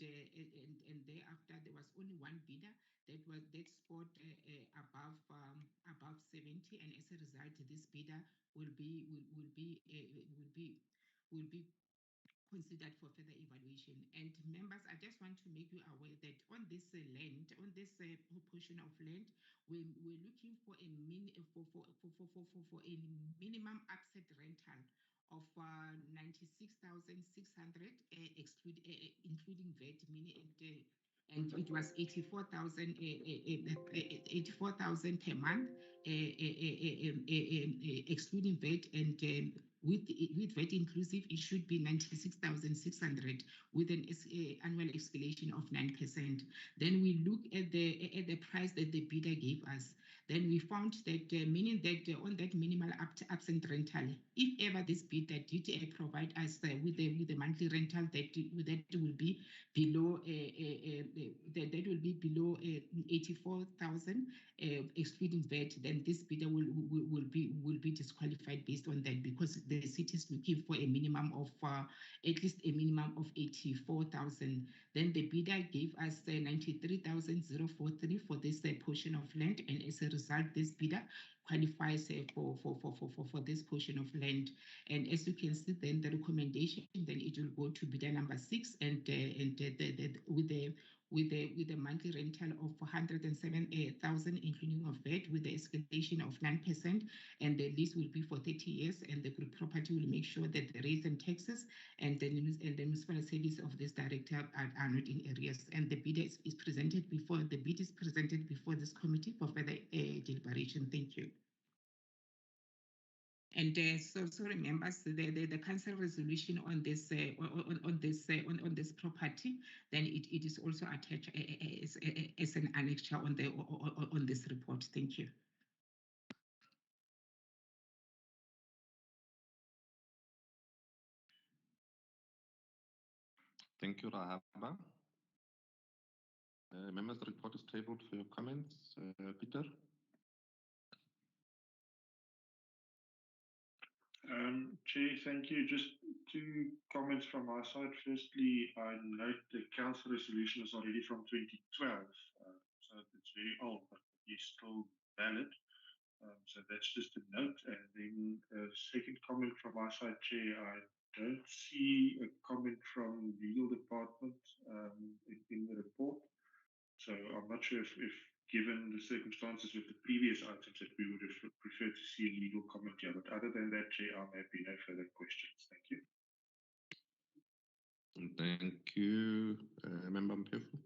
and thereafter there was only one bidder that scored above 70, and as a result, this bidder will be considered for further evaluation. And members, I just want to make you aware that on this land, on this portion of land, we're looking for a minimum upset rental of 96,600, including VAT, meaning and it was 84,000 per month, excluding VAT, and with VAT inclusive, it should be 96,600 with an annual escalation of 9%. Then we look at the price that the bidder gave us. Then we found that, meaning that on that minimal absent rental, if ever this bidder did provide us with the monthly rental that will be below 84,000, excluding VAT, then this bidder will be disqualified based on that, because the city is looking for a minimum of at least a minimum of 84,000. Then the bidder gave us 93,043 for this portion of land, and as a result, this bidder qualifies for this portion of land. And as you can see, then the recommendation, then it will go to bidder number 6, and with a monthly rental of 107,000, including of VAT, with the escalation of 9%, and the lease will be for 30 years, and the group property will make sure that the rates and taxes and the municipal service of this director are not in arrears. And the bid is presented before this committee for further deliberation. Thank you. And so members, the council resolution on this property, then it is also attached as an annexure on this report. Thank you. Thank you, Rahaba. Members, the report is tabled for your comments. Peter. Chair, thank you. Just 2 comments from my side. Firstly, I note the council resolution is already from 2012, so it's very old, but it's still valid. So that's just a note. And then second comment from my side, Chair, I don't see a comment from the legal department in the report. So I'm not sure if given the circumstances with the previous items, that we would have preferred to see a legal comment here. But other than that, Chair, I'm happy. No further questions. Thank you. Thank you, Member Mpefu.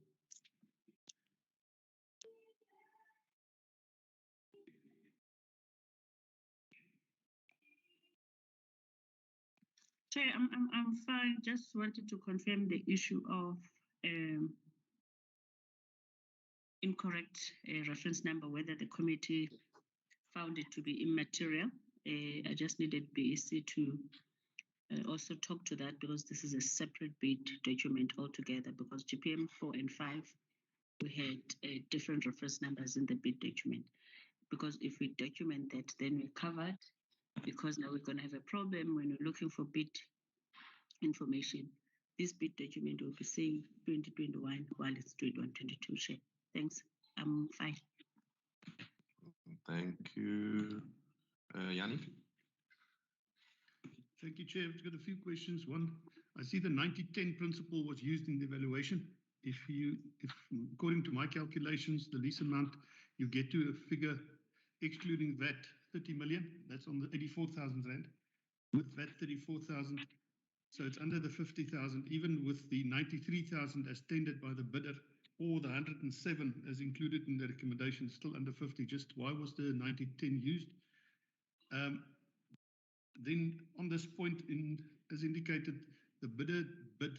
Chair, I'm fine. Just wanted to confirm the issue of incorrect reference number, whether the committee found it to be immaterial. I just needed BEC to also talk to that, because this is a separate bid document altogether, because GPM 4 and 5, we had different reference numbers in the bid document. Because if we document that, then we're covered, because now we're going to have a problem when we're looking for bid information. This bid document will be saying 2021 while it's 21-22. Share. Thanks. I'm fine. Thank you. Yanni? Thank you, Chair. I've got a few questions. One, I see the 90-10 principle was used in the evaluation. If according to my calculations, the lease amount, you get to a figure excluding VAT, 30 million. That's on the 84,000 Rand. With VAT, 34,000. So it's under the 50,000, even with the 93,000 as tendered by the bidder, or the 107 as included in the recommendation, still under 50. Just why was the 90-10 used? Then on this point, as indicated, the bidder bid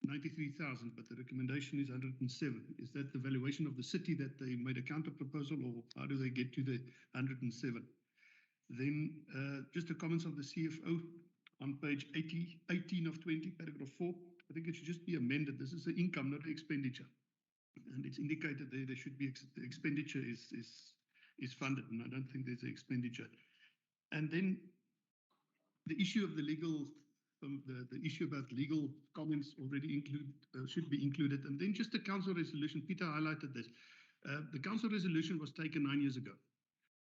93,000, but the recommendation is 107. Is that the valuation of the city that they made a counter proposal, or how do they get to the 107? Then just the comments of the CFO on page 18 of 20, paragraph 4. I think it should just be amended. This is an income, not an expenditure. And it's indicated there should be the expenditure is funded, and I don't think there's an expenditure. And then the issue of the legal the issue about legal comments already should be included. And then just the council resolution, Peter highlighted this. The council resolution was taken 9 years ago.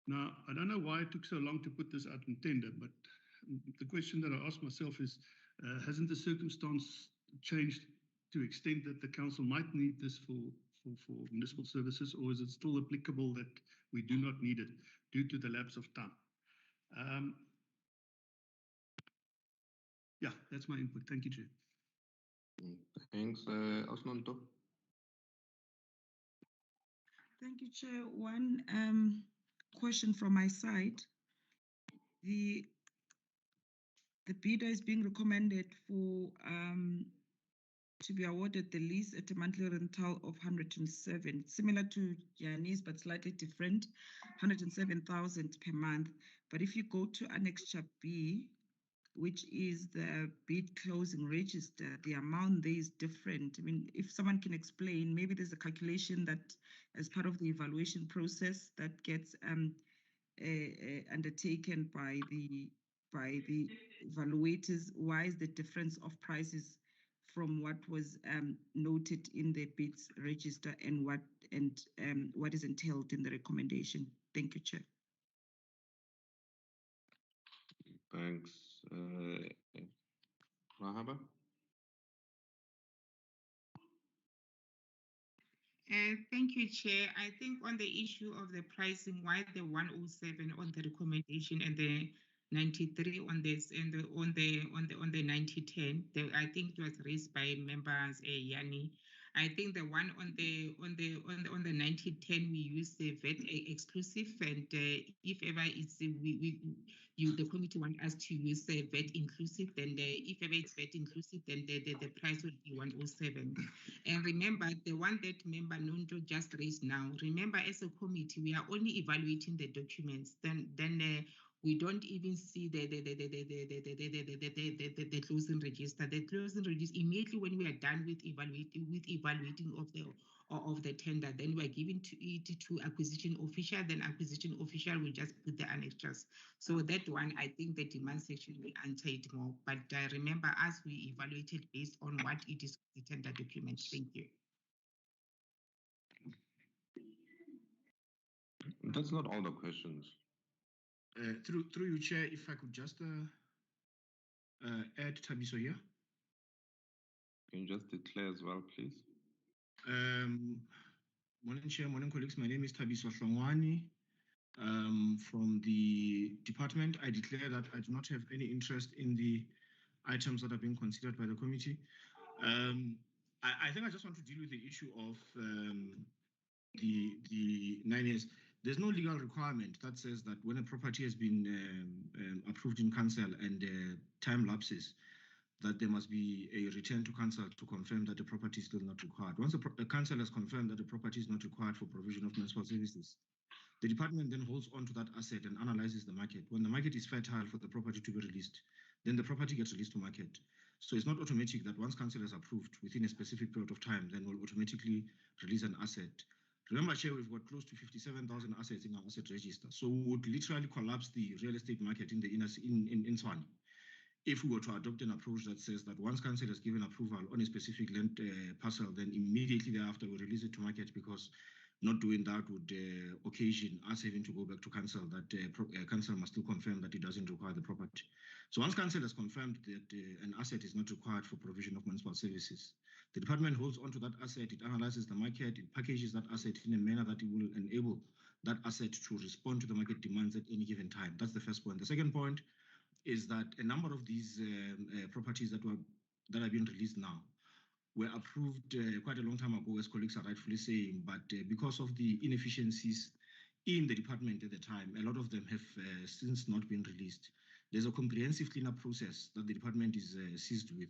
Now, I don't know why it took so long to put this out in tender, but the question that I ask myself is, hasn't the circumstance changed to extent that the council might need this for municipal services, or is it still applicable that we do not need it due to the lapse of time? Yeah, that's my input. Thank you, Chair. Thanks, Osnonto. Thank you, Chair. One question from my side. The bidder is being recommended for to be awarded the lease at a monthly rental of 107, similar to Yanni's, but slightly different, 107,000 per month. But if you go to Annexure B, which is the bid closing register, the amount there is different. I mean, if someone can explain, maybe there's a calculation that as part of the evaluation process that gets undertaken by the evaluators. Why is the difference of prices from what was noted in the bids register and what is entailed in the recommendation? Thank you, Chair. Thanks, Rahaba. Thank you, Chair. I think on the issue of the pricing, why the 107 on the recommendation and the 93 on this and on the 9010, I think it was raised by members Yanni. I think the one on the 9010 we use the VAT exclusive, and if ever it's the committee want us to use the VAT inclusive, then if ever it's VAT inclusive, then the price would be 107. And remember, the one that member Nondo just raised now, remember as a committee, we are only evaluating the documents. Then we don't even see the closing register. The closing register, immediately when we are done with evaluating of the tender, then we are giving it to acquisition official. Then acquisition official will just put the annexures. So that one, I think the demand section will answer it more. But remember, as we evaluated based on what it is the tender document. Thank you. That's not all the questions. Through you, Chair, if I could just add Thabiso here. Can you just declare as well, please? Morning, Chair, morning, colleagues. My name is Thabiso Hlongwane from the department. I declare that I do not have any interest in the items that are being considered by the committee. I think I just want to deal with the issue of the 9 years. There's no legal requirement that says that when a property has been approved in council and time lapses, that there must be a return to council to confirm that the property is still not required. Once the council has confirmed that the property is not required for provision of municipal services, the department then holds on to that asset and analyzes the market. When the market is fertile for the property to be released, then the property gets released to market. So it's not automatic that once council has approved within a specific period of time, then we'll automatically release an asset. Remember, Chair, we've got close to 57,000 assets in our asset register. So we would literally collapse the real estate market in Tshwane if we were to adopt an approach that says that once council has given approval on a specific land parcel, then immediately thereafter we release it to market, because not doing that would occasion us having to go back to council, that council must still confirm that it doesn't require the property. So once council has confirmed that an asset is not required for provision of municipal services, the department holds on to that asset, it analyzes the market, it packages that asset in a manner that it will enable that asset to respond to the market demands at any given time. That's the first point. The second point is that a number of these properties that are being released now were approved quite a long time ago, as colleagues are rightfully saying, but because of the inefficiencies in the department at the time, a lot of them have since not been released. There's a comprehensive cleanup process that the department is seized with,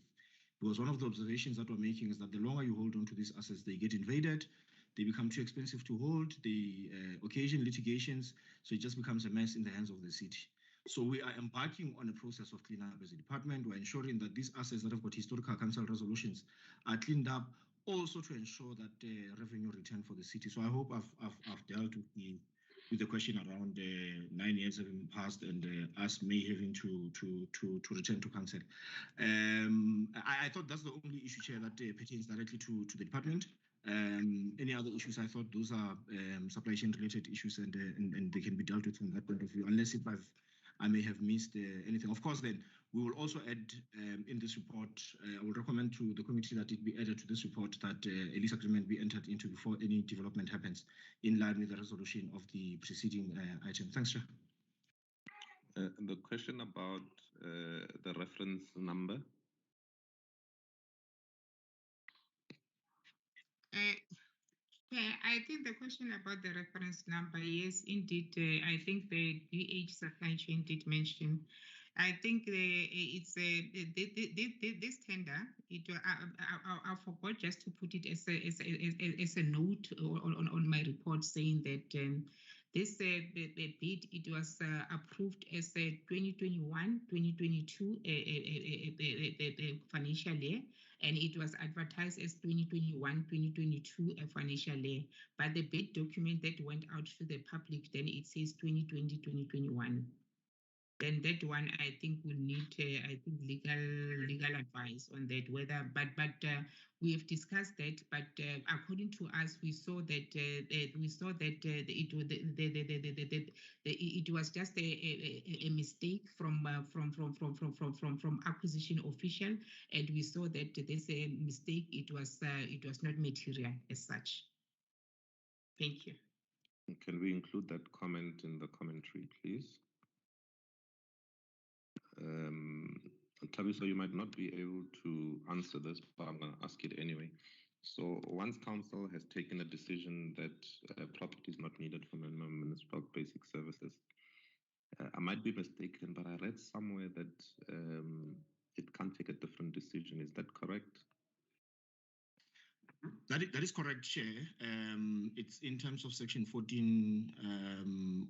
because one of the observations that we're making is that the longer you hold on to these assets, they get invaded, they become too expensive to hold, they occasion litigations, so it just becomes a mess in the hands of the city. So we are embarking on a process of cleanup as a department. We're ensuring that these assets that have got historical council resolutions are cleaned up, also to ensure that revenue return for the city. So I hope I've dealt with the with the question around 9 years having passed and us may having to return to council. I thought that's the only issue, Chair, that pertains directly to the department. Any other issues? I thought those are supply chain related issues and they can be dealt with from that point of view, unless if I may have missed anything. Of course, then we will also add in this report, I will recommend to the committee that it be added to this report that a lease agreement be entered into before any development happens, in line with the resolution of the preceding item. Thanks, Chair. The question about the reference number. I think the question about the reference number, yes, indeed. I think the DH supply chain did mention. I think it's this tender. I forgot just to put it as a note on my report saying that this bid, it was approved as a 2021-2022 financial year, and it was advertised as 2021-2022 financial year. But the bid document that went out to the public, then it says 2020-2021. Then that one, I think, will need, I think, legal advice on that. Whether, but we have discussed that. But according to us, we saw that it was just a mistake from acquisition official, and we saw that there's a mistake. It was not material as such. Thank you. Can we include that comment in the commentary, please? Tabiso, you might not be able to answer this, but I'm going to ask it anyway. So once council has taken a decision that property is not needed for minimum municipal basic services, I might be mistaken, but I read somewhere that it can't take a different decision. Is that correct? That is correct, Chair. It's in terms of Section 14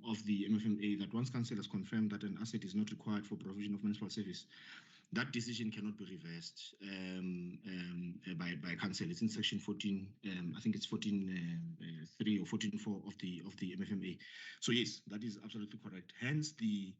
of the MFMA that once council has confirmed that an asset is not required for provision of municipal service, that decision cannot be reversed by council. It's in Section 14. I think it's 14.3 or 14.4 of the MFMA. So yes, that is absolutely correct. Hence, the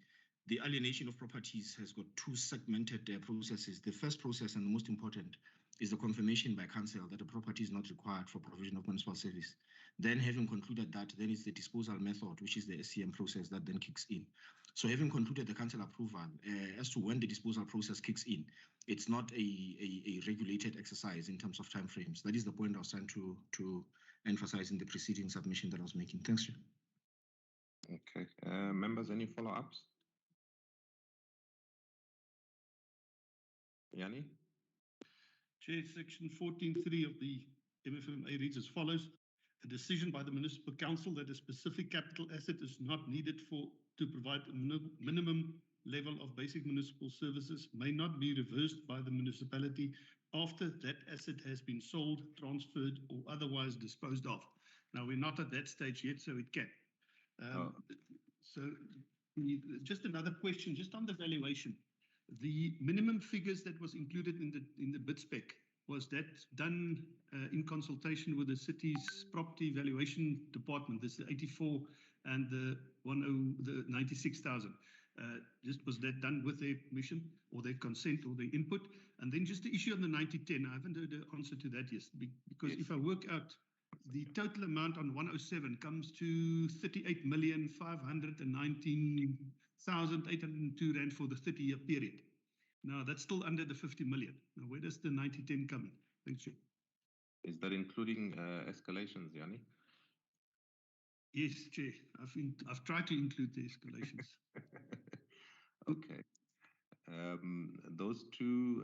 alienation of properties has got two segmented processes. The first process, and the most important, is the confirmation by council that the property is not required for provision of municipal service. Then, having concluded that, then it's the disposal method, which is the SCM process, that then kicks in. So having concluded the council approval, as to when the disposal process kicks in, it's not a regulated exercise in terms of timeframes. That is the point I was trying to emphasize in the preceding submission that I was making. Thanks, Chair. Okay. Members, any follow-ups? Yanni? Chair, Section 14.3 of the MFMA reads as follows. A decision by the Municipal Council that a specific capital asset is not needed to provide a minimum level of basic municipal services may not be reversed by the municipality after that asset has been sold, transferred, or otherwise disposed of. Now, we're not at that stage yet, so it can. So just another question, just on the valuation. The minimum figures that was included in the bid spec, was that done in consultation with the city's property valuation department? This is the 84 and the 96,000. Just was that done with their permission or their consent or their input? And then just the issue on the 9010, I haven't heard the answer to that yet, because if I work out the total amount on 107 comes to 38,519,802 rand for the 30-year period. Now, that's still under the 50 million. Now, where does the 9010 come in? Thanks, Chair. Is that including escalations, Yanni? Yes, Chair. I've tried to include the escalations. Okay. Those two,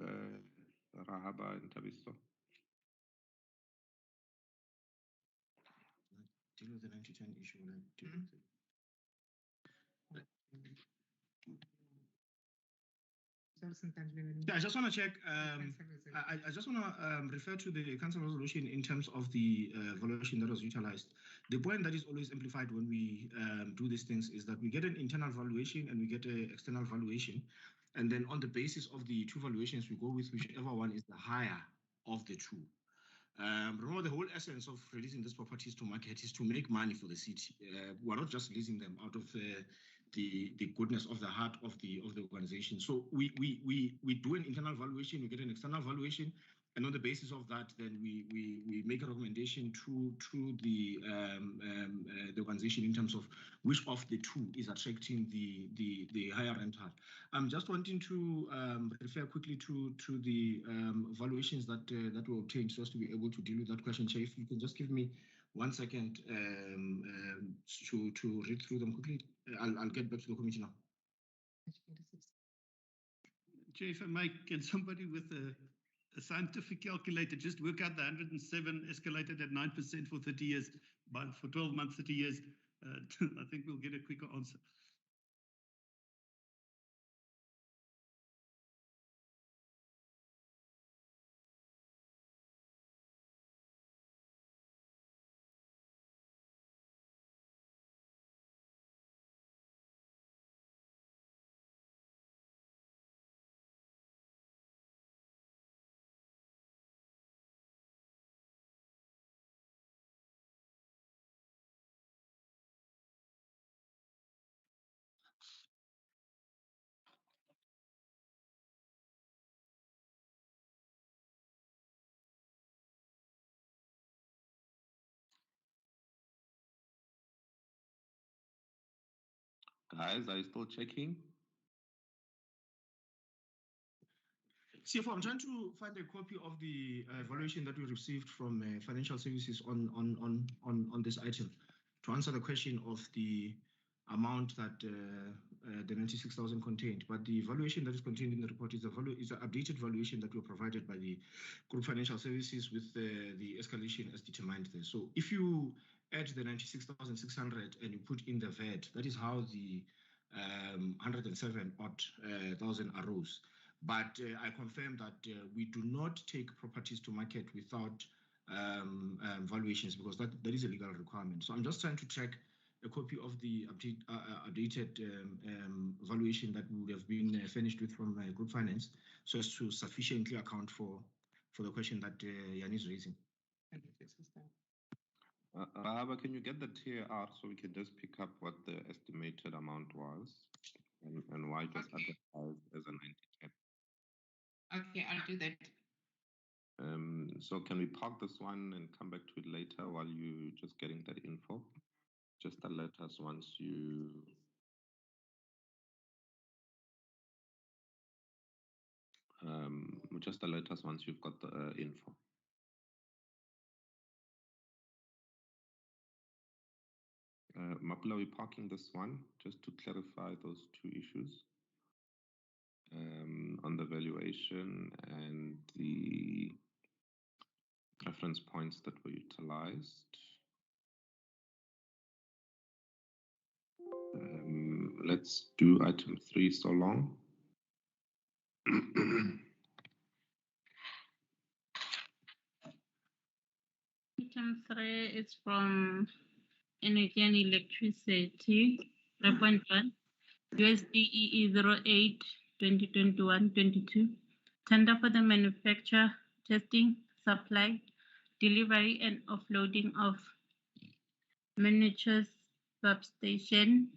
Rahaba and Tabiso. Deal with the 9010 issue. I just want to check. I just want to refer to the council resolution in terms of the valuation that was utilized. The point that is always amplified when we do these things is that we get an internal valuation and we get an external valuation. And then on the basis of the two valuations, we go with whichever one is the higher of the two. Remember, the whole essence of releasing these properties to market is to make money for the city. We're not just releasing them out of the goodness of the heart of the organization. So we do an internal valuation, we get an external valuation, and on the basis of that, then we make a recommendation to the organization in terms of which of the two is attracting the higher rental. I'm just wanting to refer quickly to the valuations that were obtained so as to be able to deal with that question. Chair, if you can just give me 1 second to read through them quickly. I'll get back to the committee now. Chair, if I may, can somebody with a scientific calculator just work out the 107 escalated at 9% for 30 years, but for 12 months, 30 years? I think we'll get a quicker answer. Guys, are you still checking? CFO, I'm trying to find a copy of the evaluation that we received from financial services on this item to answer the question of the amount that the 96,000 contained. But the evaluation that is contained in the report is an updated valuation that were provided by the Group Financial Services with the escalation as determined there. So if you add the 96,600 and you put in the VAT, that is how the 107,000 arose. But I confirm that we do not take properties to market without valuations, because that is a legal requirement. So I'm just trying to track a copy of the updated valuation that would have been furnished with from Group Finance, so as to sufficiently account for the question that Jan is raising. Rahaba, can you get the TAR so we can just pick up what the estimated amount was and why it was advertised as a 90/10? Okay, I'll do that. So can we park this one and come back to it later while you just getting that info? Just alert us once you... just alert us once you've got the info. Mapula, are we parking this one just to clarify those two issues on the valuation and the reference points that were utilized? Let's do item 3 so long. Item 3 is from Energy and Electricity 3.1 USDEE 08 2021-22 tender for the manufacture, testing, supply, delivery, and offloading of miniature substation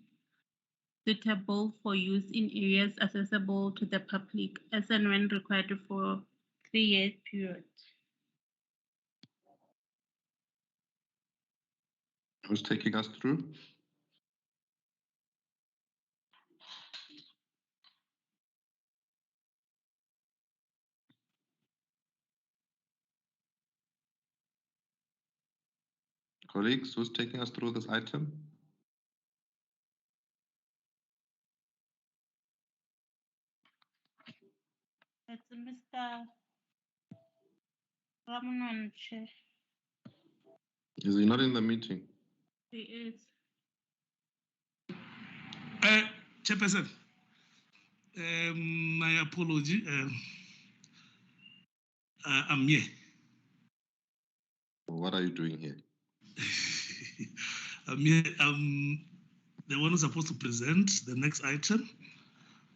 suitable for use in areas accessible to the public as and when required for 3-year period. Who's taking us through? Colleagues, who's taking us through this item? It's Mr. Ramon, Chair. Is he not in the meeting? He is. Chairperson, my apology. I'm here. What are you doing here? I'm here. I'm the one who's supposed to present the next item,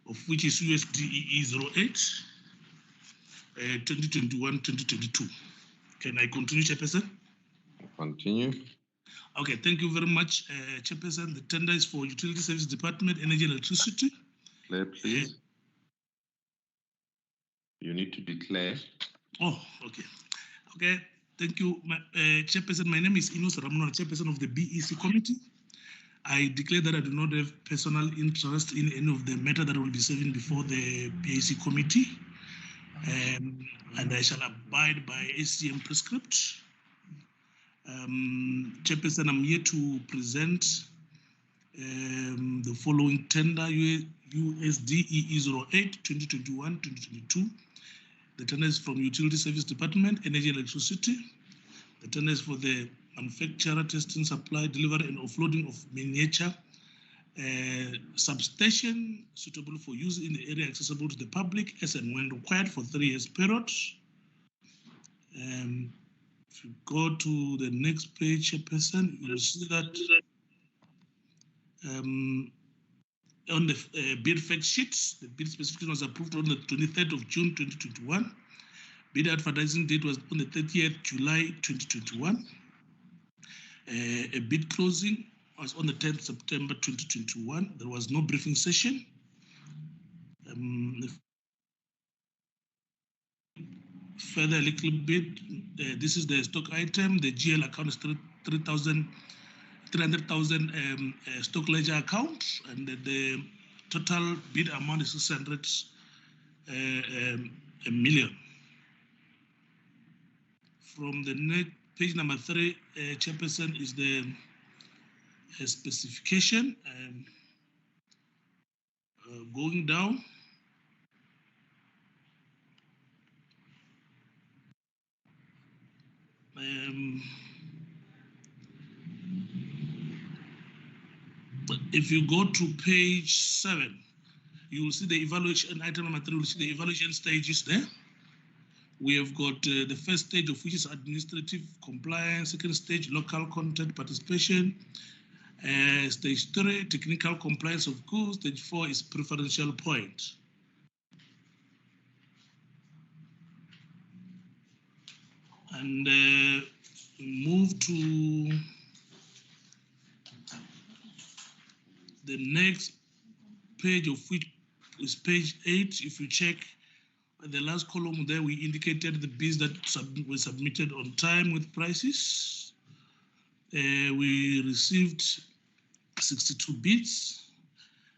of which is USDEE 08 2021-2022. Can I continue, Chairperson? Continue. Okay, thank you very much, Chairperson. The tender is for Utility Service Department, Energy and Electricity. Claire, please. You need to declare. Oh, okay. Okay, thank you, Chairperson. My name is Inos Ramon, Chairperson of the BEC Committee. I declare that I do not have personal interest in any of the matter that will be serving before the BEC Committee. And I shall abide by ACM prescript. Chairperson, I'm here to present the following tender, USD EE08 2021-2022. The tender is from Utility Service Department, Energy and Electricity. The tender is for the manufacturer, testing, supply, delivery, and offloading of miniature substation suitable for use in the area accessible to the public as and when required for 3 years period. If you go to the next page, Chairperson, you'll see that on the bid fact sheet, the bid specification was approved on the 23rd of June 2021. Bid advertising date was on the 30th July 2021. A bid closing was on the 10th September 2021. There was no briefing session. Further, a little bit, this is the stock item. The GL account is 300,000 stock ledger account, and the total bid amount is 600 million. From the next page number 3, Chairperson, is the specification. Going down. If you go to page 7, you will see the evaluation, item number 3, you will see the evaluation stages there. We have got the first stage of which is administrative compliance, second stage, local content participation, stage 3, technical compliance of goods, stage 4 is preferential point. And move to the next page, of which is page 8. If you check the last column there, we indicated the bids that were submitted on time with prices. We received 62 bids,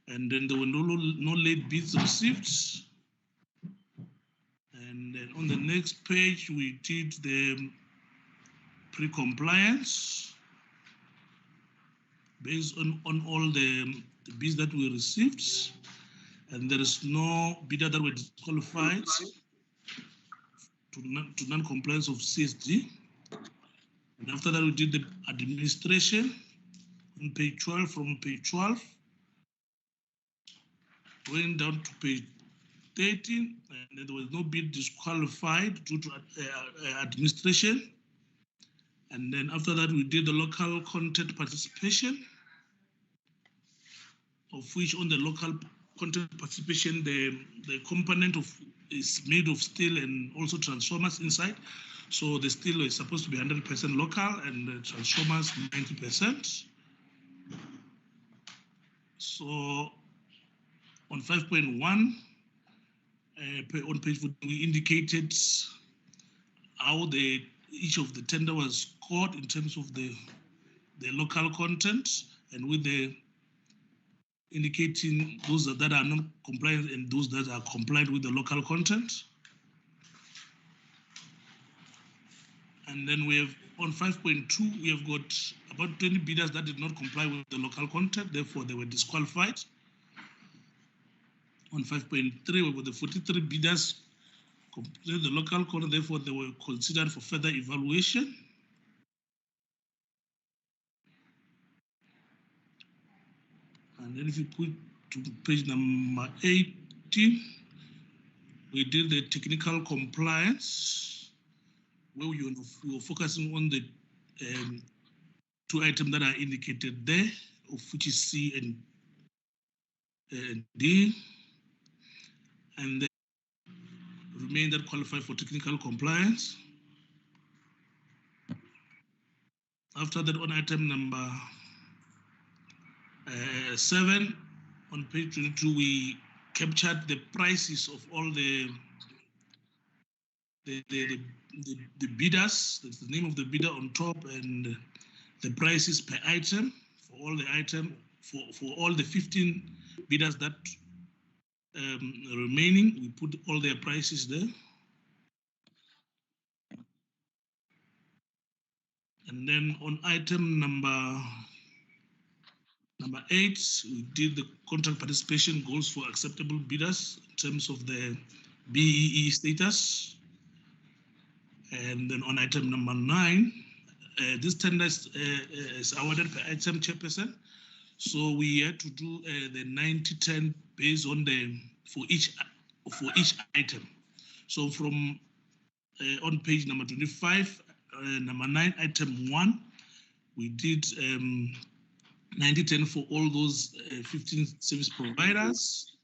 and then there were no late bids received. And then on the next page, we did the pre-compliance based on all the bids that we received, and there is no bidder that were disqualified to non-compliance of CSD. And after that, we did the administration on page 12. From page 12, going down to page 13, and there was no bid disqualified due to administration. And then after that, we did the local content participation, of which on the local content participation, the component is made of steel and also transformers inside. So the steel is supposed to be 100% local and the transformers 90%. So on 5.1, on page 4, we indicated how each of the tender was scored in terms of the local content, and with the indicating those that are not compliant and those that are compliant with the local content. And then we have on 5.2, we have got about 20 bidders that did not comply with the local content, therefore they were disqualified. On 5.3, we got the 43 bidders completed the local content, therefore they were considered for further evaluation. And then if you put to page number 18, we did the technical compliance, where we were focusing on the 2 items that are indicated there, of which is C and D, and then remain that qualify for technical compliance. After that, on item number 7, on page 22, we captured the prices of all the bidders. That's the name of the bidder on top, and the prices per item for all the item for all the 15 bidders that remaining. We put all their prices there. And then on item number 8, we did the contract participation goals for acceptable bidders in terms of the BEE status. And then on item number 9, this tender is awarded per item chairperson. So we had to do the 90-10 based on for each item. So from on page number 25, number 9, item 1, we did 90-10 for all those 15 service providers.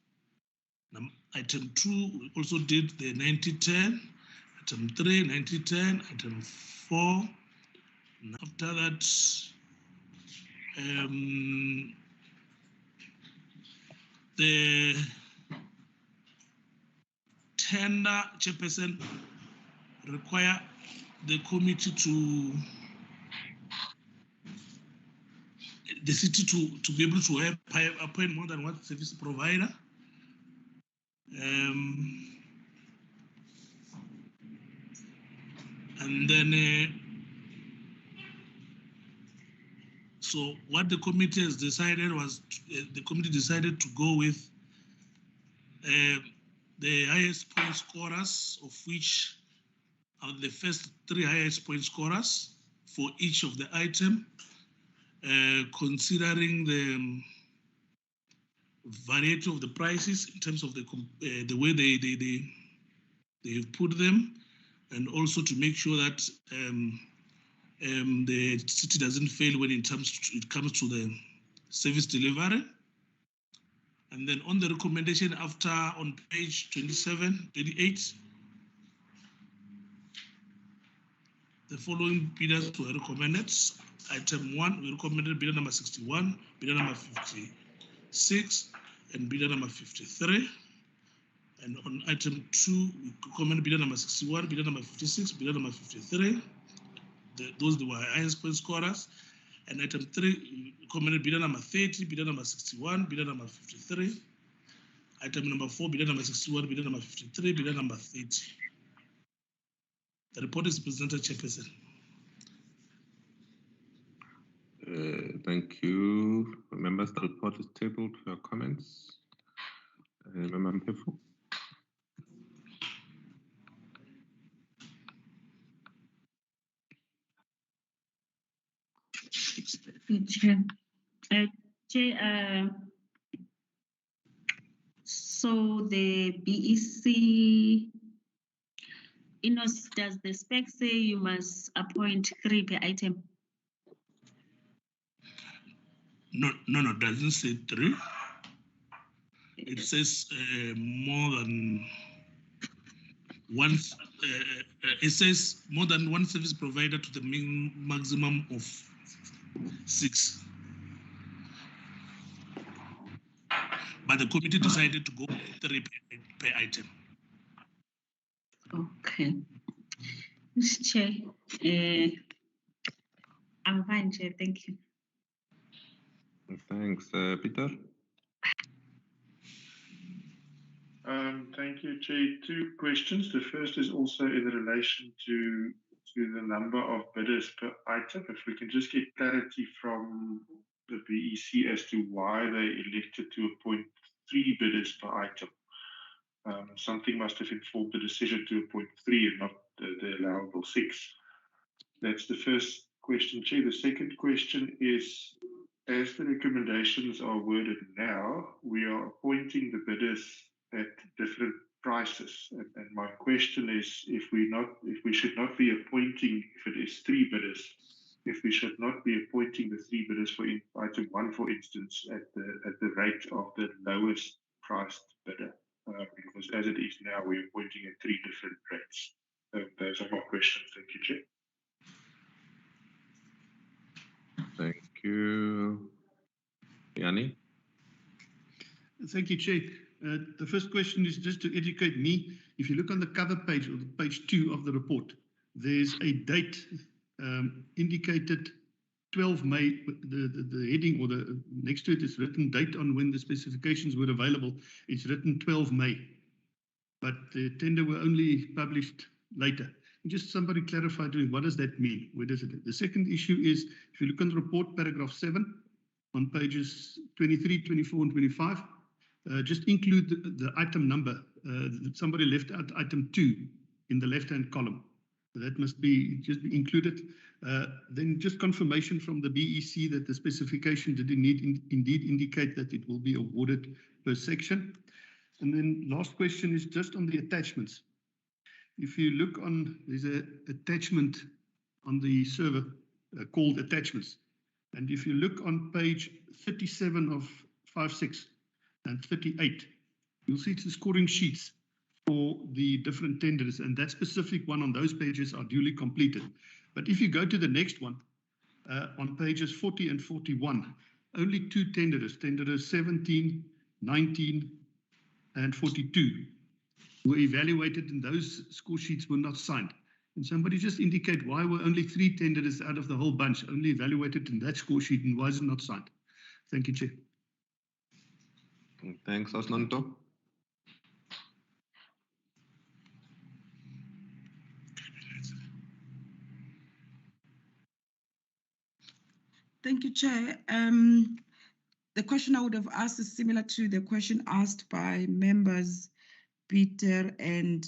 Item 2, we also did the 90-10. Item 3, 90-10. Item 4. And after that, the tender chairperson require the committee the city to be able to appoint more than one service provider. And then, so what the committee has decided was, the committee decided to go with the highest point scorers, of which are the first 3 highest point scorers for each of the item, considering the variety of the prices in terms of the way they put them, and also to make sure that the city doesn't fail when it comes to the service delivery. And then on the recommendation after, on page 28, the following bidders were recommended. Item 1, we recommended bidder number 61, bidder number 56, and bidder number 53. And on item 2, we recommended bidder number 61, bidder number 56, bidder number 53. Those were highest point scorers. And item 3, we recommended bidder number 30, bidder number 61, bidder number 53. Item number 4, bidder number 61, bidder number 53, bidder number 30. The report is presented, Chairperson. Thank you. Members, the report is tabled for your comments. Member Mpefu. Chair, so the BEC, does the spec say you must appoint 3 per item? No, it doesn't say 3. It says more than one. It says more than one service provider to the maximum of 6. But the committee decided to go 3 per item. Okay. Mr. Chair, I'm fine, Chair. Thank you. Thanks, Peter. Thank you, Chair. 2 questions. The first is also in relation to the number of bidders per item. If we can just get clarity from the BEC as to why they elected to appoint 3 bidders per item. Something must have informed the decision to appoint 3 and not the allowable 6. That's the first question, Chair. The second question is, as the recommendations are worded now, we are appointing the bidders at different prices. And my question is, if we should not be appointing, if it is 3 bidders, if we should not be appointing the 3 bidders for item 1, for instance, at the rate of the lowest priced bidder, because as it is now, we're appointing at 3 different rates. Those are my questions. Thank you, Chair. Thank you, Chair. The first question is just to educate me. If you look on the cover page or the page 2 of the report, there's a date indicated 12 May. The heading or the next to it is written date on when the specifications were available. It's written 12 May, but the tender were only published later. Just somebody clarify to me, what does that mean? Where does it? The second issue is, if you look on the report, paragraph 7, on pages 23, 24, and 25, just include the item number. Somebody left out item 2 in the left-hand column. That must be just be included. Then just confirmation from the BEC that the specification did indeed indicate that it will be awarded per section. And then last question is just on the attachments. If you look on, there's an attachment on the server called attachments. And if you look on page 37 of 5.6 and 38, you'll see it's the scoring sheets for the different tenders, and that specific one on those pages are duly completed. But if you go to the next one, on pages 40 and 41, only 2 tenders, tenders 17, 19, and 42, were evaluated, and those score sheets were not signed. And somebody just indicate why were only 3 tenders out of the whole bunch only evaluated in that score sheet, and why is it not signed? Thank you, Chair. Thanks, Asnanto. Thank you, Chair. The question I would have asked is similar to the question asked by members Peter and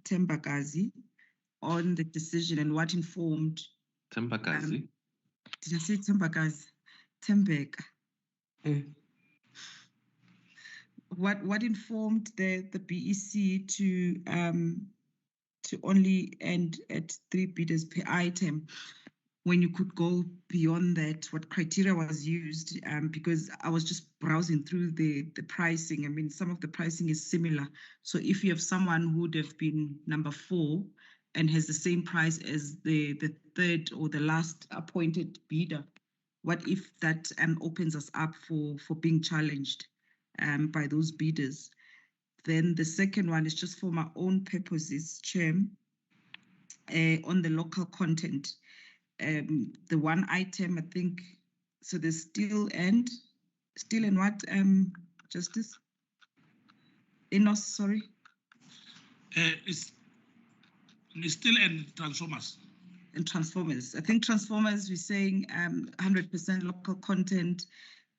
Tembakazi on the decision and what informed. Tembakazi? Did I say Tembakazi? Tembeka. What informed the BEC to only end at 3 bidders per item when you could go beyond that? What criteria was used? Because I was just browsing through the pricing. I mean, some of the pricing is similar. So if you have someone who would have been number 4 and has the same price as the third or the last appointed bidder, what if that opens us up for being challenged by those bidders? Then the second one is just for my own purposes, Chair, on the local content. The one item, I think, so there's still and what, Justice? Enos, sorry. It's still in transformers. And transformers. I think transformers, we're saying 100% local content.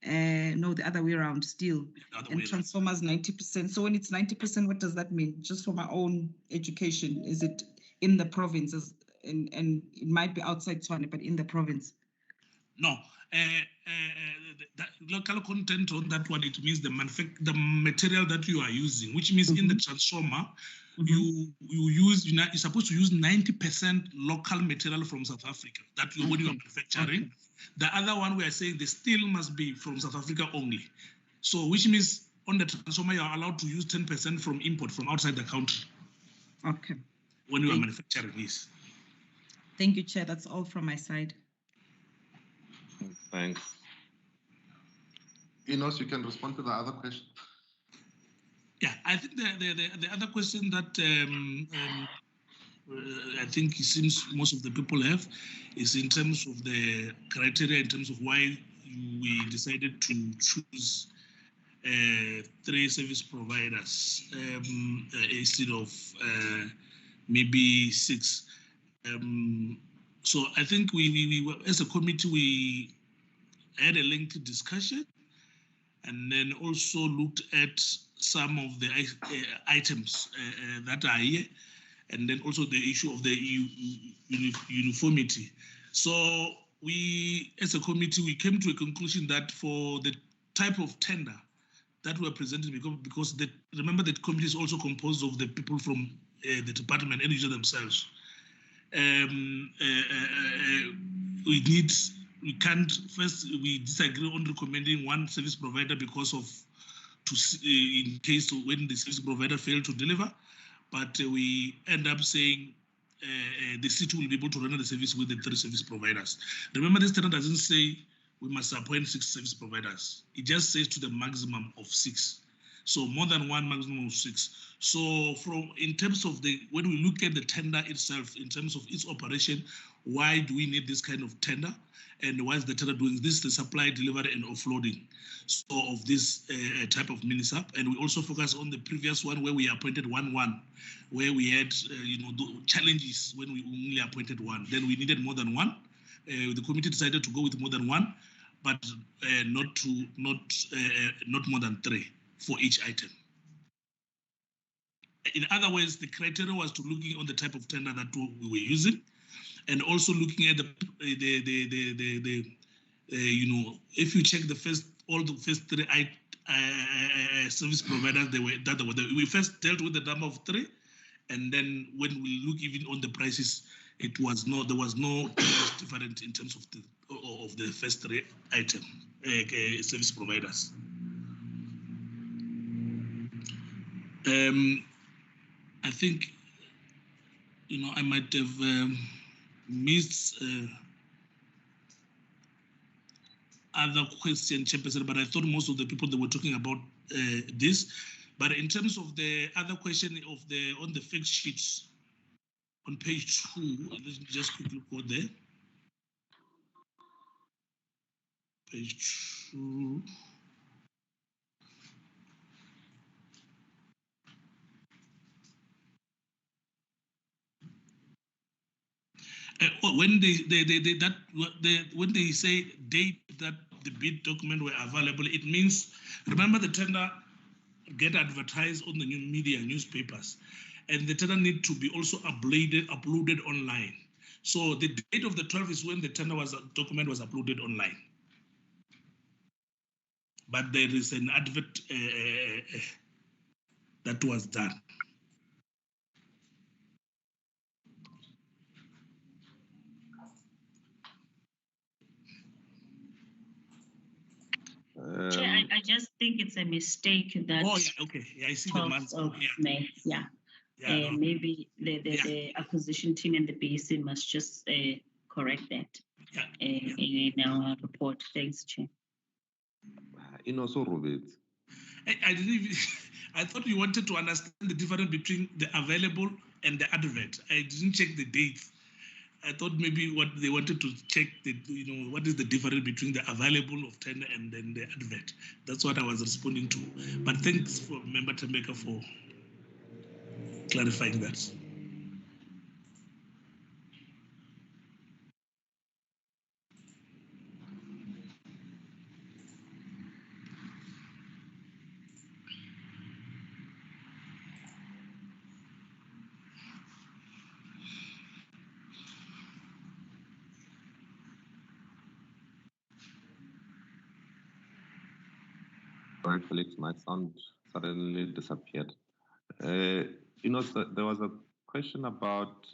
No, the other way around still. And transformers 90%. So when it's 90%, what does that mean? Just for my own education, is it in the provinces? And it might be outside Tswane, but in the province? No, the local content on that one, it means the material that you are using, which means in the transformer, you're supposed to use 90% local material from South Africa, that when you are manufacturing. The other one we are saying the steel must be from South Africa only. So which means on the transformer, you are allowed to use 10% from import from outside the country. Okay. When you are manufacturing this. Thank you, Chair. That's all from my side. Thanks. Enos, you can respond to the other question. Yeah, I think the other question that I think it seems most of the people have is in terms of the criteria, in terms of why we decided to choose 3 service providers instead of maybe 6. So I think we were, as a committee, we had a lengthy discussion and then also looked at some of the items that are here, and then also the issue of the uniformity. So we, as a committee, we came to a conclusion that for the type of tender that were presented, because remember that committee is also composed of the people from the department and user themselves. We disagree on recommending one service provider because of, in case when the service provider failed to deliver, but we end up saying the city will be able to run the service with the 3 service providers. Remember, this tender doesn't say we must appoint 6 service providers. It just says to the maximum of 6. So more than one, maximum of 6. So in terms of when we look at the tender itself, in terms of its operation, why do we need this kind of tender? And why is the tender doing this? The supply, delivery, and offloading of this type of minisub. And we also focus on the previous one where we appointed 1-1, where we had challenges when we only appointed 1. Then we needed more than 1. The committee decided to go with more than 1, but not more than 3 for each item. In other words, the criteria was to looking on the type of tender that we were using, and also looking at if you check all the first 3 service providers we first dealt with the number of 3, and then when we look even on the prices, there was no difference in terms of the first 3 item service providers. I think, I might have missed other question, Chairperson, but I thought most of the people that were talking about this. But in terms of the other question on the fact sheets on page 2, let's just quickly go there. Page 2. When when they say date that the bid document were available, it means, remember, the tender get advertised on the new media newspapers, and the tender need to be also uploaded online. So the date of the 12th is when the tender document was uploaded online. But there is an advert that was done. I just think it's a mistake that. Oh, yeah, okay. Yeah, I see the months. Of May. Yeah. Maybe the acquisition team and the BC must just correct that in our report. Thanks, Chair. So Robert, I didn't even, I thought you wanted to understand the difference between the available and the advert. I didn't check the dates. I thought maybe what they wanted to check, what is the difference between the available of tender and then the advert. That's what I was responding to. But thanks for Member Tembeka for clarifying that. Sorry, Felix, my sound suddenly disappeared. So there was a question about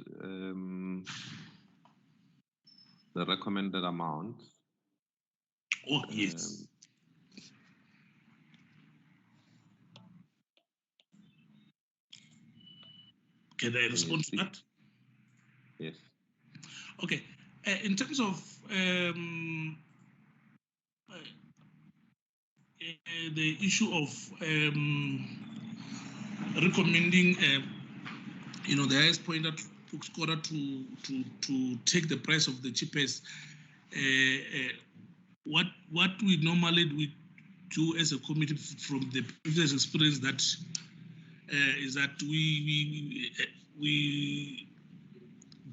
the recommended amount. Oh, yes. Can I respond to that? Yes. Okay. In terms of the issue of recommending, the highest point that scorer to take the price of the cheapest, what we normally do as a committee from the previous experience that is that we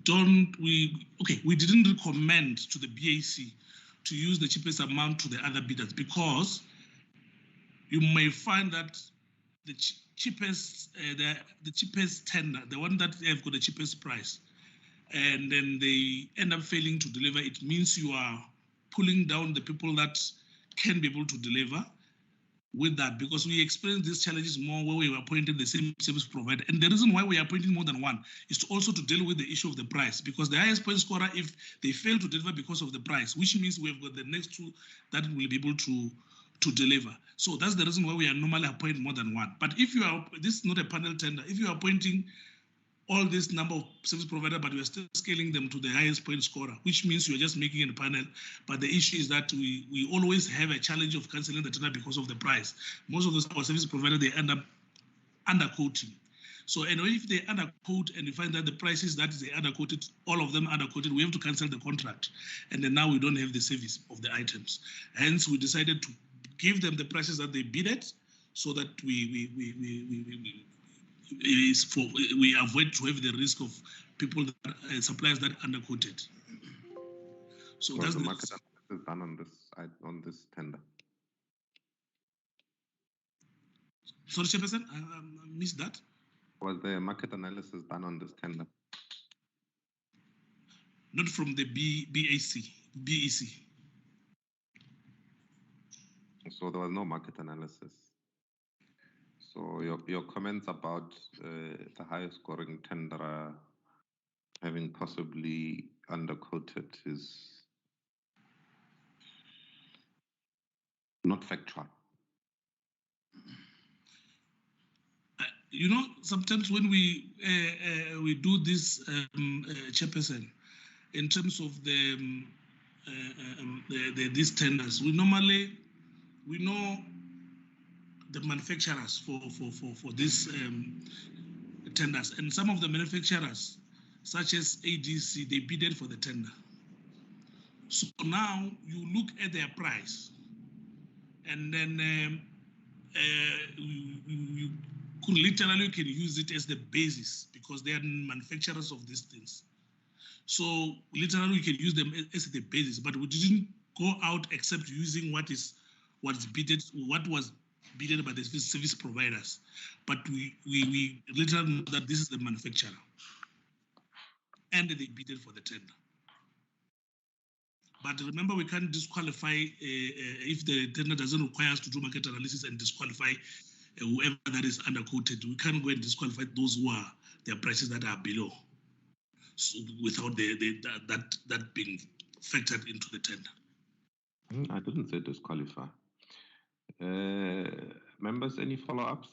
didn't recommend to the BAC to use the cheapest amount to the other bidders, because you may find that the cheapest tender, the one that they have got the cheapest price, and then they end up failing to deliver. It means you are pulling down the people that can be able to deliver with that, because we experience these challenges more where we were appointing the same service provider. And the reason why we are appointing more than one is to also to deal with the issue of the price, because the highest point scorer, if they fail to deliver because of the price, which means we've got the next two that will be able to deliver. So that's the reason why we are normally appointing more than one. But if you are, this is not a panel tender, if you are appointing all this number of service provider, but we are still scaling them to the highest point scorer, which means you are just making a panel. But the issue is that we always have a challenge of cancelling the tender because of the price. Most of our service provider, they end up underquoting. So, and if they underquote and we find that the prices that they underquoted, all of them underquoted, we have to cancel the contract. And then now we don't have the service of the items. Hence, we decided to give them the prices that they bid at, so that we avoid to have the risk of people that suppliers that underquoted. So that's the the market analysis done on this tender. Sorry, Chairperson, I missed that. Was the market analysis done on this tender? Not from the BEC. So there was no market analysis. So your comments about the highest scoring tenderer having possibly underquoted is not factual. You know, sometimes when we do this, Chairperson, in terms of these tenders, we know the manufacturers for these tenders, and some of the manufacturers, such as ADC, they bidded for the tender. So now you look at their price, and then you could literally can use it as the basis because they are manufacturers of these things. So literally we can use them as the basis, but we didn't go out except using what was bidded by the service providers. But we literally know that this is the manufacturer, and they bidded for the tender. But remember, we can't disqualify if the tender doesn't require us to do market analysis and disqualify whoever that is underquoted. We can't go and disqualify those who are their prices that are below, so without that being factored into the tender. I didn't say disqualify. Members, any follow-ups?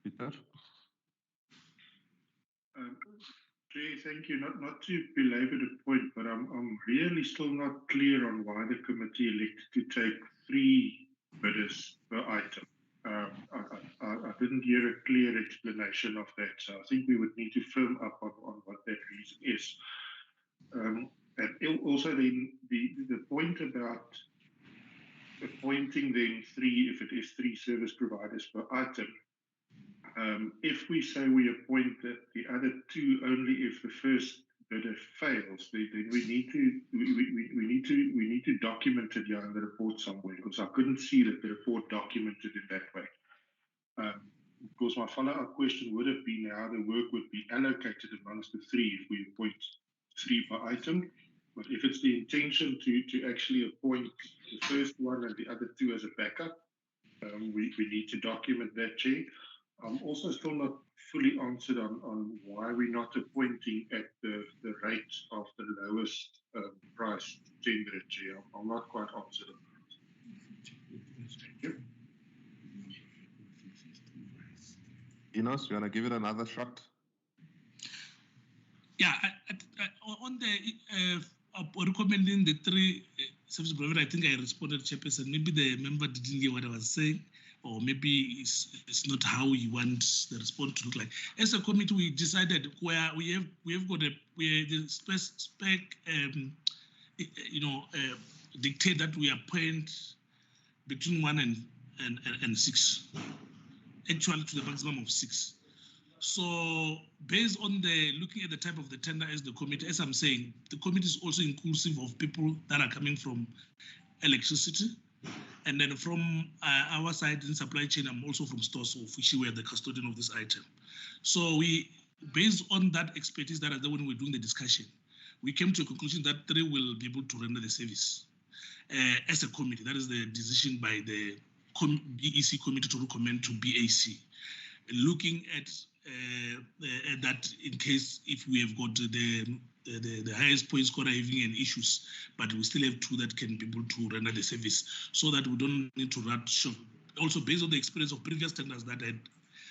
Peter? Jay, thank you. Not to belabor the point, but I'm really still not clear on why the committee elected to take 3 bidders per item. I didn't hear a clear explanation of that, so I think we would need to firm up on what that reason is. And also the point about appointing then 3, if it is 3 service providers per item. If we say we appoint the other 2 only if the first bidder fails, then we need to document it here in the report somewhere, because I couldn't see that the report documented it that way. Of course, my follow-up question would have been how the work would be allocated amongst the 3 if we appoint 3 per item. But if it's the intention to actually appoint the first one and the other 2 as a backup, we need to document that, Chair. I'm also still not fully answered on why we're not appointing at the rate of the lowest price tender, Chair. I'm not quite answered on that. Thank you. Enos, you want to give it another shot? Yeah, on the recommending the 3 service providers, I think I responded, Chairperson. Maybe the member didn't hear what I was saying, or maybe it's not how you want the response to look like. As a committee, we decided where we have got the spec dictate that we appoint between 1 and 6, actually to the maximum of 6. So based on looking at the type of the tender as the committee, as I'm saying, the committee is also inclusive of people that are coming from electricity. And then from our side in supply chain, I'm also from stores, of which we are the custodian of this item. So based on that expertise that are there when we're doing the discussion, we came to a conclusion that 3 will be able to render the service as a committee. That is the decision by the BEC committee to recommend to BAC. Looking at that, in case if we have got the the highest point scorer having an issues, but we still have two that can be able to render the service so that we don't need to rush. Also based on the experience of previous tenders that had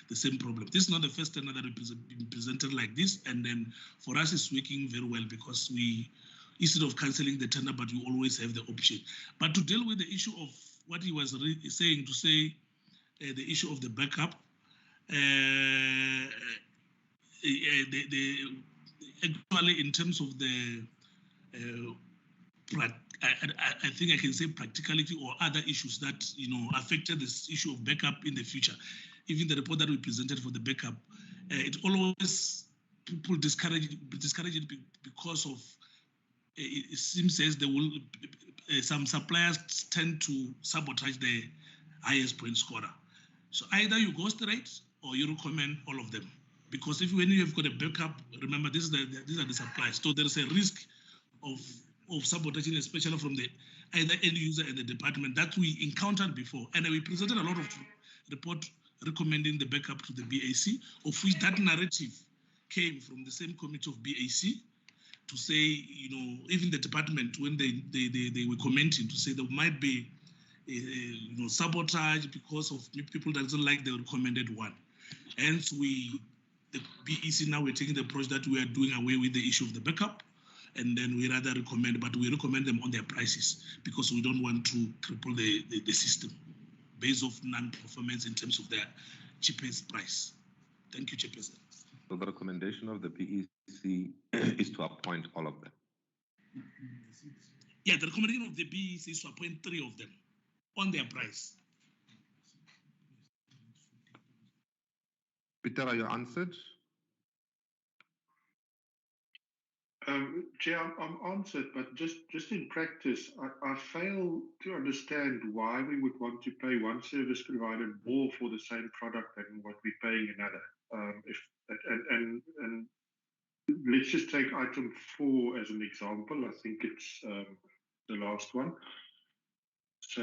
the same problem. This is not the first tender that has been presented like this, and then for us it's working very well because we, instead of cancelling the tender, but we always have the option. But to deal with the issue of what he was saying, to say the issue of the backup, actually in terms of the I think I can say practicality or other issues that affected this issue of backup in the future. Even the report that we presented for the backup, it always people discourage it because of it seems as they will some suppliers tend to sabotage the highest point scorer. So either you go straight or you recommend all of them. Because when you have got a backup, remember these are the suppliers. So there is a risk of sabotaging, especially from the either end user and the department that we encountered before. And we presented a lot of report recommending the backup to the BAC, of which that narrative came from the same committee of BAC to say, even the department, when they were commenting, to say there might be sabotage because of people that don't like the recommended one. Hence, the BEC now we're taking the approach that we are doing away with the issue of the backup, and then we rather recommend, but we recommend them on their prices because we don't want to cripple the system based of non-performance in terms of their cheapest price. Thank you, Chairperson. So the recommendation of the BEC is to appoint all of them. Yeah, the recommendation of the BEC is to appoint 3 of them on their price. Peter, are you answered? Chair, I'm answered, but just in practice, I fail to understand why we would want to pay one service provider more for the same product than what we're paying another. And let's just take item 4 as an example. I think it's the last one. So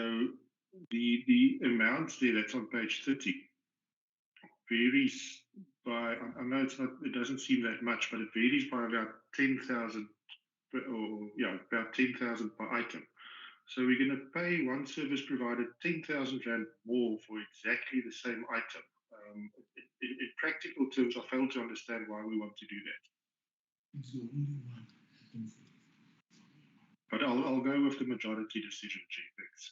the amounts there, that's on page 30, varies by, I know it doesn't seem that much, but it varies by about 10,000 about 10,000 per item. So we're going to pay one service provider 10,000 Rand more for exactly the same item. In practical terms, I fail to understand why we want to do that. But I'll go with the majority decision, Chief. Thanks.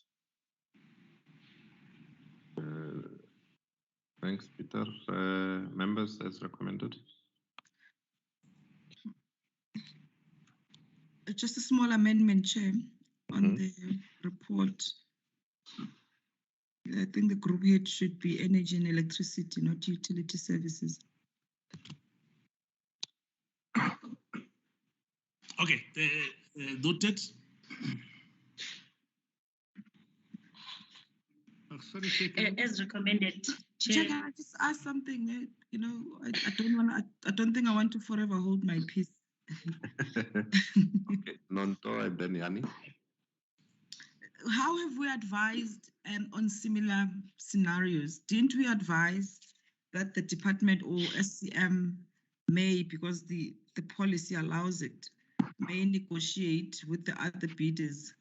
Thanks, Peter. Members, as recommended. Just a small amendment, Chair, on the report. I think the group head should be energy and electricity, not utility services. Okay, noted. As recommended, Chair, can I just ask something? I don't think I want to forever hold my peace. Okay, Nonto and then Yani. How have we advised on similar scenarios? Didn't we advise that the department or SCM may, because the policy allows it, may negotiate with the other bidders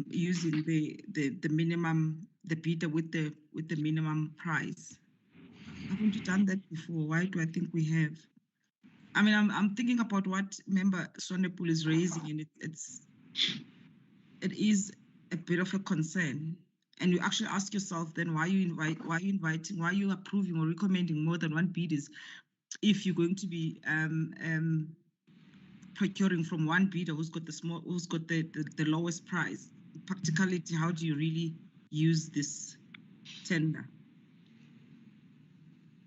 using the minimum, the bidder with the minimum price? Haven't you done that before? Why do I think we have? I mean, I'm thinking about what Member Sonepul is raising, and it is a bit of a concern. And you actually ask yourself then why you approving or recommending more than one bidders if you're going to be procuring from one bidder who's got the lowest price. Practicality, how do you really use this tender?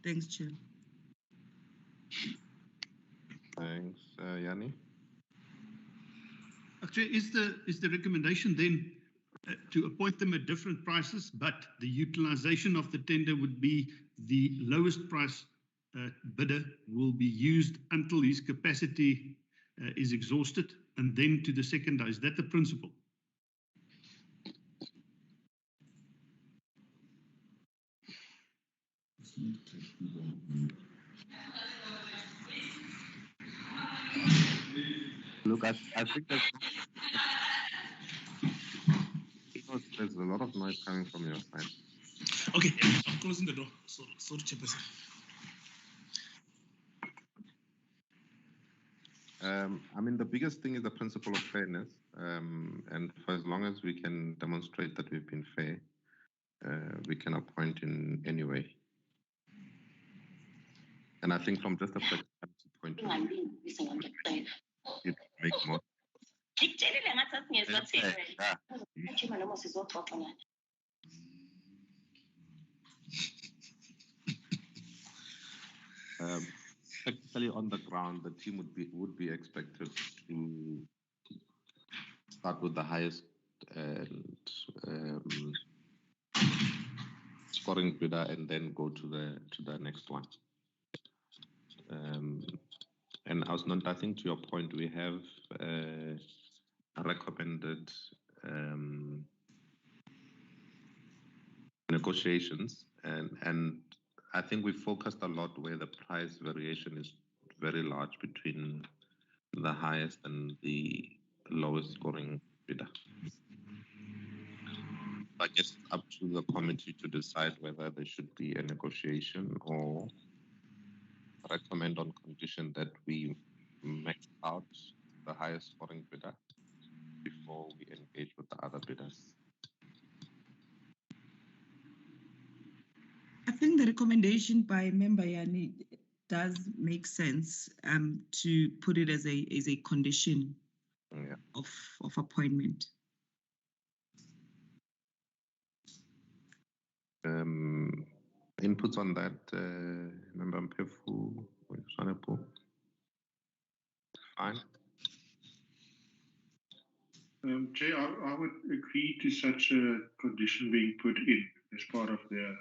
Thanks, Chair. Thanks, Yani. Actually, is the recommendation then to appoint them at different prices, but the utilization of the tender would be the lowest price bidder will be used until his capacity is exhausted, and then to the second? Is that the principle? Look, I think there's a lot of noise coming from your side. Okay, I'm closing the door. Sorry, Chairperson. I mean, the biggest thing is the principle of fairness. And for as long as we can demonstrate that we've been fair, we can appoint in any way. And I think from just a practicality point of view, it makes more. Practically on the ground, the team would be expected to start with the highest and scoring bidder, and then go to the next one. And I think to your point, we have recommended negotiations, and I think we focused a lot where the price variation is very large between the highest and the lowest scoring bidder. I guess it's up to the committee to decide whether there should be a negotiation or recommend on condition that we max out the highest scoring bidder before we engage with the other bidders. I think the recommendation by Member Yani does make sense to put it as a condition of appointment. Inputs on that, Member Mpefu, Swanepoel? Fine. Chair, I would agree to such a condition being put in as part of the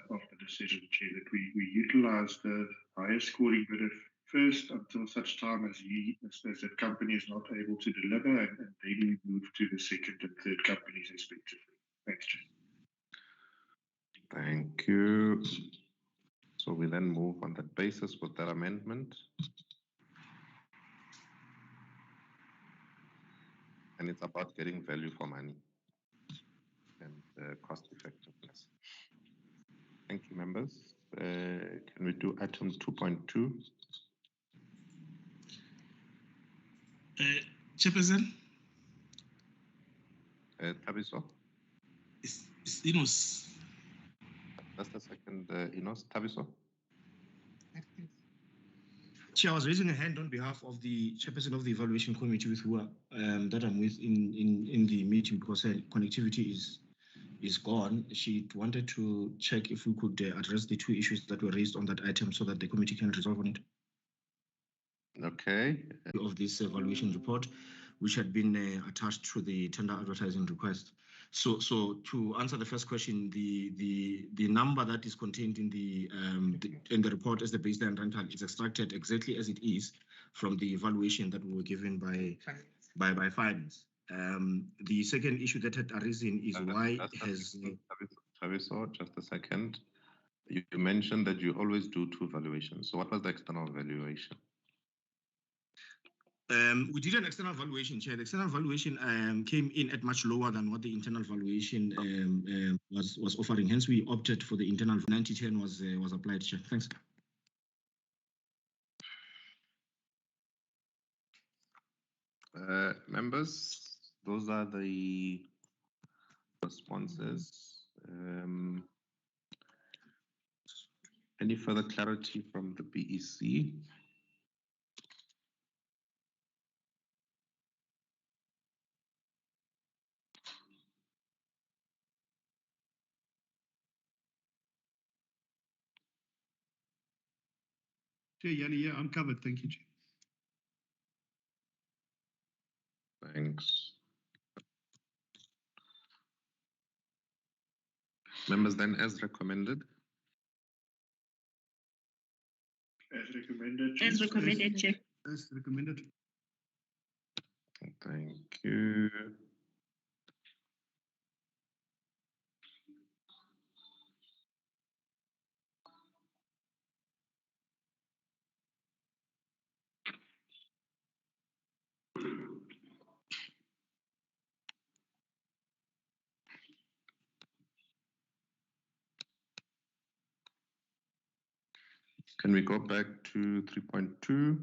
decision, Chair, that we utilize the highest scoring bidder first until such time as the company is not able to deliver, and then we move to the second and third companies respectively. Thanks, Chair. Thank you. So we then move on that basis with that amendment. And it's about getting value for money and cost effectiveness. Thank you, members. Can we do item 2.2? Chairperson? Tabiso? It's Inos. Just a second, Inos. Tabiso? Chair, I was raising a hand on behalf of the chairperson of the evaluation committee with who that I'm with in the meeting, because her connectivity is gone. She wanted to check if we could address the two issues that were raised on that item so that the committee can resolve on it. Okay. Of this evaluation report, which had been attached to the tender advertising request. So to answer the first question, the number that is contained in the report as the baseline rental is extracted exactly as it is from the evaluation that we were given by finance. The second issue that had arisen is why has Tabiso, just a second. You mentioned that you always do two valuations. So what was the external valuation? We did an external valuation, Chair. The external valuation came in at much lower than what the internal valuation was offering. Hence, we opted for the internal. 9010 was applied, Chair. Thanks. Members, those are the responses. Any further clarity from the BEC? Chair, yeah, I'm covered. Thank you, Chair. Thanks. Members, then, as recommended. As recommended. As recommended, Chair. As recommended. Thank you. Can we go back to 3.2?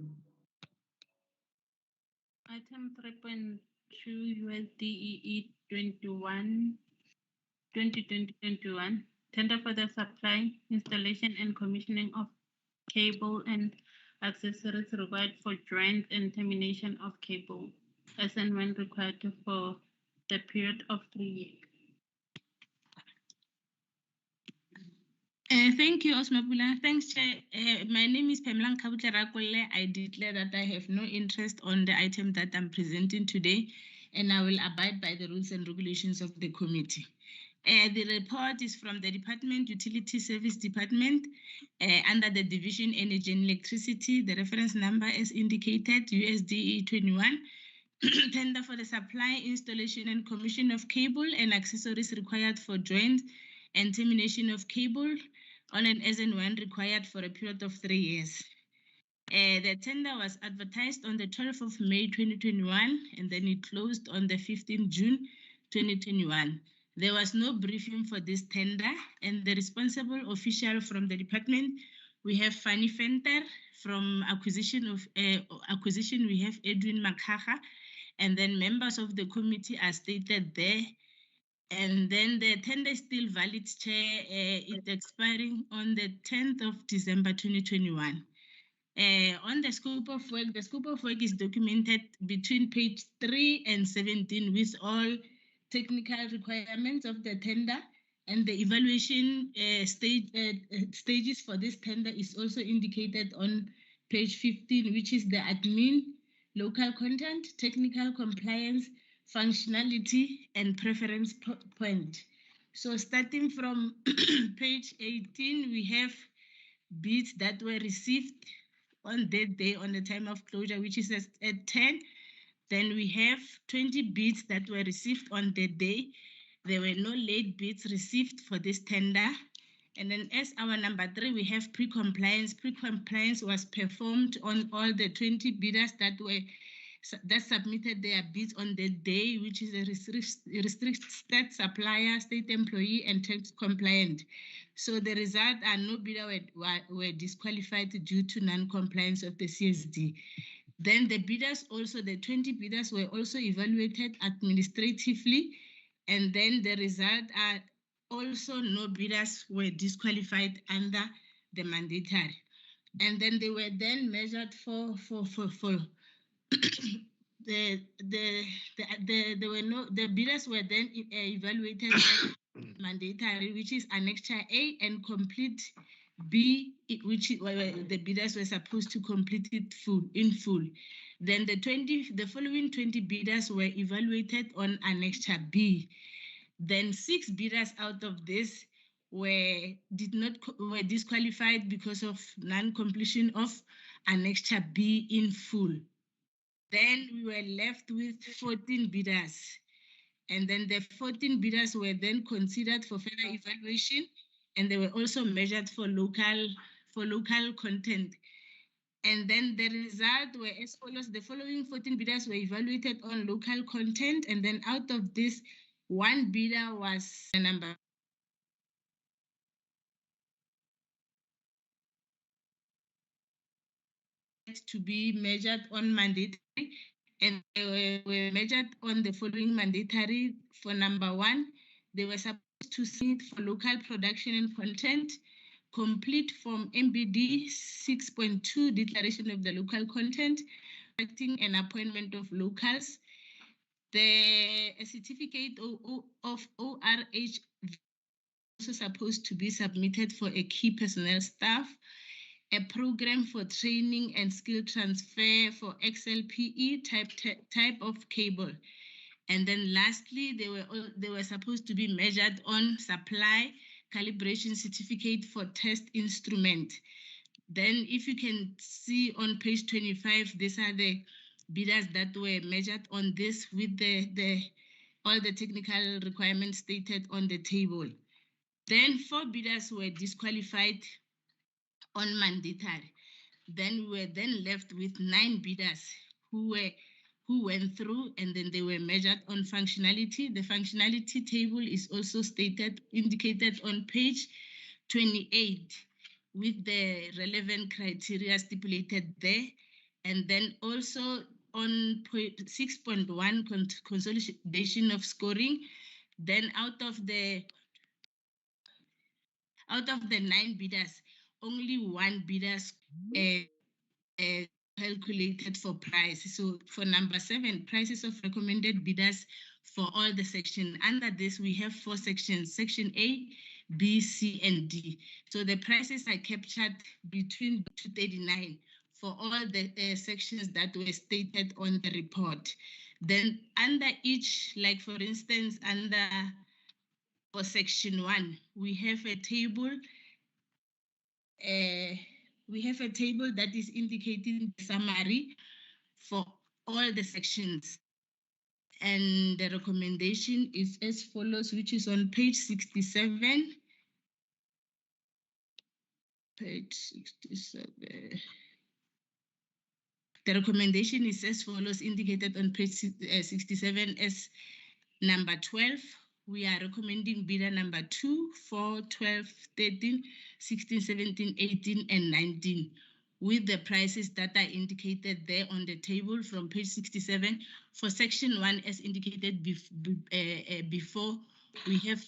Item 3.2 USDEE 21, 2020-21, tender for the supply, installation and commissioning of cable and accessories required for joint and termination of cable, as and when required for the period of 3 years. Thank you, Osmapula. Thanks, Chair. My name is Pamela Nkabutla-Rakwele. I declare that I have no interest on the item that I'm presenting today, and I will abide by the rules and regulations of the committee. The report is from the Department, Utility Service Department, under the Division Energy and Electricity. The reference number is indicated, USDE 21. Tender for the supply, installation, and commission of cable and accessories required for joint and termination of cable on an as and when required for a period of 3 years. The tender was advertised on the 12th of May 2021, and then it closed on the 15th June 2021. There was no briefing for this tender, and the responsible official from the department, we have Fanny Fenter. From acquisition, we have Edwin Makaha, and then members of the committee are stated there. And then the tender is still valid, Chair. It's expiring on the 10th of December 2021. On the scope of work is documented between page 3 and 17 with all technical requirements of the tender, and the evaluation stages for this tender is also indicated on page 15, which is the admin, local content, technical compliance, functionality, and preference point. So starting from page 18, we have bids that were received on that day on the time of closure, which is at 10. Then we have 20 bids that were received on that day. There were no late bids received for this tender. And then as our number 3, we have pre-compliance. Pre-compliance was performed on all the 20 bidders that submitted their bids on that day, which is a restricted state supplier, state employee, and tax compliant. So the result are no bidder were disqualified due to non-compliance of the CSD. Then the bidders also, the 20 bidders were also evaluated administratively, and then the result are also no bidders were disqualified under the mandatory. And then they were then measured for the bidders were then evaluated as mandatory, which is Annexure A, and complete B, which is where the bidders were supposed to complete it in full. Then the following 20 bidders were evaluated on Annexure B. Then 6 bidders out of this were disqualified because of non-completion of Annexure B in full. Then we were left with 14 bidders. And then the 14 bidders were then considered for further evaluation, and they were also measured for local content. And then the result were as follows. The following 14 bidders were evaluated on local content, and then out of this, 1 bidder was a number to be measured on mandatory, and they were measured on the following mandatory. For number 1, they were supposed to submit for local production and content, complete Form MBD 6.2, declaration of the local content, acting an appointment of locals, a certificate of ORH also supposed to be submitted for a key personnel staff, a program for training and skill transfer for XLPE type of cable. And then lastly, they were supposed to be measured on supply calibration certificate for test instrument. Then if you can see on page 25, these are the bidders that were measured on this with all the technical requirements stated on the table. Then 4 bidders were disqualified on mandatory. Then we were then left with 9 bidders who went through, and then they were measured on functionality. The functionality table is also indicated on page 28. with the relevant criteria stipulated there. And then also on 6.1 consolidation of scoring, then out of the 9 bidders, only 1 bidder calculated for price. So for number 7, prices of recommended bidders for all the sections. Under this, we have 4 sections, section A, B, C, and D. So the prices are captured between 239 for all the sections that were stated on the report. Then under each, like for instance, for section 1, we have a table that is indicating the summary for all the sections. And the recommendation is as follows, which is on page 67. Page 67. The recommendation is as follows, indicated on page 67 as number 12. We are recommending bidder number 2, 4, 12, 13, 16, 17, 18, and 19 with the prices that are indicated there on the table from page 67. For section 1, as indicated before, we have,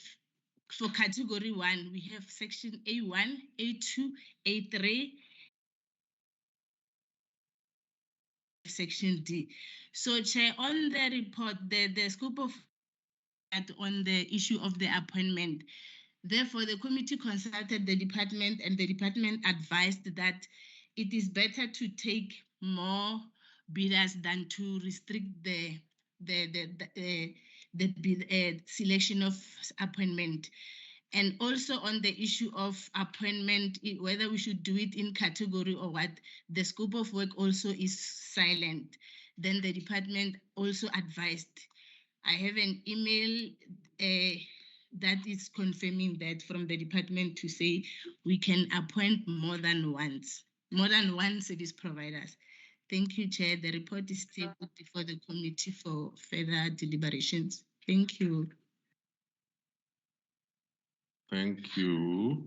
for category 1, we have section A1, A2, A3, section D. So, Chair, on the report, the scope of on the issue of the appointment. Therefore, the committee consulted the department, and the department advised that it is better to take more bidders than to restrict the selection of appointment. And also on the issue of appointment, whether we should do it in category or what, the scope of work also is silent. Then the department also advised. I have an email that is confirming that from the department to say we can appoint more than one service providers. Thank you, Chair. The report is tabled before the committee for further deliberations. Thank you. Thank you.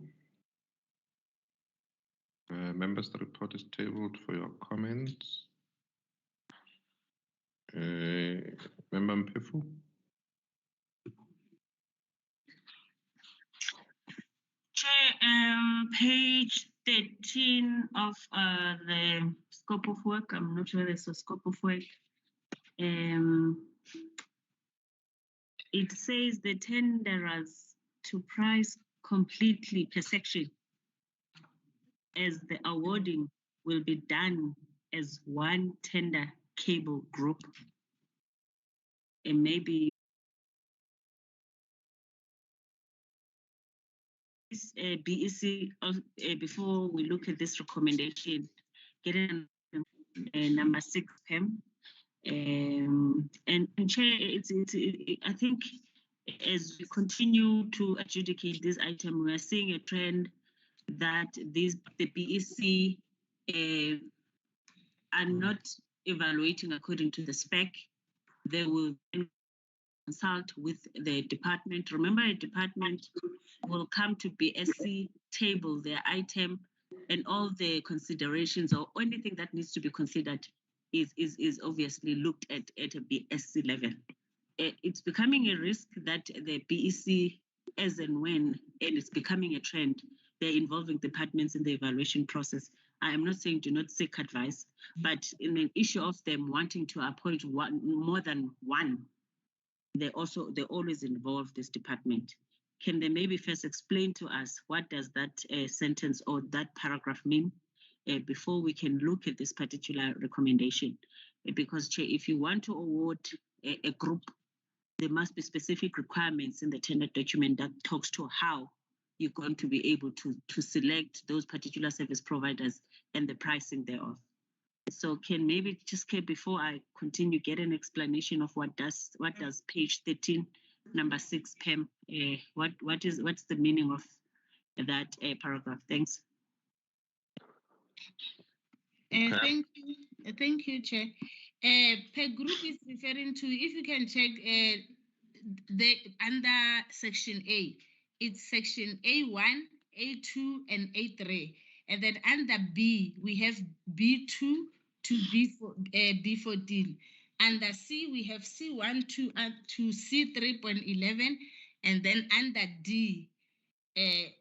Members, the report is tabled for your comments. Member Mpefu. Chair, page 13 of the scope of work, I'm not sure there's a scope of work. It says the tenderers to price completely per section, as the awarding will be done as one tender cable group. And maybe BEC, before we look at this recommendation, getting number 6, Pam. And Chair, I think as we continue to adjudicate this item, we are seeing a trend that the BEC are not evaluating according to the spec. They will consult with the department. Remember, a department will come to BSc, table their item, and all the considerations or anything that needs to be considered is obviously looked at a BSc level. It's becoming a risk that the BEC, as and when, and it's becoming a trend, they're involving departments in the evaluation process. I am not saying do not seek advice, but in an issue of them wanting to appoint more than one, they always involve this department. Can they maybe first explain to us what does that sentence or that paragraph mean before we can look at this particular recommendation? Because, Chair, if you want to award a group, there must be specific requirements in the tender document that talks to how you're going to be able to select those particular service providers and the pricing thereof. So can maybe just, before I continue, get an explanation of what does page 13, number 6, Pam, what's the meaning of that paragraph? Thanks. Thank you, Chair. Per group is referring to, if you can check under section A, it's section A1, A2, and A3. And then under B, we have B2 to B14. Under C, we have C1 to C3.11. And then under D,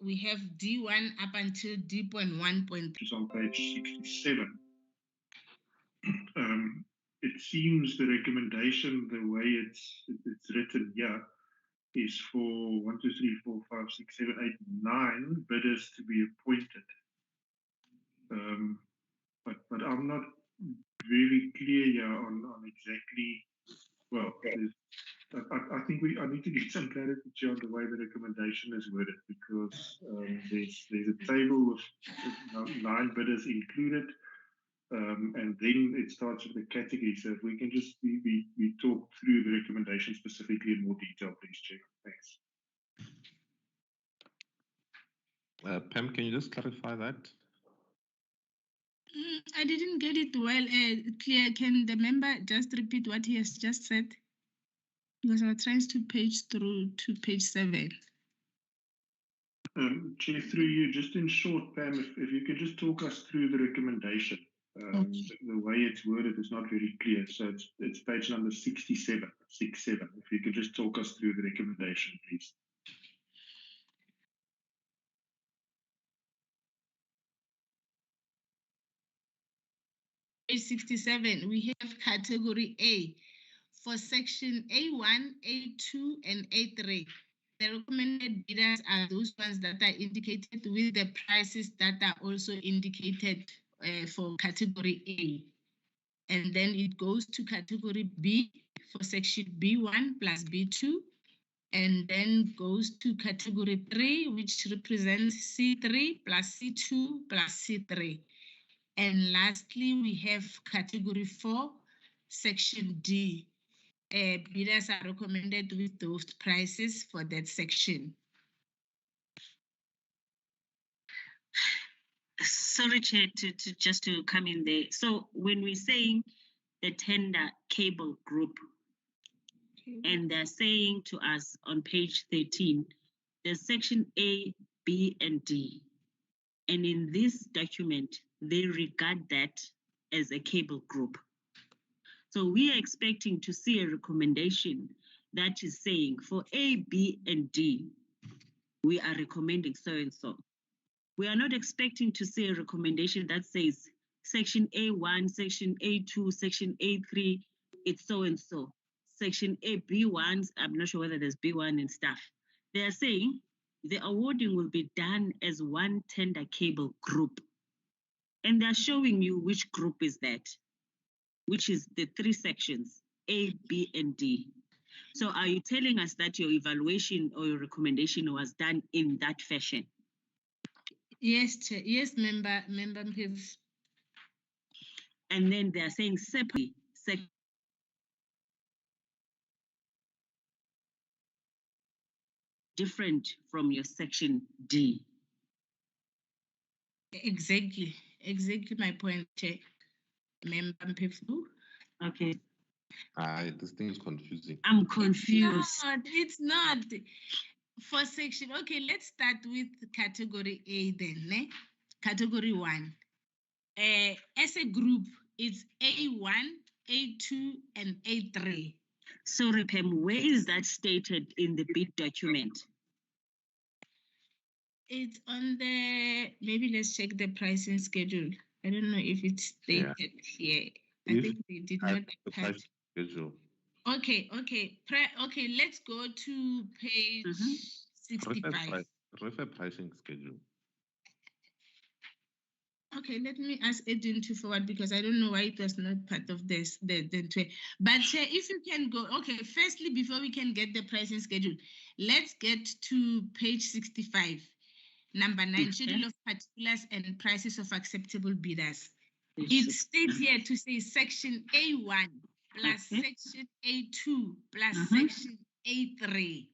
we have D1 up until D.1.3. It's on page 67. It seems the recommendation, the way it's written here, is for 1, 2, 3, 4, 5, 6, 7, 8, 9 bidders to be appointed. But I'm not really clear here on exactly. Well, I think I need to get some clarity on the way the recommendation is worded, because there's a table with 9 bidders included, and then it starts with the category. So if we can just we talk through the recommendation specifically in more detail, please, Chair. Thanks. Pam, can you just clarify that? I didn't get it well clear. Can the member just repeat what he has just said? Because I was trying to page through to page 7. Chair, through you, just in short, Pam, if you could just talk us through the recommendation. The way it's worded is not very clear. So it's page number 67. If you could just talk us through the recommendation, please. Page 67, we have category A. For section A1, A2, and A3, the recommended bidders are those ones that are indicated with the prices that are also indicated for category A. And then it goes to category B for section B1 plus B2, and then goes to category 3, which represents C3 plus C2 plus C3. And lastly, we have category 4, section D. Bidders are recommended with those prices for that section. Sorry, Chair, just to come in there. So when we're saying the tender cable group, and they're saying to us on page 13, there's section A, B, and D. And in this document, they regard that as a cable group. So we are expecting to see a recommendation that is saying for A, B, and D, we are recommending so and so. We are not expecting to see a recommendation that says section A1, section A2, section A3, it's so and so. Section A, B1, I'm not sure whether there's B1 and stuff. They are saying the awarding will be done as one tender cable group. And they're showing you which group is that, which is the 3 sections, A, B, and D. So are you telling us that your evaluation or your recommendation was done in that fashion? Yes, Chair. Yes, Member Mpiv. And then they are saying separately, different from your section D. Exactly my point, Chair. Member Mpiv. Okay. This thing is confusing. I'm confused. It's not. For section, okay, let's start with category A then, né? Category 1. As a group, it's A1, A2, and A3. Sorry, Pam, where is that stated in the bid document? It's on the, maybe let's check the pricing schedule. I don't know if it's stated here. I think they did not attach. Schedule. Okay, let's go to page 65. Refer pricing schedule. Okay, let me ask Edwin to forward because I don't know why it was not part of this. But if you can go, okay, firstly, before we can get the pricing schedule, let's get to page 65, number 9, schedule of particulars and prices of acceptable bidders. It states here to say section A1 plus section A2 plus section A3.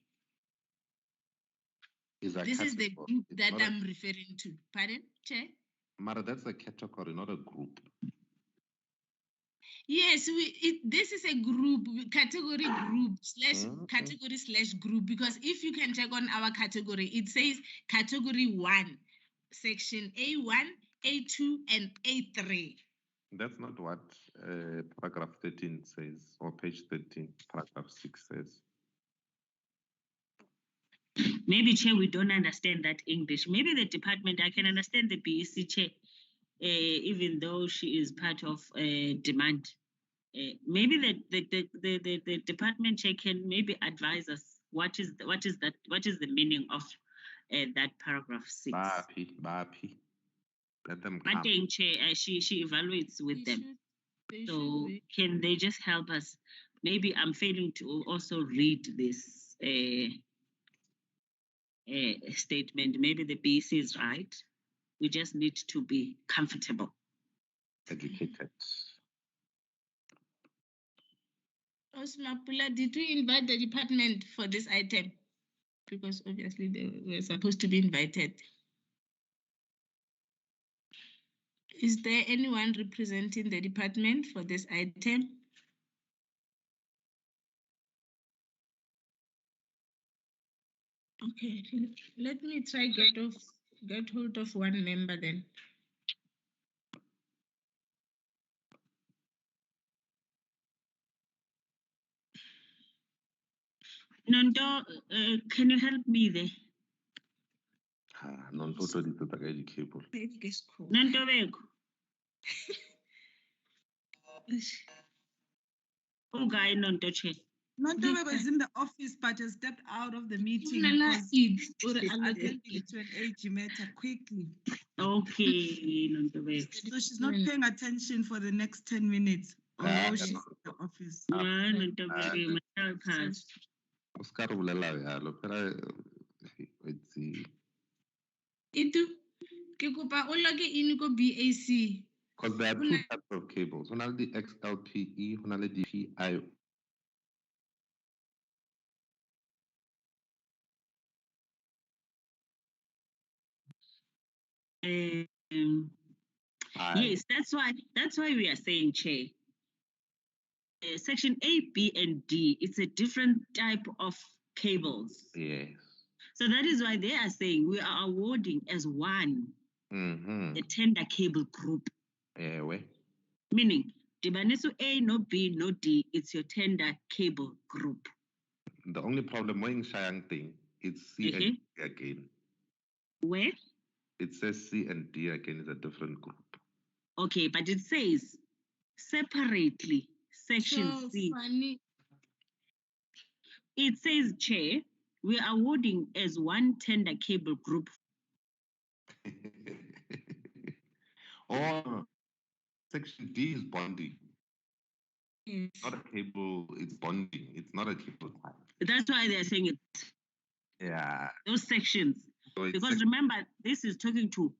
This is the group that I'm referring to. Pardon, Chair? Mara, that's a category, not a group. Yes, this is a group, category group category / group, because if you can check on our category, it says category 1, section A1, A2, and A3. That's not what paragraph 13 says, or page 13, paragraph 6 says. Maybe, Chair, we don't understand that English. Maybe the department, I can understand the BEC Chair, even though she is part of demand. Maybe the department Chair can maybe advise us what is the meaning of that paragraph 6. Bapi. Let them I come. think Chair, she evaluates with them. So can they just help us? Maybe I'm failing to also read this statement. Maybe the BEC is right. We just need to be comfortable. Educated. Osmapula, did we invite the department for this item? Because obviously they were supposed to be invited. Is there anyone representing the department for this item? Okay, let me try get hold of one member then. Nondo, can you help me there? Non-total educable. Nondo Beko. Oh, guy, Nondo Che. Nontobeko is in the office but has stepped out of the meeting Nala because is she's attending to an AG matter quickly. Okay, Nondo Beko. So she's not paying attention for the next 10 minutes, although she's in the office. Nondo Beko, myself has. Oscar Ulela yalo, pero let's see. Itu ke kopa o log in ko BAC. Because there are two types of cables. One are the XLPE, one are the PIO. Yes, that's why we are saying, Chair. Section A, B, and D, it's a different type of cables. Yes. So that is why they are saying we are awarding as one the tender cable group. Yeah, way. Meaning, Dibanisu A, no B, no D, it's your tender cable group. The only problem with Shayang thing is C and D again. Where? It says C and D again is a different group. Okay, but it says separately, section So C. funny. It says, Chair, we are awarding as one tender cable group. Oh, section D is bonding. Yes. Not a cable, it's bonding. It's not a cable type. That's why they're saying it. Yeah. Those sections. So because remember, this is talking to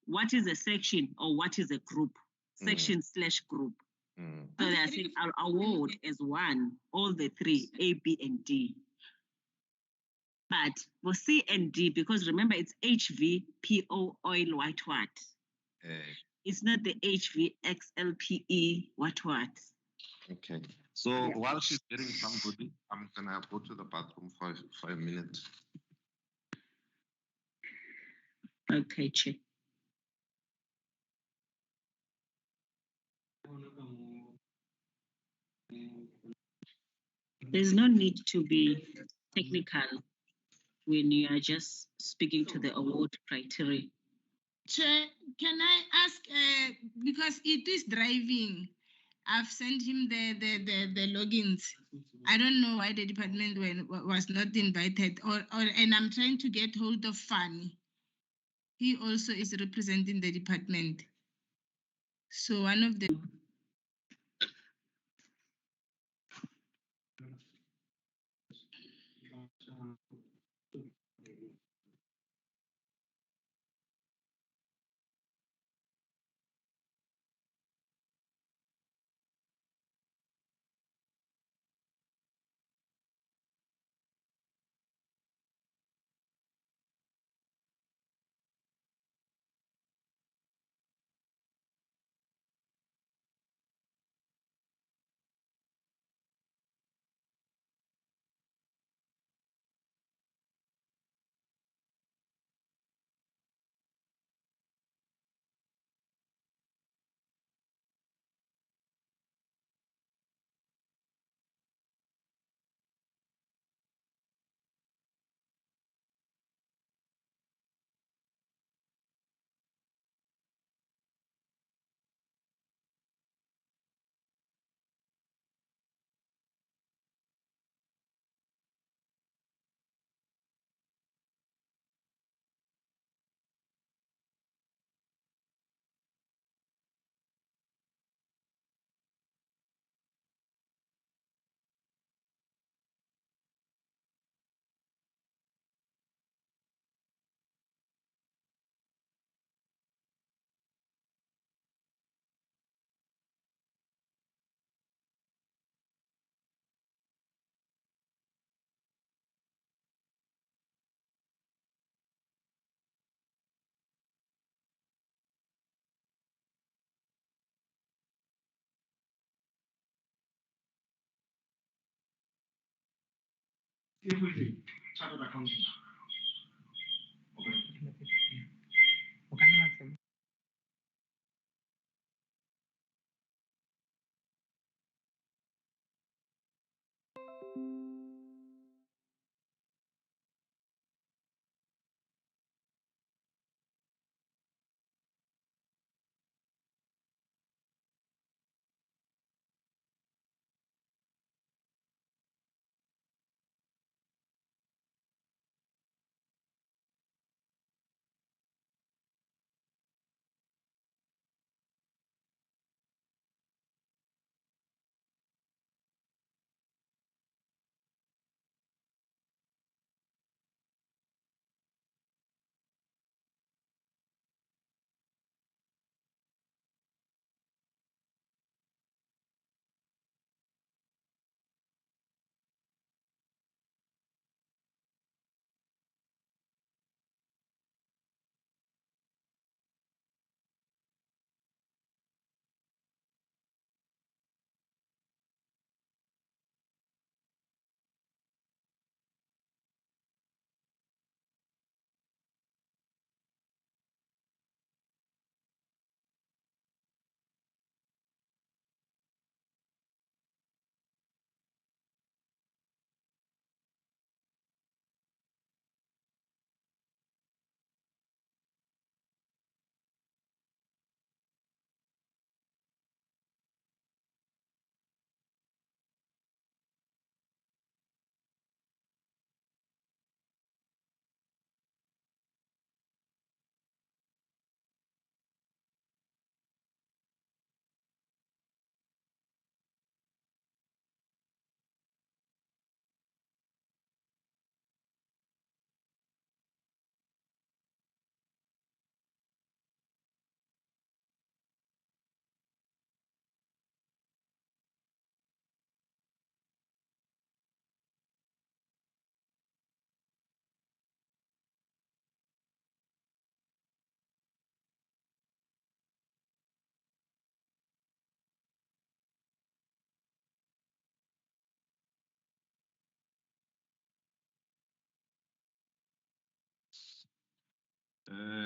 what is a section or what is a group. Section / group. So they are saying our award as one, all the three, A, B, and D. But for C and D, because remember it's HV, PO, oil, what. It's not the HV, XLPE, what. Okay. So while she's getting somebody, I'm gonna go to the bathroom for 5 minutes. Okay, Chair. There's no need to be technical when you are just speaking to the award criteria. Chair, can I ask, because it is driving, I've sent him the logins. I don't know why the department was not invited, and I'm trying to get hold of Fanny. He also is representing the department. So one of the Everything. Chartered accounting.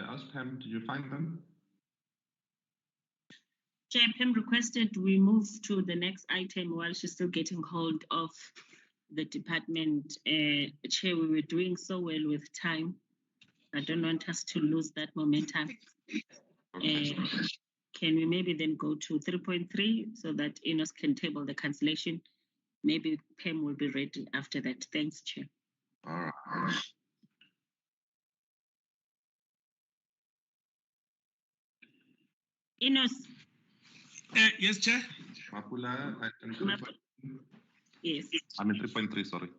Ask Pam, did you find them? Chair, Pam requested we move to the next item while she's still getting hold of the department. Chair, we were doing so well with time. I don't want us to lose that momentum. Can we maybe then go to 3.3 so that Enos can table the cancellation? Maybe Pam will be ready after that. Thanks, Chair. All right. Enos. Yes, Chair. Mapula, item 3.3. Yes. I mean 3.3, sorry.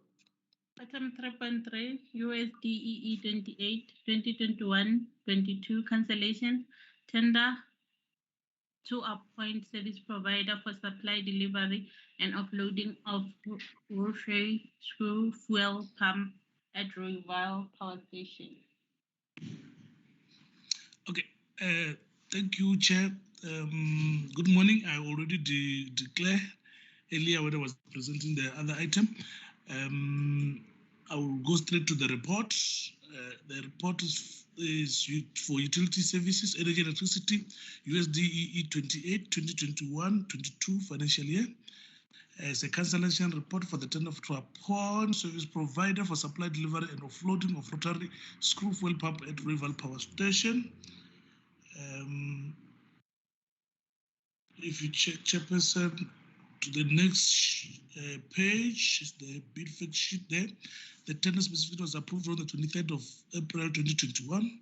Item 3.3, USDEE 28, 2021-22 cancellation tender to appoint service provider for supply, delivery, and offloading of Roche screw fuel pump at Royal Power Station. Okay. Thank you, Chair. Good morning. I already declared earlier when I was presenting the other item. I will go straight to the report. The report is for utility services, energy and electricity, USDEE 28, 2021-22 financial year. As a cancellation report for the tender to appoint service provider for supply, delivery, and offloading of rotary screw fuel pump at Rival Power Station. If you check Chairperson to the next page, the bid fact sheet there. The tender specifically was approved on the 23rd of April 2021.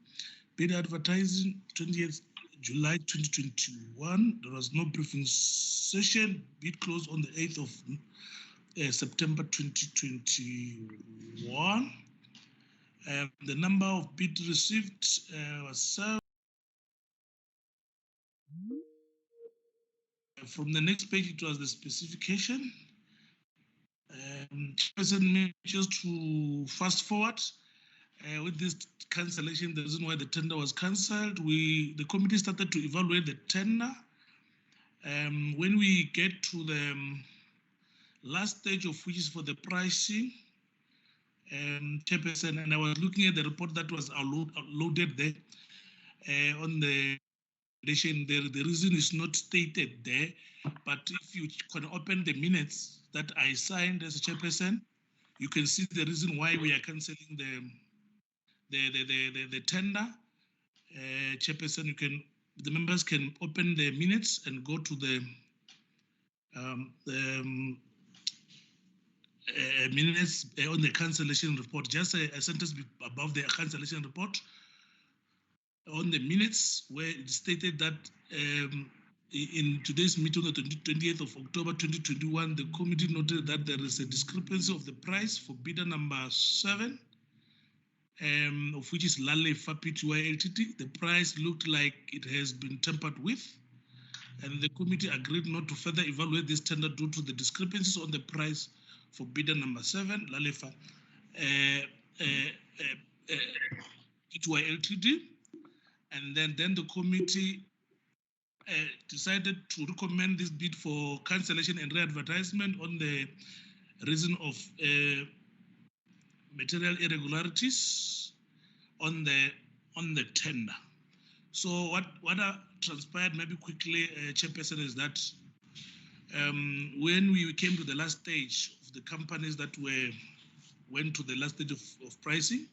Bid advertising 28th July 2021. There was no briefing session. Bid closed on the 8th of September 2021. The number of bids received was 7. From the next page, it was the specification. Just to fast forward with this cancellation, the reason why the tender was cancelled, the committee started to evaluate the tender. When we get to the last stage of which is for the pricing, Chairperson, and I was looking at the report that was loaded there on the recommendation. The reason is not stated there, but if you can open the minutes that I signed as a chairperson, you can see the reason why we are cancelling the tender. Chairperson, the members can open the minutes and go to the minutes on the cancellation report. Just a sentence above the cancellation report on the minutes, where it stated that in today's meeting on the 28th of October 2021, the committee noted that there is a discrepancy of the price for bidder number 7, of which is Lale Pty Ltd. The price looked like it has been tampered with, and the committee agreed not to further evaluate this tender due to the discrepancies on the price for bidder number 7, Lale Pty Ltd. And then the committee decided to recommend this bid for cancellation and re-advertisement on the reason of material irregularities on the tender. So what transpired, maybe quickly, Chairperson, is that when we came to the last stage of the companies that went to the last stage of pricing,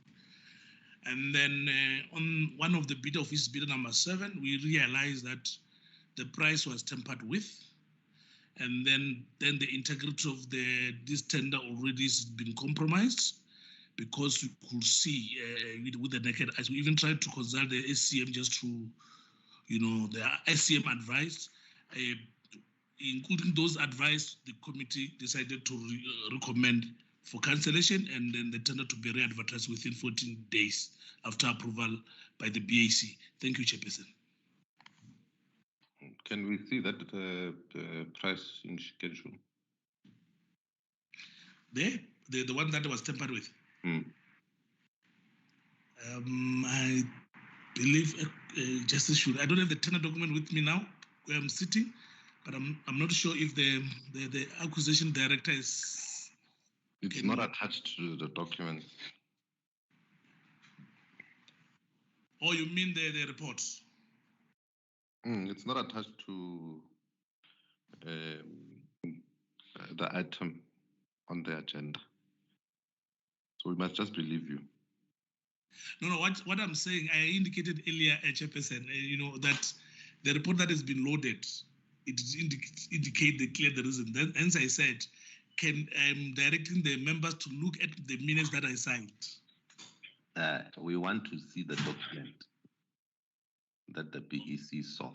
and then on one of the bidder, of his bidder number 7, we realized that the price was tampered with, and then the integrity of this tender already has been compromised, because we could see with the naked eyes. We even tried to consult the SCM just to, the SCM advice, including those advice, the committee decided to recommend for cancellation, and then the tender to be re-advertised within 14 days after approval by the BAC. Thank you, Chairperson. Can we see that pricing schedule? The one that was tampered with. I believe Justice should. I don't have the tender document with me now where I'm sitting, but I'm not sure if the acquisition director is. It's not attached to the document. Oh, you mean the reports? It's not attached to the item on the agenda. So we must just believe you. No. What I'm saying, I indicated earlier, Chairperson, that the report that has been loaded, it indicate the reason. Then, hence I said, I'm directing the members to look at the minutes that I signed. We want to see the document that the BEC saw.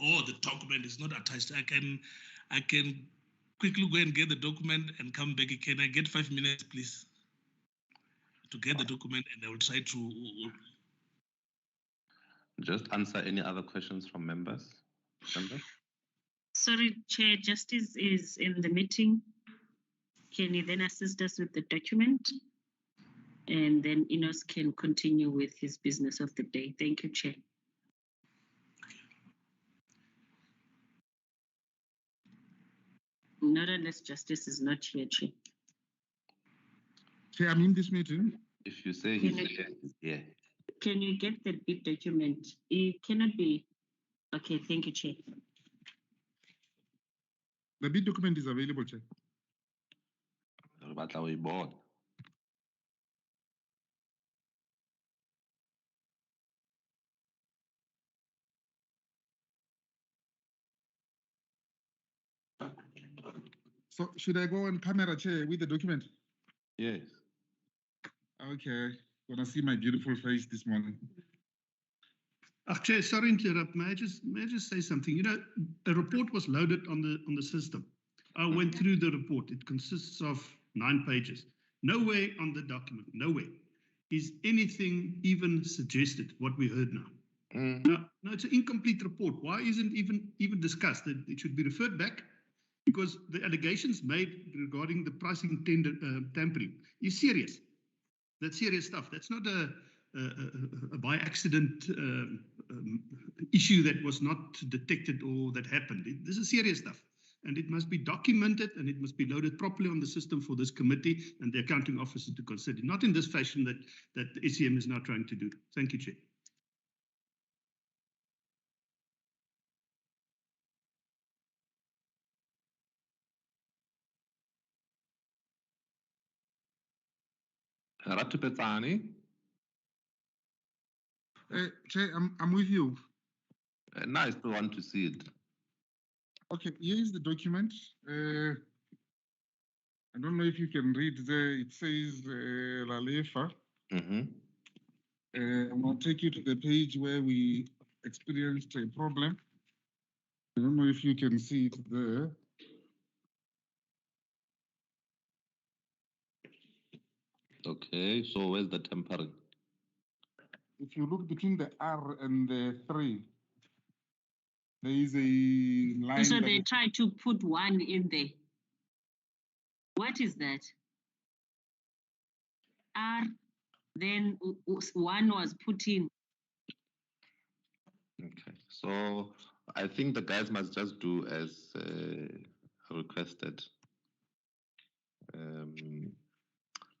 Oh, the document is not attached. I can quickly go and get the document and come back. Can I get 5 minutes, please, to get the document, and I will try to. Just answer any other questions from members. Sorry, Chair, Justice is in the meeting. Can you then assist us with the document? And then Enos can continue with his business of the day. Thank you, Chair. Not unless Justice is not here, Chair. Chair, I'm in this meeting. If you say he's here. Can you get the bid document? It cannot be. Okay, thank you, Chair. The bid document is available, Chair. So should I go on camera, Chair, with the document? Yes. Okay. Gonna see my beautiful face this morning. Chair, sorry to interrupt. May I just say something? A report was loaded on the system. I went through the report. It consists of 9 pages. Nowhere on the document, nowhere, is anything even suggested, what we heard now. No, it's an incomplete report. Why isn't even discussed? It should be referred back, because the allegations made regarding the pricing tender tampering is serious. That's serious stuff. That's not a by accident issue that was not detected or that happened. This is serious stuff. and it must be documented, and it must be loaded properly on the system for this committee and the accounting officer to consider, not in this fashion that the SEM is now trying to do. Thank you, Chair. Ratupetsani, Chair, I'm with you. now I still want to see it. Okay, here is the document. I don't know if you can read there. It says Lalefa. I'm going to take you to the page where we experienced a problem. I don't know if you can see it there. Okay, so where's the tempering? If you look between the R and the 3, there is a line. So that they is- try to put 1 in there. What is that? R, then 1 was put in. Okay, so I think the guys must just do as requested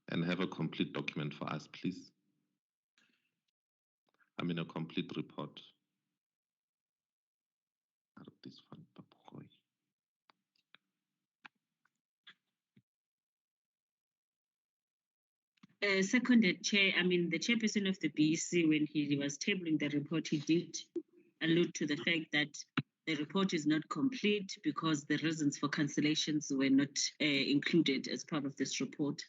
and have a complete document for us, please. I mean, a complete report. This one, Papugoy. Seconded chair, I mean, the chairperson of the BEC, when he was tabling the report, he did allude to the fact that the report is not complete because the reasons for cancellations were not included as part of this report.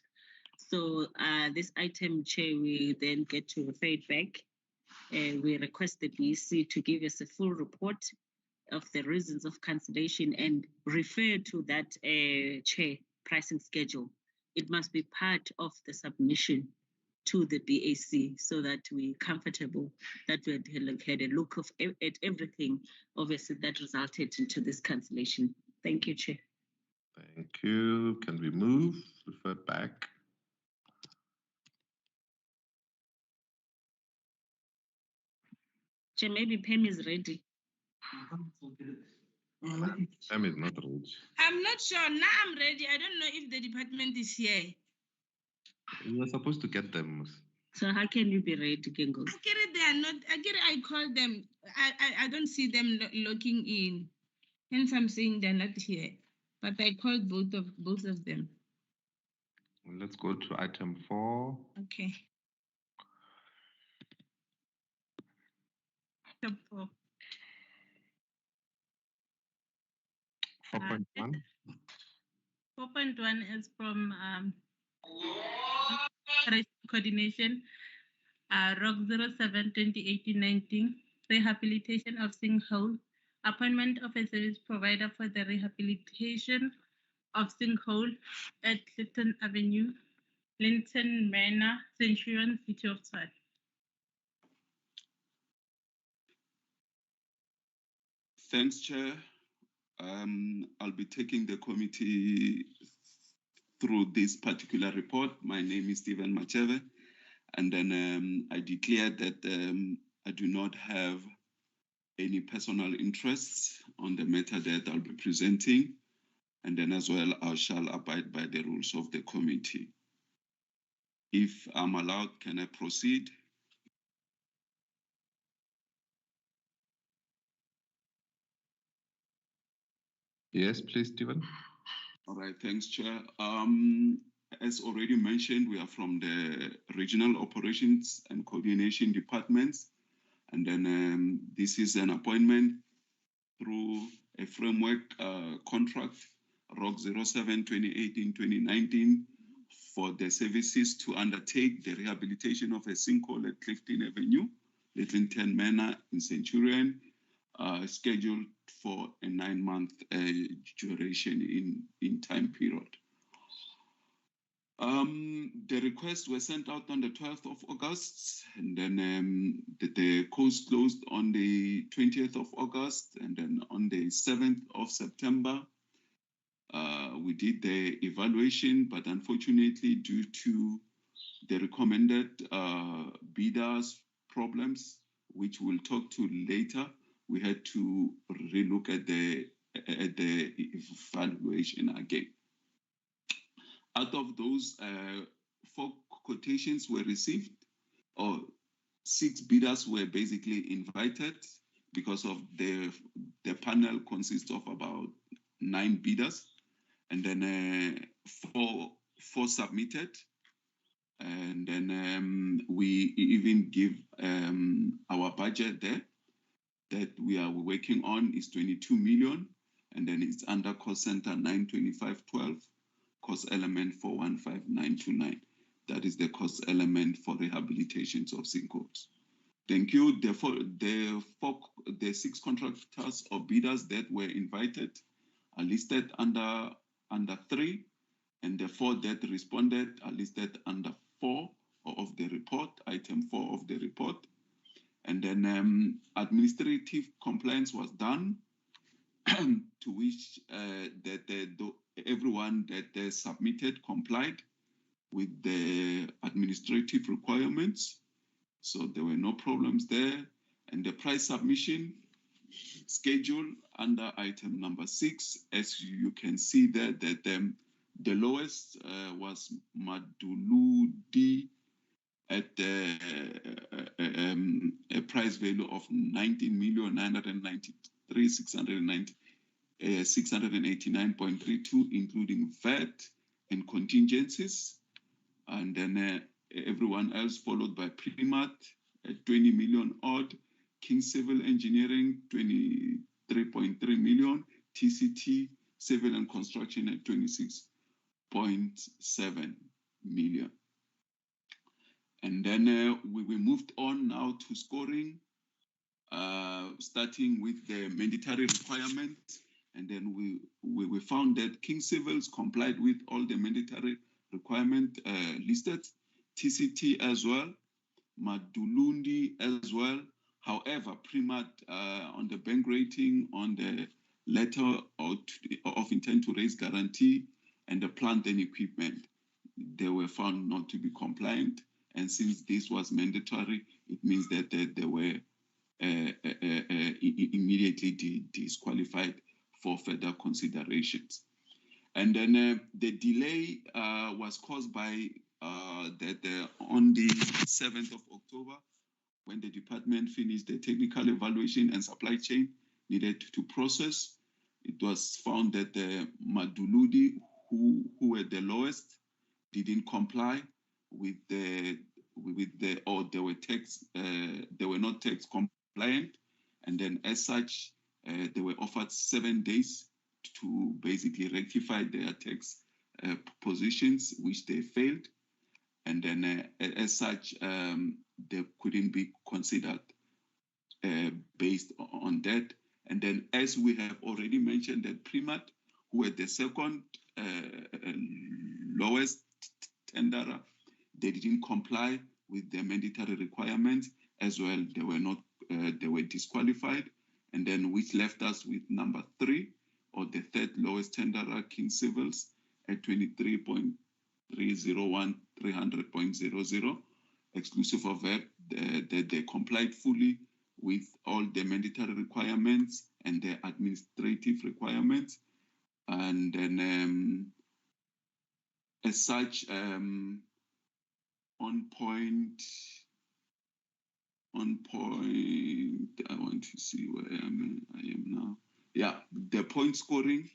So this item, Chair, we then get to refer it back. We request the BEC to give us a full report of the reasons of cancellation and refer to that Chair pricing schedule. It must be part of the submission to the BAC so that we're comfortable that we had a look at everything, obviously, that resulted into this cancellation. Thank you, Chair. Thank you. Can we move? Refer back. Chair, maybe Pam is ready. Pam is not ready. I'm not sure. Now I'm ready. I don't know if the department is here. You were supposed to get them. So how can you be ready, Gengo? They are not. I called them. I don't see them logging in. Hence I'm saying they're not here. But I called both of them. Let's go to item 4. Okay. Item 4. 4.1. 4.1 is from coordination, ROC 07 2018-19, rehabilitation of sinkhole, appointment of a service provider for the rehabilitation of sinkhole at Clifton Avenue, Linton Manor, Centurion, City of Tshwane. Thanks, Chair. I'll be taking the committee through this particular report. My name is Stephen Macheve, and then I declare that I do not have any personal interests on the matter that I'll be presenting, and then as well, I shall abide by the rules of the committee. If I'm allowed, can I proceed? Yes, please, Stephen. All right, thanks, Chair. As already mentioned, we are from the Regional Operations and Coordination Departments. And then this is an appointment through a framework contract, ROC 07 2018-2019, for the services to undertake the rehabilitation of a sinkhole at Clifton Avenue, Linton Manor in Centurion, scheduled for a 9-month duration in time period. The requests were sent out on the 12th of August, and then the coast closed on the 20th of August, and then on the 7th of September, we did the evaluation, but unfortunately, due to the recommended bidders problems, which we'll talk to later, we had to relook at the the evaluation again. Out of those, 4 quotations were received, or 6 bidders were basically invited because of the panel consists of about 9 bidders, and then 4 submitted. And then we even give our budget there that we are working on is 22 million, and then it's under cost center 92512, cost element for 15929. That is the cost element for rehabilitations of sinkholes. Thank you. The 6 contractors or bidders that were invited are listed under 3, and the 4 that responded are listed under 4 of the report, item 4 of the report. And then administrative compliance was done, to which everyone that submitted complied with the administrative requirements. So there were no problems there. And the price submission schedule under item number 6, as you can see there, that the lowest was Maduludi at a price value of 19,993,689.32, including VAT and contingencies. And then everyone else followed by Primat at 20 million odd, King Civil Engineering 23.3 million, TCT Civil and Construction at 26.7 million. And then we moved on now to scoring, starting with the mandatory requirements. And then we found that King Civils complied with all the mandatory requirement listed, TCT as well, Madulundi as well. However, Primat on the bank rating, on the letter of intent to raise guarantee, and the plant and equipment, they were found not to be compliant. And since this was mandatory, it means that they were immediately disqualified for further considerations. And then the delay was caused by that on the 7th of October, when the department finished the technical evaluation and supply chain needed to process, it was found that the Maduludi, who were the lowest, didn't comply with or they were not tax compliant, and then as such they were offered 7 days to basically rectify their tax positions, which they failed, and then as such they couldn't be considered based on that. And then, as we have already mentioned, that Primat, who were the second lowest tenderer, they didn't comply with the mandatory requirements as well. They were not, they were disqualified, and then which left us with number 3, or the third lowest tenderer, King Civils, at 23.301, 300.00, exclusive of that, they complied fully with all the mandatory requirements and the administrative requirements. And then as such, on point, I want to see where I am now. Yeah, the point scoring,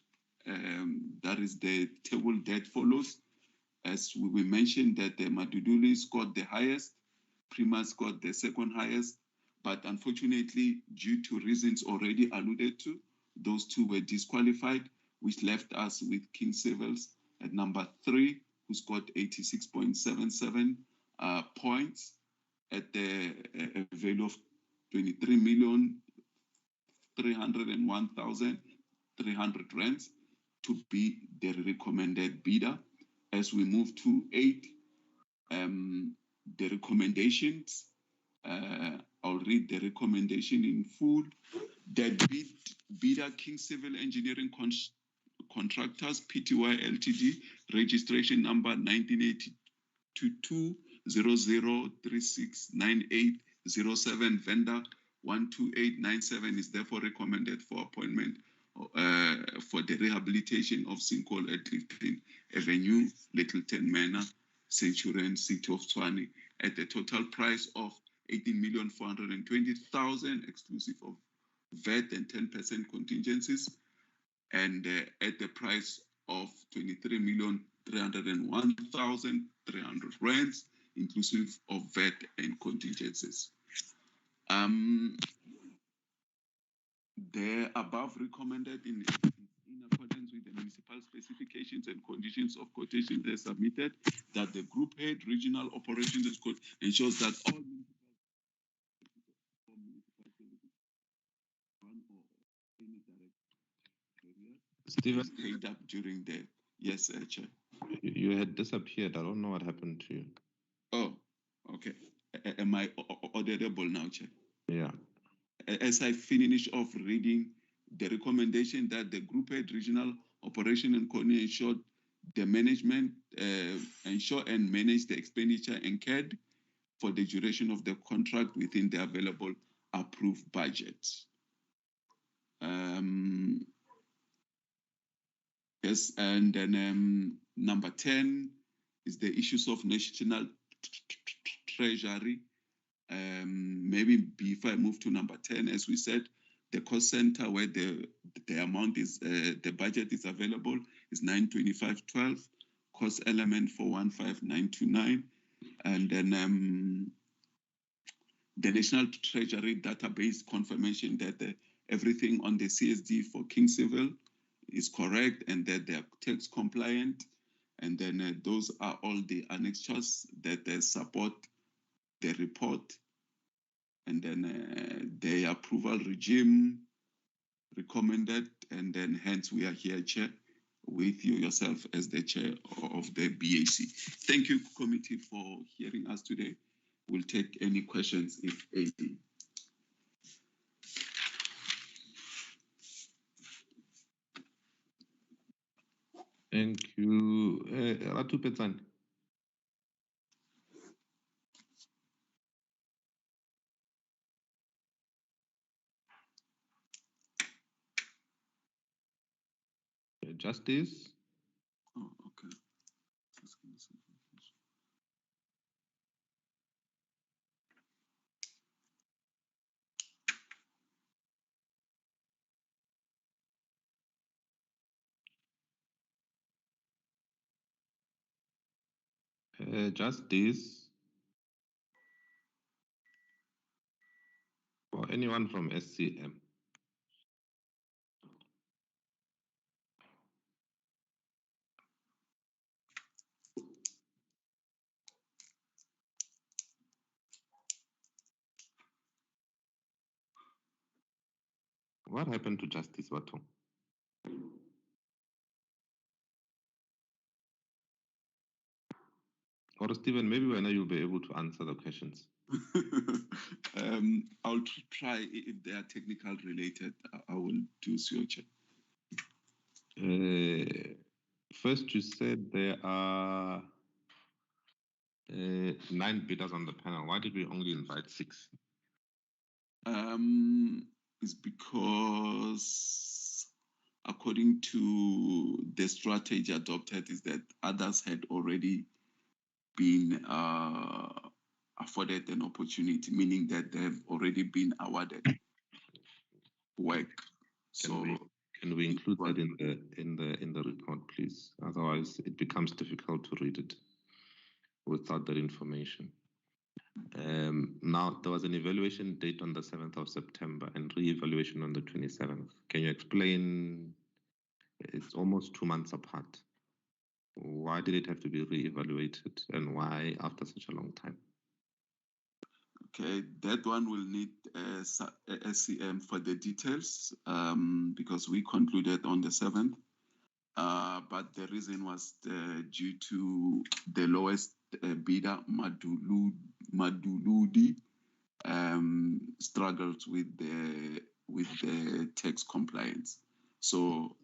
that is the table that follows. As we mentioned, that the Maduduli scored the highest, Primat scored the second highest, but unfortunately, due to reasons already alluded to, those 2 were disqualified, which left us with King Civils at number 3, who scored 86.77 points at the value of 23,301,300 rands to be the recommended bidder. As we move to 8, the recommendations, I'll read the recommendation in full. The bidder, King Civil Engineering Contractors, Pty Ltd, registration number 1982-00369807, vendor 12897, is therefore recommended for appointment for the rehabilitation of sinkhole at Clifton Avenue, Littleton Manor, Centurion, City of Tshwane, at a total price of 18,420,000 exclusive of VAT and 10% contingencies, and at the price of 23,301,300 rands, inclusive of VAT and contingencies. The above recommended in accordance with the municipal specifications and conditions of quotation as submitted, that the group head regional operations ensures that all municipal services one or any direct area Stephen, paid up during the Chair. You had disappeared. I don't know what happened to you. Oh, okay. Am I audible now, Chair? Yeah. As I finish off reading the recommendation that the group head regional operation and coordinate ensure the management ensure and manage the expenditure incurred for the duration of the contract within the available approved budgets. Yes, and then number 10 is the issues of national treasury. Maybe before I move to number 10, as we said, the cost center where the amount is, the budget is available is 925.12, cost element for 15929, and then the National Treasury database confirmation that everything on the CSD for King Civil is correct and that they are tax compliant, and then those are all the annexures that support the report, and then the approval regime recommended, and then hence we are here, Chair, with you yourself as the Chair of the BAC. Thank you, committee, for hearing us today. We'll take any questions, if any. Thank you. Ratu Petsan. Justice. Oh, okay. Justice. Or anyone from SCM. What happened to Justice Wato? Or Stephen, maybe when you'll be able to answer the questions. I'll try. If they are technical related, I will do so, Chair. First, you said there are 9 bidders on the panel. Why did we only invite 6? It's because according to the strategy adopted is that others had already been afforded an opportunity, meaning that they have already been awarded work. Can we include that in the report, please? Otherwise, it becomes difficult to read it without that information. Now, there was an evaluation date on the 7th of September and re-evaluation on the 27th. Can you explain? It's almost 2 months apart. Why did it have to be re-evaluated, and why after such a long time? Okay, that one will need SCM for the details because we concluded on the 7th. But the reason was due to the lowest bidder, Maduludi, struggled with the tax compliance. So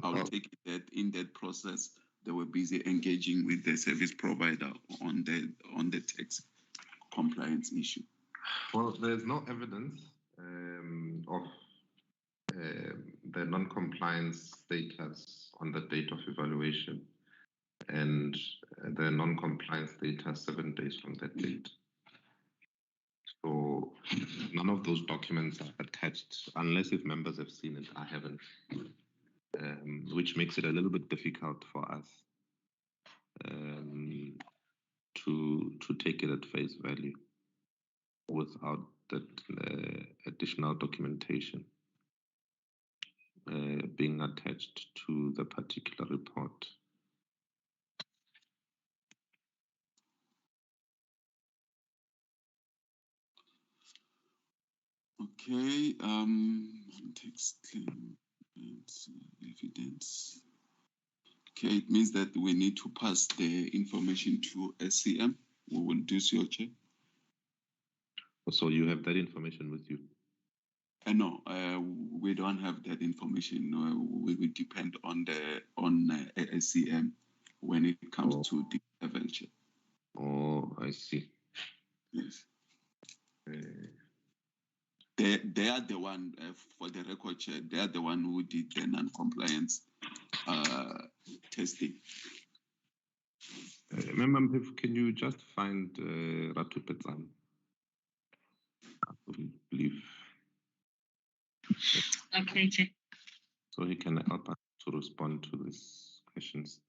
I'll take it that in that process they were busy engaging with the service provider on the tax compliance issue. Well, there's no evidence of the non-compliance status on the date of evaluation and the non-compliance status 7 days from that date. So none of those documents are attached unless if members have seen it. I haven't, which makes it a little bit difficult for us to take it at face value without that additional documentation being attached to the particular report. Okay, text claim evidence. Okay, it means that we need to pass the information to SCM. We will do so, Chair. So you have that information with you? No, we don't have that information. We will depend on the SCM when it comes to the adventure. Oh, I see. Yes. They are the one, for the record, Chair, they are the one who did the non-compliance testing. Member, can you just find Ratu Petzam? I believe. Okay, Chair. So he can help us to respond to these questions.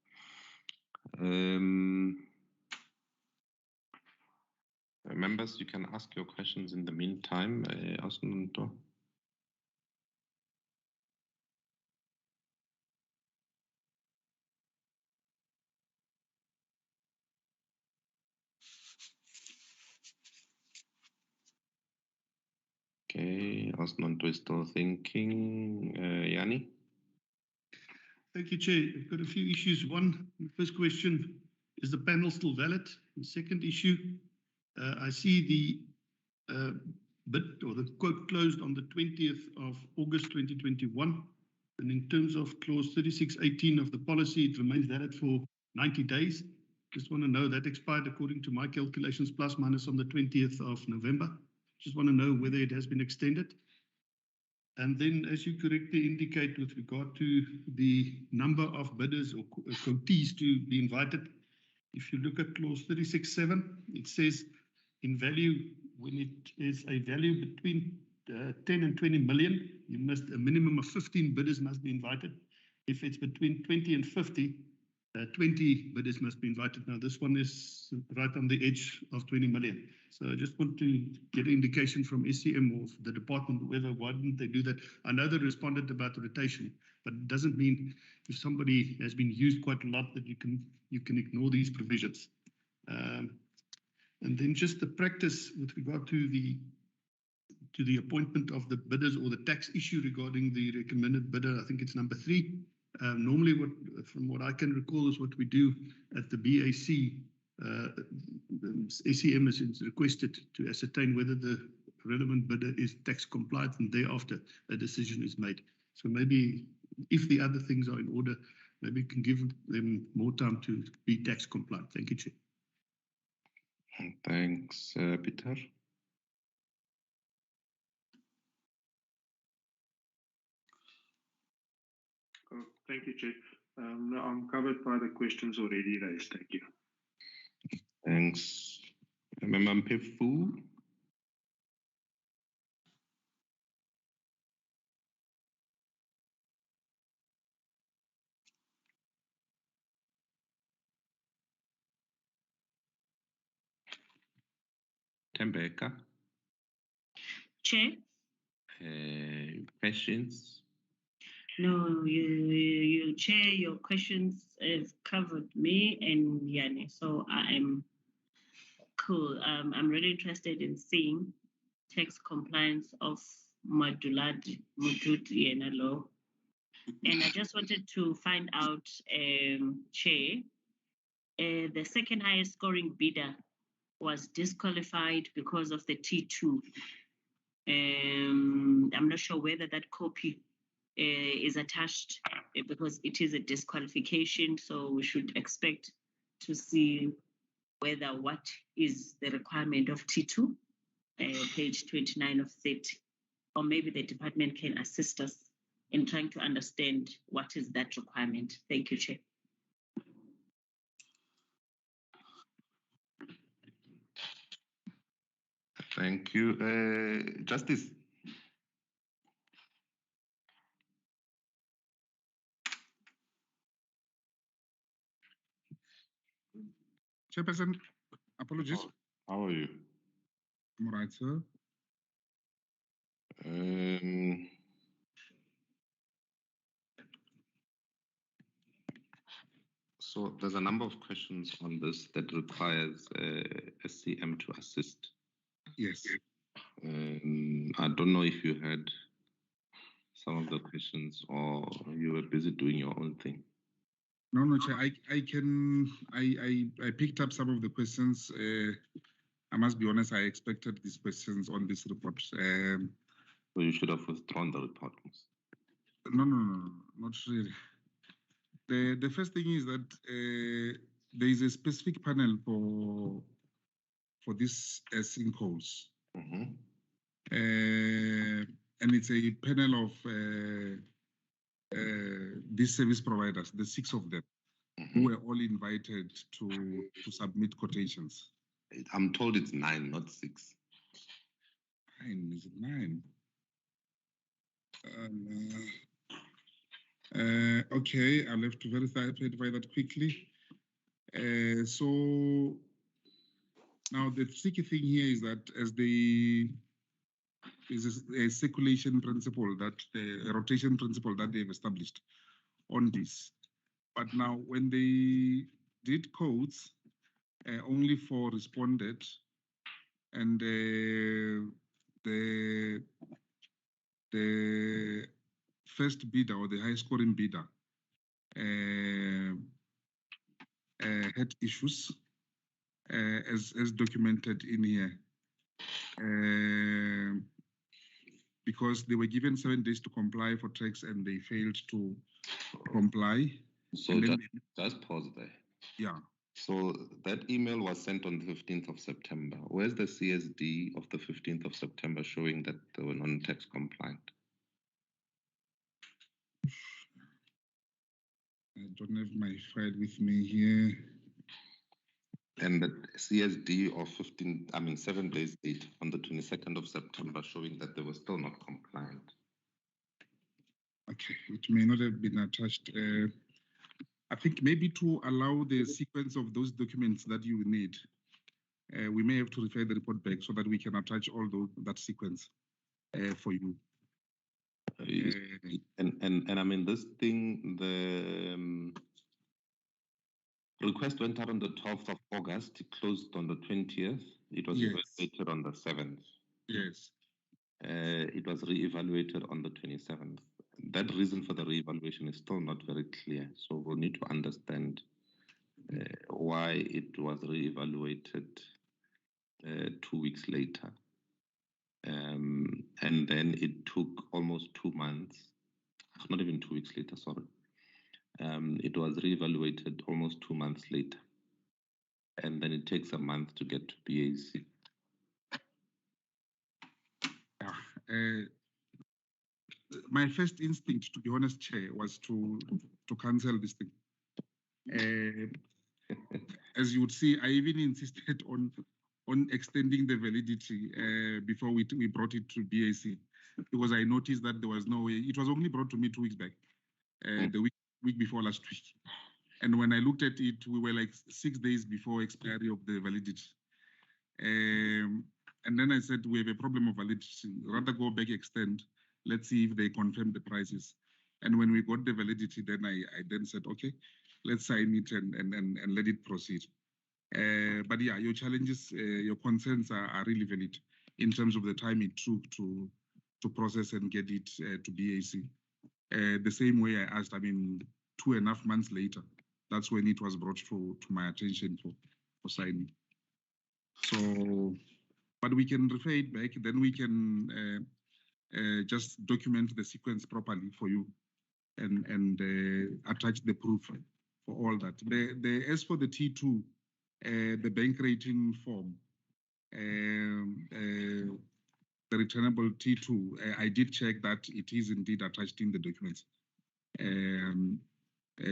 Members, you can ask your questions in the meantime. Okay, Osnonto is still thinking. Yanni? Thank you, Chair. I've got a few issues. One, the first question, is the panel still valid? The second issue, I see the bid or the quote closed on the 20th of August 2021. And in terms of clause 3618 of the policy, it remains valid for 90 days. Just want to know that expired according to my calculations, plus minus on the 20th of November. Just want to know whether it has been extended. And then, as you correctly indicate with regard to the number of bidders or quotees to be invited, if you look at clause 36.7, it says in value, when it is a value between 10 and 20 million, a minimum of 15 bidders must be invited. If it's between 20 and 50, 20 bidders must be invited. Now, this one is right on the edge of 20 million. So I just want to get an indication from SCM or the department, why didn't they do that? I know they responded about the rotation, but it doesn't mean if somebody has been used quite a lot that you can ignore these provisions. And then just the practice with regard to the appointment of the bidders or the tax issue regarding the recommended bidder, I think it's number 3. Normally, from what I can recall, is what we do at the BAC. SCM is requested to ascertain whether the relevant bidder is tax compliant, and thereafter a decision is made. So maybe if the other things are in order, maybe we can give them more time to be tax compliant. Thank you, Chair. Thanks, Peter. Thank you, Chair. No, I'm covered by the questions already raised. Thank you. Thanks. Member Mpefu. Tembeka. Chair? Questions? No, you Chair, your questions have covered me and Yanni, so I am cool. I'm really interested in seeing tax compliance of Maduladi and law. And I just wanted to find out, Chair, the second highest scoring bidder was disqualified because of the T2. I'm not sure whether that copy is attached because it is a disqualification, so we should expect to see whether what is the requirement of T2, page 29 of 30, or maybe the department can assist us in trying to understand what is that requirement. Thank you, Chair. Thank you. Justice. Chairperson, apologies. How are you? I'm all right, sir. So there's a number of questions on this that requires SCM to assist. Yes. I don't know if you had some of the questions or you were busy doing your own thing. No, Chair. I picked up some of the questions. I must be honest, I expected these questions on this report. So you should have withdrawn the report. No, not really. The first thing is that there is a specific panel for this sinkholes. And it's a panel of these service providers, the 6 of them, who were all invited to submit quotations. I'm told it's 9, not 6. 9, is it 9? Okay, I'll have to verify that quickly. So now the tricky thing here is that as is a circulation principle, that a rotation principle that they've established on this. But now when they did codes, only 4 responded, and the first bidder or the high scoring bidder had issues as documented in here. Because they were given 7 days to comply for tax and they failed to comply. So just pause there. Yeah. So that email was sent on the 15th of September. Where's the CSD of the 15th of September showing that they were non-tax compliant? I don't have my file with me here. And the CSD of 7 days late on the 22nd of September showing that they were still not compliant. Okay, it may not have been attached. I think maybe to allow the sequence of those documents that you need, we may have to refer the report back so that we can attach all that sequence for you. And I mean, this thing, the request went out on the 12th of August. It closed on the 20th. It was evaluated on the 7th. Yes. It was re-evaluated on the 27th. That reason for the re-evaluation is still not very clear. So we'll need to understand why it was re-evaluated 2 weeks later. And then it took almost 2 months, not even 2 weeks later, sorry. It was re-evaluated almost 2 months later. And then it takes a month to get to BAC. Yeah. My first instinct, to be honest, Chair, was to cancel this thing. As you would see, I even insisted on extending the validity before we brought it to BAC, because I noticed that there was no way. It was only brought to me 2 weeks back, the week before last week. And when I looked at it, we were like 6 days before expiry of the validity. And then I said, we have a problem of validity. Rather go back, extend. Let's see if they confirm the prices. And when we got the validity, then I then said, okay, let's sign it and let it proceed. But yeah, your challenges, your concerns are really valid in terms of the time it took to process and get it to BAC. The same way I asked, 2.5 months later, that's when it was brought to my attention for signing. So, but we can refer it back, then we can just document the sequence properly for you and attach the proof for all that. As for the T2, the bank rating form, the returnable T2, I did check that it is indeed attached in the documents.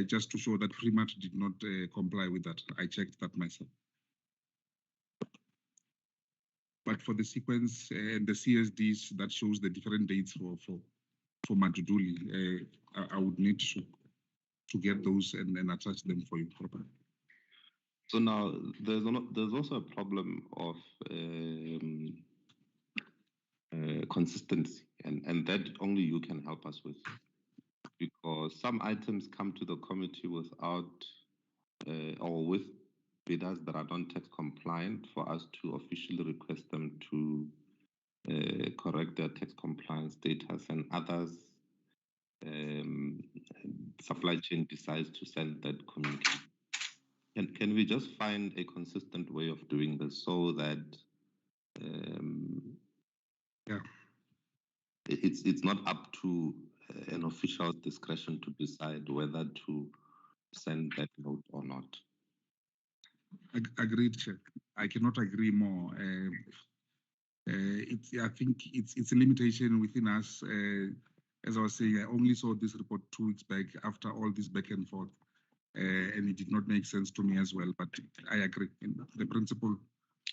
Just to show that Primat did not comply with that. I checked that myself. But for the sequence and the CSDs that shows the different dates for Matuduli, I would need to get those and attach them for you properly. So now there's also a problem of consistency, and that only you can help us with, because some items come to the committee without or with bidders that are non-tax compliant for us to officially request them to correct their tax compliance status, and others supply chain decides to send that communication. Can we just find a consistent way of doing this so that it's not up to an official's discretion to decide whether to send that note or not? Agreed, Chair. I cannot agree more. I think it's a limitation within us. As I was saying, I only saw this report 2 weeks back after all this back and forth, and it did not make sense to me as well. But I agree, the principle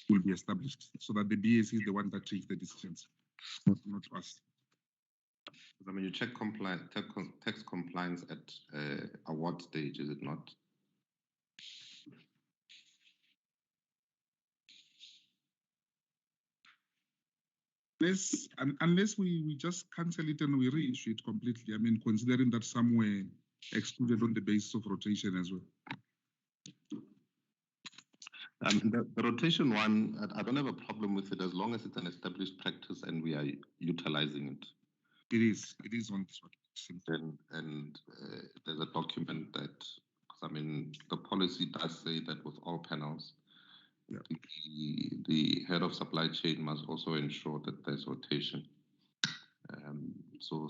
will be established so that the BAC is the one that takes the decisions, not us. I mean, you check tax compliance at award stage, is it not? Unless we just cancel it and we reissue it completely. I mean, considering that some were excluded on the basis of rotation as well. The rotation one, I don't have a problem with it as long as it's an established practice and we are utilizing it. It is on this one. And there's a document that, because I mean, the policy does say that with all panels, the head of supply chain must also ensure that there's rotation. So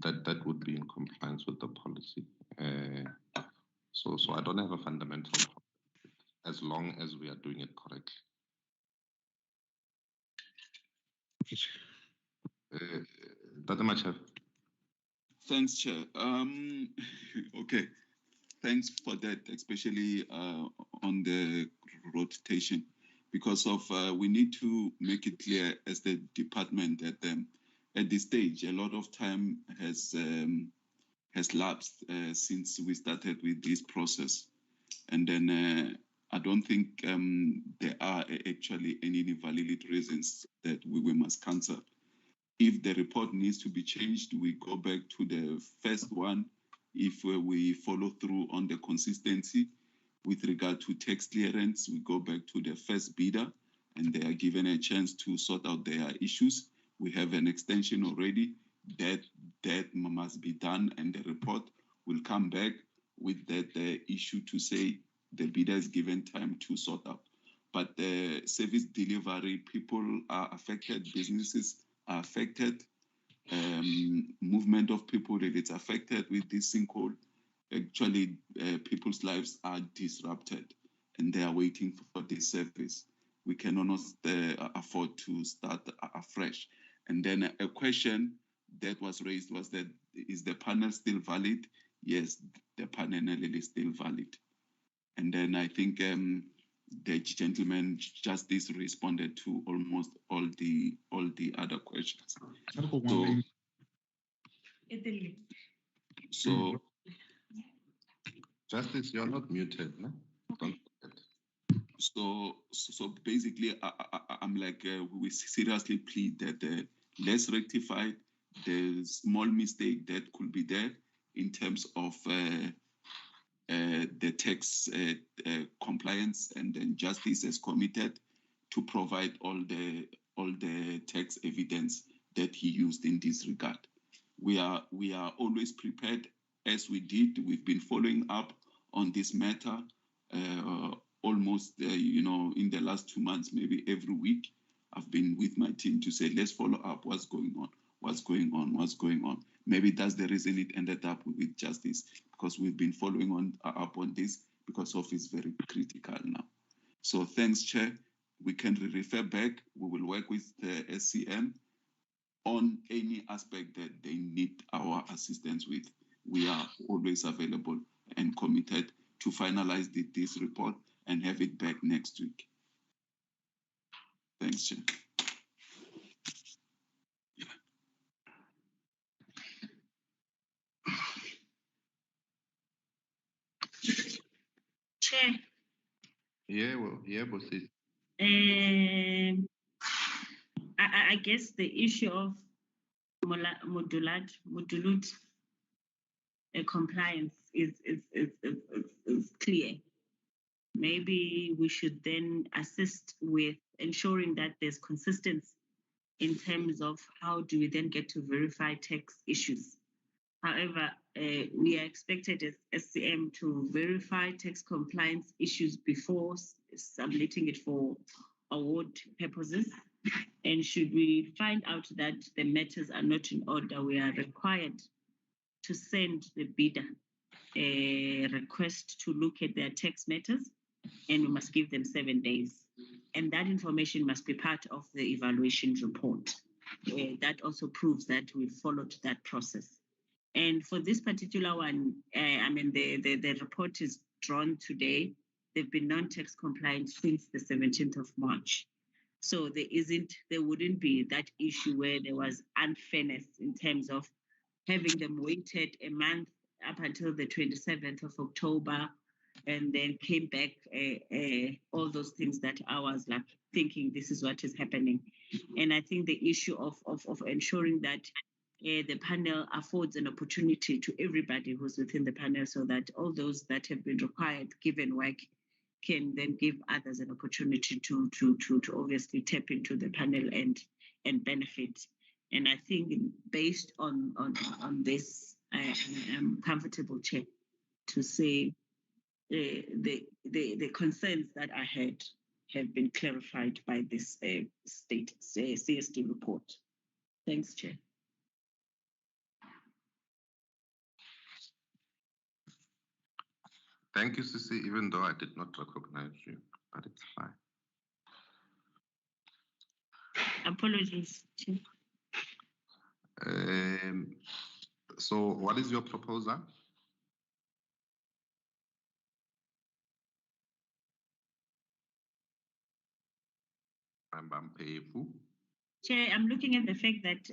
that would be in compliance with the policy. So I don't have a fundamental problem as long as we are doing it correctly. Thanks, Chair. Okay, thanks for that, especially on the rotation, because of we need to make it clear as the department that at this stage a lot of time has lapsed since we started with this process, and then I don't think there are actually any valid reasons that we must cancel. If the report needs to be changed, we go back to the first one. If we follow through on the consistency with regard to tax clearance, we go back to the first bidder and they are given a chance to sort out their issues. We have an extension already. That must be done, and the report will come back with that issue to say the bidder is given time to sort out. But the service delivery, people are affected, businesses are affected, movement of people, if it's affected with this sinkhole, actually people's lives are disrupted and they are waiting for this service. We cannot afford to start afresh. And then a question that was raised was that, is the panel still valid? Yes, the panel is still valid. And then I think the gentleman justice responded to almost all the other questions. So Justice, you're not muted, no? Don't forget. So basically, I'm like, we seriously plead that let's rectify the small mistake that could be there in terms of the tax compliance, and then justice is committed to provide all the tax evidence that he used in this regard. We are always prepared, as we did. We've been following up on this matter almost in the last 2 months, maybe every week. I've been with my team to say, let's follow up what's going on. Maybe that's the reason it ended up with justice, because we've been following up on this because of it's very critical now. So thanks, Chair. We can refer back. We will work with the SCM on any aspect that they need our assistance with. We are always available and committed to finalize this report and have it back next week. Thanks, Chair. Chair. Yeah, boss. I guess the issue of modulate compliance is clear. Maybe we should then assist with ensuring that there's consistency in terms of how do we then get to verify tax issues. However, we are expected as SCM to verify tax compliance issues before submitting it for award purposes. And should we find out that the matters are not in order, we are required to send the bidder a request to look at their tax matters, and we must give them 7 days. And that information must be part of the evaluation report. That also proves that we followed that process. And for this particular one, the report is drawn today. They've been non-tax compliant since the 17th of March. So there wouldn't be that issue where there was unfairness in terms of having them waited a month up until the 27th of October and then came back, all those things that I was like thinking this is what is happening. And I think the issue of ensuring that the panel affords an opportunity to everybody who's within the panel so that all those that have been required given work can then give others an opportunity to obviously tap into the panel and benefit. And I think based on this, I am comfortable, Chair, to say the concerns that I had have been clarified by this state CSD report. Thanks, Chair. Thank you, Sisi, even though I did not recognize you, but it's fine. Apologies, Chair. So what is your proposal? Chair, I'm looking at the fact that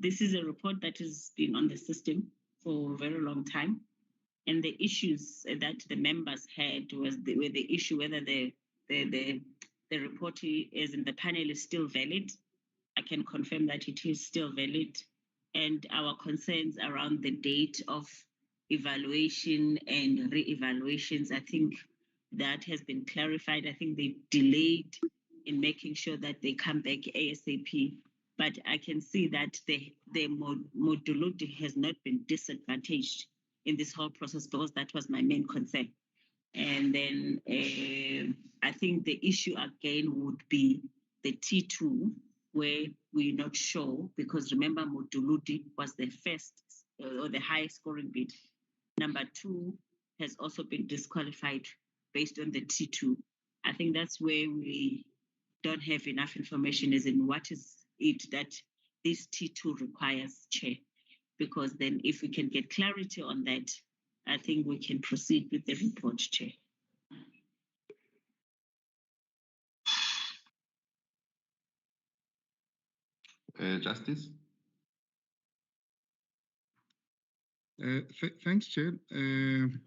this is a report that has been on the system for a very long time. And the issues that the members had were the issue whether the report is in the panel is still valid. I can confirm that it is still valid. And our concerns around the date of evaluation and re-evaluations, I think that has been clarified. I think they delayed in making sure that they come back ASAP. But I can see that the modularity has not been disadvantaged in this whole process because that was my main concern. And then I think the issue again would be the T2, where we're not sure, because remember Moduluti was the first or the highest scoring bid. Number 2 has also been disqualified based on the T2. I think that's where we don't have enough information as in what is it that this T2 requires, Chair. Because then if we can get clarity on that, I think we can proceed with the report, Chair. Justice? Thanks, Chair. In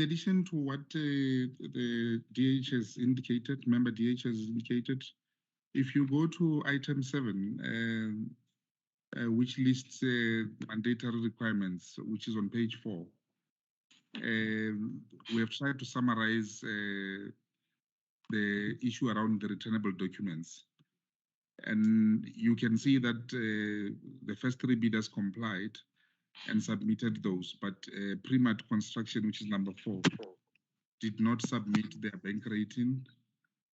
addition to what the DH has indicated, member DH has indicated, if you go to item 7, which lists mandatory requirements, which is on page 4, we have tried to summarize the issue around the returnable documents. And you can see that the first 3 bidders complied and submitted those, but Primat Construction, which is number 4, did not submit their bank rating,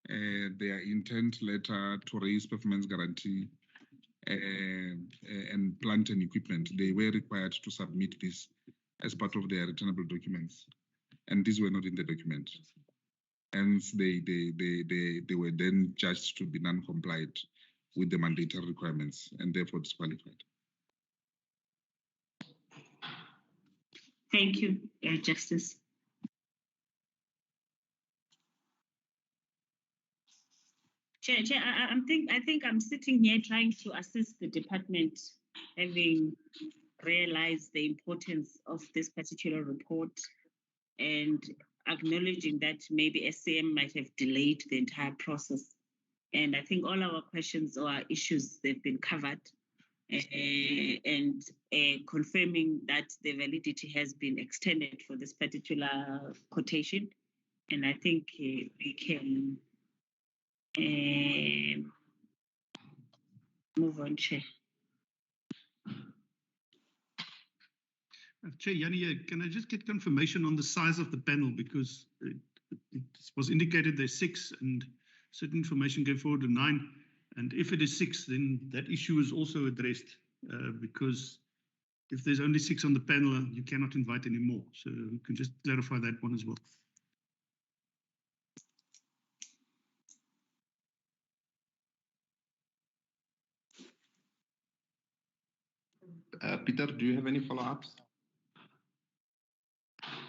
their intent letter to raise performance guarantee, and plant and equipment. They were required to submit this as part of their returnable documents, and these were not in the document. Hence, they were then judged to be non-compliant. with the mandatory requirements and therefore disqualified. Thank you, Justice. Chair, I think I'm sitting here trying to assist the department, having realized the importance of this particular report and acknowledging that maybe SCM might have delayed the entire process. And I think all our questions or our issues, they've been covered, and confirming that the validity has been extended for this particular quotation. And I think we can move on, Chair. Chair, Yanni, can I just get confirmation on the size of the panel, because it was indicated there's 6 and certain information came forward to 9. And if it is 6, then that issue is also addressed, because if there's only 6 on the panel, you cannot invite any more. So you can just clarify that one as well. Peter, do you have any follow-ups?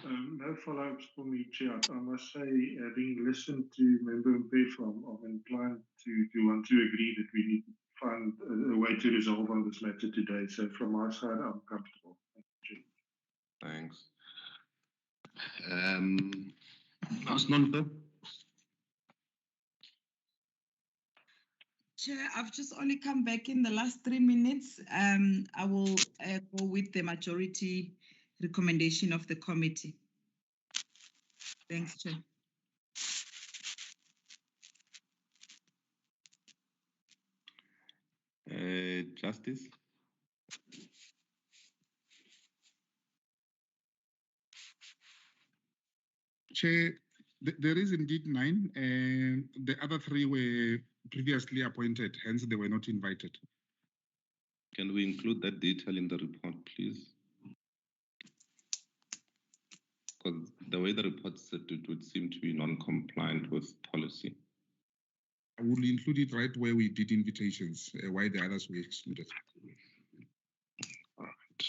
No follow-ups for me, Chair. I must say, having listened to Member Mpefo, I'm inclined to want to agree that we need to find a way to resolve on this matter today. So from my side, I'm comfortable. Thank you. Thanks. Asnanta? Chair, I've just only come back in the last 3 minutes. I will go with the majority recommendation of the committee. Thanks, Chair. Justice? Chair, there is indeed 9, and the other 3 were previously appointed, hence they were not invited. Can we include that detail in the report, please? Because the way the report said it would seem to be non-compliant with policy. I will include it right where we did invitations, why the others were excluded. All right.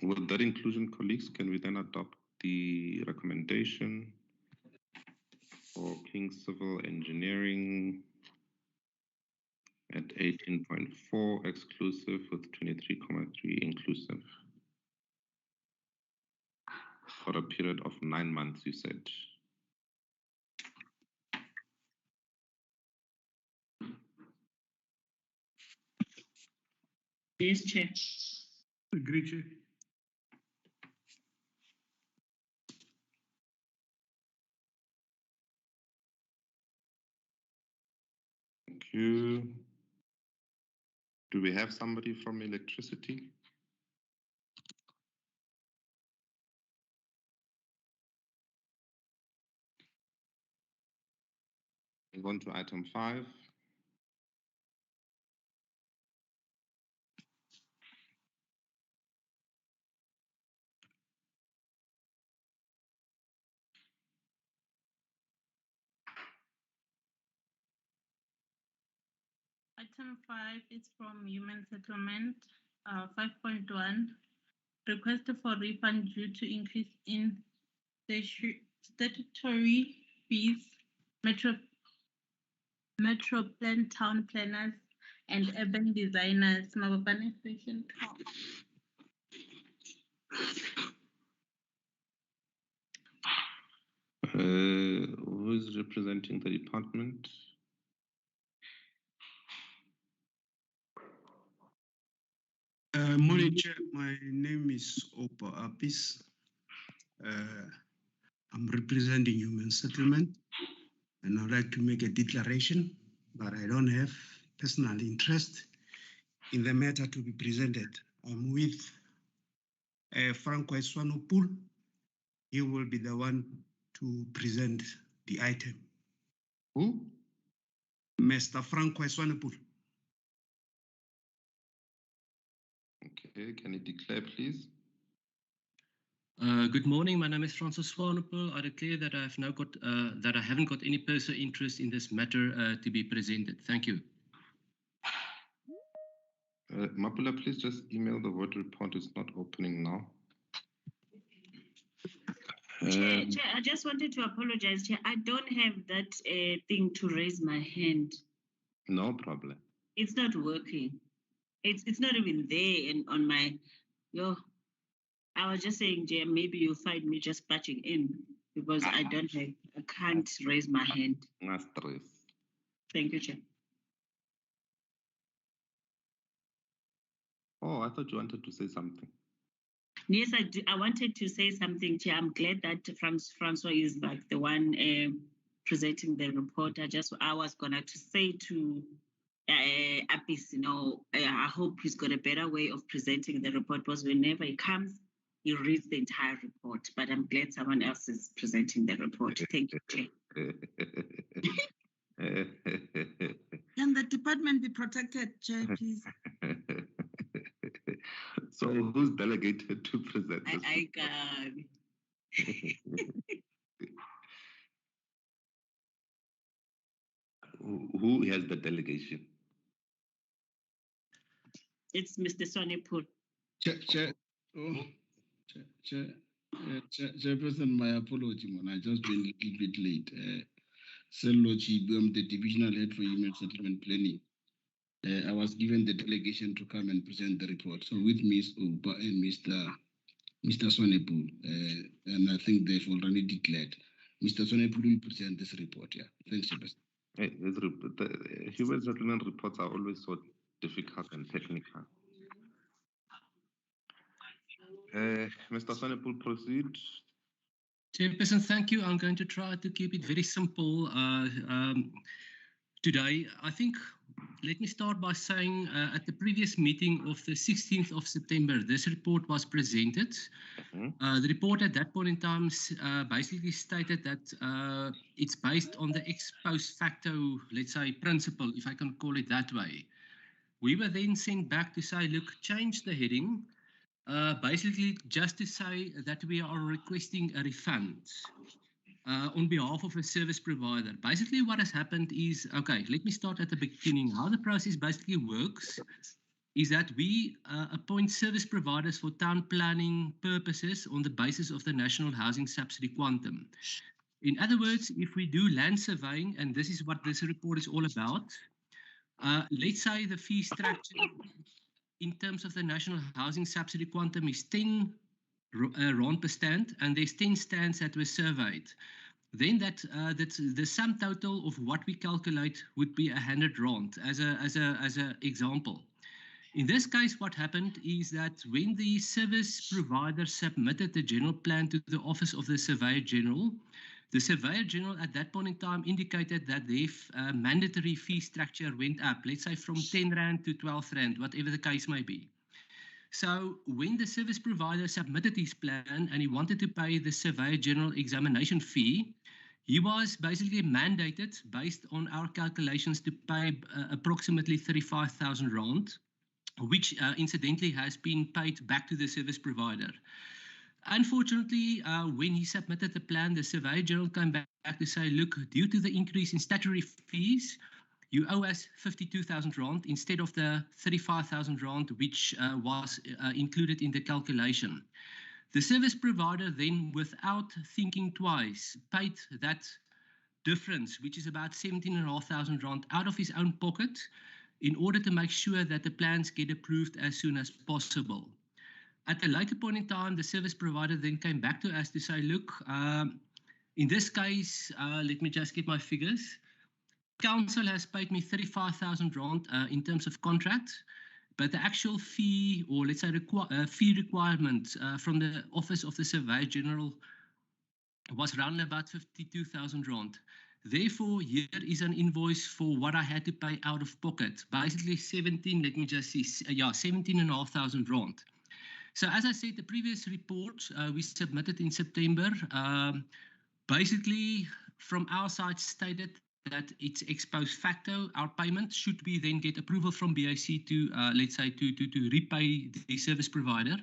With that inclusion, colleagues, can we then adopt the recommendation for King Civil Engineering at 18.4 exclusive with 23.3 inclusive for a period of 9 months, you said? Yes, Chair. Agree, Chair. Thank you. Do we have somebody from electricity? Move on to item 5. Item 5 is from Human Settlement, 5.1. Request for refund due to increase in statutory fees, Metro Plan town planners and urban designers. Mabopane Station 12. Who is representing the department? Morning, Chair. My name is Opa Apis. I'm representing Human Settlement, and I'd like to make a declaration, but I don't have personal interest in the matter to be presented. I'm with Franco Eswanopul. He will be the one to present the item. Who? Mr. Franco Eswanopul. Okay, can you declare, please? Good morning. My name is Francis Swanepoel. I declare that I haven't got any personal interest in this matter to be presented. Thank you. Mapula, please just email the word report. It's not opening now. Chair, I just wanted to apologize, Chair. I don't have that thing to raise my hand. No problem. It's not working. It's not even there and on my I was just saying, Chair, maybe you'll find me just patching in because I can't raise my hand. No stress. Thank you, Chair. Oh, I thought you wanted to say something. Yes, I do. I wanted to say something, Chair. I'm glad that Francois is like the one presenting the report. I was gonna to say to Apis, I hope he's got a better way of presenting the report because whenever he comes, he reads the entire report. But I'm glad someone else is presenting the report. Thank you, Chair. Can the department be protected, Chair, please? So who's delegated to present this? I can. Who has the delegation? It's Mr. Swanepoel. Chairperson, my apology, man. I just been a little bit late. Sellochi, the divisional head for human settlement planning. I was given the delegation to come and present the report. So with Ms. Uba and Mr. Swanepoel, and I think they've already declared. Mr. Swanepoel will present this report. Yeah, thanks, Chairperson. The human settlement reports are always so difficult and technical. Mr. Swanepoel, proceed. Chairperson, thank you. I'm going to try to keep it very simple today. I think, let me start by saying at the previous meeting of the 16th of September, this report was presented. The report at that point in time basically stated that it's based on the ex post facto, let's say, principle, if I can call it that way. We were then sent back to say, look, change the heading, basically just to say that we are requesting a refund on behalf of a service provider. Basically what has happened is, okay, let me start at the beginning. How the process basically works is that we appoint service providers for town planning purposes on the basis of the National Housing Subsidy Quantum. In other words, if we do land surveying, and this is what this report is all about, let's say the fee structure in terms of the National Housing Subsidy Quantum is 10 rand per stand, and there's 10 stands that were surveyed. Then that's the sum total of what we calculate would be 100 rand as a example. In this case, what happened is that when the service provider submitted the general plan to the Office of the Surveyor General, the Surveyor General at that point in time indicated that their mandatory fee structure went up, let's say from 10 Rand to 12 Rand, whatever the case may be. So when the service provider submitted his plan and he wanted to pay the Surveyor General examination fee, he was basically mandated, based on our calculations, to pay approximately 35,000 Rand, which incidentally has been paid back to the service provider. Unfortunately, when he submitted the plan, the Surveyor General came back to say, look, due to the increase in statutory fees, you owe us 52,000 Rand instead of the 35,000 Rand, which was included in the calculation. The service provider then, without thinking twice, paid that difference, which is about 17,500 Rand, out of his own pocket in order to make sure that the plans get approved as soon as possible. At a later point in time, the service provider then came back to us to say, look, in this case, let me just get my figures. Council has paid me 35,000 Rand in terms of contract, but the actual fee, or let's say fee requirement from the Office of the Surveyor General was around about 52,000 Rand. Therefore, here is an invoice for what I had to pay out of pocket. Basically 17,500 Rand. So as I said, the previous report we submitted in September, basically from our side stated that it's ex post facto. Our payment should we then get approval from BAC to, let's say, to repay the service provider.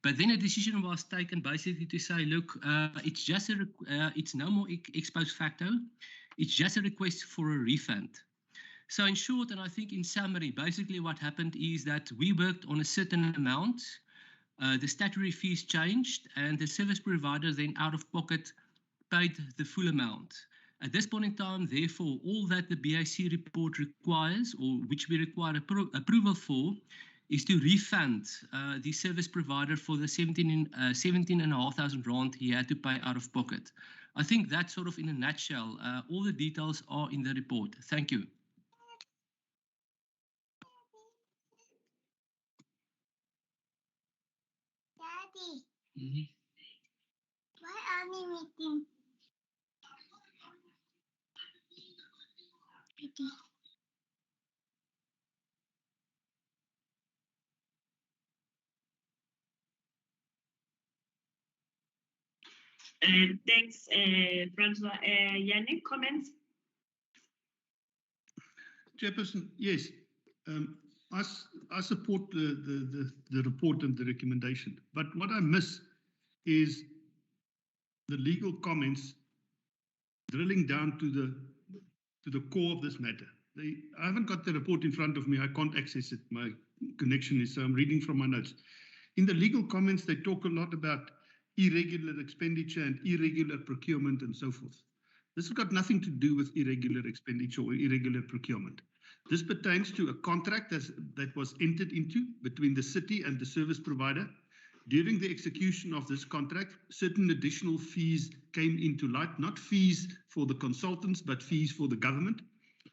But then a decision was taken basically to say, look, it's just it's no more ex post facto. It's just a request for a refund. So in short, and I think in summary, basically what happened is that we worked on a certain amount. The statutory fees changed, and the service provider then out of pocket paid the full amount. At this point in time, therefore, all that the BIC report requires, or which we require approval for, is to refund the service provider for the 17,500 rand he had to pay out of pocket. I think that's sort of in a nutshell. All the details are in the report. Thank you. Daddy, why are we meeting? Thanks, Francois. Yannick, comments? Chairperson, yes. I support the report and the recommendation. But what I miss is the legal comments drilling down to the core of this matter. I haven't got the report in front of me. I can't access it. My connection is, so I'm reading from my notes. In the legal comments, they talk a lot about irregular expenditure and irregular procurement and so forth. This has got nothing to do with irregular expenditure or irregular procurement. This pertains to a contract that was entered into between the city and the service provider. During the execution of this contract, certain additional fees came into light, not fees for the consultants, but fees for the government.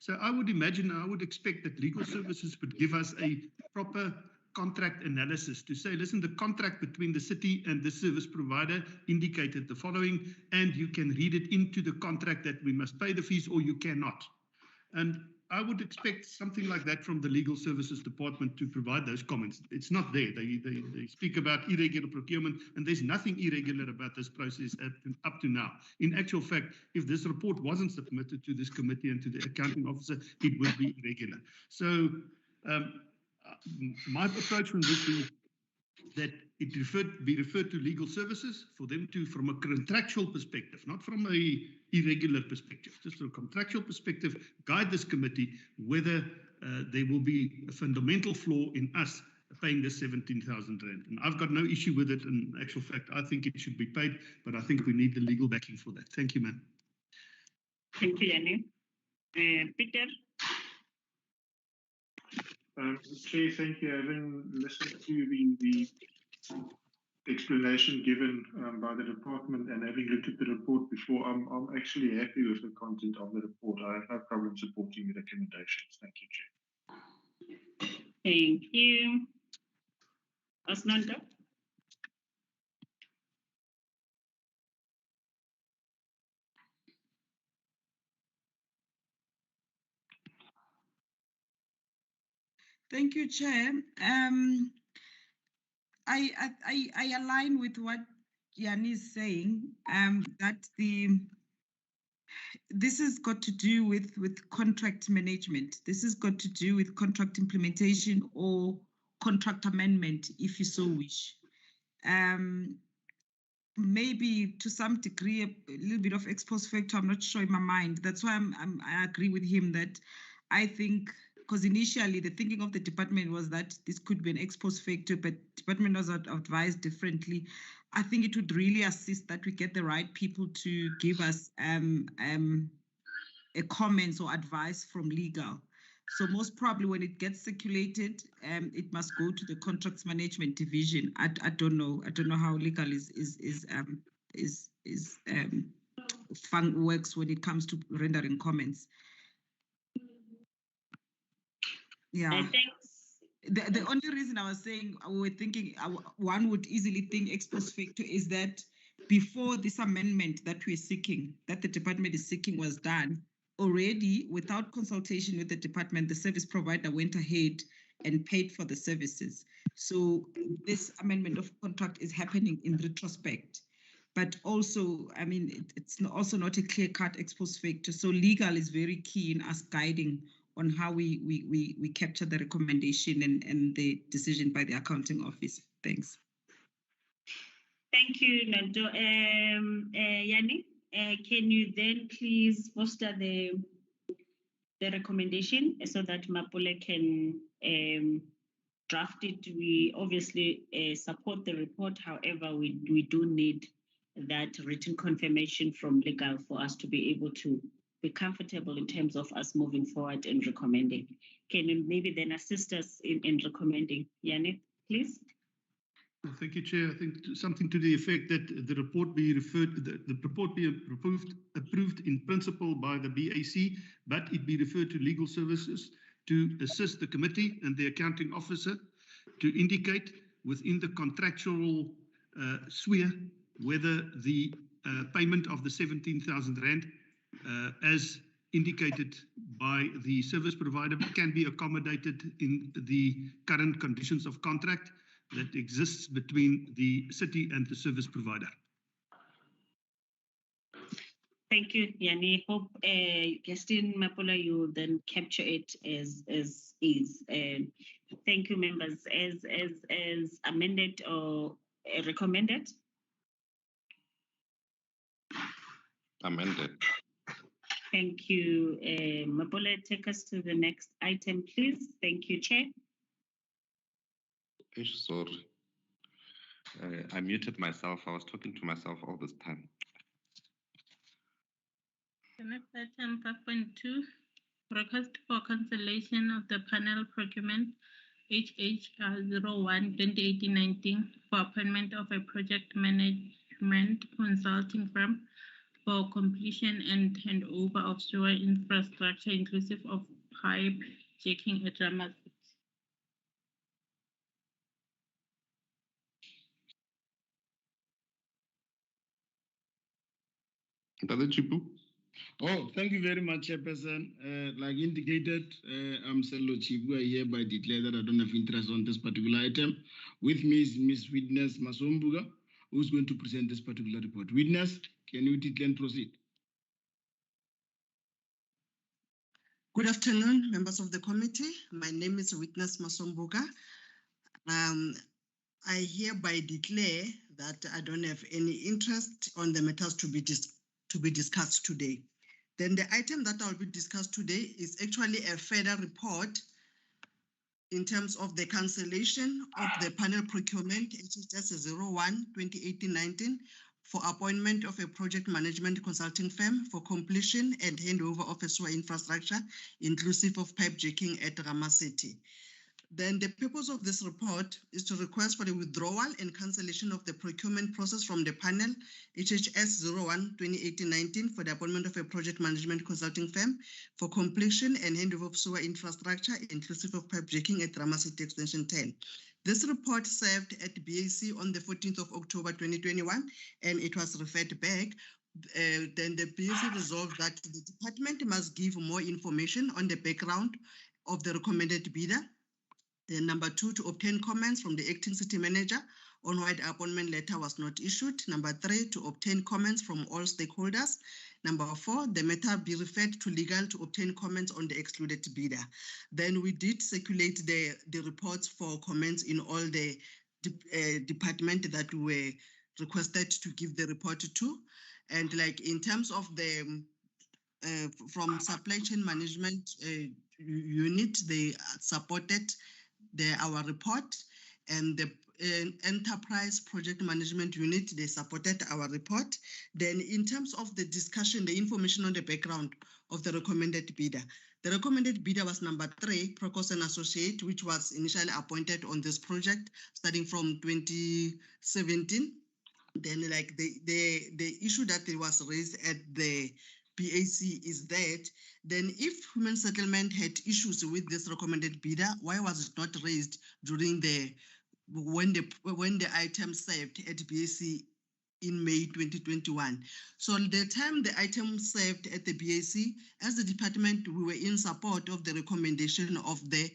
So I would imagine, I would expect that legal services would give us a proper contract analysis to say, listen, the contract between the city and the service provider indicated the following, and you can read it into the contract that we must pay the fees or you cannot. And I would expect something like that from the Legal Services Department to provide those comments. It's not there. They speak about irregular procurement, and there's nothing irregular about this process up to now. In actual fact, if this report wasn't submitted to this committee and to the accounting officer, it would be irregular. So my approach from this is that it be referred to legal services for them to, from a contractual perspective, not from a irregular perspective, just from a contractual perspective, guide this committee whether there will be a fundamental flaw in us paying the 17,000 rand. And I've got no issue with it. In actual fact, I think it should be paid, but I think we need the legal backing for that. Thank you, ma'am. Thank you, Yanni. Peter? Chair, thank you. Having listened to the explanation given by the department and having looked at the report before, I'm actually happy with the content of the report. I have no problem supporting the recommendations. Thank you, Chair. Thank you. Asnanda? Thank you, Chair. I align with what Yanni is saying, that this has got to do with contract management. This has got to do with contract implementation or contract amendment, if you so wish. Maybe to some degree, a little bit of ex post facto, I'm not sure in my mind. That's why I agree with him that I think, because initially the thinking of the department was that this could be an ex post facto, but department was advised differently. I think it would really assist that we get the right people to give us a comments or advice from legal. So most probably when it gets circulated, it must go to the contracts management division. I don't know. I don't know how legal works when it comes to rendering comments. Yeah. The only reason I was saying we were thinking one would easily think ex post facto is that before this amendment that we're seeking, that the department is seeking, was done, already without consultation with the department, the service provider went ahead and paid for the services. So this amendment of contract is happening in retrospect. But also, I mean, it's also not a clear-cut ex post facto. So legal is very key in us guiding on how we capture the recommendation and the decision by the accounting office. Thanks. Thank you, Nando. Yanni, can you then please foster the recommendation so that Mapule can draft it? We obviously support the report. However, we do need that written confirmation from legal for us to be able to be comfortable in terms of us moving forward and recommending. Can you maybe then assist us in recommending? Yanni, please. Well, thank you, Chair. I think something to the effect that the report be referred, the report be approved in principle by the BAC, but it be referred to legal services to assist the committee and the accounting officer to indicate within the contractual sphere whether the payment of the 17,000 Rand as indicated by the service provider can be accommodated in the current conditions of contract that exists between the city and the service provider. Thank you, Yanni. Hope Justin Mapula, you then capture it as is. Thank you, members. As amended or recommended. Amended. Thank you, Mapula. Take us to the next item, please. Thank you, Chair. Sorry. I muted myself. I was talking to myself all this time. The next item, 5.2, request for cancellation of the panel procurement HH01 2018-19 for appointment of a project management consulting firm for completion and handover of sewer infrastructure inclusive of pipe checking at Ramat. Oh, thank you very much, Chairperson. Like indicated, I'm Sello Chibu. I hereby declare that I don't have interest on this particular item. With me is Ms. Witness Masombuga, who's going to present this particular report. Witness, can you then proceed? Good afternoon, members of the committee. My name is Witness Masombuga. I hereby declare that I don't have any interest on the matters to be discussed today. Then the item that I'll be discussed today is actually a further report in terms of the cancellation of the panel procurement HHS01 2018-19 for appointment of a project management consulting firm for completion and handover of a sewer infrastructure inclusive of pipe jacking at Rama City. Then the purpose of this report is to request for the withdrawal and cancellation of the procurement process from the panel HHS01 2018-19 for the appointment of a project management consulting firm for completion and handover of sewer infrastructure inclusive of pipe jacking at Rama City Extension 10. This report served at BAC on the 14th of October 2021 and it was referred back. Then the BAC resolved that the department must give more information on the background of the recommended bidder. Then number 2, to obtain comments from the acting city manager on why the appointment letter was not issued. Number 3, to obtain comments from all stakeholders. Number 4, the matter be referred to legal to obtain comments on the excluded bidder. Then we did circulate the reports for comments in all the department that we were requested to give the report to. And like in terms of the from supply chain management unit, they supported our report, and the enterprise project management unit, they supported our report. Then in terms of the discussion, the information on the background of the recommended bidder. The recommended bidder was number 3, Procos and Associate, which was initially appointed on this project starting from 2017. Then like the issue that it was raised at the BAC is that then if human settlement had issues with this recommended bidder, why was it not raised during when the item served at BAC in May 2021? So the time the item served at the BAC, as the department, we were in support of the recommendation of the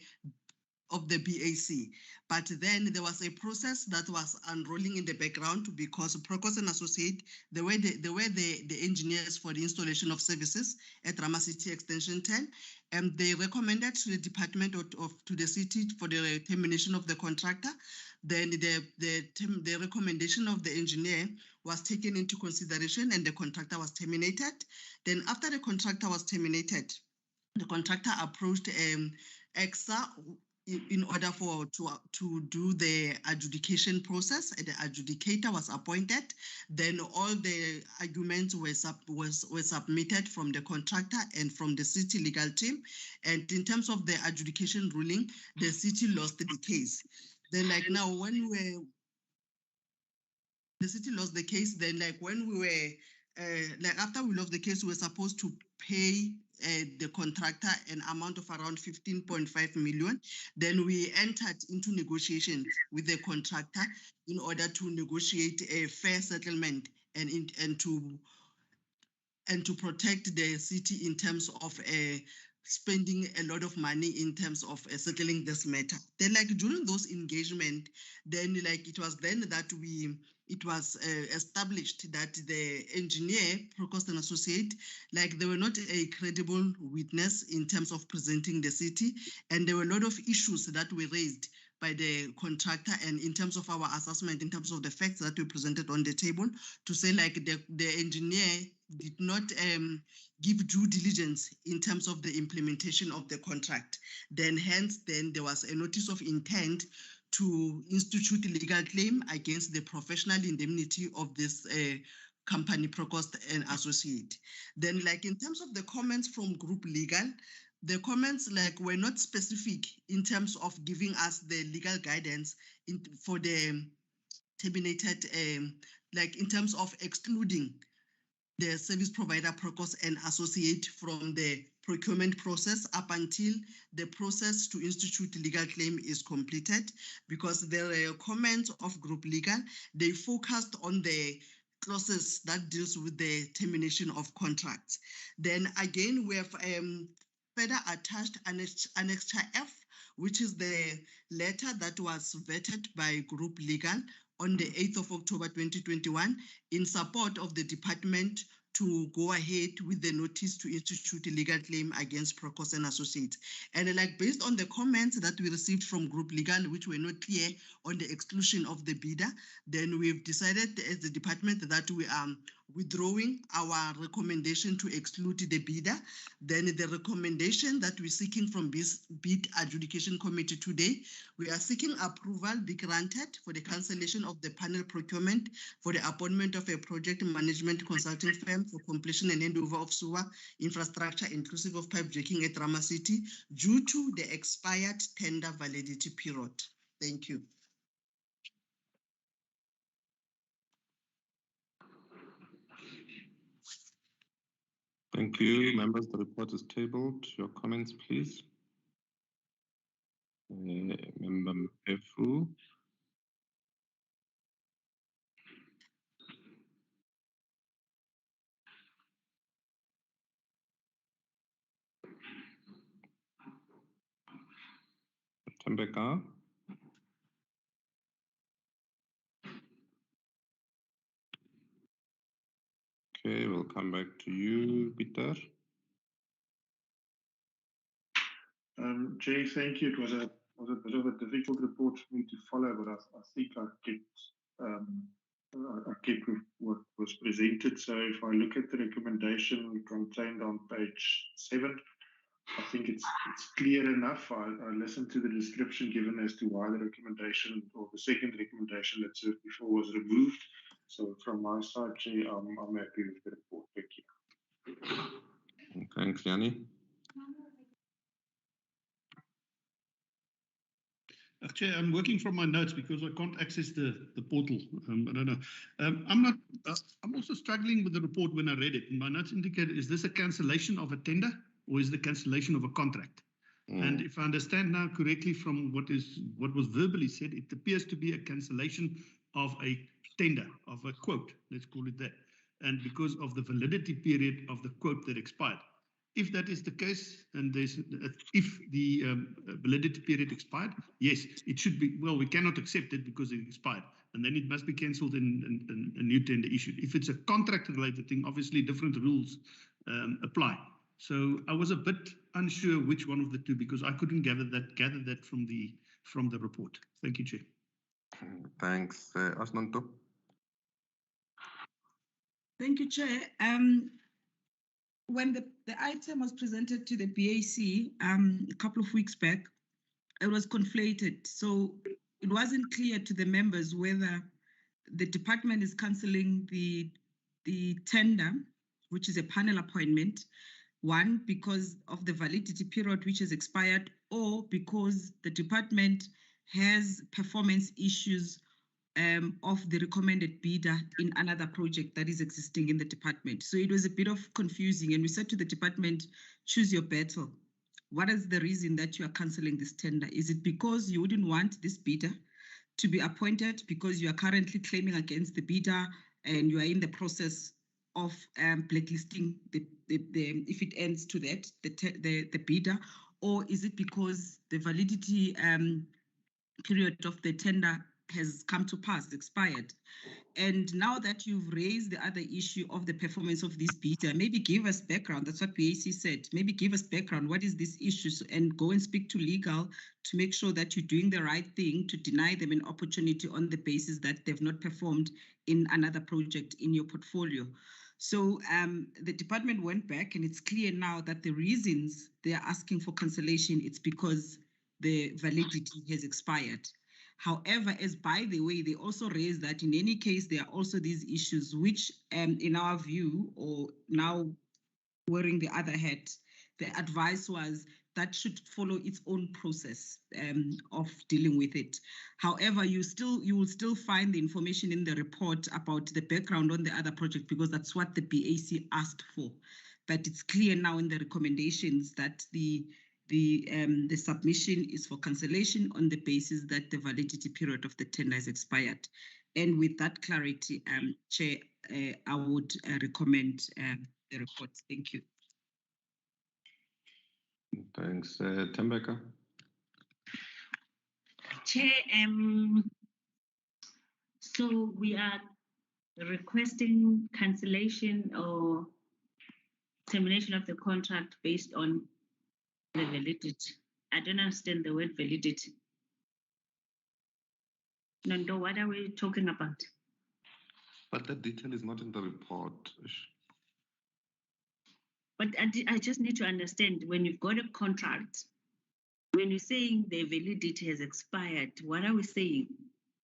BAC. But then there was a process that was unrolling in the background because Procos and Associate, they were the engineers for the installation of services at Rama City Extension 10, and they recommended to the department to the city for the termination of the contractor. Then the recommendation of the engineer was taken into consideration and the contractor was terminated. Then after the contractor was terminated, the contractor approached EXA in order to do the adjudication process. The adjudicator was appointed. Then all the arguments were submitted from the contractor and from the city legal team. And in terms of the adjudication ruling, the city lost the case. Then like now when the city lost the case, then like when we were, like after we lost the case, we were supposed to pay the contractor an amount of around 15.5 million. Then we entered into negotiations with the contractor in order to negotiate a fair settlement and to protect the city in terms of spending a lot of money in terms of settling this matter. Then like during those engagement, then like it was then that it was established that the engineer, Procos and Associate, like they were not a credible witness in terms of presenting the city. And there were a lot of issues that were raised by the contractor and in terms of our assessment, in terms of the facts that we presented on the table, to say like the engineer did not give due diligence in terms of the implementation of the contract. Then hence, then there was a notice of intent to institute a legal claim against the professional indemnity of this company, Procos and Associate. Then like in terms of the comments from Group Legal, the comments like were not specific in terms of giving us the legal guidance for the terminated, like in terms of excluding the service provider Procos and Associate from the procurement process up until the process to institute legal claim is completed, because there are comments of Group Legal, they focused on the clauses that deals with the termination of contracts. Then again, we have further attached Annexure F, which is the letter that was vetted by Group Legal on the 8th of October 2021 in support of the department to go ahead with the notice to institute a legal claim against Procos and Associates. And like based on the comments that we received from Group Legal, which were not clear on the exclusion of the bidder, then we've decided as the department that we are withdrawing our recommendation to exclude the bidder. Then the recommendation that we're seeking from this Bid Adjudication Committee today, we are seeking approval be granted for the cancellation of the panel procurement for the appointment of a project management consulting firm for completion and handover of sewer infrastructure inclusive of pipe jacking at Rama City due to the expired tender validity period. Thank you. Thank you, members. The report is tabled. Your comments, please. Member Mpefu. Tembeka. Okay, we'll come back to you, Peter. Jay, thank you. It was a bit of a difficult report for me to follow, but I think I kept with what was presented. So if I look at the recommendation contained on page 7, I think it's clear enough. I listened to the description given as to why the recommendation or the second recommendation that served before was removed. So from my side, Jay, I'm happy with the report. Thank you. Thanks, Yanni. Chair, I'm working from my notes because I can't access the portal. I don't know. I'm also struggling with the report when I read it. And my notes indicate, is this a cancellation of a tender or is the cancellation of a contract? And if I understand now correctly from what was verbally said, it appears to be a cancellation of a tender, of a quote, let's call it that. And because of the validity period of the quote that expired. If that is the case, and if the validity period expired, yes, it should be. Well, we cannot accept it because it expired, and then it must be cancelled and a new tender issued. If it's a contract-related thing, obviously different rules apply. So I was a bit unsure which one of the two, because I couldn't gather that from the report. Thank you, Chair. Thanks, Asnanto. Thank you, Chair. When the item was presented to the BAC a couple of weeks back, it was conflated. So it wasn't clear to the members whether the department is cancelling the tender, which is a panel appointment, one, because of the validity period which has expired, or because the department has performance issues of the recommended bidder in another project that is existing in the department. So it was a bit of confusing, and we said to the department, choose your battle. What is the reason that you are cancelling this tender? Is it because you wouldn't want this bidder to be appointed because you are currently claiming against the bidder and you are in the process of blacklisting if it ends to that, the bidder? Or is it because the validity period of the tender has come to pass, expired? And now that you've raised the other issue of the performance of this bidder, maybe give us background. That's what BAC said. Maybe give us background. What is this issue? And go and speak to legal to make sure that you're doing the right thing to deny them an opportunity on the basis that they've not performed in another project in your portfolio. So the department went back, and it's clear now that the reasons they are asking for cancellation, it's because the validity has expired. However, as by the way, they also raised that in any case, there are also these issues which, in our view, or now wearing the other hat, the advice was that should follow its own process of dealing with it. However, you will still find the information in the report about the background on the other project, because that's what the BAC asked for. But it's clear now in the recommendations that the submission is for cancellation on the basis that the validity period of the tender has expired. And with that clarity, Chair, I would recommend the report. Thank you. Thanks, Tembeka. Chair, so we are requesting cancellation or termination of the contract based on the validity. I don't understand the word validity. Nando, what are we talking about? But that detail is not in the report. But I just need to understand, when you've got a contract, when you're saying the validity has expired, what are we saying?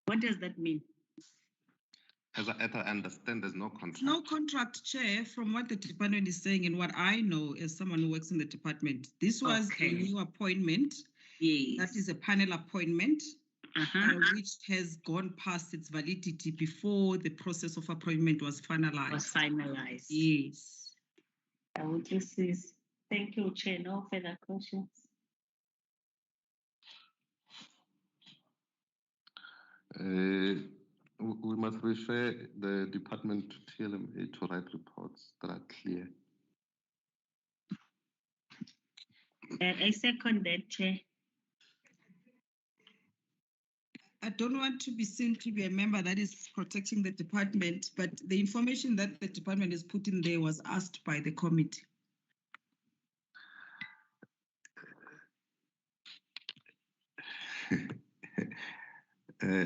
What does that mean? As I understand, there's no contract. No contract, Chair, from what the department is saying and what I know as someone who works in the department. This was a new appointment. Yes. That is a panel appointment, which has gone past its validity before the process of appointment was finalized. Yes. I would just say, thank you, Chair. No further questions. We must refer the department to TLMA to write reports that are clear. I second that, Chair. I don't want to be seen to be a member that is protecting the department, but the information that the department is put in there was asked by the committee.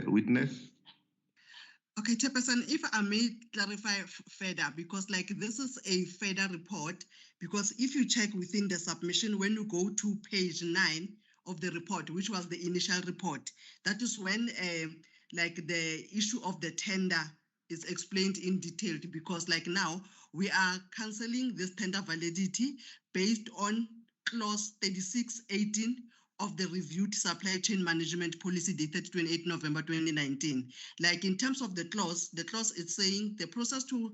Witness? Okay, Chairperson, if I may clarify further, because like this is a further report, because if you check within the submission, when you go to page 9 of the report, which was the initial report, that is when like the issue of the tender is explained in detail, because like now we are cancelling this tender validity based on clause 3618 of the reviewed supply chain management policy dated 28 November 2019. Like in terms of the clause is saying the process to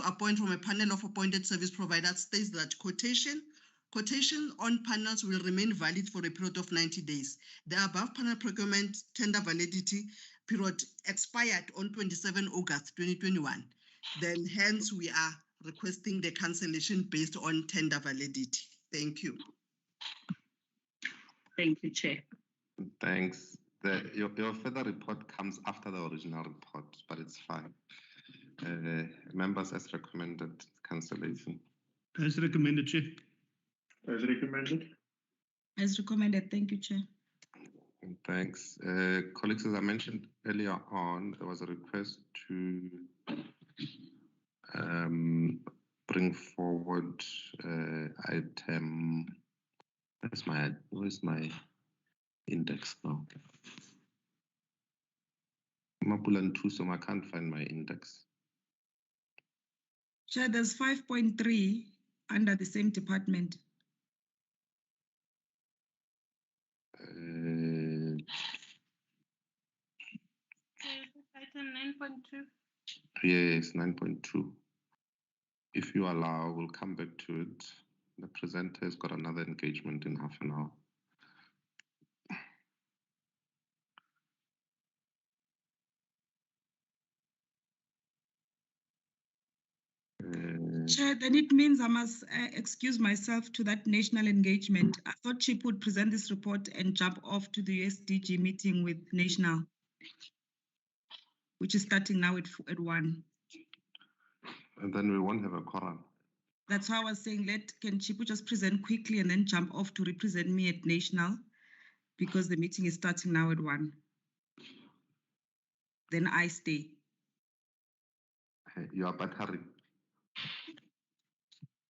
appoint from a panel of appointed service providers states that quotation on panels will remain valid for a period of 90 days. The above panel procurement tender validity period expired on 27 August 2021. Then hence we are requesting the cancellation based on tender validity. Thank you. Thank you, Chair. Thanks. Your further report comes after the original report, but it's fine. Members, as recommended, cancellation. As recommended, Chair. As recommended. As recommended. Thank you, Chair. Thanks. Colleagues, as I mentioned earlier on, there was a request to bring forward item. Where's my index now? Mapulan 2, so I can't find my index. Chair, there's 5.3 under the same department. Item 9.2. Yes, 9.2. If you allow, we'll come back to it. The presenter has got another engagement in half an hour. Chair, then it means I must excuse myself to that national engagement. I thought Chip would present this report and jump off to the USDG meeting with national, which is starting now at 1. And then we won't have a quorum. That's why I was saying, can Chipu just present quickly and then jump off to represent me at national, because the meeting is starting now at 1. Then I stay. You are Bakari.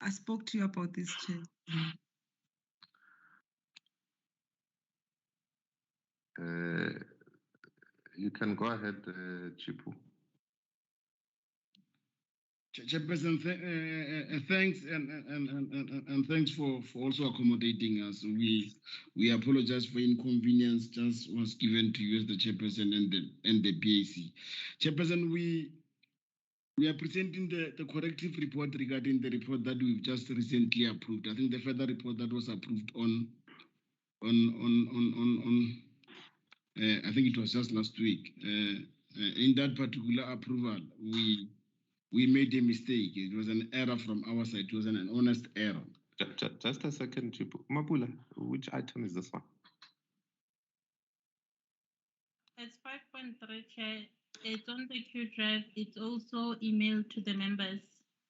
I spoke to you about this, Chair. You can go ahead, Chipu. Chairperson, thanks and thanks for also accommodating us. We apologize for inconvenience just was given to you as the chairperson and the BAC. Chairperson, we are presenting the corrective report regarding the report that we've just recently approved. I think the further report that was approved on I think it was just last week. In that particular approval, we made a mistake. It was an error from our side. It was an honest error. Just a second, Chipu. Mapula, which item is this one? It's 5.3, Chair. It's on the Q drive. It's also emailed to the members.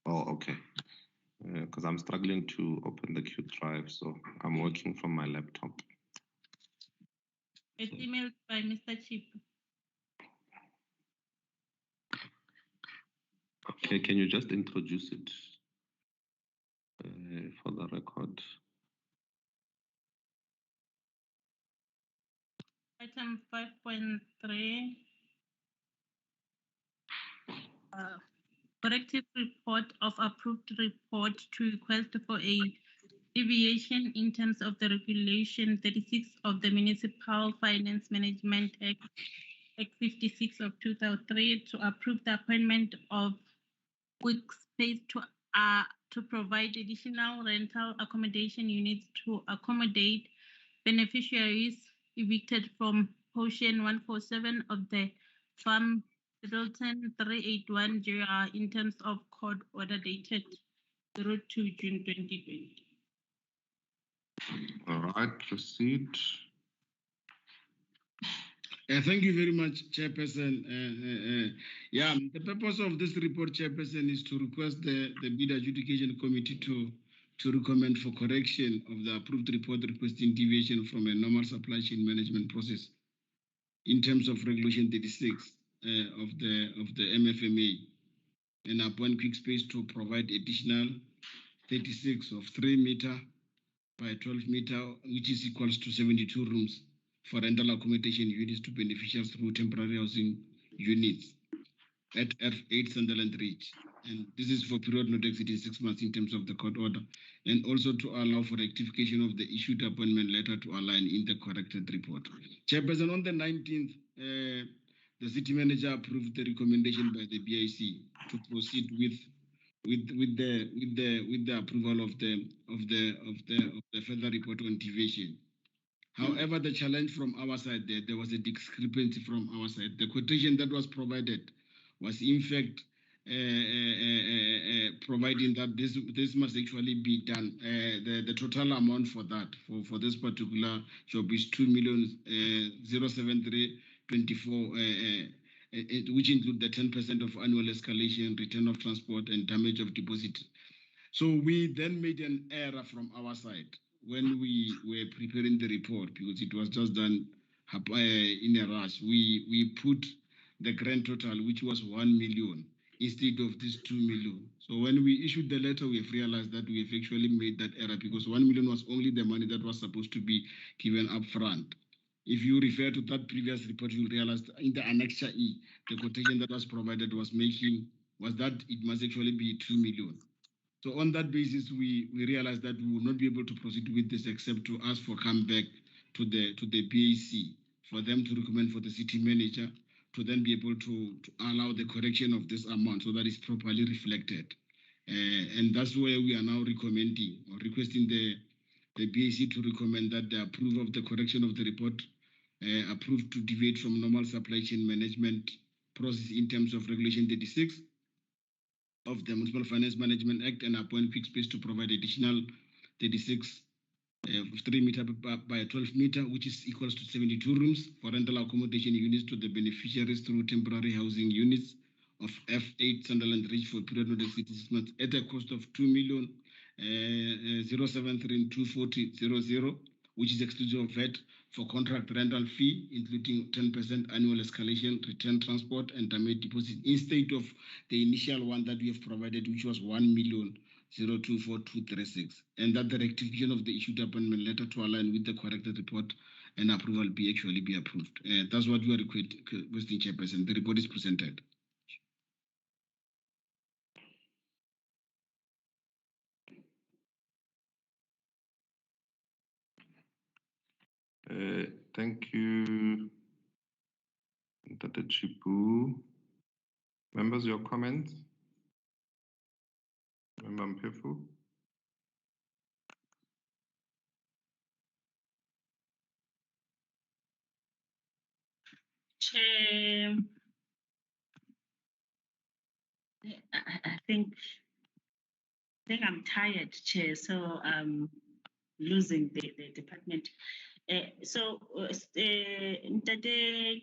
Oh, okay. Because I'm struggling to open the Q drive, so I'm working from my laptop. It's emailed by Mr. Chip. Okay, can you just introduce it for the record? Item 5.3. Corrective report of approved report to request for a deviation in terms of the regulation 36 of the Municipal Finance Management Act, Act 56 of 2003, to approve the appointment of workspace to provide additional rental accommodation units to accommodate beneficiaries evicted from portion 147 of the Farm Middleton 381 GR in terms of court order dated 02 June 2020. All right, proceed. Thank you very much, Chairperson. Yeah, the purpose of this report, Chairperson, is to request the Bid Adjudication Committee to recommend for correction of the approved report requesting deviation from a normal supply chain management process in terms of Regulation 36 of the MFMA, and appoint quick space to provide additional 36 of 3 meter by 12 meter, which is equals to 72 rooms for rental accommodation units to beneficiaries through temporary housing units at F8 Sunderland Ridge. And this is for period not exceeding 6 months in terms of the court order, and also to allow for rectification of the issued appointment letter to align in the corrected report. Chairperson, on the 19th, the city manager approved the recommendation by the BIC to proceed with the approval of the further report on deviation. However, the challenge from our side, there was a discrepancy from our side. The quotation that was provided was in fact providing that this must actually be done. The total amount for that for this particular job is 2,073,24, which include the 10% of annual escalation, return of transport, and damage of deposit. So we then made an error from our side when we were preparing the report, because it was just done in a rush. We put the grand total, which was 1 million, instead of this 2 million. So when we issued the letter, we've realized that we've actually made that error, because 1 million was only the money that was supposed to be given up front. If you refer to that previous report, you'll realize in the Annexure E, the quotation that was provided was that it must actually be 2 million. So on that basis, we realized that we will not be able to proceed with this except to ask for comeback to the BAC for them to recommend for the city manager to then be able to allow the correction of this amount so that it's properly reflected. And that's where we are now recommending or requesting the BAC to recommend that the approval of the correction of the report approved to deviate from normal supply chain management process in terms of Regulation 36 of the Municipal Finance Management Act and appoint quick space to provide additional 36 3 meter by 12 meter, which is equals to 72 rooms for rental accommodation units to the beneficiaries through temporary housing units of F8 Sunderland Ridge for a period of 6 months at a cost of 2,073,240,00, which is exclusive of VAT for contract rental fee, including 10% annual escalation, return transport, and damage deposit, instead of the initial one that we have provided, which was 1,024,236, and that the rectification of the issued appointment letter to align with the corrected report and approval be approved. That's what we are requesting, Chairperson. The report is presented. Thank you, Dr. Chipu. Members, your comments? Member Mpefu? Chair, I think I'm tired, Chair, so I'm losing the department. Ntate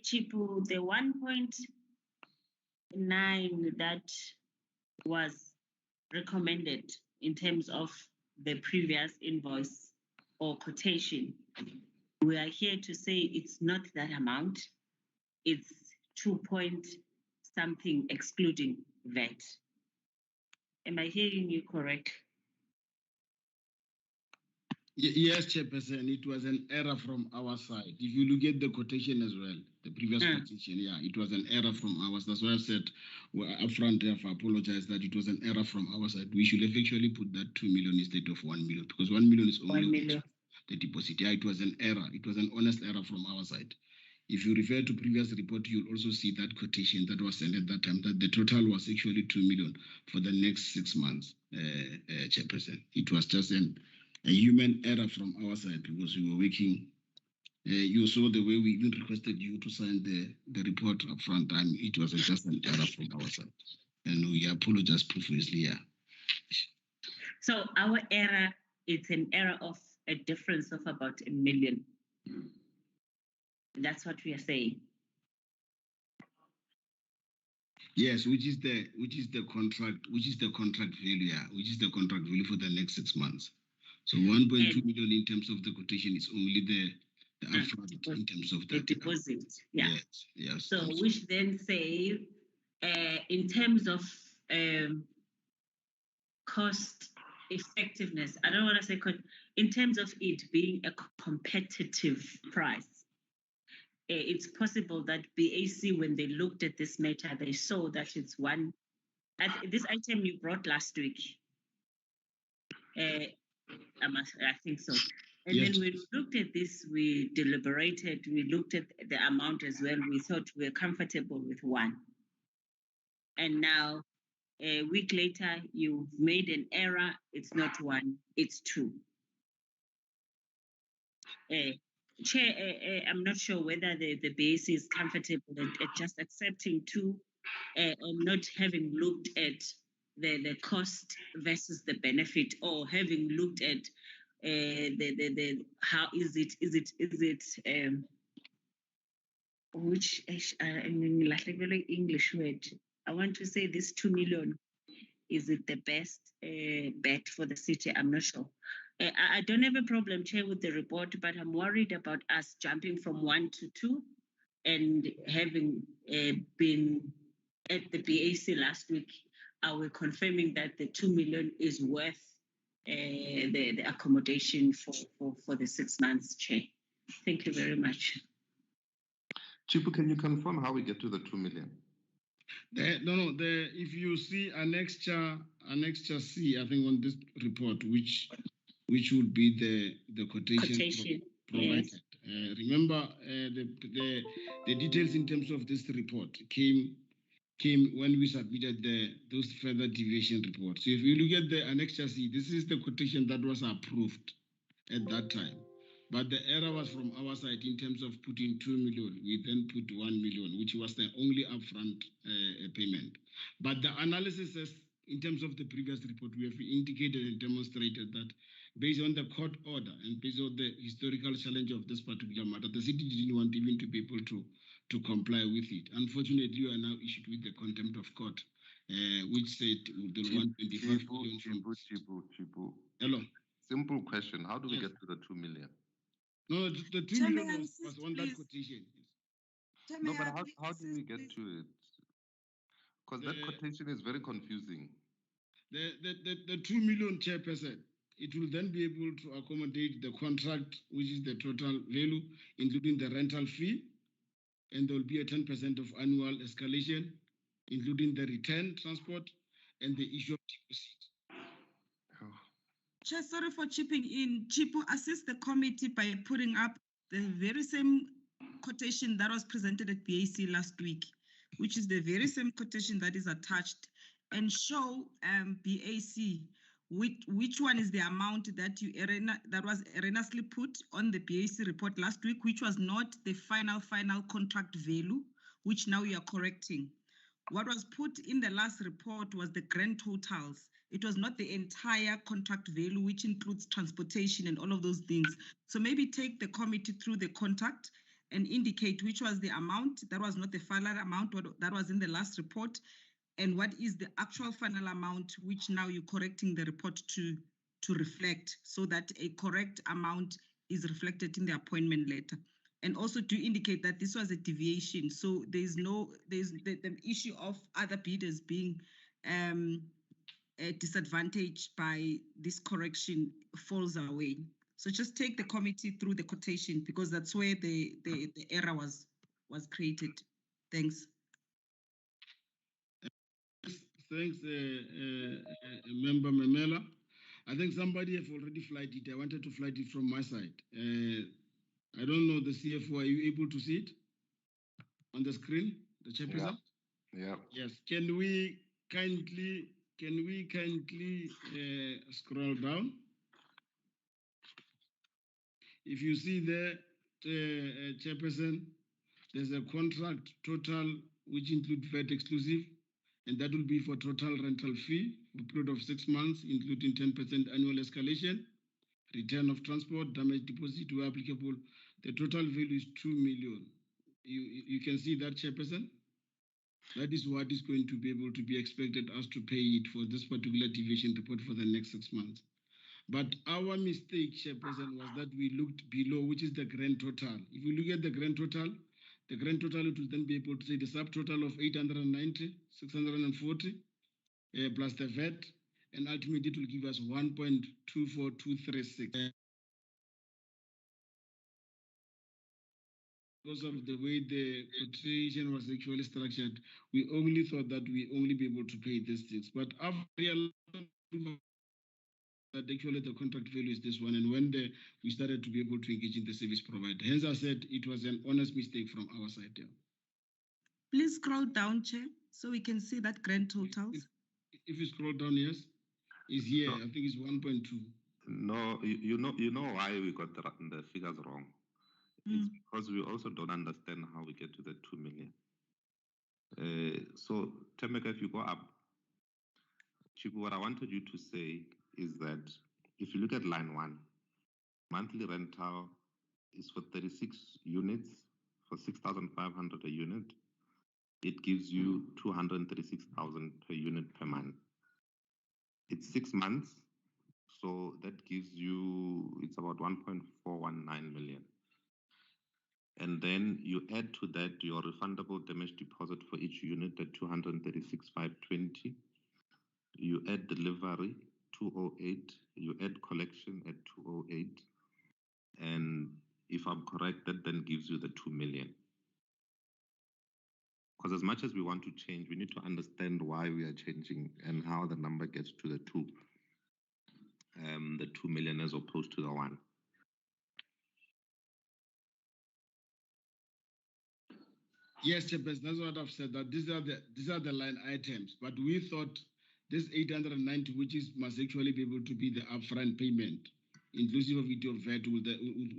Chipu, the 1.9 that was recommended in terms of the previous invoice or quotation, we are here to say it's not that amount, it's 2 point something excluding VAT. Am I hearing you correct? Yes, Chairperson, it was an error from our side. If you look at the quotation as well, the previous quotation, yeah, it was an error from ours. That's why I said upfront, I apologize that it was an error from our side. We should have actually put that 2 million instead of 1 million, because 1 million is only the deposit. Yeah, it was an error. It was an honest error from our side. If you refer to previous report, you'll also see that quotation that was sent at that time, that the total was actually 2 million for the next 6 months, Chairperson. It was just a human error from our side, because we were working. You saw the way we even requested you to sign the report up front. It was just an error from our side. And we apologize profusely. Yeah. So our error, it's an error of a difference of about 1 million. That's what we are saying. Yes, which is the contract value, yeah, which is the contract value for the next 6 months. So 1.2 million in terms of the quotation is only the upfront in terms of the deposit. Yeah. Yes. So which then say, in terms of cost effectiveness, I don't want to say in terms of it being a competitive price. It's possible that BAC, when they looked at this matter, they saw that it's this item you brought last week. I think so. And yes. Then when we looked at this, we deliberated, we looked at the amount as well. We thought we were comfortable with 1. And now, a week later, you've made an error. It's not 1, it's 2. Chair, I'm not sure whether the BAC is comfortable at just accepting 2 and not having looked at the cost versus the benefit, or having looked at the how is it which I mean, like a very English word. I want to say this 2 million, is it the best bet for the city? I'm not sure. I don't have a problem, Chair, with the report, but I'm worried about us jumping from 1 to 2 and having been at the BAC last week. Are we confirming that the 2 million is worth the accommodation for the 6 months, Chair? Thank you very much. Chipu, can you confirm how we get to the 2 million? If you see annexure C, I think on this report, which would be the quotation provided. Yes. Remember, the details in terms of this report came when we submitted those further deviation reports. So if you look at the annexure C, this is the quotation that was approved at that time. But the error was from our side in terms of putting 2 million. We then put 1 million, which was the only upfront payment. But the analysis says, in terms of the previous report, we have indicated and demonstrated that based on the court order and based on the historical challenge of this particular matter, the city didn't want even to be able to comply with it. Unfortunately, we are now issued with the contempt of court, which said the 125 million. Chipu. Hello. Simple question. How do we get to the 2 million? No, the 2 million was on that quotation. No, but how do we get to it? Because that quotation is very confusing. The 2 million, Chairperson, it will then be able to accommodate the contract, which is the total value, including the rental fee, and there will be a 10% of annual escalation, including the return transport and the issue of deposit. Chair, sorry for chipping in. Chipu, assist the committee by putting up the very same quotation that was presented at BAC last week, which is the very same quotation that is attached, and show BAC which one is the amount that that was erroneously put on the BAC report last week, which was not the final contract value, which now you are correcting. What was put in the last report was the grand totals. It was not the entire contract value, which includes transportation and all of those things. So maybe take the committee through the contract and indicate which was the amount that was not the final amount that was in the last report, and what is the actual final amount, which now you're correcting the report to reflect, so that a correct amount is reflected in the appointment letter. And also to indicate that this was a deviation. So there's the issue of other bidders being disadvantaged by this correction falls away. So just take the committee through the quotation, because that's where the error was created. Thanks. Thanks, Member Memela. I think somebody have already flagged it. I wanted to flag it from my side. I don't know, the CFO, are you able to see it on the screen, the chairperson? Yeah. Yes. Can we kindly scroll down? If you see there, chairperson, there's a contract total which includes VAT exclusive, and that will be for total rental fee for a period of 6 months, including 10% annual escalation, return of transport, damage deposit where applicable. The total value is 2 million. You can see that, Chairperson? That is what is going to be able to be expected us to pay it for this particular deviation report for the next 6 months. But our mistake, Chairperson, was that we looked below, which is the grand total. If you look at the grand total, it will then be able to say the subtotal of 890, 640, plus the VAT, and ultimately it will give us 1.24236. Because of the way the quotation was actually structured, we only thought that we only be able to pay these things. But after realizing that actually the contract value is this one, and when we started to be able to engage in the service provider, hence I said it was an honest mistake from our side. Yeah. Please scroll down, Chair, so we can see that grand totals. If you scroll down, yes, is here. No. I think it's 1.2. No, you know why we got the figures wrong. It's because we also don't understand how we get to the 2 million. So, Temeka, if you go up, Chiku, what I wanted you to say is that if you look at line 1, monthly rental is for 36 units for 6,500 a unit. It gives you 236,000 per unit per month. It's 6 months, so that gives you, it's about 1.419 million. And then you add to that your refundable damage deposit for each unit at 236,520. You add delivery, 208. You add collection at 208. And if I'm correct, that then gives you the 2 million. Because as much as we want to change, we need to understand why we are changing and how the number gets to the 2 million as opposed to the 1. Yes, Chairperson, that's what I've said, that these are the line items, but we thought this 890, which is must actually be able to be the upfront payment, inclusive of it of VAT, will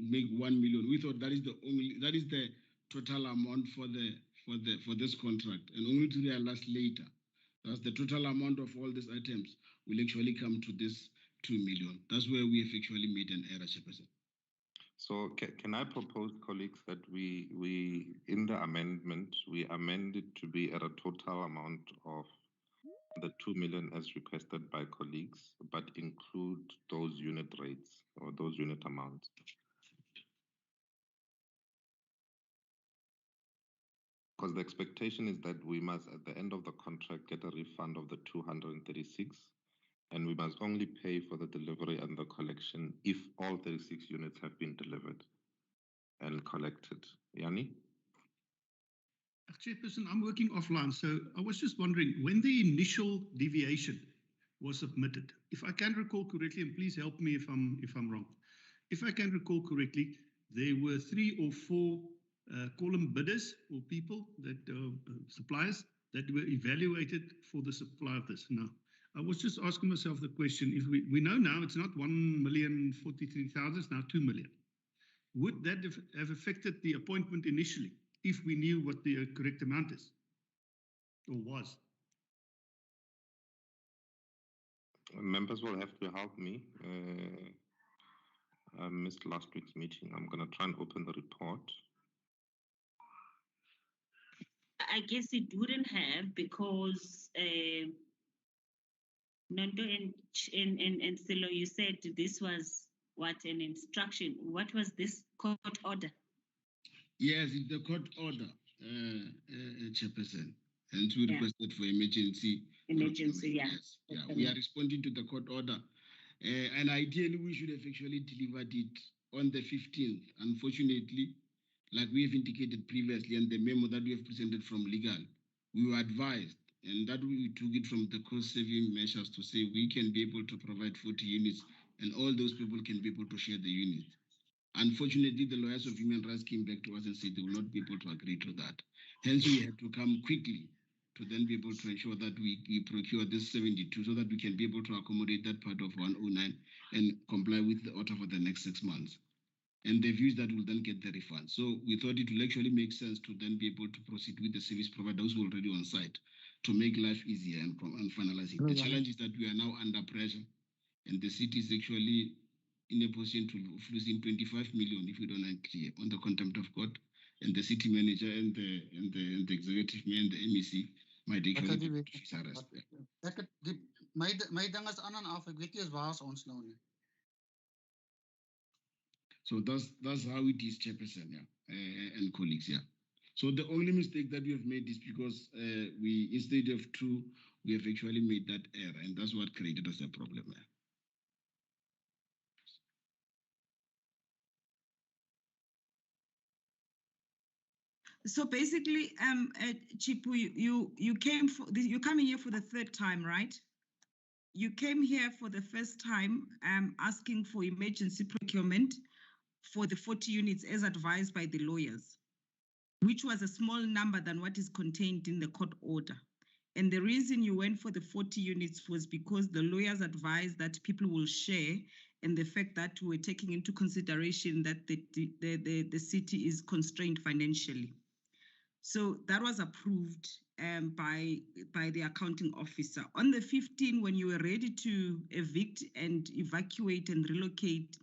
make 1 million. We thought that is the total amount for this contract, and only to realize later that the total amount of all these items will actually come to this 2 million. That's where we have actually made an error, Chairperson. So can I propose, colleagues, that we in the amendment, we amend it to be at a total amount of the 2 million as requested by colleagues, but include those unit rates or those unit amounts? Because the expectation is that we must, at the end of the contract, get a refund of the 236, and we must only pay for the delivery and the collection if all 36 units have been delivered and collected. Yanni? Chairperson, I'm working offline, so I was just wondering, when the initial deviation was submitted, if I can recall correctly, and please help me if I'm wrong. If I can recall correctly, there were 3 or 4 column bidders or people that suppliers that were evaluated for the supply of this. Now, I was just asking myself the question: if we know now it's not 1,043,000, it's now 2 million. Would that have affected the appointment initially if we knew what the correct amount is or was? Members will have to help me. I missed last week's meeting. I'm going to try and open the report. I guess it wouldn't have, because Nondo and Silo, you said this was what, an instruction. What was this court order? Yes, it's the court order, Chairperson. Hence, we requested for emergency. Emergency, yeah. Yes, yeah. We are responding to the court order. And ideally, we should have actually delivered it on the 15th. Unfortunately, like we have indicated previously, and the memo that we have presented from legal, we were advised, and that we took it from the cost-saving measures to say we can be able to provide 40 units, and all those people can be able to share the unit. Unfortunately, the lawyers of human rights came back to us and said they will not be able to agree to that. Hence, we had to come quickly to then be able to ensure that we procure this 72 so that we can be able to accommodate that part of 109 and comply with the order for the next 6 months. And the views that will then get the refund. So we thought it will actually make sense to then be able to proceed with the service providers who are already on site to make life easier and finalize it. The challenge is that we are now under pressure, and the city is actually in a position to losing 25 million if we don't agree on the contempt of court, and the city manager and the executive mayor and the MEC might actually be arrest. My ding is aan en af. Ek weet nie eens waar is ons nou nie. So that's how it is, Chairperson, yeah, and colleagues, yeah. So the only mistake that we have made is because we, instead of 2, we have actually made that error, and that's what created us a problem. Yeah. So basically, Chipu, you came for this, you're coming here for the 3rd time, right? You came here for the first time asking for emergency procurement for the 40 units as advised by the lawyers, which was a small number than what is contained in the court order. And the reason you went for the 40 units was because the lawyers advised that people will share, and the fact that we're taking into consideration that the city is constrained financially. So that was approved by the accounting officer. On the 15th, when you were ready to evict and evacuate and relocate,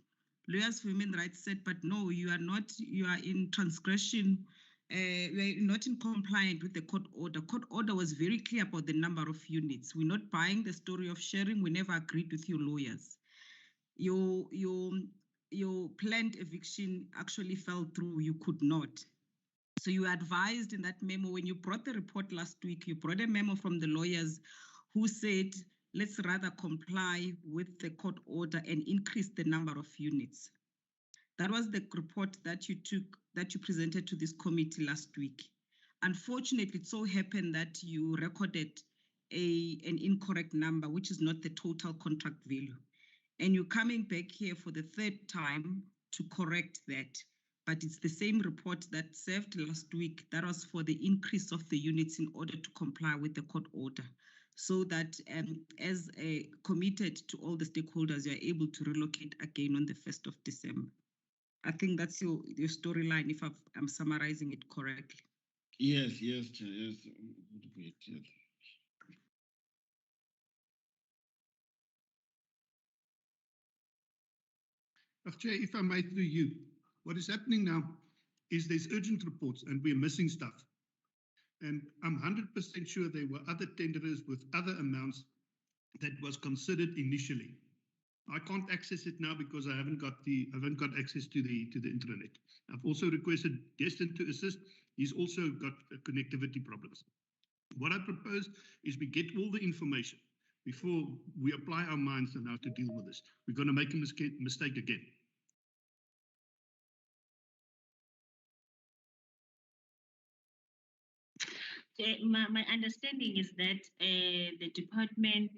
lawyers for human rights said, but no, you are in transgression, you are not in compliance with the court order. Court order was very clear about the number of units. We're not buying the story of sharing. We never agreed with your lawyers. Your planned eviction actually fell through. You could not. So you advised in that memo, when you brought the report last week, you brought a memo from the lawyers who said, let's rather comply with the court order and increase the number of units. That was the report that you presented to this committee last week. Unfortunately, it so happened that you recorded an incorrect number, which is not the total contract value. And you're coming back here for the third time to correct that. But it's the same report that served last week. That was for the increase of the units in order to comply with the court order. So that as committed to all the stakeholders, you are able to relocate again on the 1st of December. I think that's your storyline, if I'm summarizing it correctly. Yes, Chair, yes. Wait, yes. Chair, if I may through you, what is happening now is there's urgent reports and we're missing stuff. And I'm 100% sure there were other tenderers with other amounts that was considered initially. I can't access it now because I haven't got access to the internet. I've also requested Destin to assist. He's also got connectivity problems. What I propose is we get all the information before we apply our minds on how to deal with this. We're going to make a mistake again. My understanding is that the department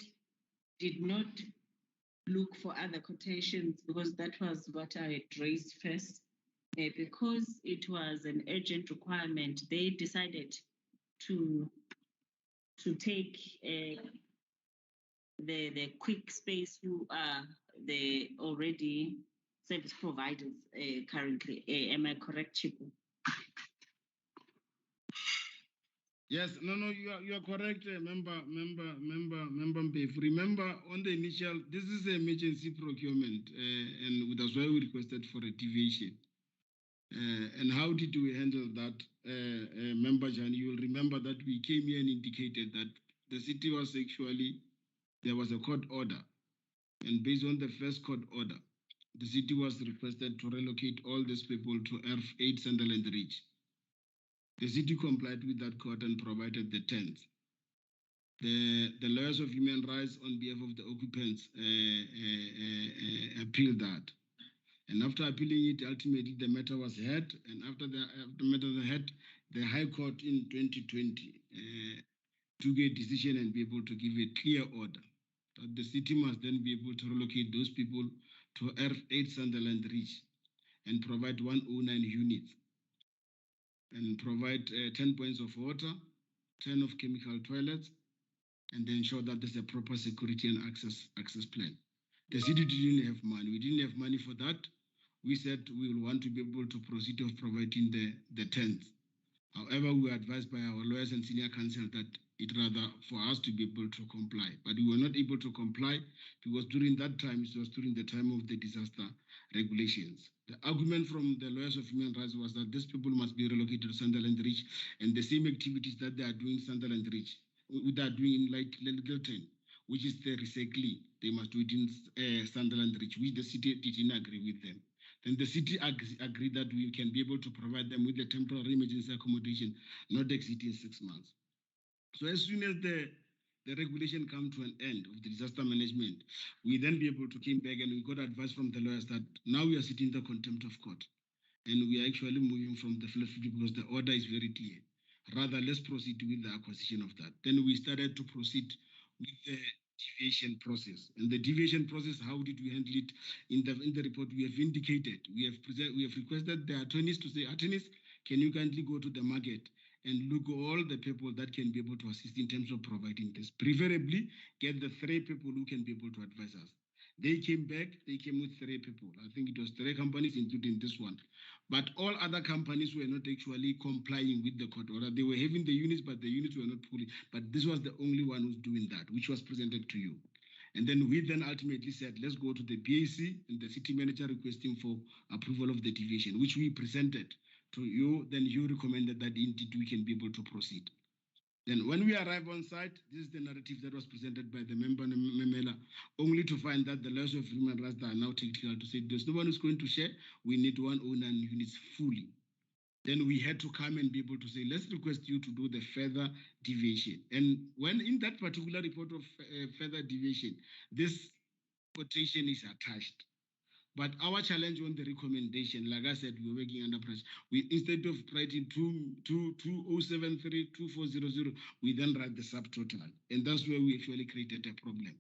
did not look for other quotations because that was what I had raised first. Because it was an urgent requirement, they decided to take the quick space who are the already service providers currently. Am I correct, Chipu? Yes, no, you are correct, member Mpefu. Remember, on the initial, this is an emergency procurement, and that's why we requested for a deviation. And how did we handle that, Member Jan? You will remember that we came here and indicated that the city was actually, there was a court order, and based on the first court order, the city was requested to relocate all these people to F8 Sunderland Ridge. The city complied with that court and provided the tents. The lawyers of human rights on behalf of the occupants appealed that. And after appealing it, ultimately the matter was heard. And after the matter was heard, the High Court in 2020 took a decision and be able to give a clear order that the city must then be able to relocate those people to F8 Sunderland Ridge and provide 109 units. And provide 10 points of water, 10 of chemical toilets, and then ensure that there's a proper security and access plan. The city didn't have money. We didn't have money for that. We said we will want to be able to proceed of providing the tents. However, we were advised by our lawyers and senior counsel that it rather for us to be able to comply. But we were not able to comply because during that time, it was during the time of the disaster regulations. The argument from the lawyers of human rights was that these people must be relocated to Sunderland Ridge, and the same activities that they are doing in Sunderland Ridge, they are doing in like Littleton, which is the recycling, they must do it in Sunderland Ridge, which the city didn't agree with them. Then the city agreed that we can be able to provide them with the temporary emergency accommodation, not exceeding 6 months. So as soon as the regulation come to an end of the disaster management, we then be able to came back and we got advice from the lawyers that now we are sitting in the contempt of court. And we are actually moving from the flat fee because the order is very clear. Rather, let's proceed with the acquisition of that. Then we started to proceed with the deviation process. And the deviation process, how did we handle it? In the report, we have indicated, we have requested the attorneys to say, attorneys, can you kindly go to the market and look at all the people that can be able to assist in terms of providing this. Preferably, get the 3 people who can be able to advise us. They came back, they came with 3 people. I think it was 3 companies, including this one. But all other companies were not actually complying with the court order. They were having the units, but the units were not fully. But this was the only one who's doing that, which was presented to you. And then we then ultimately said, let's go to the BAC and the city manager requesting for approval of the deviation, which we presented to you. Then you recommended that indeed we can be able to proceed. Then when we arrive on site, this is the narrative that was presented by the member Memela, only to find that the laws of human rights are now technical to say there's no one who's going to share. We need one owner and units fully. Then we had to come and be able to say, let's request you to do the further deviation. And when in that particular report of further deviation, this quotation is attached. But our challenge on the recommendation, like I said, we're working under pressure. We, instead of writing 2073-2400, we then write the subtotal. And that's where we actually created a problem.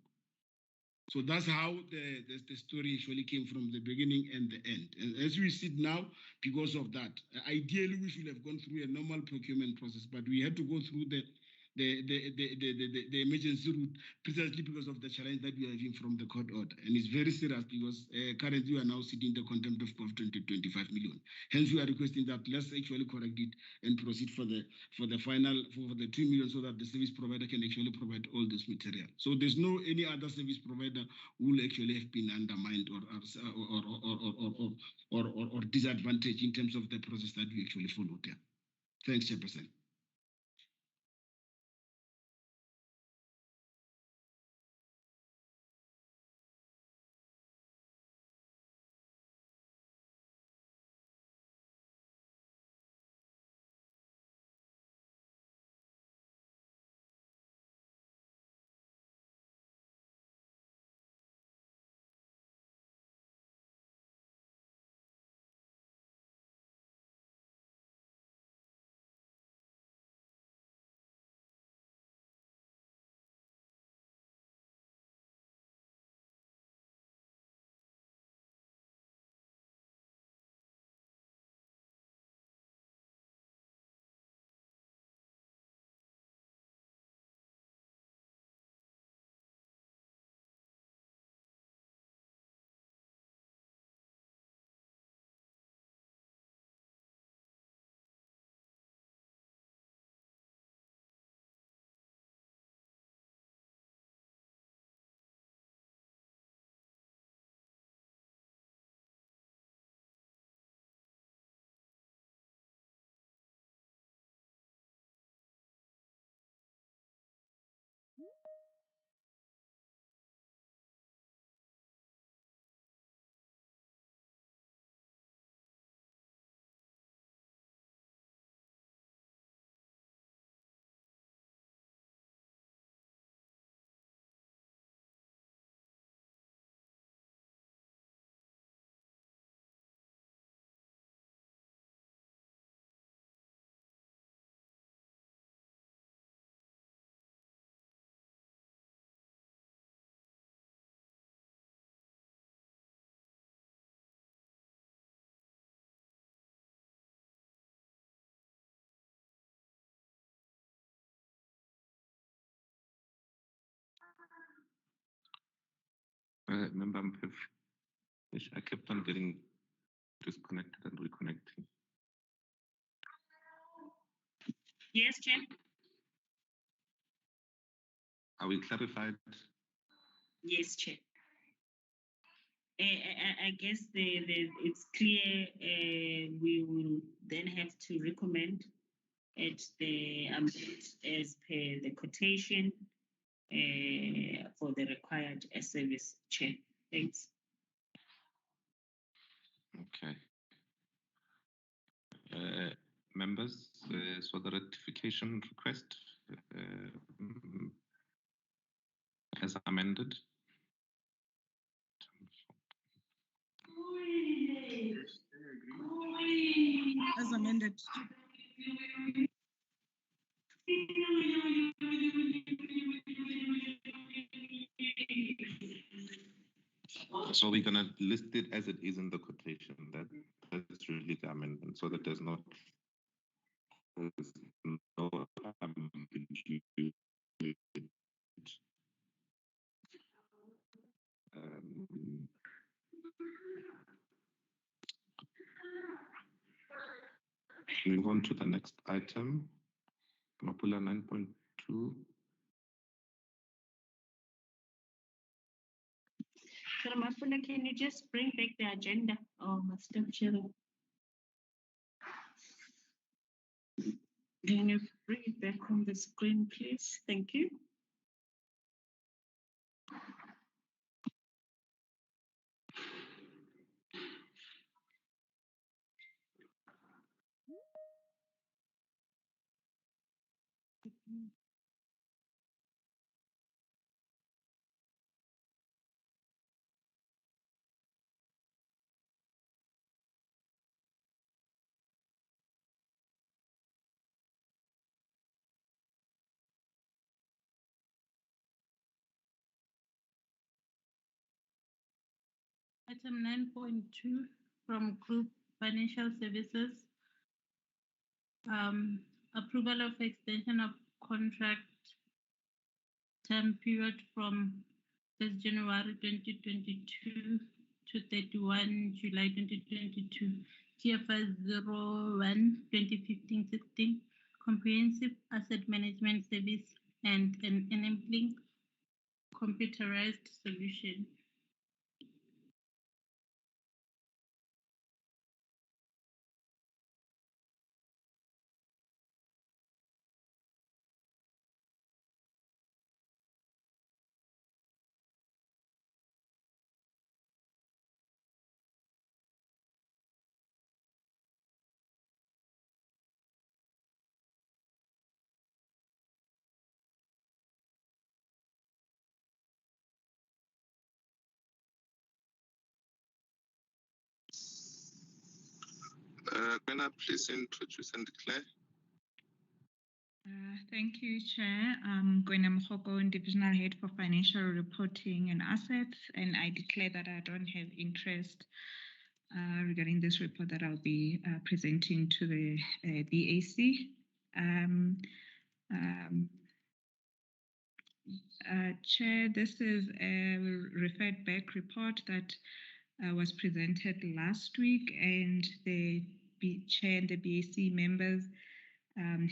So that's how the story actually came from the beginning and the end. And as we sit now, because of that, ideally we should have gone through a normal procurement process, but we had to go through the emergency route precisely because of the challenge that we are having from the court order. And it's very serious because currently we are now sitting the contempt of court 25 million. Hence we are requesting that let's actually correct it and proceed for the final for the 2 million so that the service provider can actually provide all this material. So there's no any other service provider who will actually have been undermined or disadvantaged in terms of the process that we actually followed there. Thanks, Chairperson. Member Mpiv, I kept on getting disconnected and reconnecting. Yes, Chair. Are we clarified? Yes, Chair. I guess it's clear we will then have to recommend at the amount as per the quotation for the required service, Chair. Thanks. Okay. Members, so the rectification request as amended. As amended. So we're going to list it as it is in the quotation. That's really the amendment, so that there's no ambiguity. Moving on to the next item, Mapula 9.2. Sir Mapula, can you just bring back the agenda or Master Chair? Can you bring it back on the screen, please? Thank you. Item 9.2 from Group Financial Services. Approval of extension of contract term period from 1st January 2022 to 31 July 2022. TFS 01 2015-16 Comprehensive Asset Management Service and an enabling computerized solution. Can I please introduce and declare? Thank you, Chair. I'm Gwena Mokgoko, Divisional Head for Financial Reporting and Assets, and I declare that I don't have interest regarding this report that I'll be presenting to the BAC. Chair, this is a referred back report that was presented last week, and the Chair and the BAC members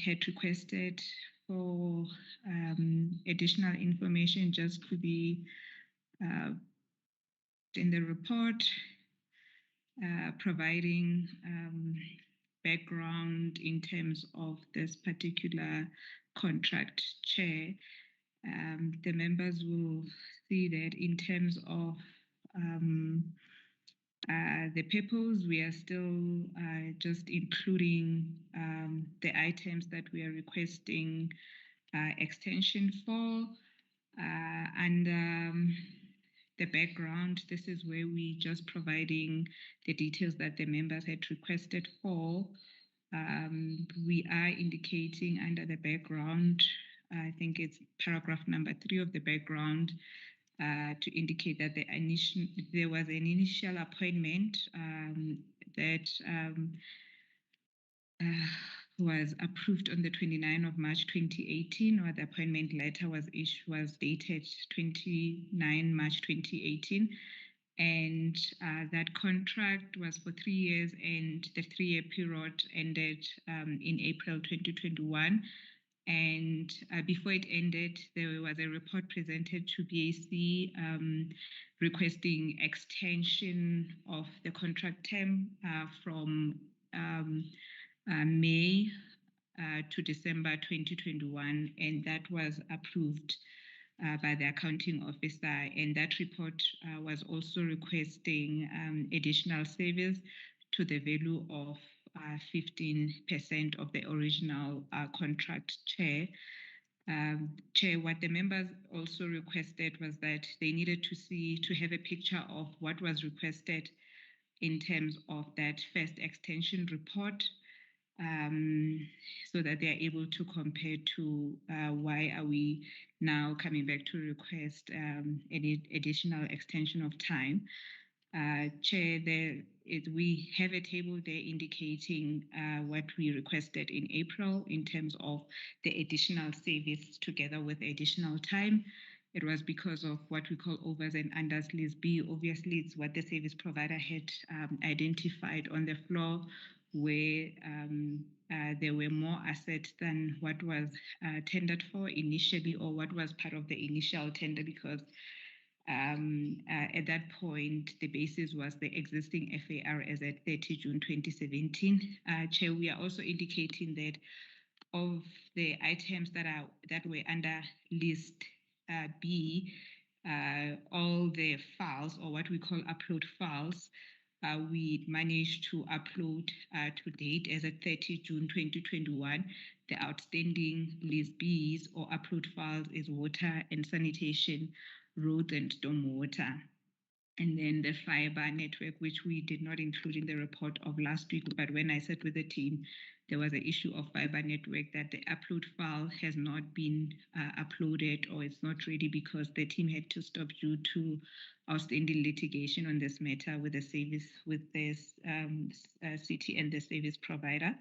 had requested for additional information just to be in the report, providing background in terms of this particular contract, Chair. The members will see that in terms of the purpose, we are still just including the items that we are requesting extension for. And the background, this is where we just providing the details that the members had requested for. We are indicating under the background, I think it's paragraph number 3 of the background, to indicate that there was an initial appointment that was approved on the 29th of March 2018, or the appointment letter was dated 29 March 2018. And that contract was for 3 years, and the 3-year period ended in April 2021. And before it ended, there was a report presented to BAC requesting extension of the contract term from May to December 2021, and that was approved by the accounting officer. And that report was also requesting additional service to the value of 15% of the original contract, Chair. Chair, what the members also requested was that they needed to have a picture of what was requested in terms of that first extension report, so that they are able to compare to why are we now coming back to request any additional extension of time. Chair, we have a table there indicating what we requested in April in terms of the additional service together with additional time. It was because of what we call overs and unders list B. Obviously, it's what the service provider had identified on the floor, where there were more assets than what was tendered for initially, or what was part of the initial tender, because at that point, the basis was the existing FAR as at 30 June 2017. Chair, we are also indicating that of the items that were under list B, all the files, or what we call upload files, we managed to upload to date as at 30 June 2021. The outstanding list Bs or upload files is water and sanitation, roads and stormwater. And then the fiber network, which we did not include in the report of last week, but when I sat with the team, there was an issue of fiber network that the upload file has not been uploaded, or it's not ready because the team had to stop due to outstanding litigation on this matter with the service, with this city and the service provider.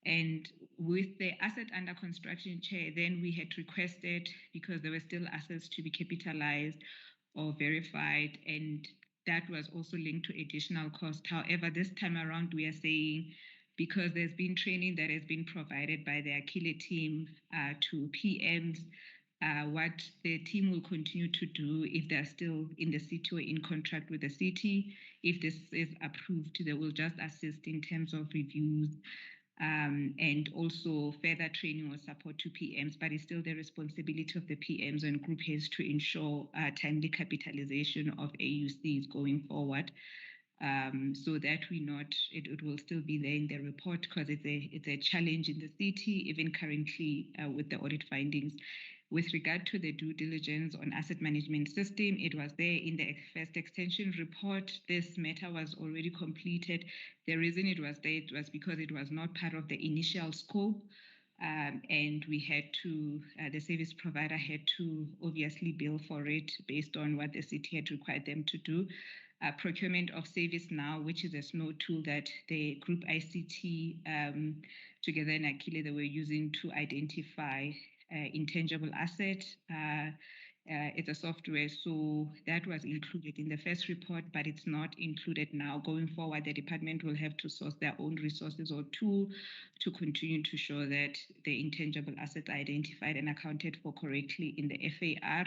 And with the asset under construction, Chair, then we had requested, because there were still assets to be capitalized or verified, and that was also linked to additional cost. However, this time around, we are saying, because there's been training that has been provided by the Aquila team to PMs, what the team will continue to do if they're still in the city or in contract with the city, if this is approved, they will just assist in terms of reviews, and also further training or support to PMs, but it's still the responsibility of the PMs and group heads to ensure timely capitalization of AUCs going forward, so that it will still be there in the report, because it's a challenge in the city, even currently with the audit findings. With regard to the due diligence on asset management system, it was there in the first extension report. This matter was already completed. The reason it was there, it was because it was not part of the initial scope, and we had to, the service provider had to obviously bill for it based on what the city had required them to do. Procurement of service now, which is a SNOW tool that the group ICT together in Aquila, they were using to identify intangible asset. It's a software, so that was included in the first report, but it's not included now. Going forward, the department will have to source their own resources or tool to continue to show that the intangible assets are identified and accounted for correctly in the FAR.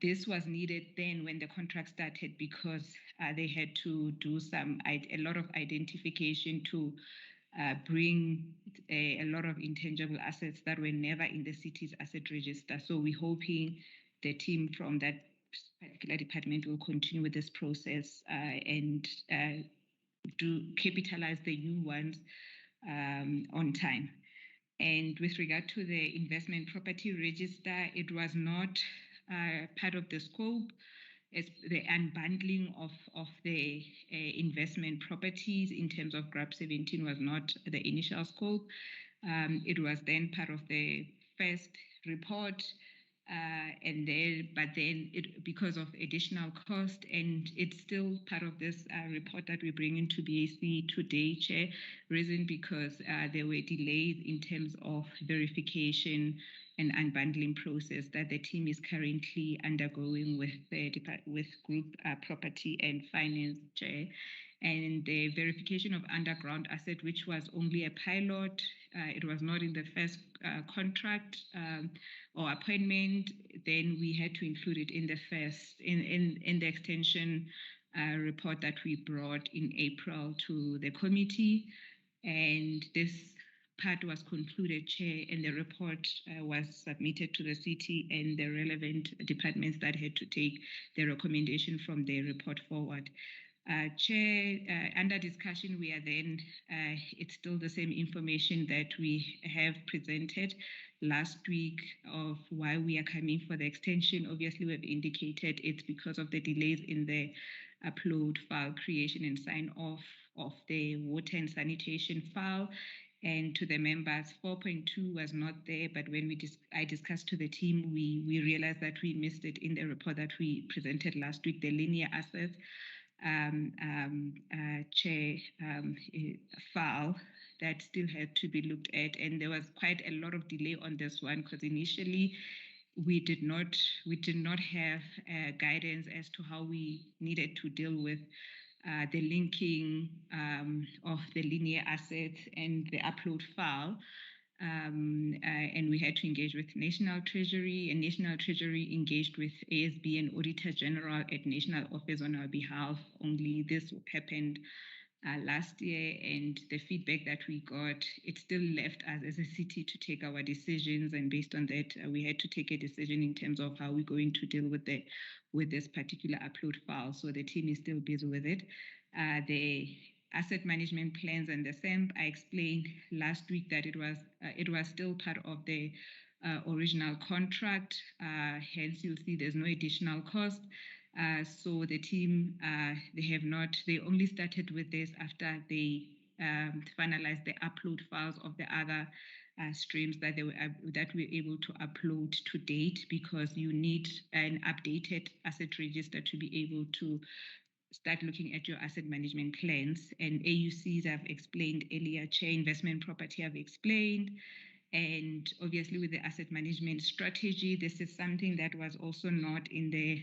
This was needed then when the contract started, because they had to do a lot of identification to bring a lot of intangible assets that were never in the city's asset register. So we're hoping the team from that particular department will continue with this process and do capitalize the new ones on time. And with regard to the investment property register, it was not part of the scope. It's the unbundling of the investment properties in terms of GRAP 17 was not the initial scope. It was then part of the first report, but then because of additional cost, and it's still part of this report that we bring into BAC today, Chair. Reason because there were delays in terms of verification and unbundling process that the team is currently undergoing with group property and finance, Chair. And the verification of underground asset, which was only a pilot, it was not in the first contract or appointment, then we had to include it in the first, in the extension report that we brought in April to the committee. And this part was concluded, Chair, and the report was submitted to the city and the relevant departments that had to take the recommendation from the report forward. Chair, under discussion, we are then, it's still the same information that we have presented last week of why we are coming for the extension. Obviously, we have indicated it's because of the delays in the upload file creation and sign off of the water and sanitation file. And to the members, 4.2 was not there, but when I discussed to the team, we realized that we missed it in the report that we presented last week, the linear assets Chair file that still had to be looked at, and there was quite a lot of delay on this one because initially we did not have guidance as to how we needed to deal with the linking of the linear assets and the upload file. And we had to engage with National Treasury, and National Treasury engaged with ASB and Auditor General at National Office on our behalf. Only this happened last year, and the feedback that we got, it still left us as a city to take our decisions, and based on that, we had to take a decision in terms of how we're going to deal with this particular upload file. So the team is still busy with it. The asset management plans and the SAMP, I explained last week that it was still part of the original contract. Hence, you'll see there's no additional cost. So the team, they only started with this after they finalized the upload files of the other streams that we were able to upload to date, because you need an updated asset register to be able to start looking at your asset management plans. And AUCs I've explained earlier, Chair Investment Property I've explained. And obviously with the asset management strategy, this is something that was also not in the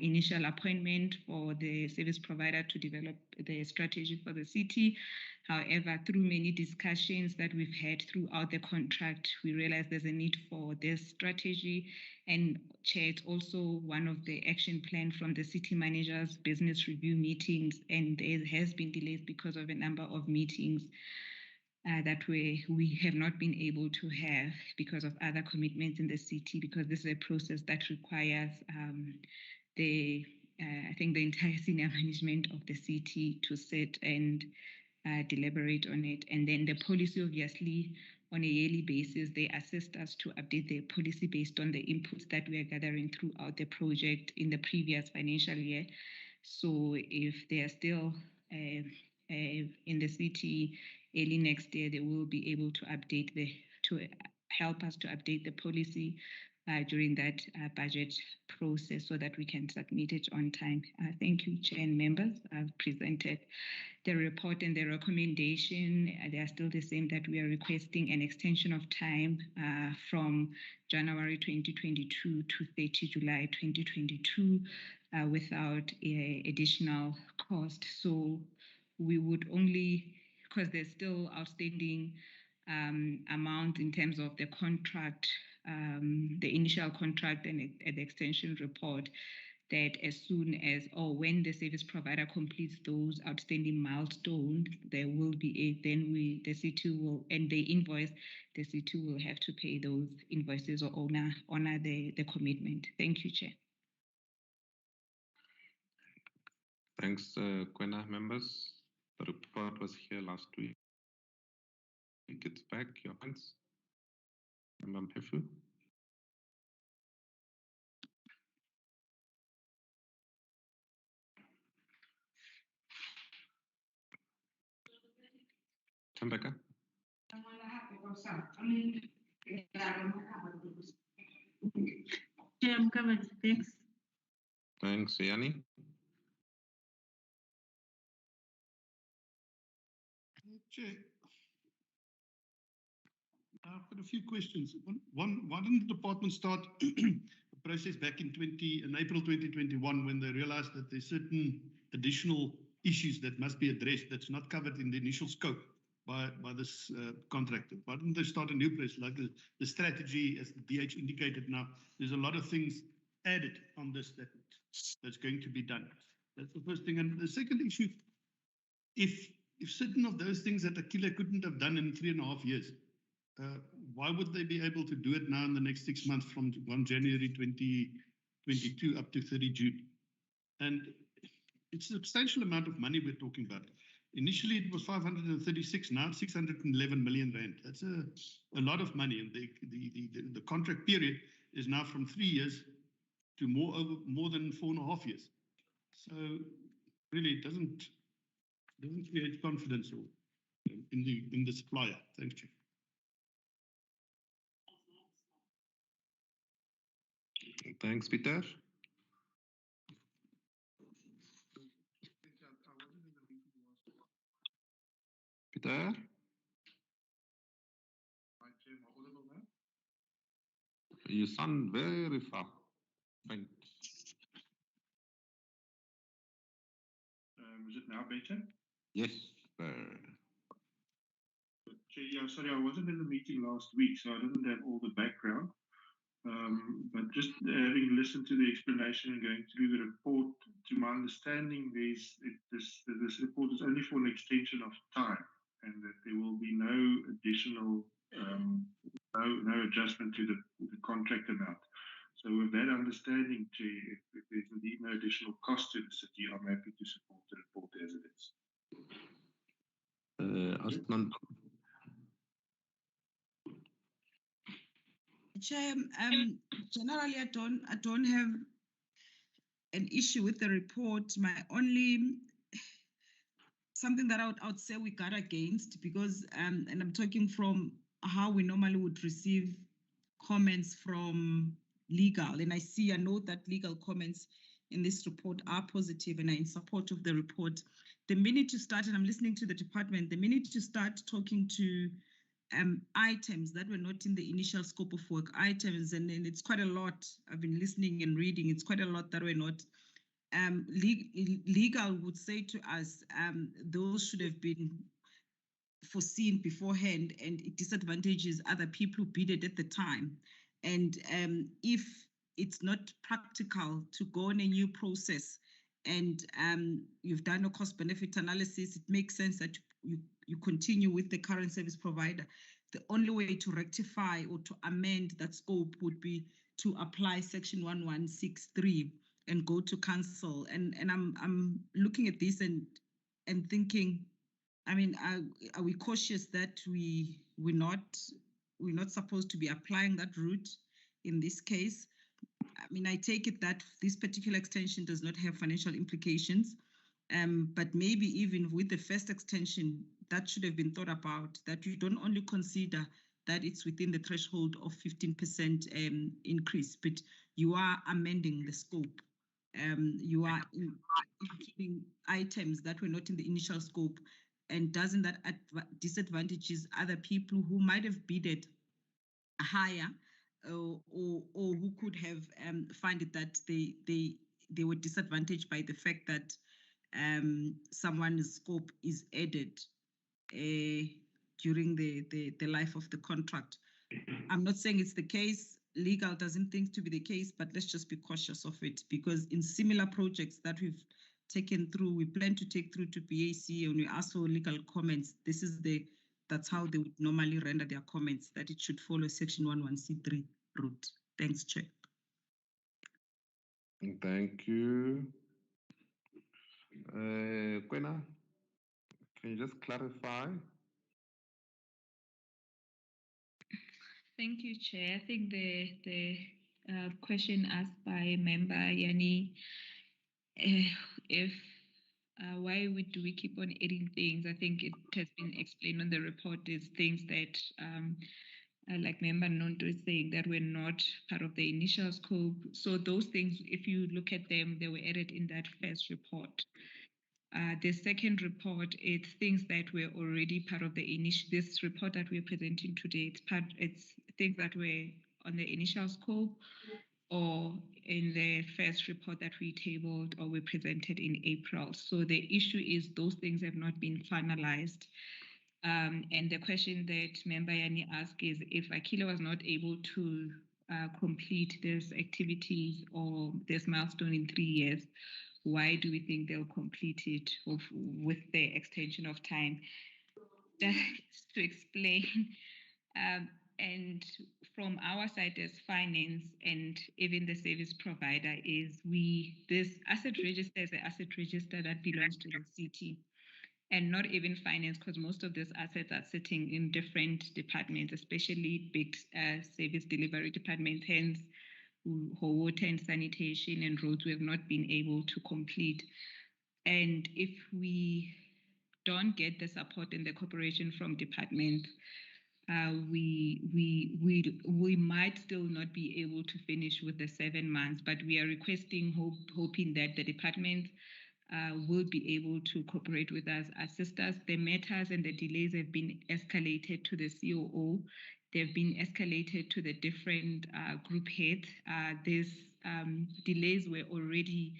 initial appointment for the service provider to develop the strategy for the city. However, through many discussions that we've had throughout the contract, we realized there's a need for this strategy. And Chair, it's also one of the action plan from the city manager's business review meetings, and there has been delays because of a number of meetings that we have not been able to have because of other commitments in the city, because this is a process that requires I think the entire senior management of the city to sit and deliberate on it. And then the policy, obviously, on a yearly basis, they assist us to update the policy based on the inputs that we are gathering throughout the project in the previous financial year. So if they are still in the city early next year, they will be able to help us to update the policy during that budget process so that we can submit it on time. Thank you, Chair and members. I've presented the report and the recommendation. They are still the same, that we are requesting an extension of time from January 2022 to 30 July 2022 without additional cost. So we would only, because there's still outstanding amount in terms of the contract, the initial contract and the extension report, that as soon as or when the service provider completes those outstanding milestones, there will be the city will, and they invoice, the city will have to pay those invoices or honor the commitment. Thank you, Chair. Thanks, Kwena. Members, the report was here last week. It's back. Your hands. Member Mpefu. Tembeka. Chair, I'm covered. Thanks. Thanks, Yani. Chair, I've got a few questions. One, why didn't the department start the process back in April 2021 when they realized that there's certain additional issues that must be addressed that's not covered in the initial scope by this contractor? Why didn't they start a new process like the strategy, as the DH indicated now? There's a lot of things added on this that's going to be done. That's the first thing. And the second issue, if certain of those things that Aquila couldn't have done in 3.5 years, why would they be able to do it now in the next 6 months from 1 January 2022 up to 30 June? And it's a substantial amount of money we're talking about. Initially, it was 536, now 611 million rand. That's a lot of money. And the contract period is now from 3 years to more than 4.5 years. So really, it doesn't create confidence in the supplier. Thank you. Thanks, Peter. Peter? You sound very far. Faint. Is it now better? Yes, Chair, yeah, sorry, I wasn't in the meeting last week, so I didn't have all the background. But just having listened to the explanation and going through the report, to my understanding, this report is only for an extension of time, and that there will be no additional, no adjustment to the contract amount. So with that understanding, Chair, if there's indeed no additional cost to the city, I'm happy to support the report as it is. Asman. Chair, generally, I don't have an issue with the report. My only something that I would say we guard against, because and I'm talking from how we normally would receive comments from legal, and I note that legal comments in this report are positive and are in support of the report. The minute you start, and I'm listening to the department, the minute you start talking to items that were not in the initial scope of work, items, and it's quite a lot. I've been listening and reading. It's quite a lot that were not. Legal would say to us, those should have been foreseen beforehand, and it disadvantages other people who bidded at the time. And if it's not practical to go on a new process, and you've done a cost-benefit analysis, it makes sense that you continue with the current service provider. The only way to rectify or to amend that scope would be to apply Section 1163 and go to council. And I'm looking at this and thinking, I mean, are we cautious that we're not supposed to be applying that route in this case? I mean, I take it that this particular extension does not have financial implications, but maybe even with the first extension, that should have been thought about, that you don't only consider that it's within the threshold of 15% increase, but you are amending the scope. You are including items that were not in the initial scope, and doesn't that disadvantages other people who might have bidded higher or who could have found it that they were disadvantaged by the fact that someone's scope is added during the life of the contract. I'm not saying it's the case. Legal doesn't think to be the case, but let's just be cautious of it, because in similar projects that we've taken through, we plan to take through to BAC, and we ask for legal comments. That's how they would normally render their comments, that it should follow Section 11C3 route. Thanks, Chair. Thank you. Kwena, can you just clarify? Thank you, Chair. I think the question asked by Member Yani, if why do we keep on adding things? I think it has been explained on the report is things that, like Member Nonto is saying, that were not part of the initial scope. So those things, if you look at them, they were added in that first report. The second report, it's things that were already part of the initial. This report that we're presenting today, it's things that were on the initial scope, or in the first report that we tabled or we presented in April. So the issue is those things have not been finalized. And the question that Member Yani asked is, if Aquila was not able to complete this activities or this milestone in 3 years, why do we think they'll complete it with the extension of time? Just to explain, and from our side as finance and even the service provider, is this asset register is an asset register that belongs to the city and not even finance, because most of these assets are sitting in different departments, especially big service delivery departments. Hence, water and sanitation and roads we have not been able to complete. And if we don't get the support and the cooperation from departments, we might still not be able to finish with the 7 months, but we are requesting, hoping that the department will be able to cooperate with us, assist us. The matters and the delays have been escalated to the COO. They've been escalated to the different group heads. These delays were already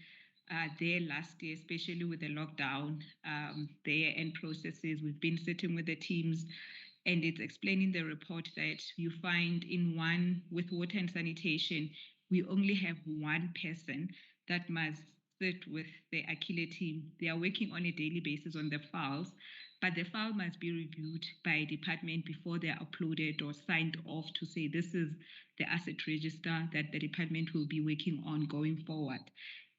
there last year, especially with the lockdown, their end processes. We've been sitting with the teams, and it's explaining the report that you find in one with water and sanitation, we only have one person that must sit with the Aquila team. They are working on a daily basis on the files, but the file must be reviewed by a department before they're uploaded or signed off to say this is the asset register that the department will be working on going forward.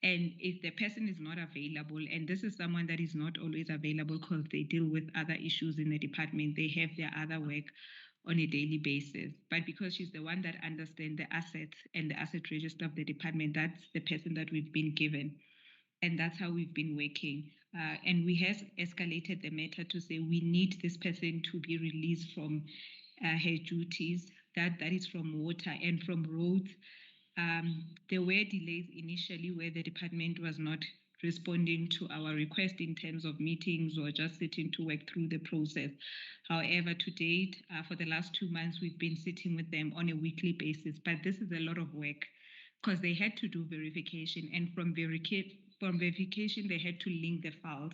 And if the person is not available, and this is someone that is not always available because they deal with other issues in the department, they have their other work on a daily basis. But because she's the one that understands the assets and the asset register of the department, that's the person that we've been given. And that's how we've been working. And we have escalated the matter to say we need this person to be released from her duties. That is from water and from roads. There were delays initially where the department was not responding to our request in terms of meetings or just sitting to work through the process. However, to date, for the last 2 months, we've been sitting with them on a weekly basis. But this is a lot of work because they had to do verification, and from verification, they had to link the files,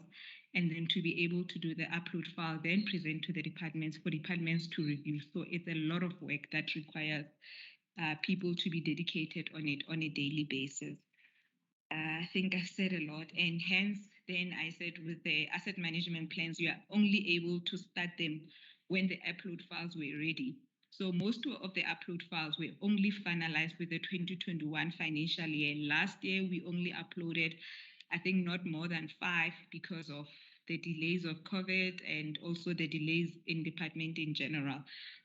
and then to be able to do the upload file, then present to the departments for departments to review. So it's a lot of work that requires people to be dedicated on it on a daily basis. I think I've said a lot, and hence then I said with the asset management plans, you are only able to start them when the upload files were ready. So most of the upload files were only finalized with the 2021 financial year. Last year, we only uploaded, I think, not more than 5 because of the delays of COVID and also the delays in department in general.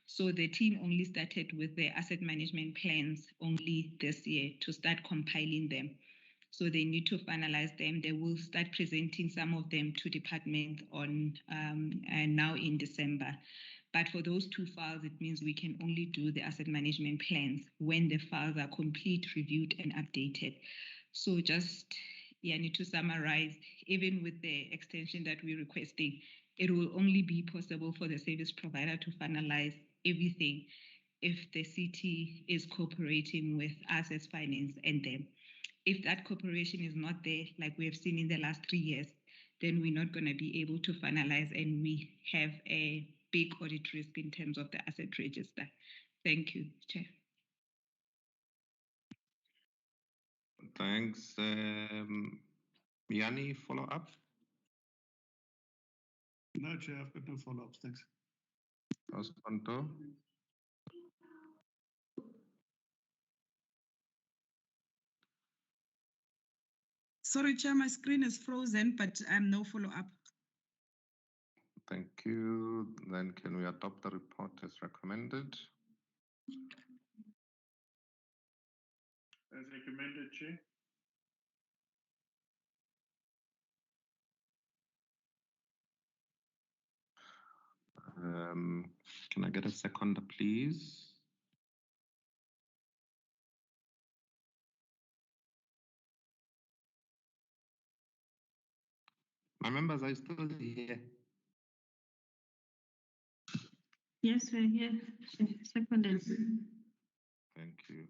So the team only started with the asset management plans only this year to start compiling them. So they need to finalize them. They will start presenting some of them to department on and now in December. But for those 2 files, it means we can only do the asset management plans when the files are complete, reviewed, and updated. So just need to summarize, even with the extension that we're requesting, it will only be possible for the service provider to finalize everything if the city is cooperating with us as finance and them. If that cooperation is not there, like we have seen in the last 3 years, then we're not going to be able to finalize, and we have a big audit risk in terms of the asset register. Thank you, Chair. Thanks. Yanni, follow up? No, Chair, I've got no follow-ups. Thanks. Ospanto? Sorry, Chair, my screen is frozen, but no follow-up. Thank you. Then can we adopt the report as recommended? As recommended, Chair. Can I get a seconder, please? My members are still here. Yes, we're here. Seconded. Thank you.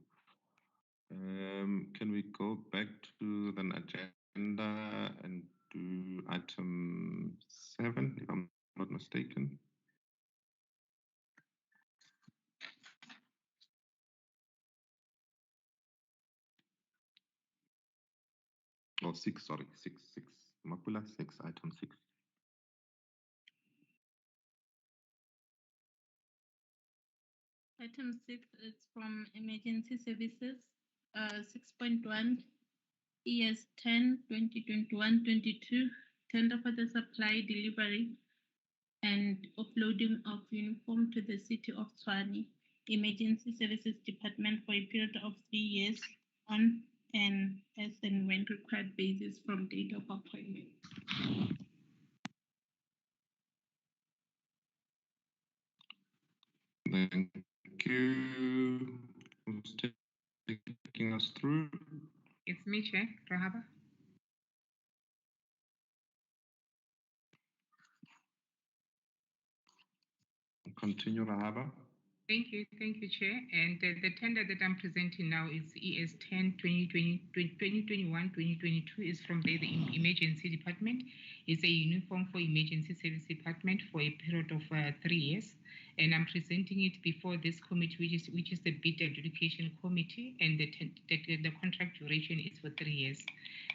Can we go back to the agenda and do item 7, if I'm not mistaken? Oh, 6, sorry, 6. Mapula 6, item 6. Item 6 is from Emergency Services, 6.1, ES 10, 2021-22, tender for the supply, delivery, and uploading of uniform to the city of Tshwane Emergency Services Department for a period of 3 years on an as and when required basis from date of appointment. Thank you. Who's taking us through? It's me, Chair. Rahaba. Continue, Rahaba. Thank you, Chair. And the tender that I'm presenting now is ES 10 2021-2022 is from the Emergency Department. It's a uniform for Emergency Service Department for a period of 3 years. And I'm presenting it before this committee, which is the Bid Adjudication Committee, and the contract duration is for 3 years.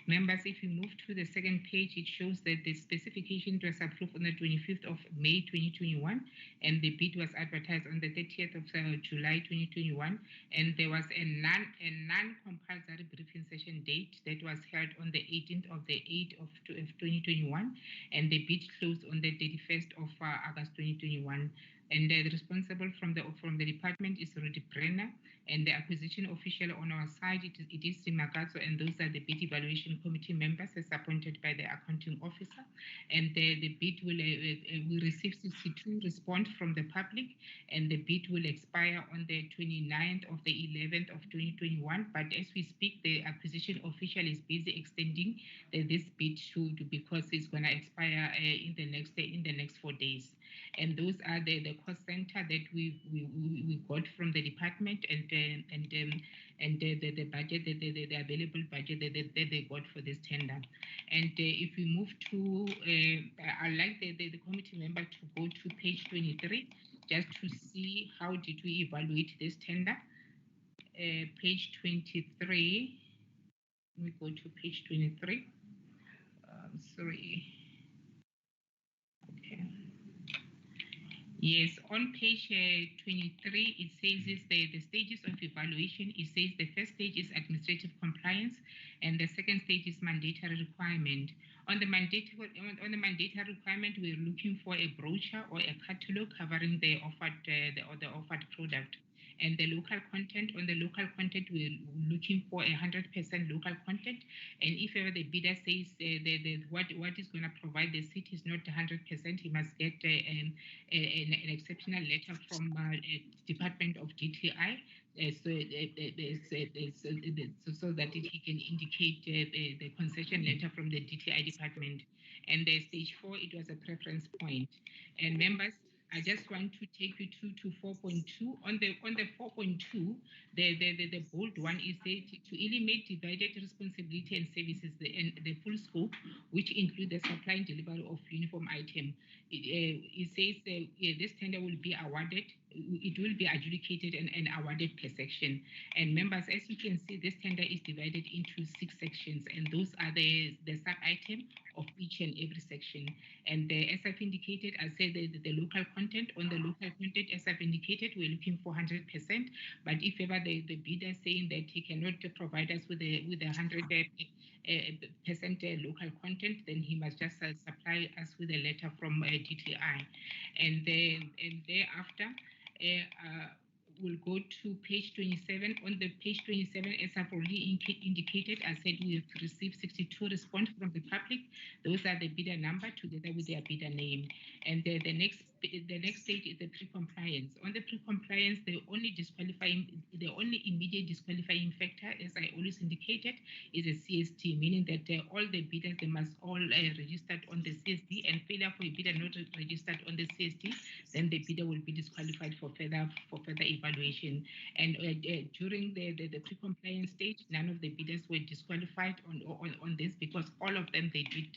Members, if you move to the second page, it shows that the specification was approved on the 25th of May 2021, and the bid was advertised on the 30th of July 2021, and there was a non-compulsory briefing session date that was held on the 18th of the 8th of 2021, and the bid closed on the 31st of August 2021. And the responsible from the department is Rudy Brenner, and the acquisition official on our side it is Simakazo, and those are the bid evaluation committee members as appointed by the accounting officer. And the bid will we receive 62 response from the public, and the bid will expire on the 29th of the 11th of 2021. But as we speak, the acquisition official is busy extending this bid because it's going to expire in the next 4 days. And those are the cost center that we got from the department, and the budget, the available budget that they got for this tender. And if we move to, I'd like the committee member to go to page 23, just to see how did we evaluate this tender. Page 23, let me go to page 23. Sorry. Okay. Yes, on page 23, it says the stages of evaluation. It says the first stage is administrative compliance, and the second stage is mandatory requirement. On the mandatory requirement, we're looking for a brochure or a catalog covering the offered product. And the local content, on the local content, we're looking for 100% local content. And if ever the bidder says what is going to provide the city is not 100%, he must get an exceptional letter from Department of DTI, so that he can indicate the concession letter from the DTI department. And the stage 4, it was a preference point. And members, I just want to take you to 4.2. On the 4.2, the bold one is to eliminate divided responsibility and services, the full scope, which include the supply and delivery of uniform item. It says this tender will be awarded. It will be adjudicated and awarded per section. And members, as you can see, this tender is divided into 6 sections, and those are the sub-item of each and every section. And as I've indicated, I said the local content. On the local content, as I've indicated, we're looking for 100%. But if ever the bidder saying that he cannot provide us with a 100% local content, then he must just supply us with a letter from DTI. And thereafter, we'll go to page 27. On the page 27, as I've already indicated, I said we have received 62 responses from the public. Those are the bidder number together with their bidder name. And the next stage is the pre-compliance. On the pre-compliance, the only immediate disqualifying factor, as I always indicated, is a CST, meaning that all the bidders, they must all registered on the CST, and failure for a bidder not registered on the CST, then the bidder will be disqualified for further evaluation. And during the pre-compliance stage, none of the bidders were disqualified on this, because all of them, they did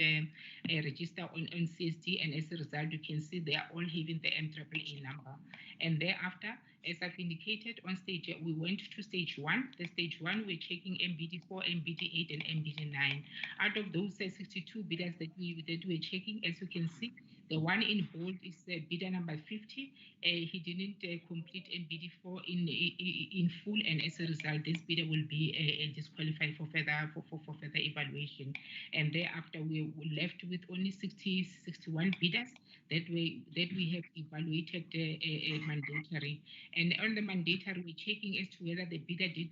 register on CST, and as a result, you can see they are all having the MAAA number. And thereafter, as I've indicated, on stage, we went to stage 1. The stage 1, we're checking MBD4, MBD8, and MBD9. Out of those 62 bidders that we're checking, as you can see, the one in bold is bidder number 50. He didn't complete MBD4 in full, and as a result, this bidder will be disqualified for further evaluation. And thereafter, we were left with only 61 bidders that we have evaluated mandatory. And on the mandatory, we're checking as to whether the bidder did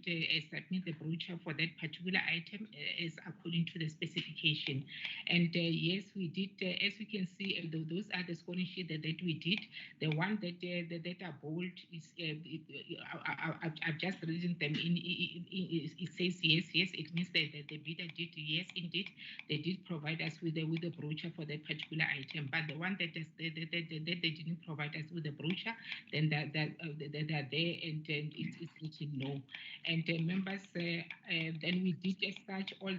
submit the brochure for that particular item as according to the specification. And yes, we did. As we can see, those are the scoring sheet that we did. The one that are bold is I've just written them in. It says yes. It means that the bidder did yes, indeed they did provide us with a brochure for that particular item. But the one that they didn't provide us with a brochure, then that are there and it's written no. And members, then we did search all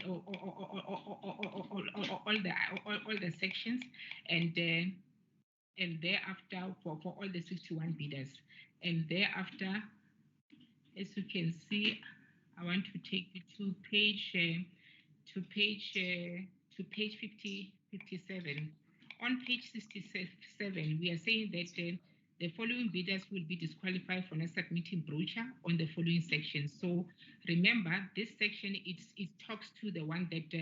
the sections, and thereafter for all the 61 bidders, and thereafter, as you can see, I want to take you to page 57. On page 67, we are saying that the following bidders will be disqualified for not submitting brochure on the following sections. So remember, this section it talks to the one that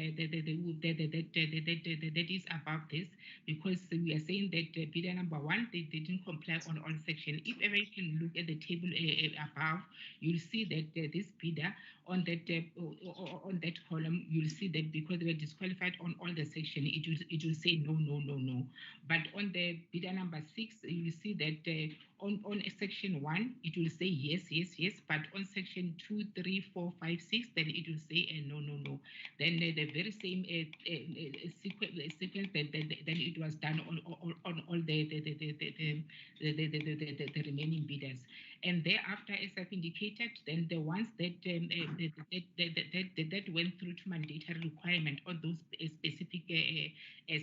is above this, because we are saying that bidder number 1 they didn't comply on all sections. If ever you can look at the table above, you'll see that this bidder on that column, you'll see that because they were disqualified on all the section, it will say no. But on the bidder number 6, you will see that on section 1, it will say yes. But on section 2, 3, 4, 5, 6, then it will say no. Then the very same sequence then it was done on all the remaining bidders. And thereafter, as I've indicated, then the ones that went through to mandatory requirement on those specific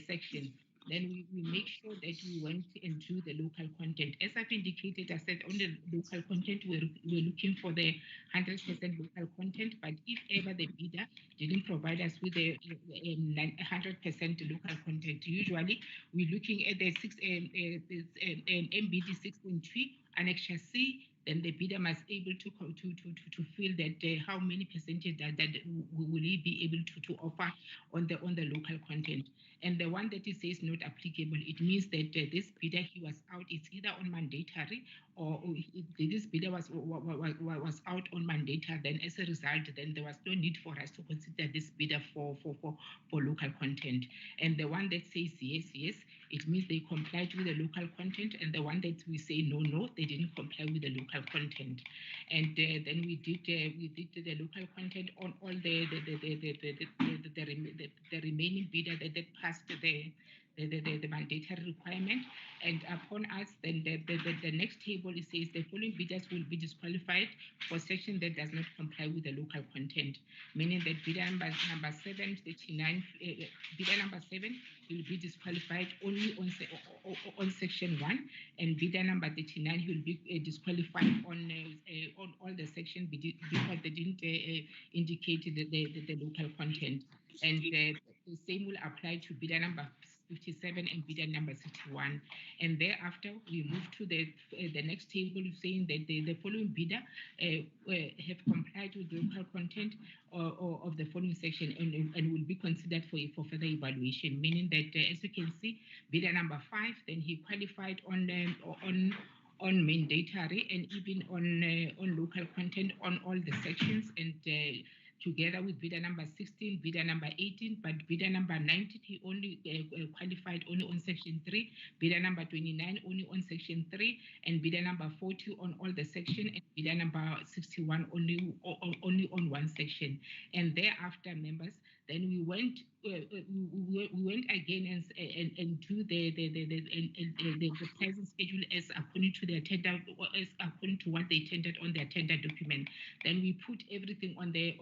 sections, then we make sure that we went and do the local content. As I've indicated, I said on the local content, we're looking for the 100% local content, but if ever the bidder didn't provide us with a 100% local content, usually we're looking at the MBD 6.3 Annexure C. Then the bidder must able to feel that how many percentage that will he be able to offer on the local content. And the one that it says not applicable, it means that this bidder, he was out. It's either on mandatory or this bidder was out on mandatory. Then as a result, then there was no need for us to consider this bidder for local content. And the one that says yes, it means they complied with the local content. And the one that we say no, they didn't comply with the local content. And then we did the local content on all the remaining bidder that passed the mandatory requirement. And upon us, then the next table, it says the following bidders will be disqualified for section that does not comply with the local content, meaning that bidder number 739, bidder number 7 will be disqualified only on section 1, and bidder number 39 will be disqualified on all the sections because they didn't indicate the local content. And the same will apply to bidder number 57 and bidder number 61. And thereafter, we move to the next table saying that the following bidder have complied with the local content of the following section and will be considered for further evaluation, meaning that as you can see, bidder number 5, then he qualified on mandatory and even on local content on all the sections, and together with bidder number 16, bidder number 18, but bidder number 19, he only qualified only on section 3, bidder number 29 only on section 3, and bidder number 40 on all the section, and bidder number 61 only on one section. And thereafter, members, then we went again and do the pricing schedule as according to their tender, or as according to what they tendered on their tender document. Then we put everything on the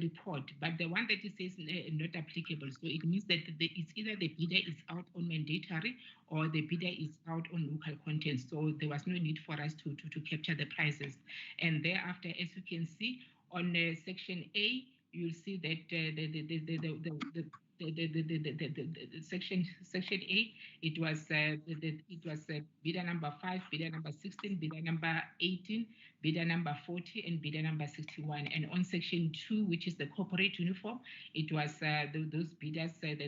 report, but the one that it says not applicable, so it means that it's either the bidder is out on mandatory or the bidder is out on local content. So there was no need for us to capture the prices. And thereafter, as you can see on section A, you'll see that the section A, it was bidder number 5, bidder number 16, bidder number 18, bidder number 40, and bidder number 61. And on section 2, which is the corporate uniform, it was those bidders that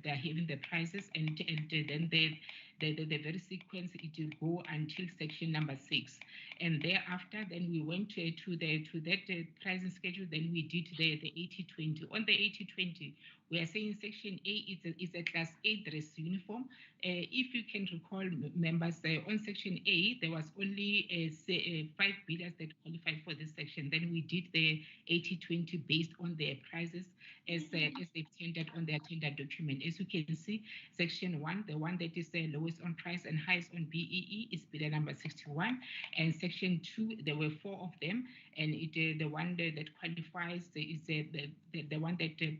they're having the prices, and then the very sequence, it will go until section number 6. And thereafter, then we went to that pricing schedule. Then we did the 80-20. On the 80-20, we are saying Section A is a Class A dress uniform. If you can recall, members, on Section A, there was only 5 bidders that qualified for this section. Then we did the 80-20 based on their prices as they've tendered on their tender document. As you can see, Section 1, the one that is the lowest on price and highest on BEE, is bidder number 61. And Section 2, there were 4 of them, and the one that qualifies is the one that the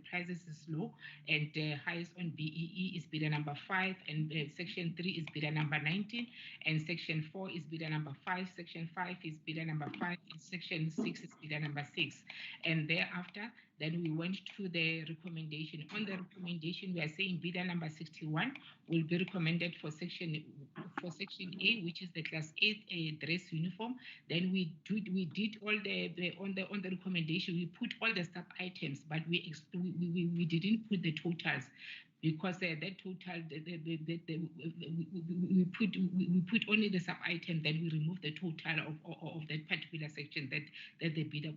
prices is low, and highest on BEE is bidder number 5, and Section 3 is bidder number 19, and Section 4 is bidder number 5, Section 5 is bidder number 5, and Section 6 is bidder number 6. And thereafter, then we went to the recommendation. On the recommendation, we are saying bidder number 61 will be recommended for Section A, which is the Class A dress uniform. Then we did all on the recommendation, we put all the sub items, but we didn't put the totals, because that total, we put only the sub item, then we remove the total of that particular section that the bidder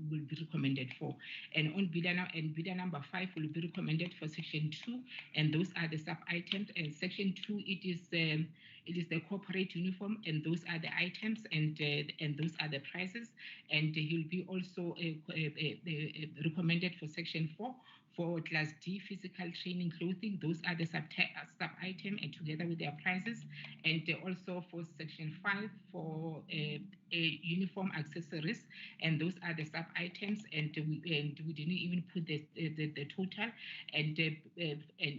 will be recommended for. And on bidder number 5 will be recommended for Section 2, and those are the sub items. And Section 2, it is the corporate uniform, and those are the items, and those are the prices. And he'll be also recommended for Section 4. For Class D, physical training clothing, those are the sub item, and together with their prices. And also for Section 5, for uniform accessories, and those are the sub items, and we didn't even put the total. And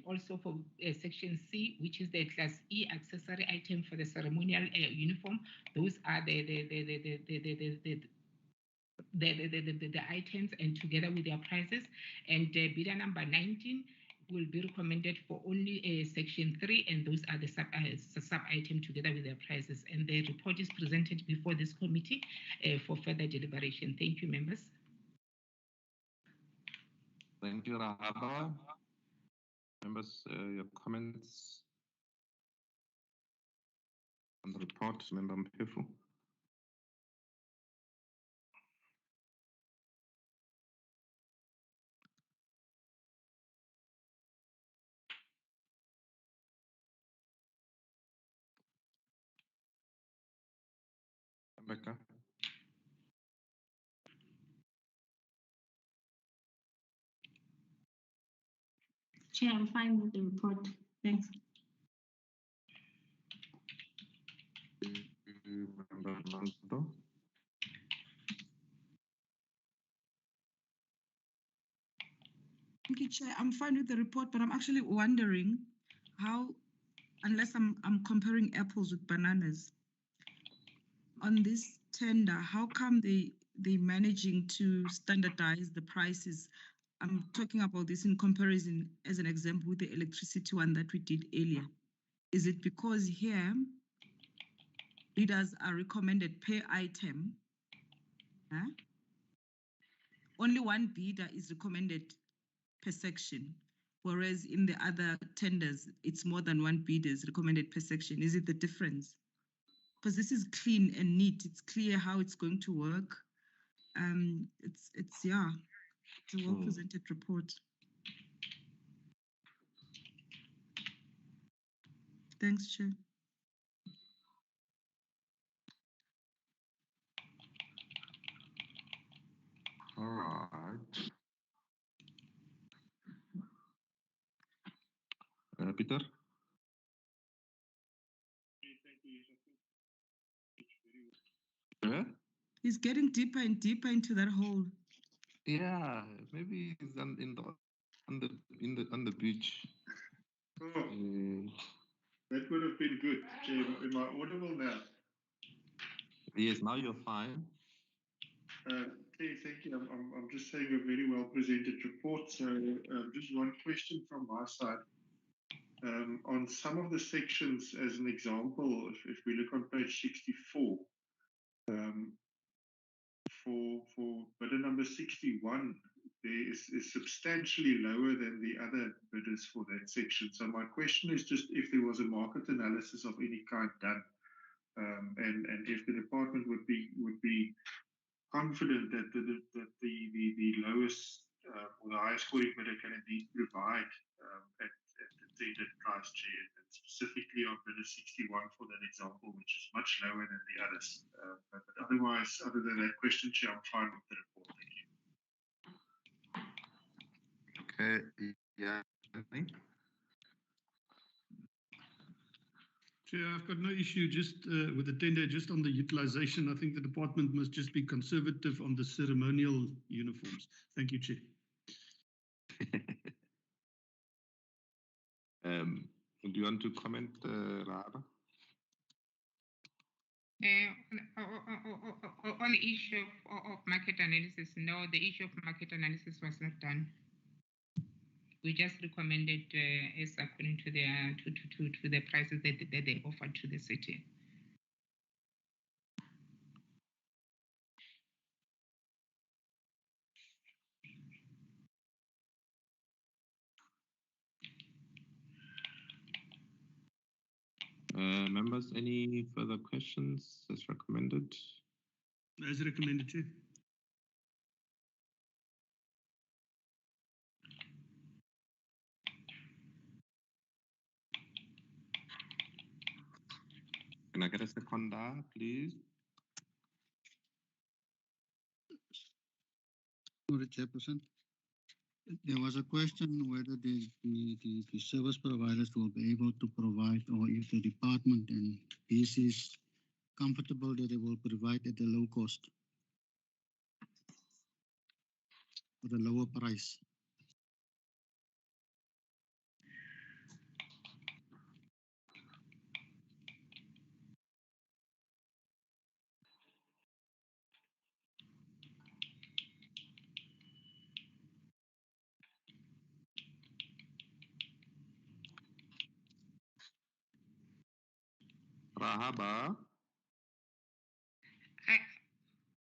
also for Section C, which is the Class E accessory item for the ceremonial uniform, those are the items, and together with their prices. And bidder number 19 will be recommended for only Section 3, and those are the sub item together with their prices. And the report is presented before this committee for further deliberation. Thank you, members. Thank you, Rahaba. Members, your comments on the report, Member Mpefu. Rebecca. Chair, I'm fine with the report. Thanks. Member Mando. Thank you, Chair. I'm fine with the report, but I'm actually wondering how, unless I'm comparing apples with bananas, on this tender, how come they managing to standardize the prices? I'm talking about this in comparison, as an example, with the electricity one that we did earlier. Is it because here bidders are recommended per item? Huh? Only one bidder is recommended per section, whereas in the other tenders, it's more than one bidder is recommended per section. Is it the difference? Because this is clean and neat. It's clear how it's going to work. It's a well-presented report. Thanks, Chair. All right. Peter? Yeah? He's getting deeper and deeper into that hole. Yeah, maybe he's on the beach. Oh, that would have been good. Chair, am I audible now? Yes, now you're fine. Okay, thank you. I'm just saying a very well presented report. So just one question from my side. On some of the sections, as an example, if we look on page 64, for bidder number 61, there is substantially lower than the other bidders for that section. So my question is just if there was a market analysis of any kind done And if the department would be confident that the lowest or the highest scoring bidder can indeed provide at the tended price, Chair, and specifically on bidder 61 for that example, which is much lower than the others. But otherwise, other than that question, Chair, I'm fine with the report. Thank you. Okay, yeah. Chair, I've got no issue just with the tender, just on the utilization. I think the department must just be conservative on the ceremonial uniforms. Thank you, Chair. Do you want to comment, Rahaba? On the issue of market analysis, no, the issue of market analysis was not done. We just recommended as according to the prices that they offered to the city. Members, any further questions as recommended? As recommended, Chair. Can I get a seconder, please? Sorry, Chairperson. There was a question whether the service providers will be able to provide, or if the department and this is comfortable that they will provide at a low cost, at a lower price. Rahaba?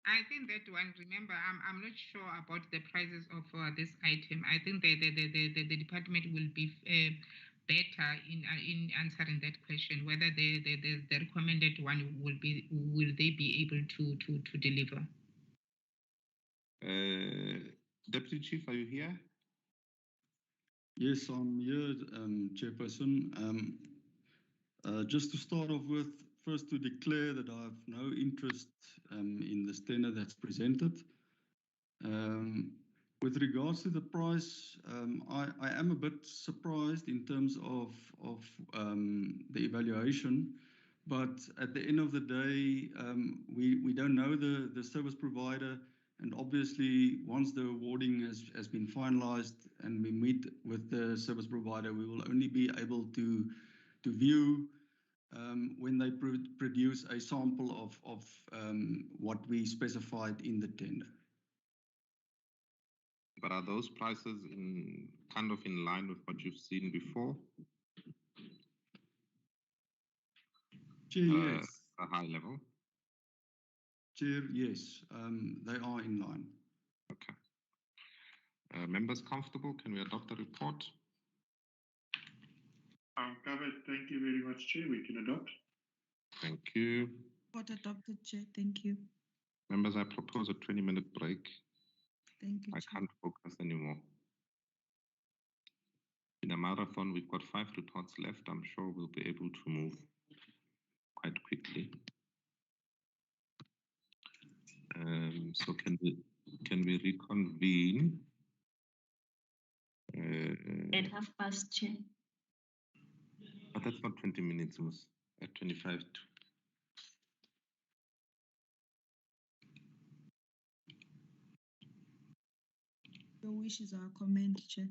I think that one, remember, I'm not sure about the prices of this item. I think the department will be better in answering that question, whether the recommended one will they be able to deliver. Deputy Chief, are you here? Yes, I'm here, Chairperson. Just to start off with, first to declare that I have no interest in the tender that's presented. With regards to the price, I am a bit surprised in terms of the evaluation, but at the end of the day, we don't know the service provider, and obviously once the awarding has been finalized and we meet with the service provider, we will only be able to view when they produce a sample of what we specified in the tender. But are those prices kind of in line with what you've seen before? Chair, yes. A high level? Chair, yes, they are in line. Okay. Members comfortable? Can we adopt the report? I'm covered. Thank you very much, Chair. We can adopt. Thank you. Report adopted, Chair. Thank you. Members, I propose a 20-minute break. Thank you, I Chair. can't focus anymore. In a marathon, we've got 5 reports left. I'm sure we'll be able to move quite quickly. So can we reconvene? At 1:30, Chair. But that's not 20 minutes, Ms. At 25 to. Your wishes are command, Chair.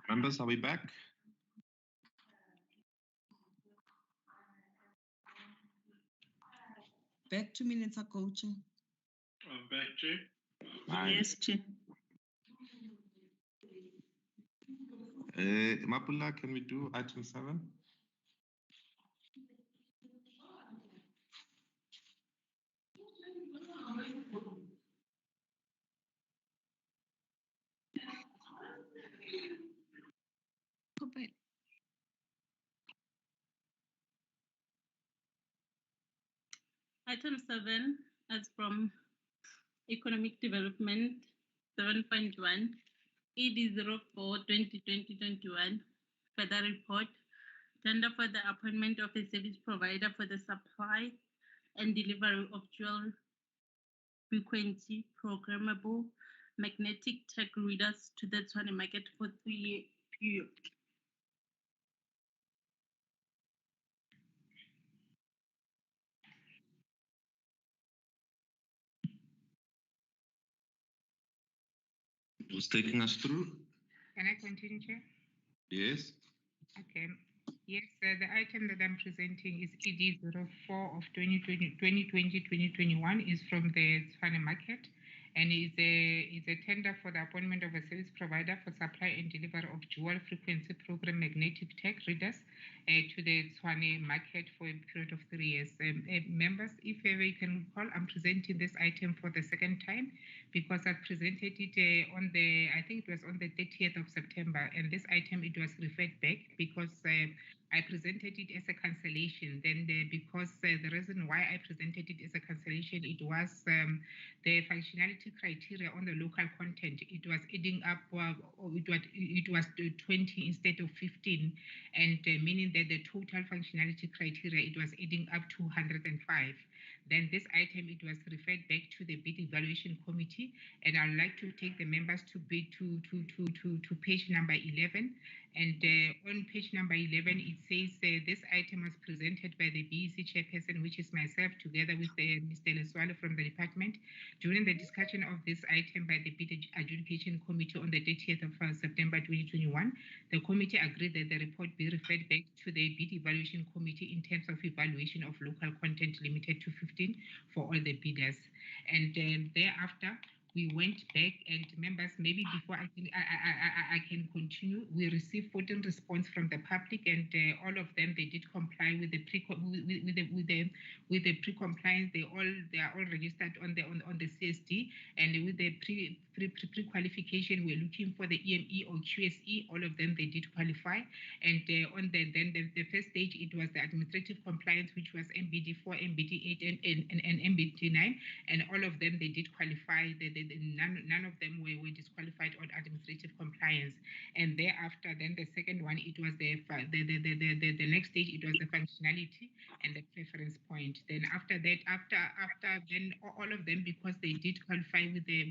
Members, are we back? Back 2 minutes ago, Chair. I'm back, Chair. Yes, Chair. Mapula, can we do item 7? Item 7 is from Economic Development 7.1 ED04 2020-21. Further report, tender for the appointment of a service provider for the supply and delivery of dual frequency programmable magnetic tag readers to the Tshwane market for 3-year period. Who's taking us through? Can I continue, Chair? Yes. Okay. Yes, the item that I'm presenting is ED04 of 2020-2021 is from the Tshwane market, and is a tender for the appointment of a service provider for supply and delivery of dual frequency program magnetic tag readers to the Tshwane market for a period of 3 years. Members, if ever you can recall, I'm presenting this item for the second time because I presented it on the, I think it was on the 30th of September, and this item, it was referred back because I presented it as a cancellation. Then because the reason why I presented it as a cancellation, it was the functionality criteria on the local content. It was adding up, it was 20 instead of 15, and meaning that the total functionality criteria, it was adding up to 105. Then this item, it was referred back to the bid evaluation committee, and I'd like to take the members to bid to page number 11. And on page number 11, it says this item was presented by the BEC chairperson, which is myself, together with Mr. Leswalo from the department. During the discussion of this item by the bid adjudication committee on the 30th of September 2021, the committee agreed that the report be referred back to the bid evaluation committee in terms of evaluation of local content limited to 15 for all the bidders. And thereafter, we went back, and members, maybe before I can continue, we received 14 response from the public, and all of them, they did comply with the pre-compliance. They are all registered on the CSD, and with the pre-qualification, we're looking for the EME or QSE. All of them, they did qualify, and on the first stage, it was the administrative compliance, which was MBD4, MBD8, and MBD9, and all of them, they did qualify. None of them were disqualified on administrative compliance. And thereafter, then the second one, it was the next stage, it was the functionality and the preference point. Then after that, after then all of them, because they did qualify with the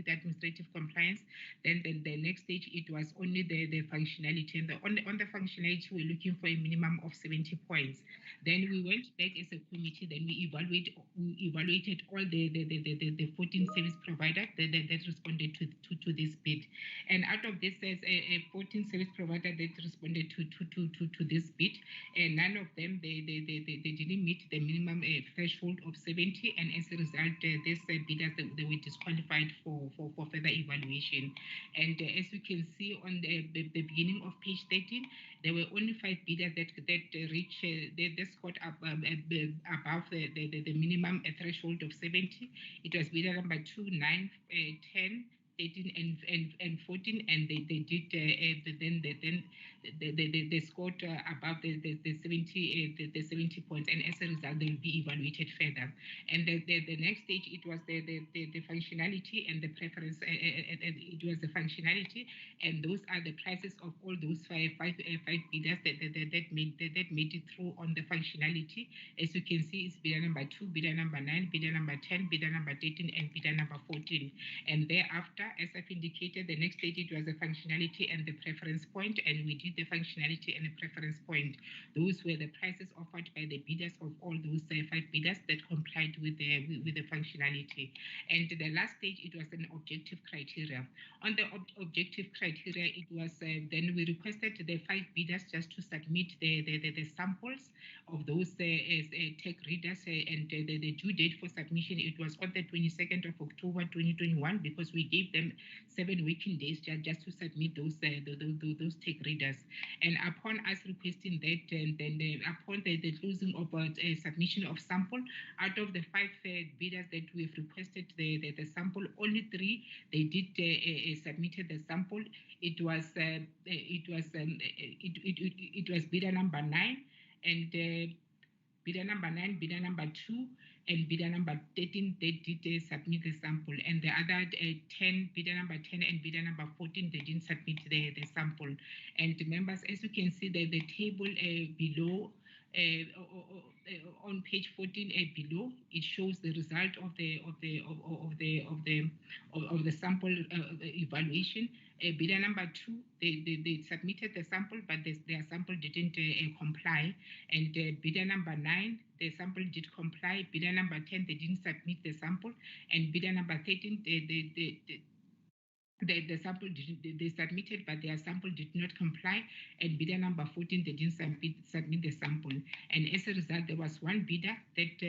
administrative compliance, then the next stage, it was only the functionality. And on the functionality, we're looking for a minimum of 70 points. Then we went back as a committee, then we evaluated all the 14 service providers that responded to this bid. And out of this, there's a 14 service provider that responded to this bid, and none of them, they didn't meet the minimum threshold of 70, and as a result, these bidders, they were disqualified for further evaluation. And as you can see on the beginning of page 13, there were only 5 bidders that reached, they scored up above the minimum threshold of 70. It was bidder number 2, 9, 10, 13, and 14, and they did they scored above the 70 points, and as a result, they will be evaluated further. And the next stage, it was the functionality and the preference. It was the functionality, and those are the prices of all those five bidders that made it through on the functionality. As you can see, it's bidder number 2, bidder number 9, bidder number 10, bidder number 13, and bidder number 14. And thereafter, order. As I've indicated, the next stage, it was the functionality and the preference point, and we did the functionality and the preference point. Those were the prices offered by the bidders of all those 5 bidders that complied with the functionality. And the last stage, it was an objective criteria. On the objective criteria, it was then we requested the 5 bidders just to submit the samples of those tech readers, and the due date for submission, it was on the 22nd of October 2021, because we gave them 7 working days just to submit those tech readers. And upon us requesting that, and then upon the closing of submission of sample, out of the 5 bidders that we have requested the sample, only 3 they did submitted the sample. It was bidder number 9 and bidder number 9, bidder number 2, and bidder number 13, they did submit the sample. And the other 10, bidder number 10 and bidder number 14, they didn't submit the sample. And members, as you can see, the table below, on page 14 below, it shows the result of the sample evaluation. Bidder number 2, they submitted the sample, but their sample didn't comply. And bidder number 9, the sample did comply. Bidder number 10, they didn't submit the sample. And bidder number 13, the sample they submitted, but their sample did not comply. And bidder number 14, they didn't submit the sample. And as a result, there was 1 bidder that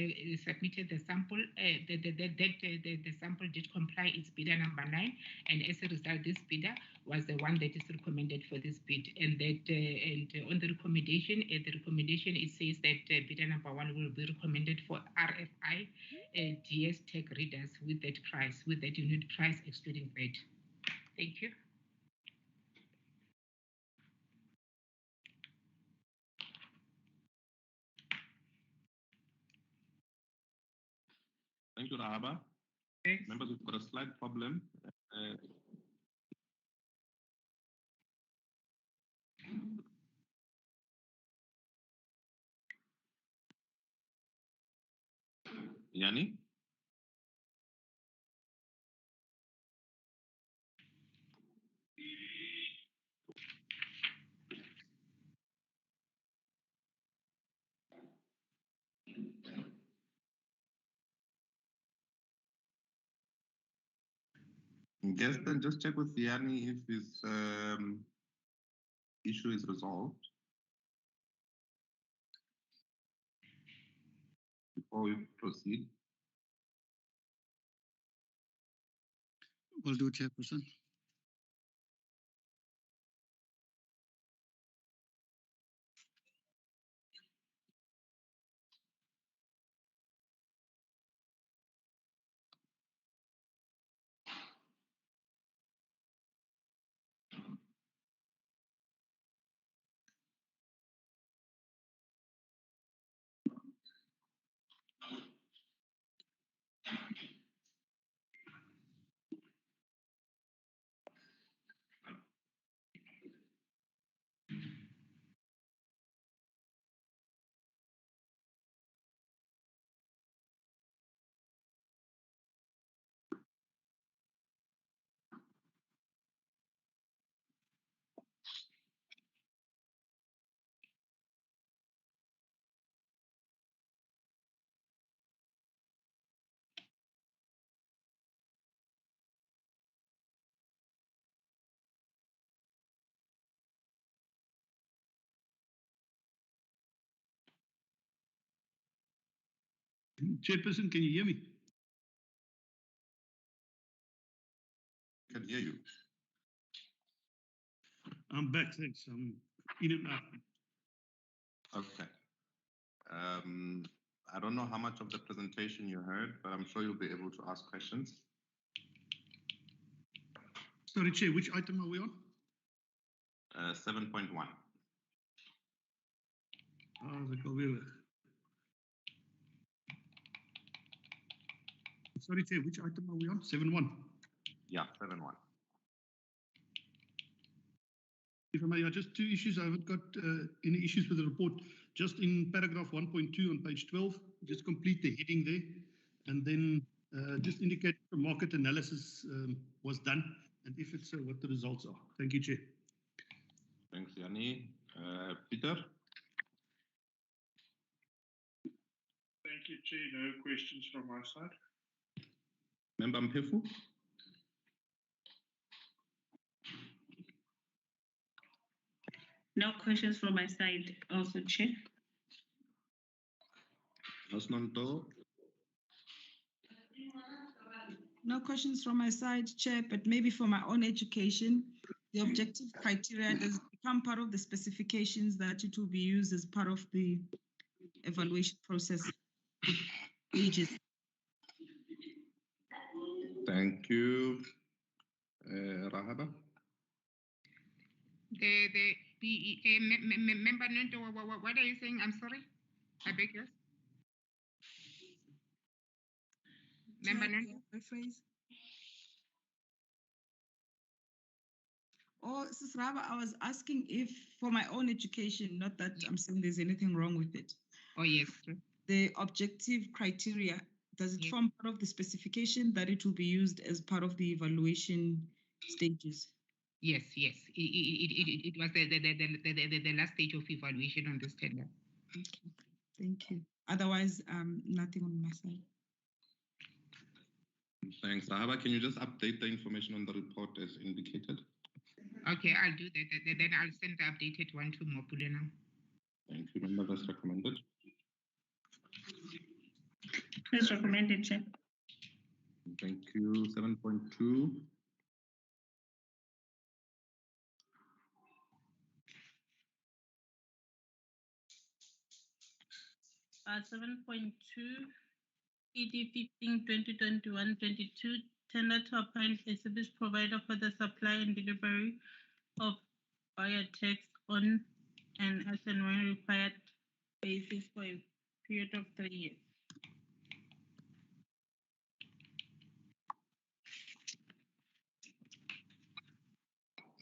submitted the sample, the sample did comply. It's bidder number 9. And as a result, this bidder was the one that is recommended for this bid. And that on the recommendation, it says that bidder number 1 will be recommended for RFI DS tech readers with that price, with that unit price excluding VAT. Thank you. Thank you, Rahaba. Thanks. Members, we've got a slight problem. Yanni? Guess then just check with Yanni if his issue is resolved before we proceed. Will do, Chairperson. Chairperson, can you hear me? Can hear you. I'm back, thanks. I'm in and out. Okay. I don't know how much of the presentation you heard, but I'm sure you'll be able to ask questions. Sorry, Chair, which item are we on? 7.1. Sorry, Chair, which item are we on? 7.1. Yeah, 7.1. If I may, just 2 issues. I haven't got any issues with the report. Just in paragraph 1.2 on page 12, just complete the heading there. And then just indicate the market analysis was done, and if it's so, what the results are. Thank you, Chair. Thanks, Yanni. Peter? Thank you, Chair. No questions from my side. Member Mpefu? No questions from my side also, Chair. Osnonto? No questions from my side, Chair, but maybe for my own education, the objective criteria does become part of the specifications that it will be used as part of the evaluation process. Pages. Thank you. Rahaba? Member Nonto, what are you saying? I'm sorry. I beg yours. Member Nonto? Rephrase. Oh, Sis Raba, I was asking if, for my own education, not that I'm saying there's anything wrong with it. Oh, yes. The objective criteria, does it form part of the specification that it will be used as part of the evaluation stages? Yes. It was the last stage of evaluation on this tender. Okay, thank you. Otherwise, nothing on my side. Thanks. Rahaba, can you just update the information on the report as indicated? Okay, I'll do that. Then I'll send the updated one to Mopule now. Thank you. Member, that's recommended. Please recommended, Chair. Thank you. 7.2. Uh, 7.2, ED 15 2021-22, tender to appoint a service provider for the supply and delivery of biotechs on an as and when required basis for a period of 3 years.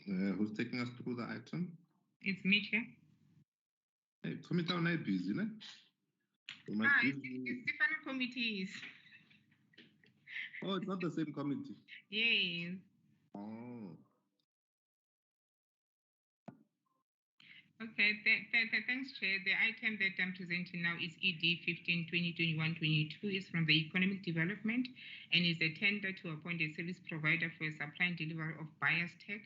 Who's taking us through the item? It's me, Chair. Hey, committee on busy, ne? We must give It's you... different committees. Oh, it's not the same committee. Yes. Oh. Okay, thanks, Chair. The item that I'm presenting now is ED 15 2021-22. It's from the Economic Development and is a tender to appoint a service provider for a supply and delivery of biotech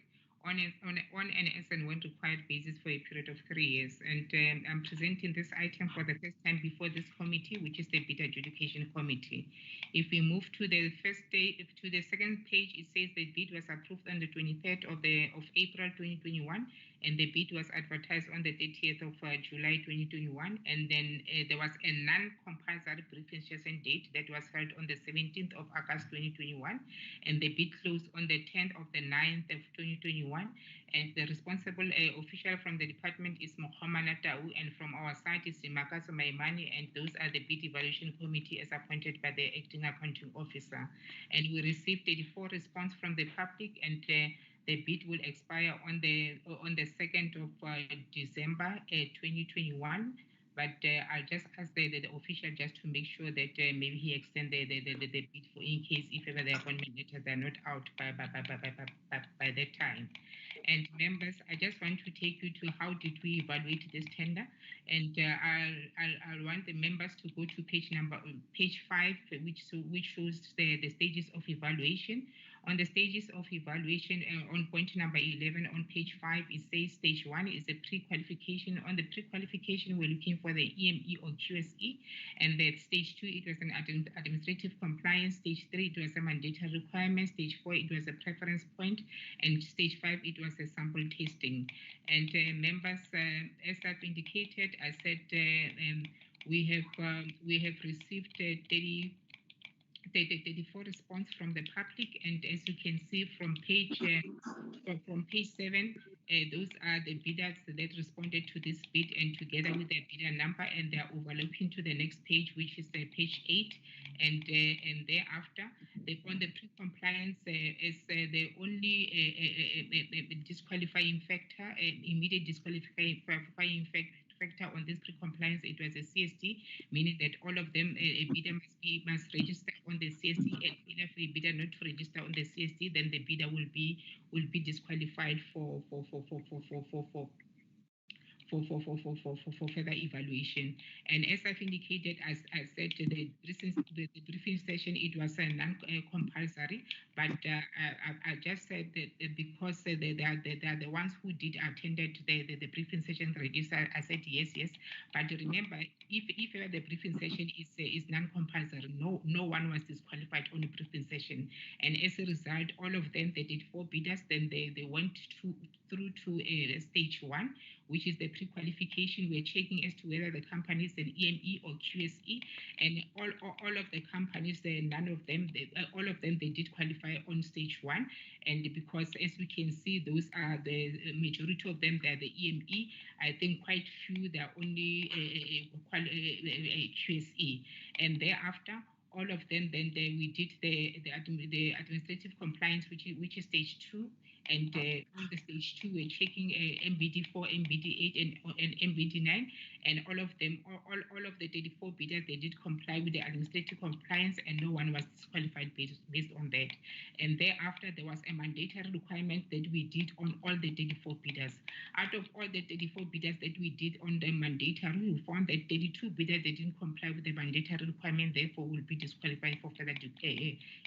on an as and when required basis for a period of 3 years. And I'm presenting this item for the first time before this committee, which is the Bid Adjudication Committee. If we move to the second page, it says the bid was approved on the 23rd of April 2021, and the bid was advertised on the 30th of July 2021, and then there was a non-compulsory briefing session date that was held on the 17th of August 2021, and the bid closed on the 10th of the 9th of 2021, and the responsible official from the department is Mohamana Tau, and from our side is Simakaso Maimani, and those are the bid evaluation committee as appointed by the acting accounting officer. And we received 84 response from the public, and the bid will expire on the 2nd of December 2021. But I'll just ask the official just to make sure that maybe he extend the bid for in case if ever the appointment letters are not out by that time. And members, I just want to take you to how did we evaluate this tender, and I'll want the members to go to page 5, which shows the stages of evaluation. On the stages of evaluation, on point number 11 on page 5, it says stage 1 is a pre-qualification. On the pre-qualification, we're looking for the EME or QSE, and that stage 2, it was an administrative compliance. Stage 3, it was a mandatory requirement. Stage 4, it was a preference point, and stage 5, it was a sample testing. And members, as I've indicated, I said we have received 34 response from the public, and as you can see from page 7, those are the bidders that responded to this bid, and together with their bidder number, and they are overlooking to the next page, which is page 8, and thereafter they found the pre-compliance as the only disqualifying factor, immediate disqualifying factor on this pre-compliance, it was a CST, meaning that all of them, a bidder must register on the CST, and if a bidder not to register on the CST, then the bidder will be disqualified for further evaluation. And as I've indicated, as I said, the briefing session, it was non-compulsory, but I just said that because they are the ones who did attended the briefing session register, I said yes. But remember, if ever the briefing session is non-compulsory, no one was disqualified on the briefing session. And as a result, all of them, they did 4 bidders, then they went through to stage 1, which is the pre-qualification. We're checking as to whether the company is an EME or QSE, and all of the companies, none of them, all of them, they did qualify on stage 1. And because, as we can see, those are the majority of them, they're the EME. I think quite few, they're only a QSE. And thereafter, all of them, then we did the administrative compliance, which is stage 2. And on the stage 2, we're checking MBD4, MBD8, and MBD9, and all of them, all of the 34 bidders, they did comply with the administrative compliance, and no one was disqualified based on that. And thereafter, there was a mandatory requirement that we did on all the 34 bidders. Out of all the 34 bidders that we did on the mandatory, we found that 32 bidders, they didn't comply with the mandatory requirement, therefore will be disqualified for further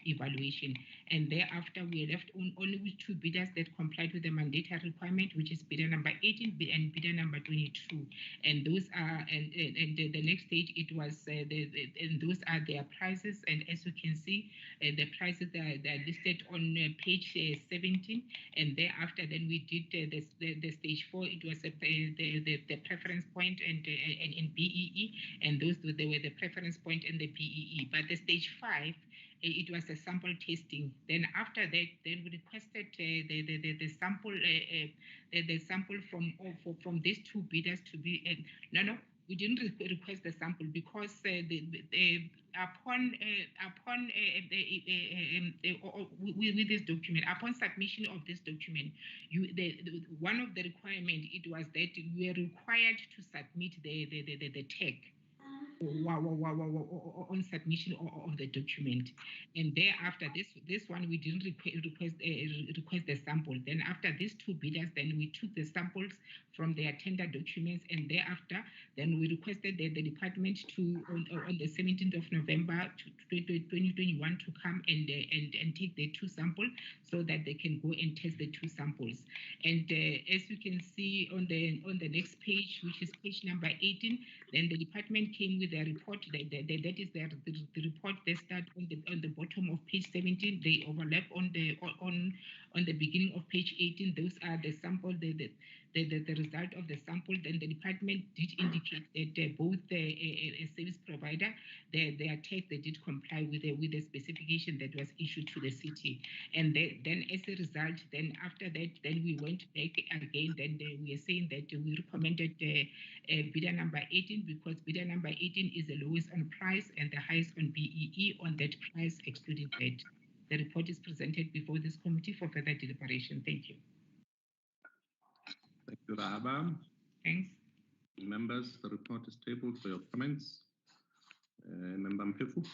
evaluation. And thereafter, we are left only with 2 bidders that complied with the mandatory requirement, which is bidder number 18 and bidder number 22. And those are, and the next stage, it was, and those are their prices. And as you can see, the prices they're listed on page 17. And thereafter, then we did the stage 4. It was the preference point and BEE, and those they were the preference point and the BEE. But the stage 5, it was a sample testing. Then after that, then we requested the sample from these 2 bidders to be no, we didn't request the sample because with this document, upon submission of this document, one of the requirements, it was that we are required to submit the tag on submission of the document. And thereafter, this one we didn't request the sample. Then after these 2 bidders, then we took the samples from their tender documents, and thereafter, then we requested the department to on the 17th of November 2021 to come and take the 2 samples so that they can go and test the 2 samples. And as you can see on the next page, which is page number 18, then the department came with a report. That is the report. They start on the bottom of page 17. They overlap on the beginning of page 18. Those are the sample, the result of the sample. Then the department did indicate that both a service provider, their tech, they did comply with the specification that was issued to the city. And then as a result, then after that, then we went back again. Then we are saying that we recommended bidder number 18 because bidder number 18 is the lowest on price and the highest on BEE on that price excluding that. The report is presented before this committee for further deliberation. Thank you. Thank you, Rahaba. Thanks. Members, the report is tabled for your comments. Member Mpefu.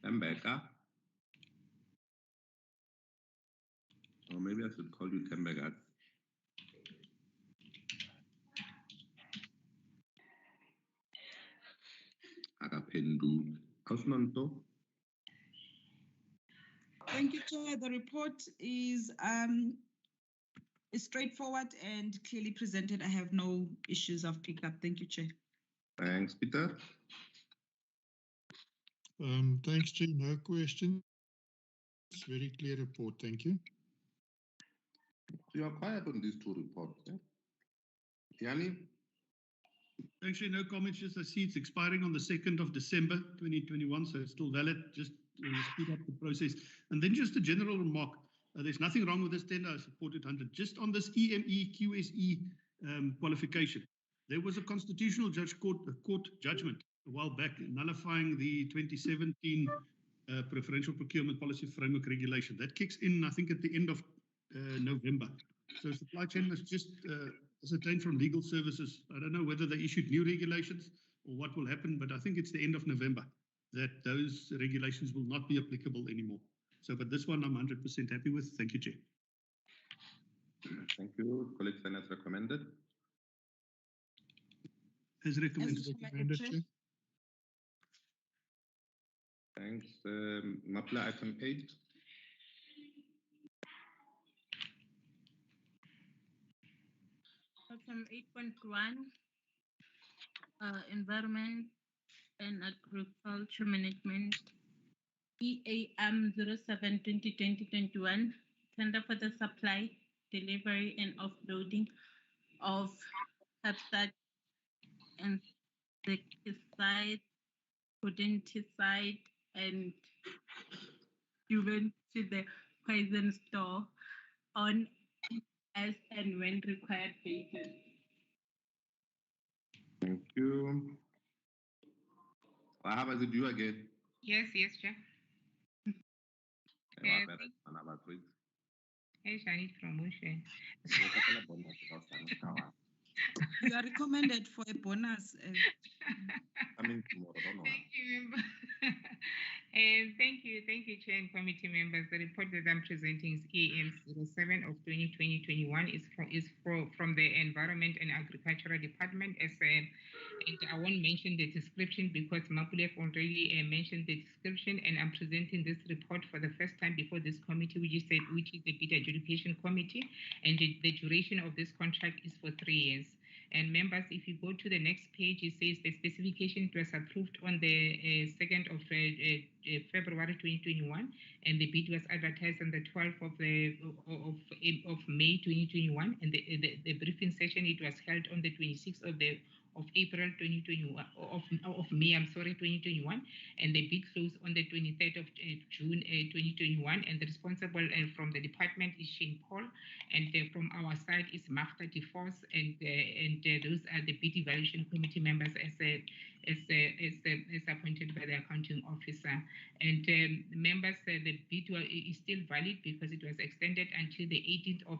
Tembeka. Or maybe I should call you Tembeka. Akapendu. Ausnanto. Thank you, Chair. The report is straightforward and clearly presented. I have no issues of pickup. Thank you, Chair. Thanks, Peter. Thanks, Chair. No question. It's a very clear report. Thank you. You are quiet on these 2 reports. Eh? Yani? Thanks, Chair. No comments. Just I see it's expiring on the 2nd of December 2021, so it's still valid. Just speed up the process. And then just a general remark. There's nothing wrong with this tender. I support it 100. Just on this EME, QSE qualification. There was a constitutional court judgment a while back nullifying the 2017 preferential procurement policy framework regulation. That kicks in, I think, at the end of November. So supply chain must just ascertain from legal services. I don't know whether they issued new regulations or what will happen, but I think it's the end of November that those regulations will not be applicable anymore. So, but this one I'm 100% happy with. Thank you, Chair. Thank you. Colleagues, and as recommended. As recommended, Chair. Thanks. Mapla, item 8. Item 8.1, Environment and Agriculture Management, EAM 07-2020-21, tender for the supply, delivery, and offloading of herbicide, insecticide, rodenticide, and given to the poison store on as and when required basis. Thank you. How is it you again? Yes, Chair. I need promotion. You are recommended for a bonus. Coming tomorrow, don't know. Thank you, member. Thank you, Chair and committee members. The report that I'm presenting is EAM 07 of 2020-21 is from the Environment and Agricultural Department. And I won't mention the description because Mapulef already mentioned the description, and I'm presenting this report for the first time before this committee, which is the Bid Adjudication Committee, and the duration of this contract is for 3 years. And members, if you go to the next page, it says the specification was approved on the 2nd of February 2021, and the bid was advertised on the 12th of May 2021, and the briefing session, it was held on the 26th of April 2021, of May, 2021, and the bid closed on the 23rd of June 2021, and the responsible from the department is Shane Paul, and from our side is Magda DeForce, and those are the bid evaluation committee members as appointed by the accounting officer. And members, the bid is still valid because it was extended until the 18th of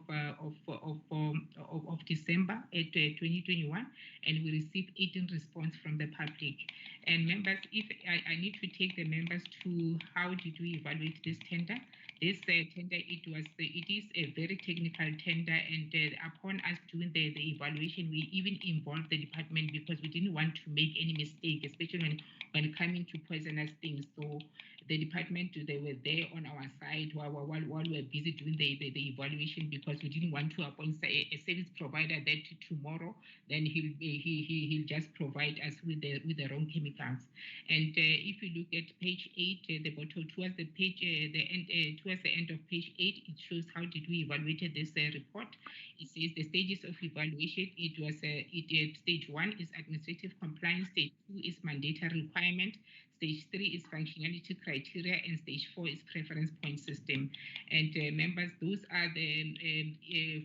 December 2021, and we received 18 response from the public. And members, if I need to take the members to how did we evaluate this tender. This tender, it is a very technical tender, and upon us doing the evaluation, we even involved the department because we didn't want to make any mistake, especially when coming to poisonous things. So the department, they were there on our side while we were busy doing the evaluation, because we didn't want to appoint a service provider that tomorrow then he'll just provide us with the wrong chemicals. And if you look at page 8, the bottom towards the page towards the end of page 8, it shows how did we evaluate this report. It says the stages of evaluation. It was stage 1 is administrative compliance, stage 2 is mandatory requirement, stage 3 is functionality criteria, and stage 4 is preference point system. And members, those are the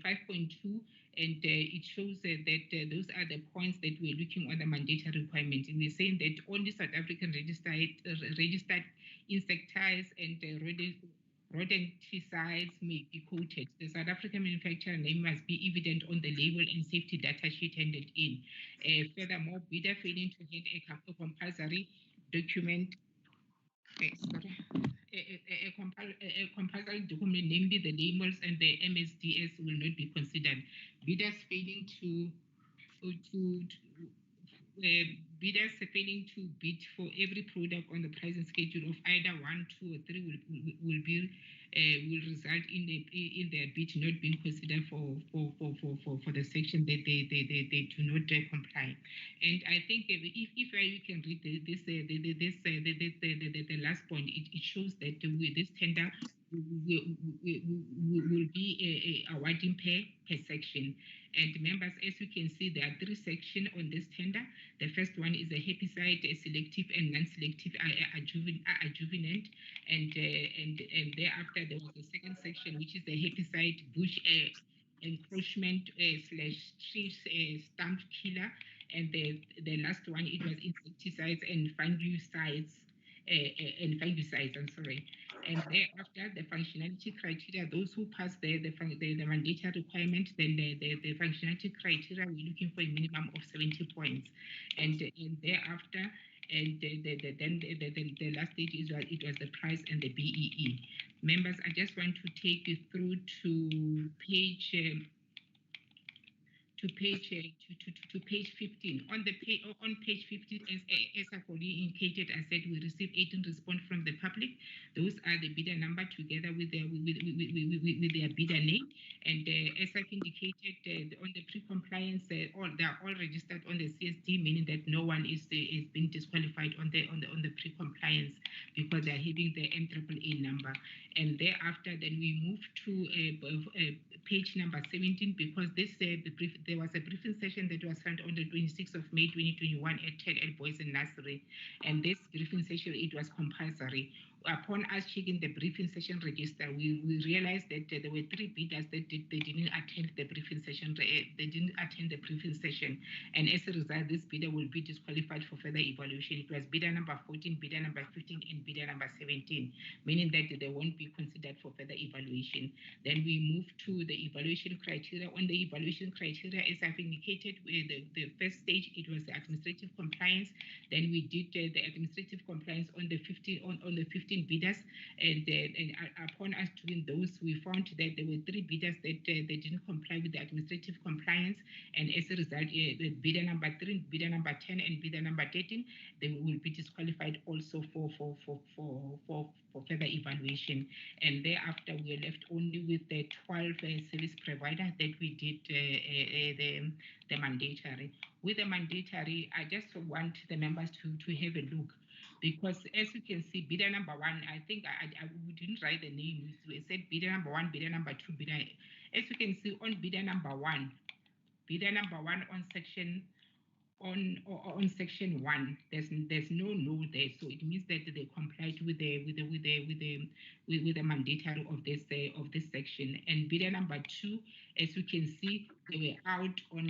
5.2, and it shows that those are the points that we're looking on the mandatory requirement. And we're saying that only South African registered insecticides and rodenticides may be quoted. The South African manufacturer name must be evident on the label and safety data sheet handed in. Furthermore, bidder failing to hand a compulsory document, a compulsory document, namely the labels and the MSDS, will not be considered. Bidders failing to bid for every product on the pricing schedule of either 1, 2, or 3 will result in their bid not being considered for the section that they do not comply. And I think if you can read the last point, it shows that with this tender will be awarding per section. And members, as you can see, there are 3 sections on this tender. The first one is a herbicide, a selective and non-selective adjuvinant, and thereafter there was the second section, which is the herbicide bush encroachment / tree stump killer, and the last one, it was insecticides and fungicides. I'm sorry. And thereafter, the functionality criteria, those who pass the mandatory requirement, then the functionality criteria, we're looking for a minimum of 70 points. And thereafter, and then the last stage is it was the price and the BEE. Members, I just want to take you through to page to page 15. On page 15, as I've already indicated, I said we received 18 response from the public. Those are the bidder number together with their bidder name. And as I've indicated, on the pre-compliance, they are all registered on the CSD, meaning that no one is being disqualified on the pre-compliance because they're having the MAAA number. And thereafter, then we move to page number 17 because there was a briefing session that was held on the 26th of May 2021 at 10 at Boys and Nursery. And this briefing session, it was compulsory. Upon us checking the briefing session register, we realized that there were 3 bidders that they didn't attend the briefing session. They didn't attend the briefing session, and as a result, this bidder will be disqualified for further evaluation. It was bidder number 14, bidder number 15, and bidder number 17, meaning that they won't be considered for further evaluation. Then we move to the evaluation criteria. On the evaluation criteria, as I've indicated, the first stage it was the administrative compliance. Then we did the administrative compliance on the 15 bidders, and upon us doing those, we found that there were 3 bidders that they didn't comply with the administrative compliance, and as a result, the bidder number 3, bidder number 10, and bidder number 13, they will be disqualified also for further evaluation. And thereafter, we are left only with the 12 service providers that we did the mandatory. With the mandatory, I just want the members to have a look. Because as you can see, bidder number 1, I think we didn't write the name. We said bidder number 1, bidder number 2, bidder. As you can see on bidder number 1 on section 1, there's no there, so it means that they complied with the mandatory of this section. And bidder number 2, as you can see, they were out on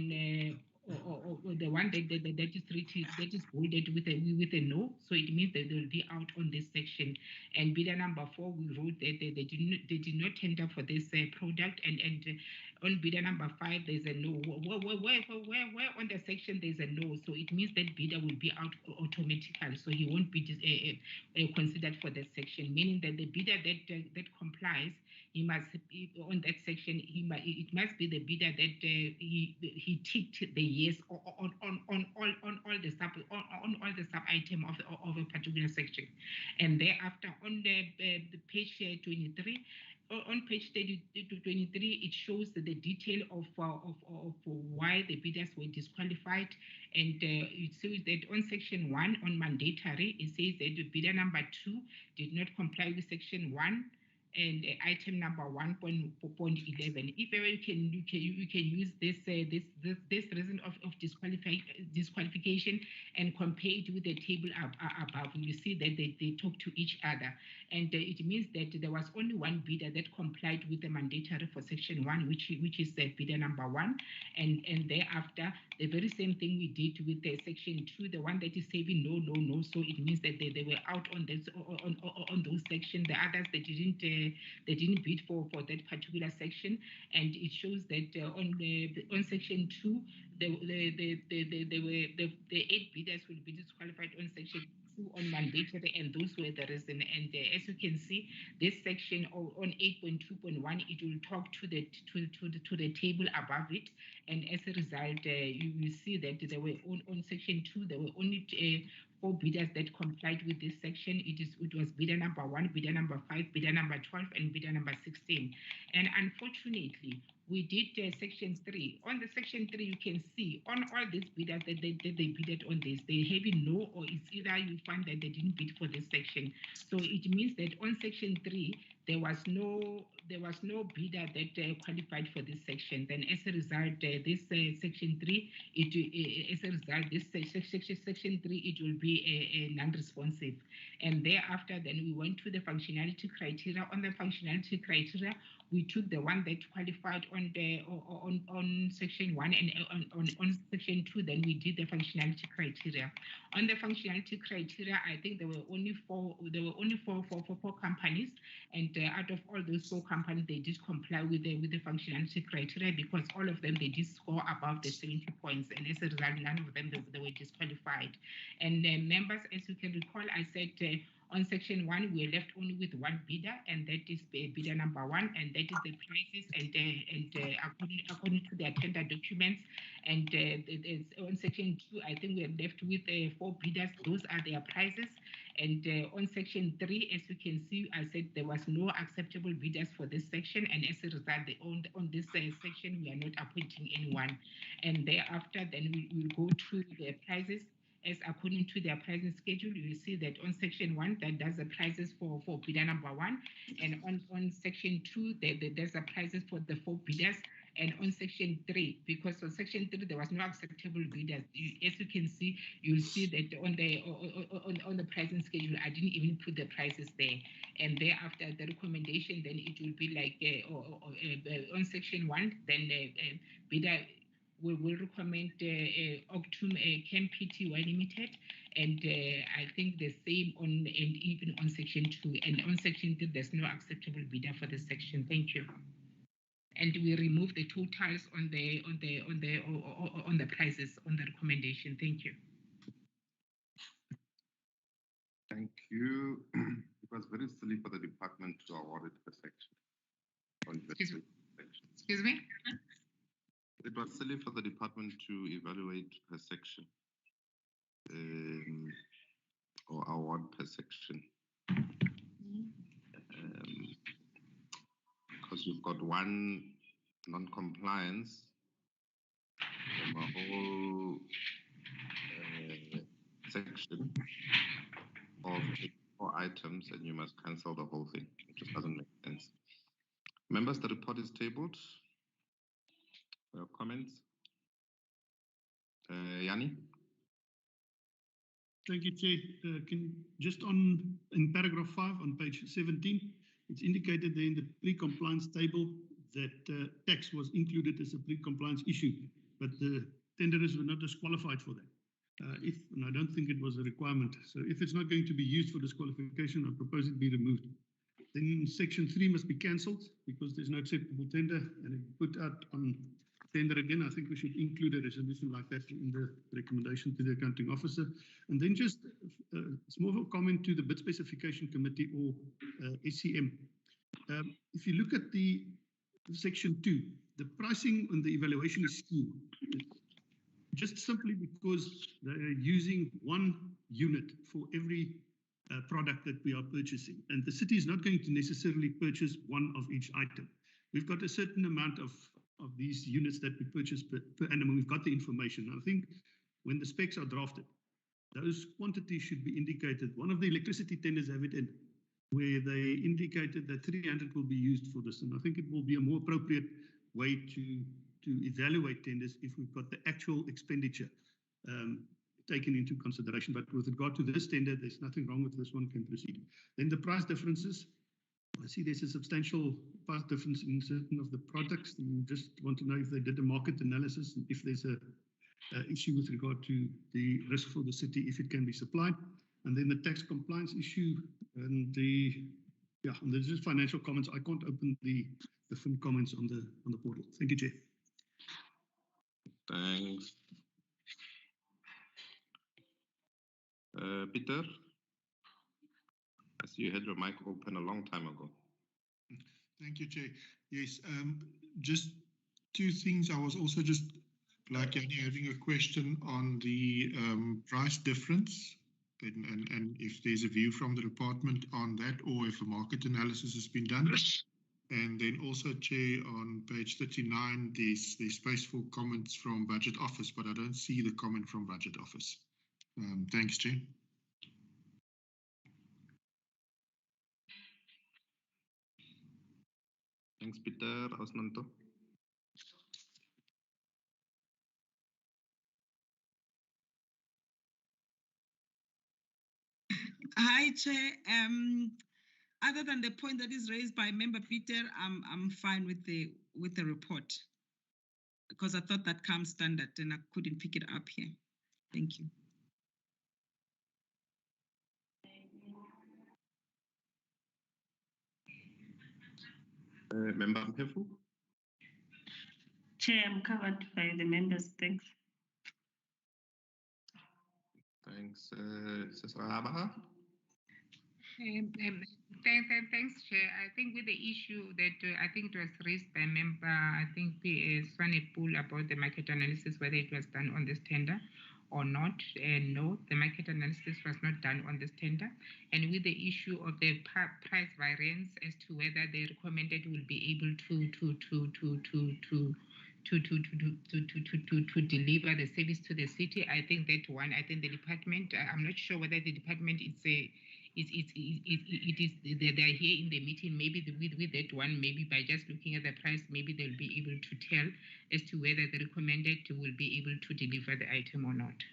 or the one that is treated, that is bolded with a no, so it means that they will be out on this section. And bidder number 4, we wrote that they did not tender for this product, and on bidder number 5 there's a no. Where on the section there's a no, so it means that bidder will be out automatically, so he won't be considered for that section, meaning that the bidder that complies, he must on that section. It must be the bidder that he ticked the yes on all the sub item of a particular section. And thereafter, on the page 23. On page 30 to 23, it shows the detail of why the bidders were disqualified, and it says that on section 1 on mandatory, it says that the bidder number 2 did not comply with section 1 and item number 1.11. If ever you can use this reason of disqualification and compare it with the table above, you see that they talk to each other, and it means that there was only one bidder that complied with the mandatory for section 1, which is the bidder number 1, and thereafter the very same thing we did with the section 2, the one that is saying no. So it means that they were out on this on those sections. The others they didn't bid for that particular section, and it shows that on section 2 the 8 bidders will be disqualified on section 2 on mandatory, and those were the reason. And as you can see, this section on 8.2.1, it will talk to the table above it, and as a result, you will see that there were on section 2 there were only 4 bidders that complied with this section. It was bidder number 1, bidder number 5, bidder number 12, and bidder number 16. And unfortunately, we did section 3. On the section 3, you can see on all these bidders that they bidded on this, they have no, or it's either you find that they didn't bid for this section. So it means that on section 3, there was no bidder that qualified for this section. Then as a result, this section 3, section 3, it will be a non-responsive. And thereafter, then we went to the functionality criteria. On the functionality criteria, we took the one that qualified on the on section 1 and on section 2. Then we did the functionality criteria. On the functionality criteria, I think there were only four companies, and out of all those 4 companies, they did comply with the functionality criteria, because all of them, they did score above the 70 points, and as a result, none of them they were disqualified. And members, as you can recall, I said on section 1, we are left only with 1 bidder, and that is bidder number 1, and that is the prices, and according to their tender documents. And on section 2, I think we are left with 4 bidders. Those are their prices. And on section 3, as you can see, I said there was no acceptable bidders for this section, and as a result, on this section, we are not appointing anyone. And thereafter, then we will go through the prices as according to their pricing schedule. You will see that on section 1, that does the prices for bidder number 1, and on section 2, there's the prices for the 4 bidders. And on section 3, because on section 3 there was no acceptable bidders, as you can see, you'll see that on the pricing schedule, I didn't even put the prices there. And thereafter, the recommendation, then it will be like on section 1, then bidder we will recommend Octum Chem Pty Limited, and I think the same on and even on section 2. And on section 3, there's no acceptable bidder for this section. Thank you. And we remove the totals on the prices on the recommendation. Thank you. Thank you. It was very silly for the department to award it per section. Excuse me? It was silly for the department to evaluate per section or award per section. Because you've got one non-compliance from a whole section of 4 items, and you must cancel the whole thing. It just doesn't make sense. Members, the report is tabled. Comments? Yanni? Thank you, Chair. Just in paragraph 5 on page 17, it's indicated there in the pre-compliance table that tax was included as a pre-compliance issue, but the tenderers were not disqualified for that. And I don't think it was a requirement. So if it's not going to be used for disqualification, I propose it be removed. Then section 3 must be cancelled because there's no acceptable tender, and it put out on tender again. I think we should include a resolution like that in the recommendation to the accounting officer. And then just a small comment to the bid specification committee or SCM. If you look at the section 2, the pricing and the evaluation is skewed. Just simply because they are using 1 unit for every product that we are purchasing. And the city is not going to necessarily purchase 1 of each item. We've got a certain amount of these units that we purchase per annum, and we've got the information. I think when the specs are drafted, those quantities should be indicated. One of the electricity tenders have it in, where they indicated that 300 will be used for this. And I think it will be a more appropriate way to evaluate tenders if we've got the actual expenditure taken into consideration. But with regard to this tender, there's nothing wrong with this one, can proceed. Then the price differences. I see there's a substantial price difference in certain of the products. And just want to know if they did a market analysis and if there's a issue with regard to the risk for the city, if it can be supplied. And then the tax compliance issue and and there's just financial comments. I can't open the full comments on the portal. Thank you, Chair. Thanks. Peter, I see you had your mic open a long time ago. Thank you, Chair. Yes, just 2 things. I was also just like having a question on the price difference and if there's a view from the department on that or if a market analysis has been done. And then also, Chair, on page 39, there's space for comments from Budget Office, but I don't see the comment from Budget Office. Thanks, Chair. Thanks, Peter. Osnanto. Hi, Chair. other than the point that is raised by Member Peter, I'm fine with the report, because I thought that comes standard and I couldn't pick it up here. Thank you. Member Mpefu? Chair, I'm covered by the members. Thanks. Thanks, Ms. Rahaba. Thanks, Chair. I think with the issue that I think it was raised by member, I think Swane Pool about the market analysis, whether it was done on this tender or not. No, the market analysis was not done on this tender. And with the issue of the price variance as to whether the recommended will be able to deliver the service to the city, I think that one, I think the department, I'm not sure whether the department they're here in the meeting, maybe with that one, maybe by just looking at the price, maybe they'll be able to tell as to whether the recommended will be able to deliver the item or not.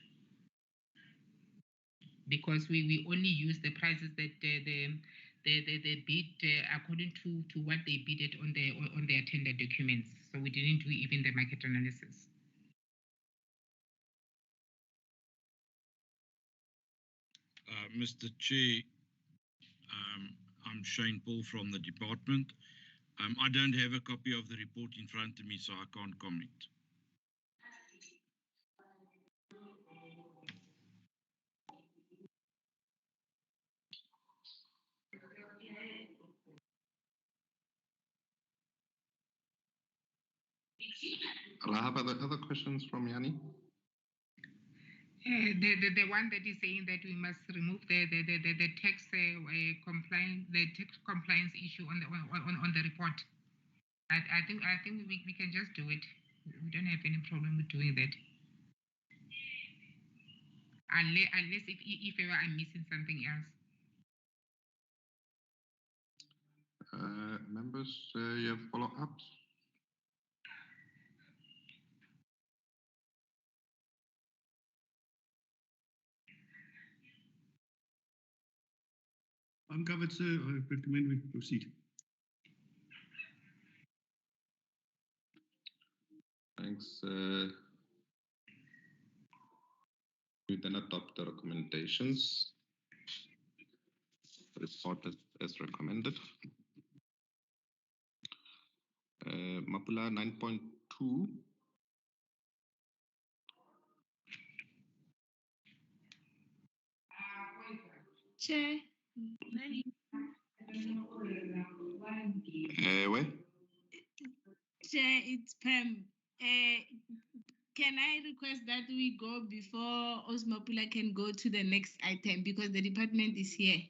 Because we only use the prices that the bid according to what they bidded on their tender documents. So we didn't do even the market analysis. Mr. Chair, I'm Shane Paul from the department. I don't have a copy of the report in front of me, so I can't comment. Rahaba, the other questions from Yanni? The one that is saying that we must remove the tax compliance issue on the report. I think we can just do it. We don't have any problem with doing that. Unless if ever I'm missing something else. Members, you have follow-ups? I'm covered, sir. I recommend we proceed. Thanks. We then adopt the recommendations. Report as recommended. Mapula 9.2. Chair. Where? Chair, it's Pam. Can I request that we go before Osmopula can go to the next item, because the department is here?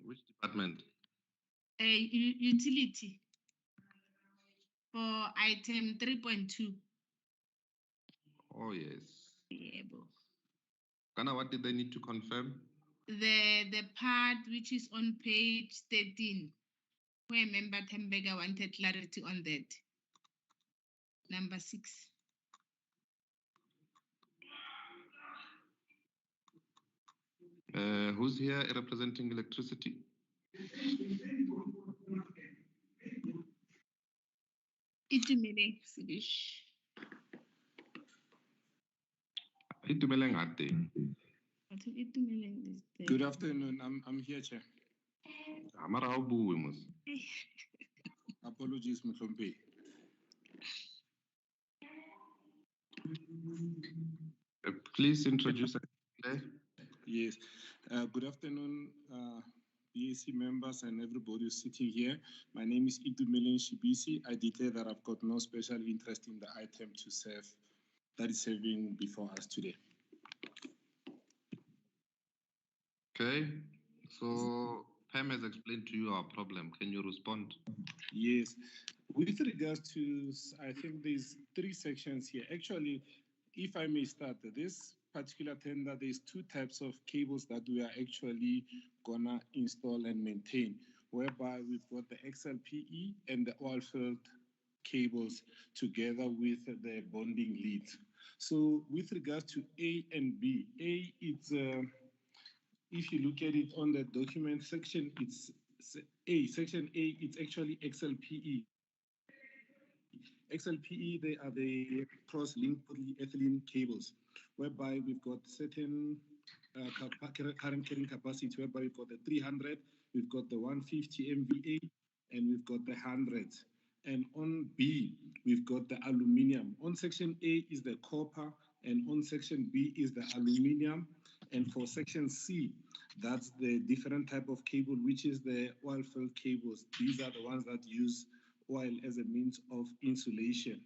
Which department? Utility for item 3.2. Oh, yes. Yeah, Kana, what did they need to confirm? The part which is on page 13, where Member Tembega wanted clarity on that. Number 6. Who's here representing electricity? Itumele Sibish. Itumele ngate. Good afternoon. I'm here, Chair. Apologies, Mhlompe. Please introduce. Yes. Good afternoon, BAC members and everybody who's sitting here. My name is Itumele Shibisi. I declare that I've got no special interest in the item to serve that is serving before us today. Okay. So Pam has explained to you our problem. Can you respond? Yes. With regards to, I think there's 3 sections here. Actually, if I may start, this particular tender, there's 2 types of cables that we are actually gonna install and maintain, whereby we've got the XLPE and the oil-filled cables together with the bonding leads. So with regards to A and B, A, it's if you look at it on the document section, it's section A, it's actually XLPE. XLPE, they are the cross-linked polyethylene cables, whereby we've got certain current carrying capacity, whereby we've got the 300, we've got the 150 MVA, and we've got the 100. And on B, we've got the aluminium. On section A is the copper, and on section B is the aluminium. And for section C, that's the different type of cable, which is the oil-filled cables. These are the ones that use oil as a means of insulation.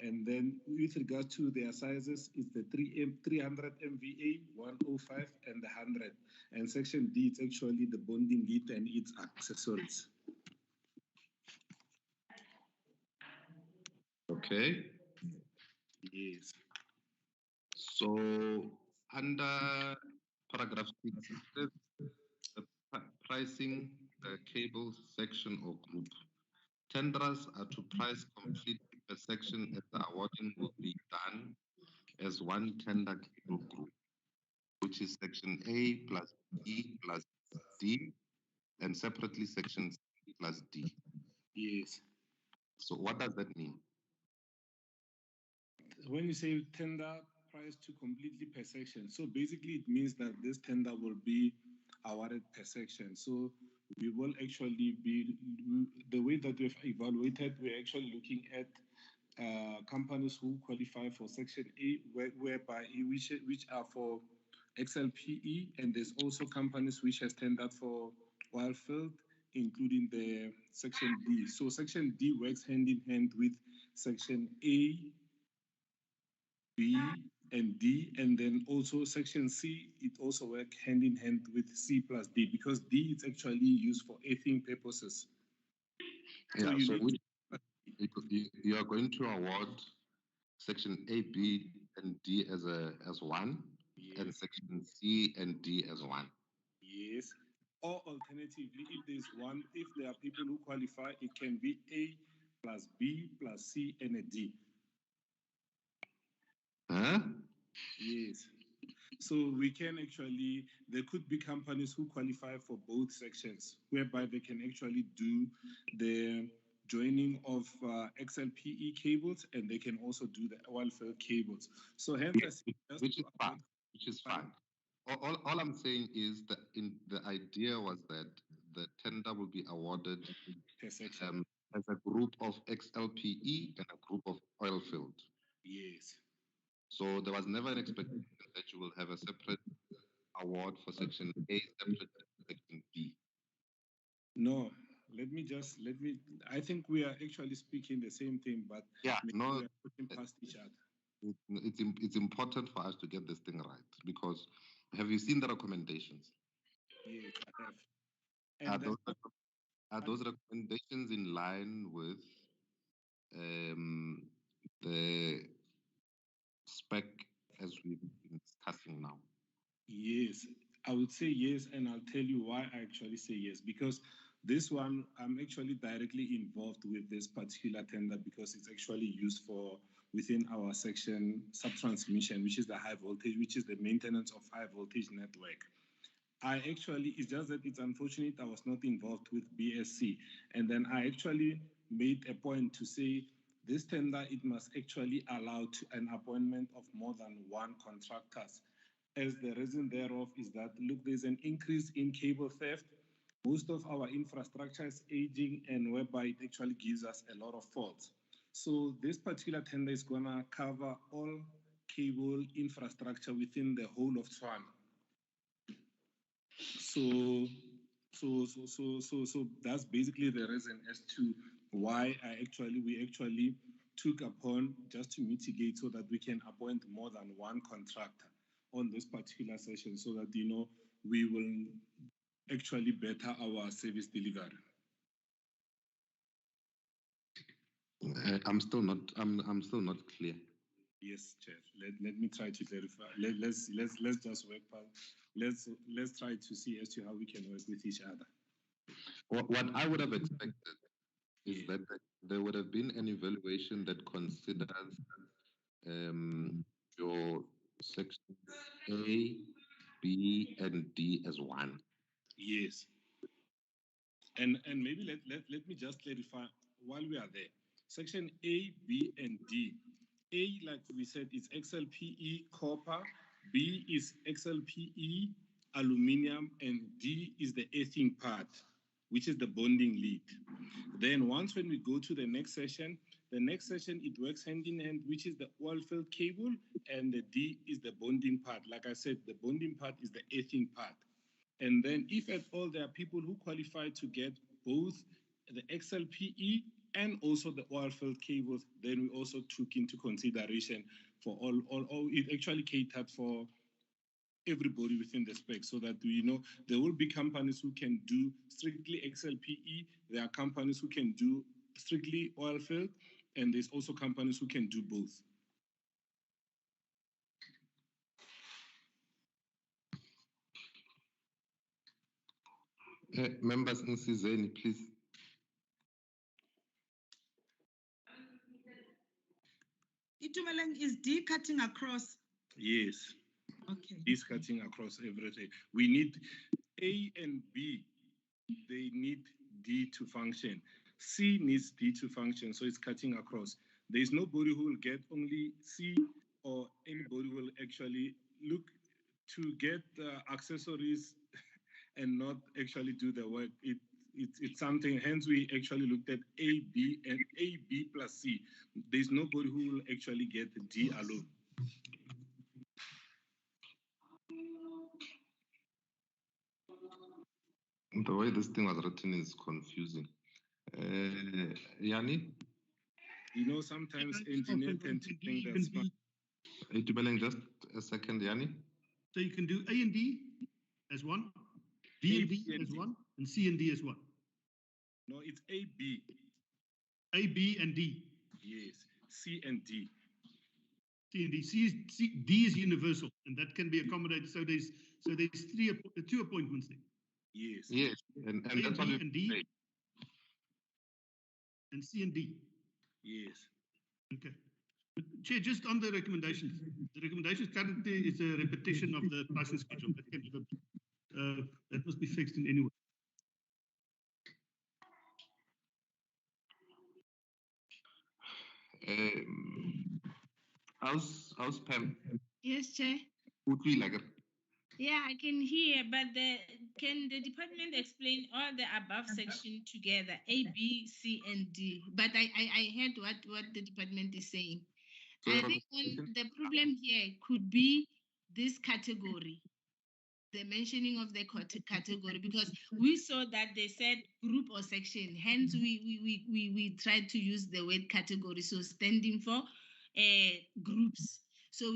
And then with regard to their sizes, it's the 300 MVA, 105, and the 100. And section D, it's actually the bonding kit and its accessories. Okay. Yes. So under paragraph 6, it says the pricing the cable section or group. Tenders are to price complete per section as the awarding will be done as one tender cable group, which is section A plus E plus D, and separately section C plus D. Yes. So what does that mean? When you say tender price to completely per section, so basically it means that this tender will be awarded per section. So we will actually be, the way that we've evaluated, we're actually looking at companies who qualify for section A, whereby which are for XLPE, and there's also companies which has tendered for oil field, including the section D. So section D works hand in hand with section A, B, and D, and then also section C, it also works hand in hand with C plus D, because D is actually used for earthing purposes. Yeah, so you are going to award section A, B, and D as one, yes, and section C and D as one. Yes. Or alternatively, if there's one, if there are people who qualify, it can be A plus B plus C and a D. Huh? Yes. So we can actually, there could be companies who qualify for both sections, whereby they can actually do the joining of XLPE cables, and they can also do the oil field cables. So hence, Which is fine. Which is fine. All I'm saying is that the idea was that the tender will be awarded as a group of XLPE and a group of oil field. Yes. So there was never an expectation that you will have a separate award for section A separate to section B. No, I think we are actually speaking the same thing, but yeah, no, we are putting past each other. It's important for us to get this thing right, because have you seen the recommendations? Yes, I have. And are those recommendations in line with the spec as we've been discussing now? Yes, I would say yes, and I'll tell you why I actually say yes. Because this one, I'm actually directly involved with this particular tender, because it's actually used for within our section sub-transmission, which is the high voltage, which is the maintenance of high voltage network. It's just that it's unfortunate I was not involved with BSC. And then I actually made a point to say this tender, it must actually allow an appointment of more than one contractors. As the reason thereof is that, look, there's an increase in cable theft. Most of our infrastructure is aging, and whereby it actually gives us a lot of faults. So this particular tender is gonna cover all cable infrastructure within the whole of Tswana. So that's basically the reason as to why we actually took upon, just to mitigate, so that we can appoint more than one contractor on this particular session, so that we will actually better our service delivery. I'm still not clear. Yes, Chair. Let me try to clarify. Let's just work. Let's try to see as to how we can work with each other. What I would have expected is that there would have been an evaluation that considers your section A B, and D as one. Yes. And maybe let me just clarify while we are there. Section A, B, and D. A, like we said, is XLPE copper. B is XLPE aluminium, and D is the earthing part, which is the bonding lead. Then once when we go to the next session, it works hand in hand, which is the oil-filled cable, and the D is the bonding part. Like I said, the bonding part is the earthing part. And then if at all there are people who qualify to get both the XLPE and also the oil-filled cables, then we also took into consideration for all it actually catered for everybody within the spec, so that we know there will be companies who can do strictly XLPE, there are companies who can do strictly oil-filled, and there's also companies who can do both. Members in Sizeni, please. Itumeleng, is D cutting across? Yes. Okay. It's cutting across everything. We need A and B, they need D to function. C needs D to function, so it's cutting across. There's nobody who will get only C, or anybody will actually look to get accessories and not actually do the work. It's something, hence we actually looked at A, B, and A, B plus C. There's nobody who will actually get D alone. The way this thing was written is confusing. Yani? You know, sometimes engineers tend to think that's fine. Just a second, Yani. So you can do A and D as one, B and D as one, and C and D as one. No, it's A, B. A, B, and D. Yes, C and D. C and D. D is universal, and that can be accommodated. So there's two appointments there. Yes. Yes, and that's what and D. And C and D. Yes. Okay. But Chair, just on the recommendations currently is a repetition of the pricing schedule. That can never, that must be fixed in any way. How's Pam? Yes, Chair. Like Yeah, I can hear, but can the department explain all the above section together, A, B, C, and D? But I heard what the department is saying. So I think the problem here could be this category, the mentioning of the category, because we saw that they said group or section, hence we tried to use the word category, so standing for groups. So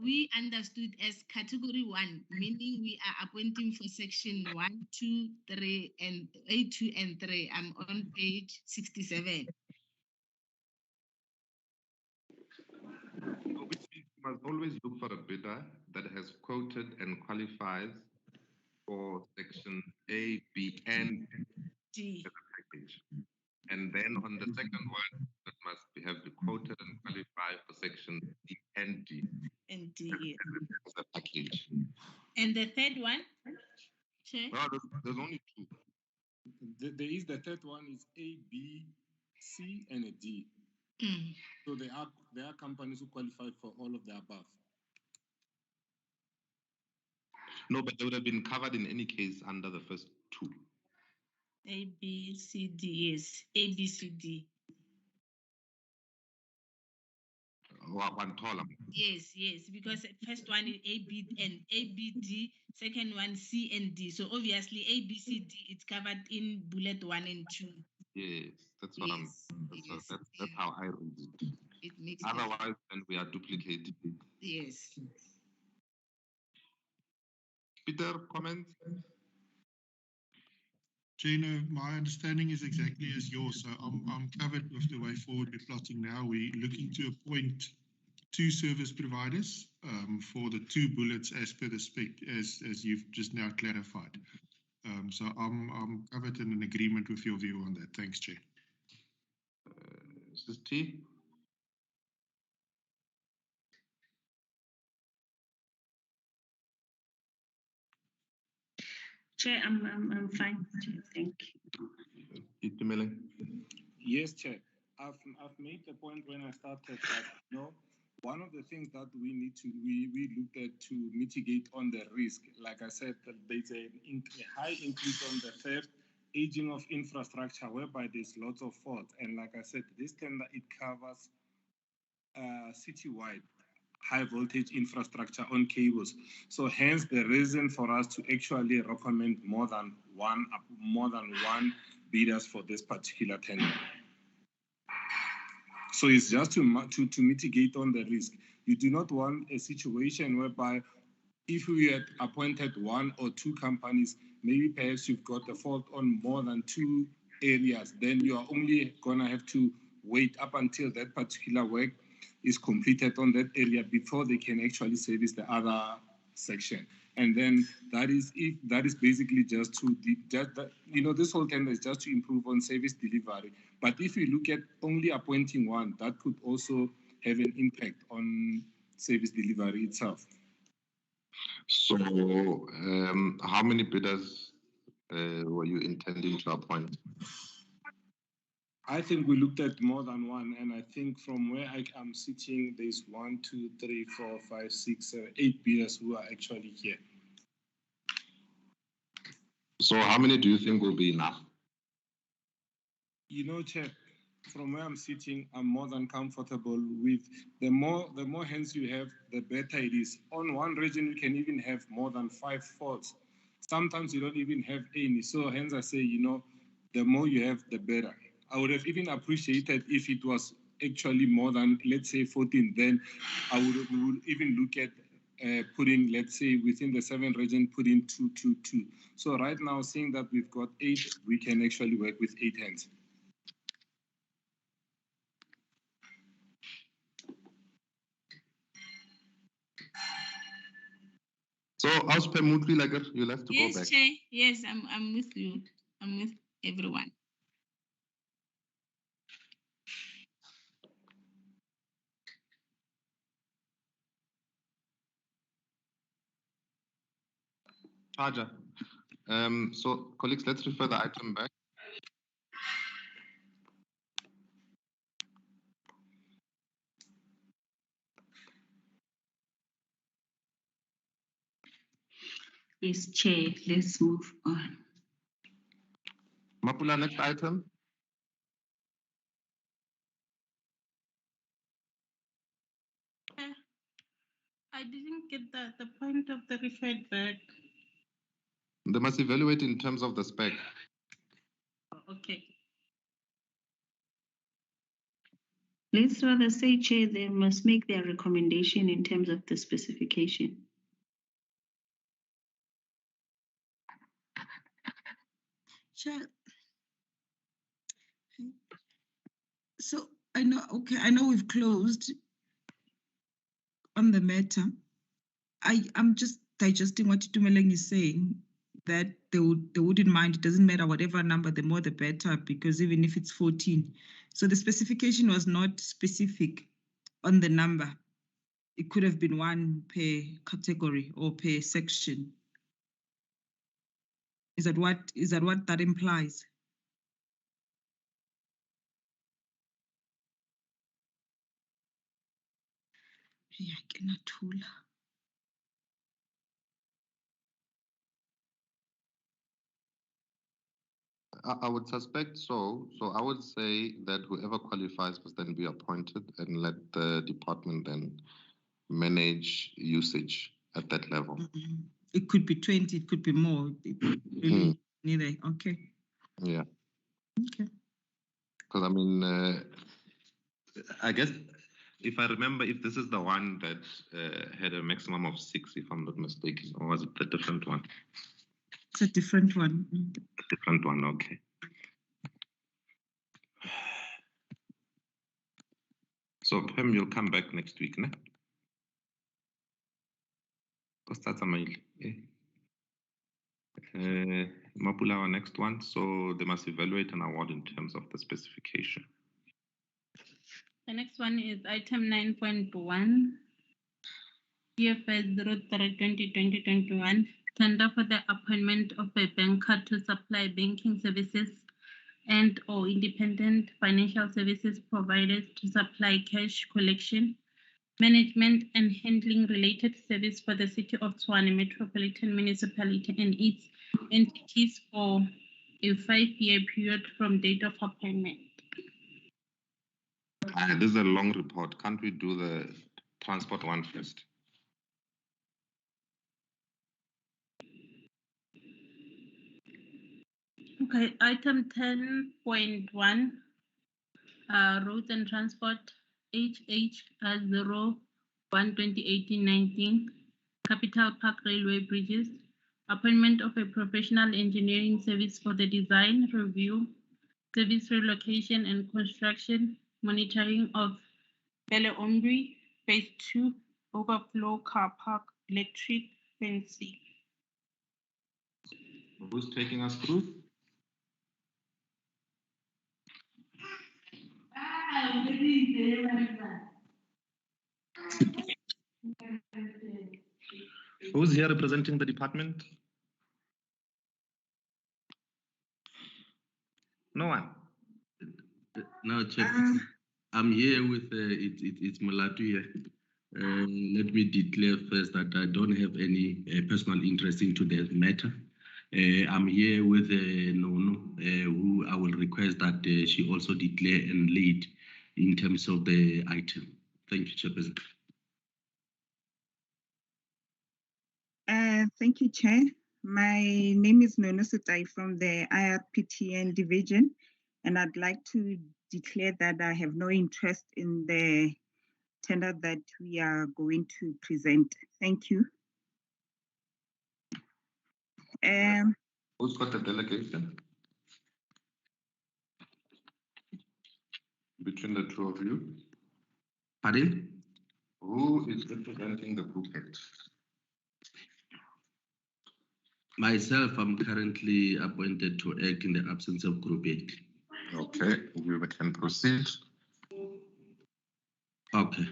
we understood as category 1, meaning we are appointing for section 1, 2, 3, and A2 and 3. I'm on page 67. Which means you must always look for a bidder that has quoted and qualifies for section A, B, and D as a package. And then on the second one, that must have been quoted and qualified for section D and D. And D as a package. And the third one? Sure. Well, there's only 2. There is the third one is A, B, C, and a D. So there are companies who qualify for all of the above. No, but they would have been covered in any case under the first 2. A, B, C, D, yes. A, B, C, D. One column. Yes, because first one is A, B, and A, B, D. Second one, C and D. So obviously A, B, C, D, it's covered in bullet 1 and 2. Yes, that's what that's how I read it. It makes Otherwise, then we are duplicating. Yes. Peter, comments? Jane, my understanding is exactly as yours. So I'm covered with the way forward we're plotting now. We're looking to appoint 2 service providers for the 2 bullets as per the spec, as you've just now clarified. So I'm covered in an agreement with your view on that. Thanks, Chair. Mrs. T? Chair, I'm fine. Chair, thank you. Yes, Chair. I've made the point when I started that, you know, one of the things that we looked at to mitigate on the risk, like I said, that there's a high increase on the theft, aging of infrastructure, whereby there's lots of fault. And like I said, this tender, it covers citywide high voltage infrastructure on cables. So hence the reason for us to actually recommend more than one bidders for this particular tender. So it's just to mitigate on the risk. You do not want a situation whereby if we had appointed one or two companies, maybe perhaps you've got a fault on more than two areas, then you are only gonna have to wait up until that particular work is completed on that area before they can actually service the other section. And then that is basically just to this whole tender is just to improve on service delivery. But if you look at only appointing one, that could also have an impact on service delivery itself. So, how many bidders were you intending to appoint? I think we looked at more than one, and I think from where I am sitting, there's 1, 2, 3, 4, 5, 6, 7, 8 bidders who are actually here. So, how many do you think will be enough? You know, Chair, from where I'm sitting, I'm more than comfortable with the more hands you have, the better it is. On one region, you can even have more than 5 faults. Sometimes you don't even have any. So hence I say, you know, the more you have, the better. I would have even appreciated if it was actually more than, let's say, 14. Then we would even look at putting, let's say, within the 7 region, putting 2, 2, 2. So right now, seeing that we've got 8, we can actually work with 8 hands. So, as per Mutli, like you'll have to Yes, go back. Chair. Yes, I'm with you. I'm with everyone. Charger. So, colleagues, let's refer the item back. Yes, Chair, let's move on. Mapula, next item. I didn't get the point of the referred back. They must evaluate in terms of the spec. Okay. Let's rather say, Chair, they must make their recommendation in terms of the specification. Chair. So I know we've closed on the matter. I'm just digesting what Tumeleng is saying, that they wouldn't mind. It doesn't matter whatever number, the more the better, because even if it's 14. So the specification was not specific on the number. It could have been 1 per category or per section. Is that what that implies? Yeah, I cannot tool. I would suspect so. So I would say that whoever qualifies must then be appointed and let the department then manage usage at that level. It could be 20, it could be more. Really, neither. Okay. Yeah. Okay. Because I mean, I guess if I remember, if this is the one that had a maximum of 6, if I'm not mistaken, or was it a different one? It's a different one. A different one, okay. So, Pam, you'll come back next week, ne? Because that's a mail. Mapula, our next one. So they must evaluate an award in terms of the specification. The next one is item 9.1. PFS 03/2020-21 tender for the appointment of a banker to supply banking services and or independent financial services providers to supply cash collection, management and handling related service for the City of Tshwane Metropolitan Municipality and its entities for a 5-year period from date of appointment. This is a long report. Can't we do the transport one first? Okay, item 10.1, roads and transport, HH 01/2018-19, Capital Park Railway Bridges, appointment of a professional engineering service for the design, review, service relocation and construction, monitoring of Belle Ombre Phase 2, overflow car park, electric fencing. Who's taking us through? Who's here representing the department? No one. No, Chair. I'm here with it's Malatu here. Let me declare first that I don't have any personal interest into the matter. I'm here with Nono, who I will request that she also declare and lead in terms of the item. Thank you, Chairperson. Thank you, Chair. My name is Nono Sutai from the IRPTN division, and I'd like to declare that I have no interest in the tender that we are going to present. Thank you. Who's got the delegation? Between the two of you? Pardon? Who is representing the group head? Myself, I'm currently appointed to act in the absence of Group 8. Okay, you can proceed. Okay.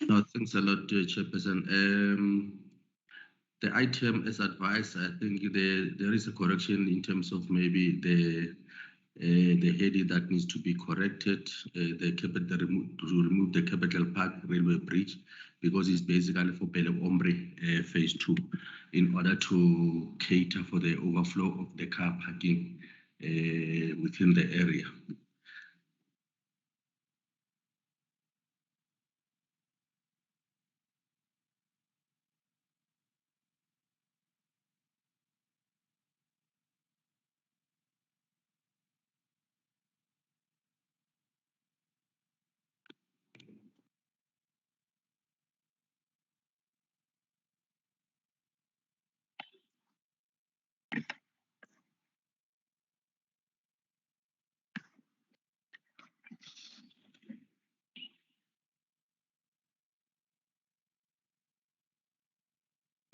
No, thanks a lot, Chairperson. The item as advised, I think there is a correction in terms of maybe the heading that needs to be corrected, to remove the Capital Park Railway Bridge, because it's basically for Belle Ombre Phase 2, in order to cater for the overflow of the car parking within the area.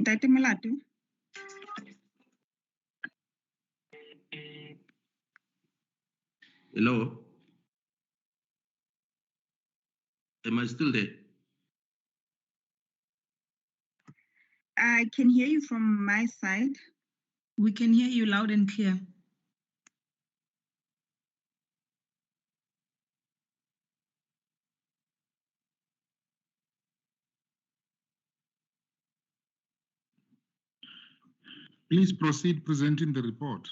Ntate Malatu. Hello? Am I still there? I can hear you from my side. We can hear you loud and clear. Please proceed presenting the report.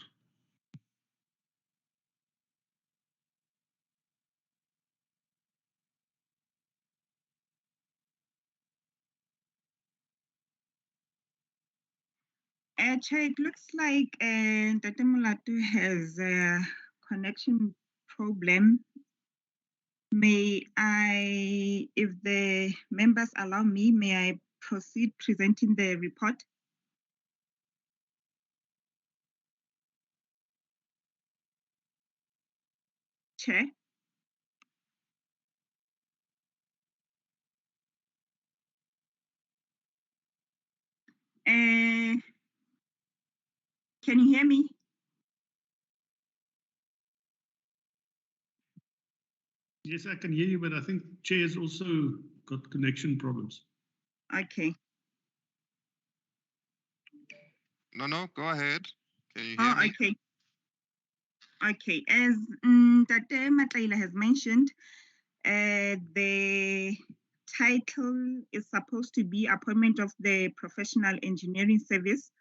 Chair, it looks like Ntate Malatu has a connection problem. May I, if the members allow me, may I proceed presenting the report? Chair? Can you hear me? Yes, I can hear you, but I think Chair has also got connection problems. Okay. No, go ahead. Can you hear Oh, me? okay. Okay, as Tate Matlaila has mentioned, the title is supposed to be appointment of the professional engineering service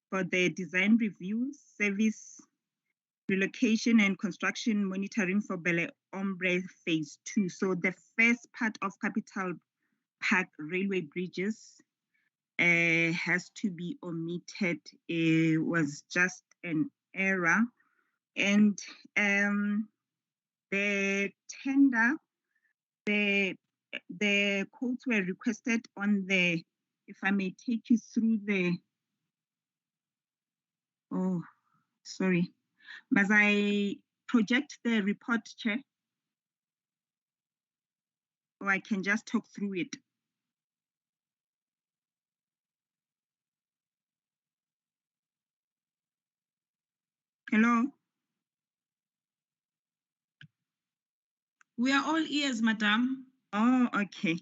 for the design review, service relocation and construction monitoring for Belle Ombre Phase 2. So the first part of Capital Park Railway Bridges has to be omitted. It was just an error. And the tender, the quotes were requested on the, if I may take you through the, oh, sorry. Must I project the report, Chair? Or I can just talk through it? Hello? We are all ears, Madam. Oh, okay.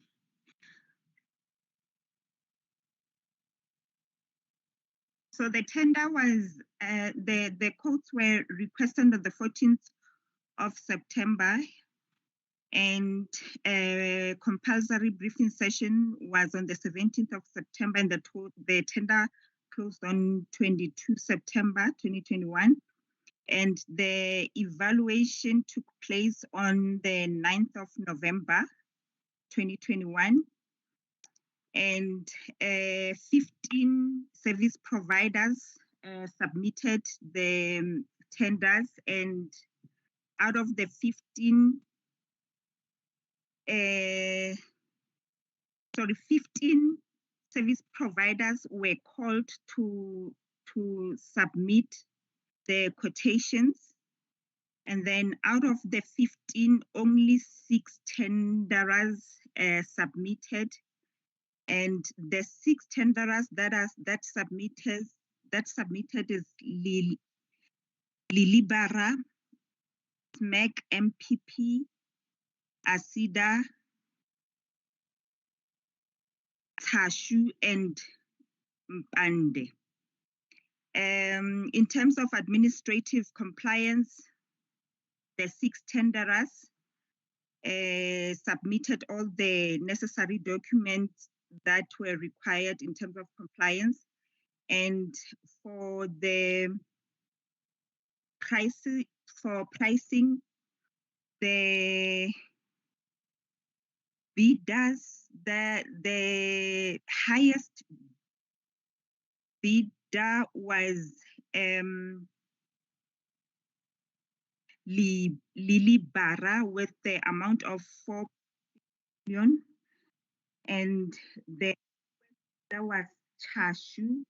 So the tender was, the quotes were requested on the 14th of September, and a compulsory briefing session was on the 17th of September, and the tender closed on 22 September 2021. And the evaluation took place on the 9th of November 2021. And 15 service providers submitted the tenders, and out of the 15 service providers were called to submit the quotations. And then out of the 15, only 6 tenderers submitted. And the 6 tenderers that submitted is Lilibara, SMEC, MPP, ASIDA, Tashu, and Mpande. In terms of administrative compliance, the 6 tenderers submitted all the necessary documents that were required in terms of compliance. And for the pricing, the bidders, the highest bidder was Lily Barra with the amount of 4 million, and there was Chashu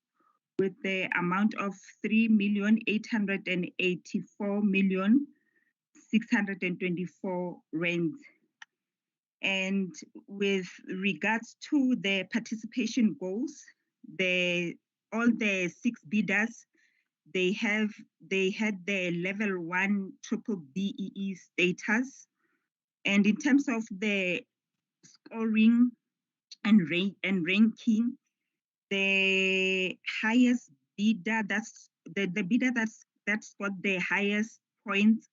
with the amount of 3,884,624 rands. And with regards to the participation goals, all the 6 bidders, they had the level 1 triple BEE status. And in terms of the scoring and ranking, the highest bidder, the bidder that scored the highest points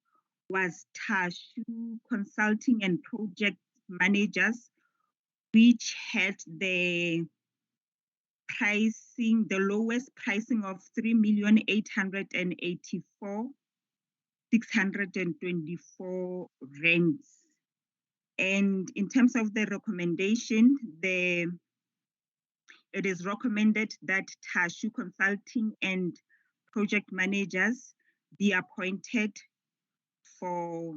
was Tashu Consulting and Project Managers, which had the pricing, the lowest pricing of 3,884,624 rands. And in terms of the recommendation, it is recommended that Tashu Consulting and Project Managers be appointed for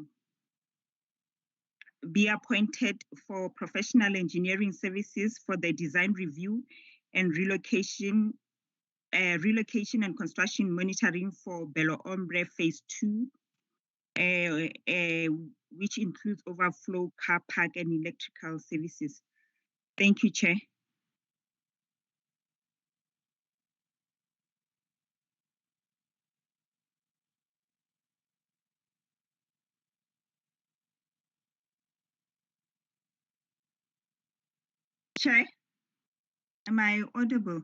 professional engineering services for the design review and relocation and construction monitoring for Belo Ombre Phase 2, which includes overflow, car park, and electrical services. Thank you, Chair. Chair, am I audible?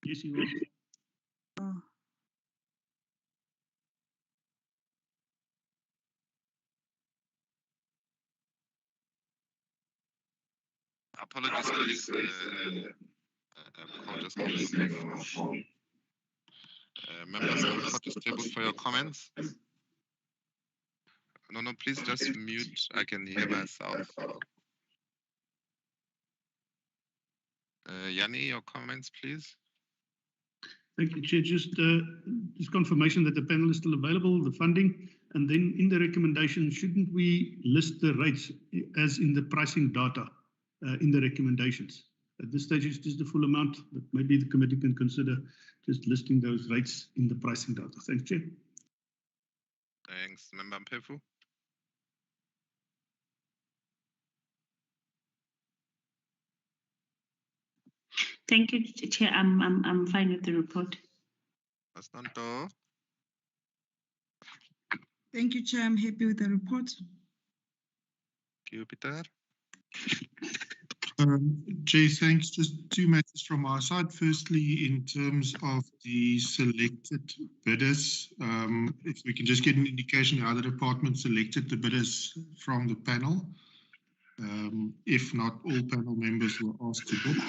Yes, you are. Oh. Apologies, please. I'll just give a brief. Members, the report is tabled for your comments. No, please just mute. I can hear myself. Yanni, your comments, please. Thank you, Chair. Just confirmation that the panel is still available, the funding, and then in the recommendation, shouldn't we list the rates as in the pricing data in the recommendations? At this stage, it's just the full amount, but maybe the committee can consider just listing those rates in the pricing data. Thanks, Chair. Thanks, Member Mpefu. Thank you, Chair. I'm fine with the report. Astonto. Thank you, Chair. I'm happy with the report. Thank you, Peter. Jay, thanks. Just two matters from our side. Firstly, in terms of the selected bidders, if we can just get an indication how the department selected the bidders from the panel. If not, all panel members were asked to bid.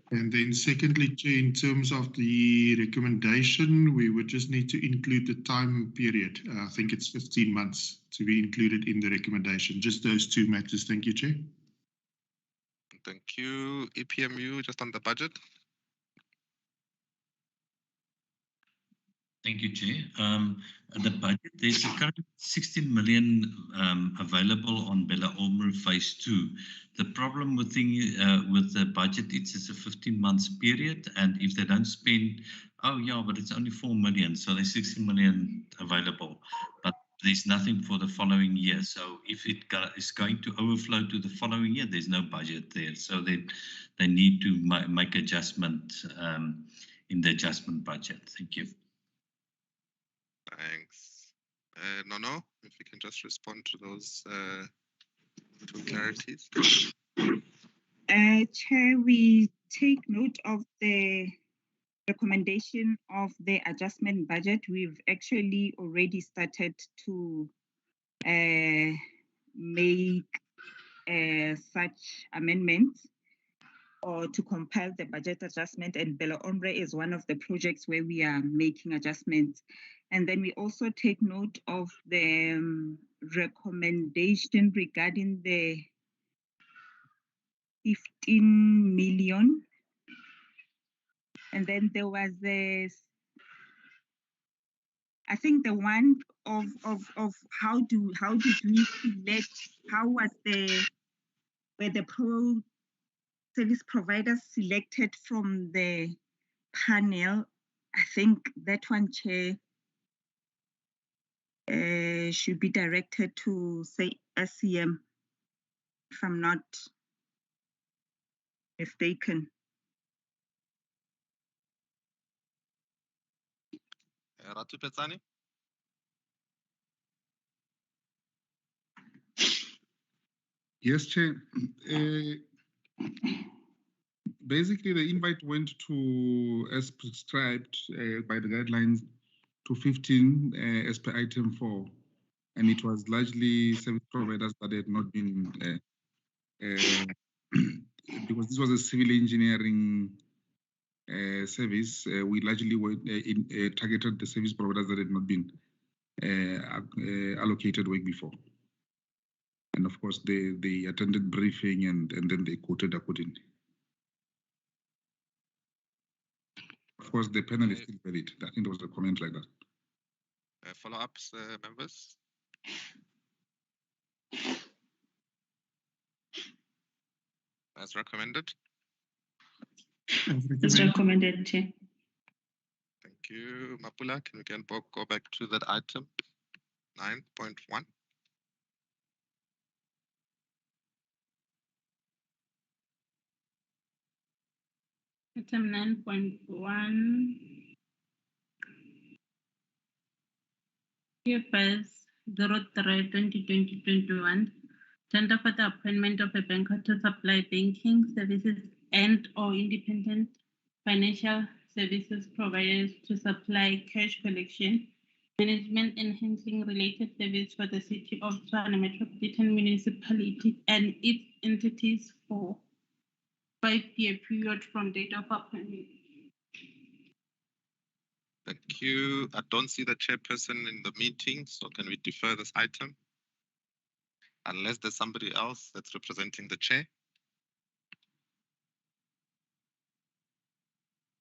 And then secondly, Jay, in terms of the recommendation, we would just need to include the time period. I think it's 15 months to be included in the recommendation. Just those two matters. Thank you, Chair. Thank you. EPMU, just on the budget. Thank you, Chair. The budget, there's a current 16 million available on Bella Olmer Phase 2. The problem with the budget, it's a 15 months period, and if they don't spend, oh yeah, but it's only 4 million, so there's 16 million available, but there's nothing for the following year. So if it is going to overflow to the following year, there's no budget there. So they need to make adjustment in the adjustment budget. Thank you. Thanks. Nono, if you can just respond to those two clarities. Chair, we take note of the recommendation of the adjustment budget. We've actually already started to make such amendments or to compile the budget adjustment, and Bella Ombre is one of the projects where we are making adjustments. And then we also take note of the recommendation regarding the 15 million. And then there was this, I think the one of how did we select, how was were the service providers selected from the panel? I think that one, Chair, should be directed to, say, SCM, if I'm not mistaken. Ratu Petsani. Yes, Chair. Basically, the invite went to, as prescribed by the guidelines, to 15 as per item 4. And it was largely service providers that had not been, because this was a civil engineering service, we largely targeted the service providers that had not been allocated work before. And of course, they attended briefing and then they quoted accordingly. Of course, the panel is still valid. I think there was a comment like that. Follow-ups, members? As recommended? As recommended, Chair. Thank you. Mapula, can we go back to that item 9.1? Item 9.1. Papers 03/2020-21. Tender for the appointment of a banker to supply banking services and/or independent financial services providers to supply cash collection, management and handling related service for the city of Tshwane Metropolitan Municipality and its entities for 5-year period from date of appointment. Thank you. I don't see the chairperson in the meeting, so can we defer this item? Unless there's somebody else that's representing the chair.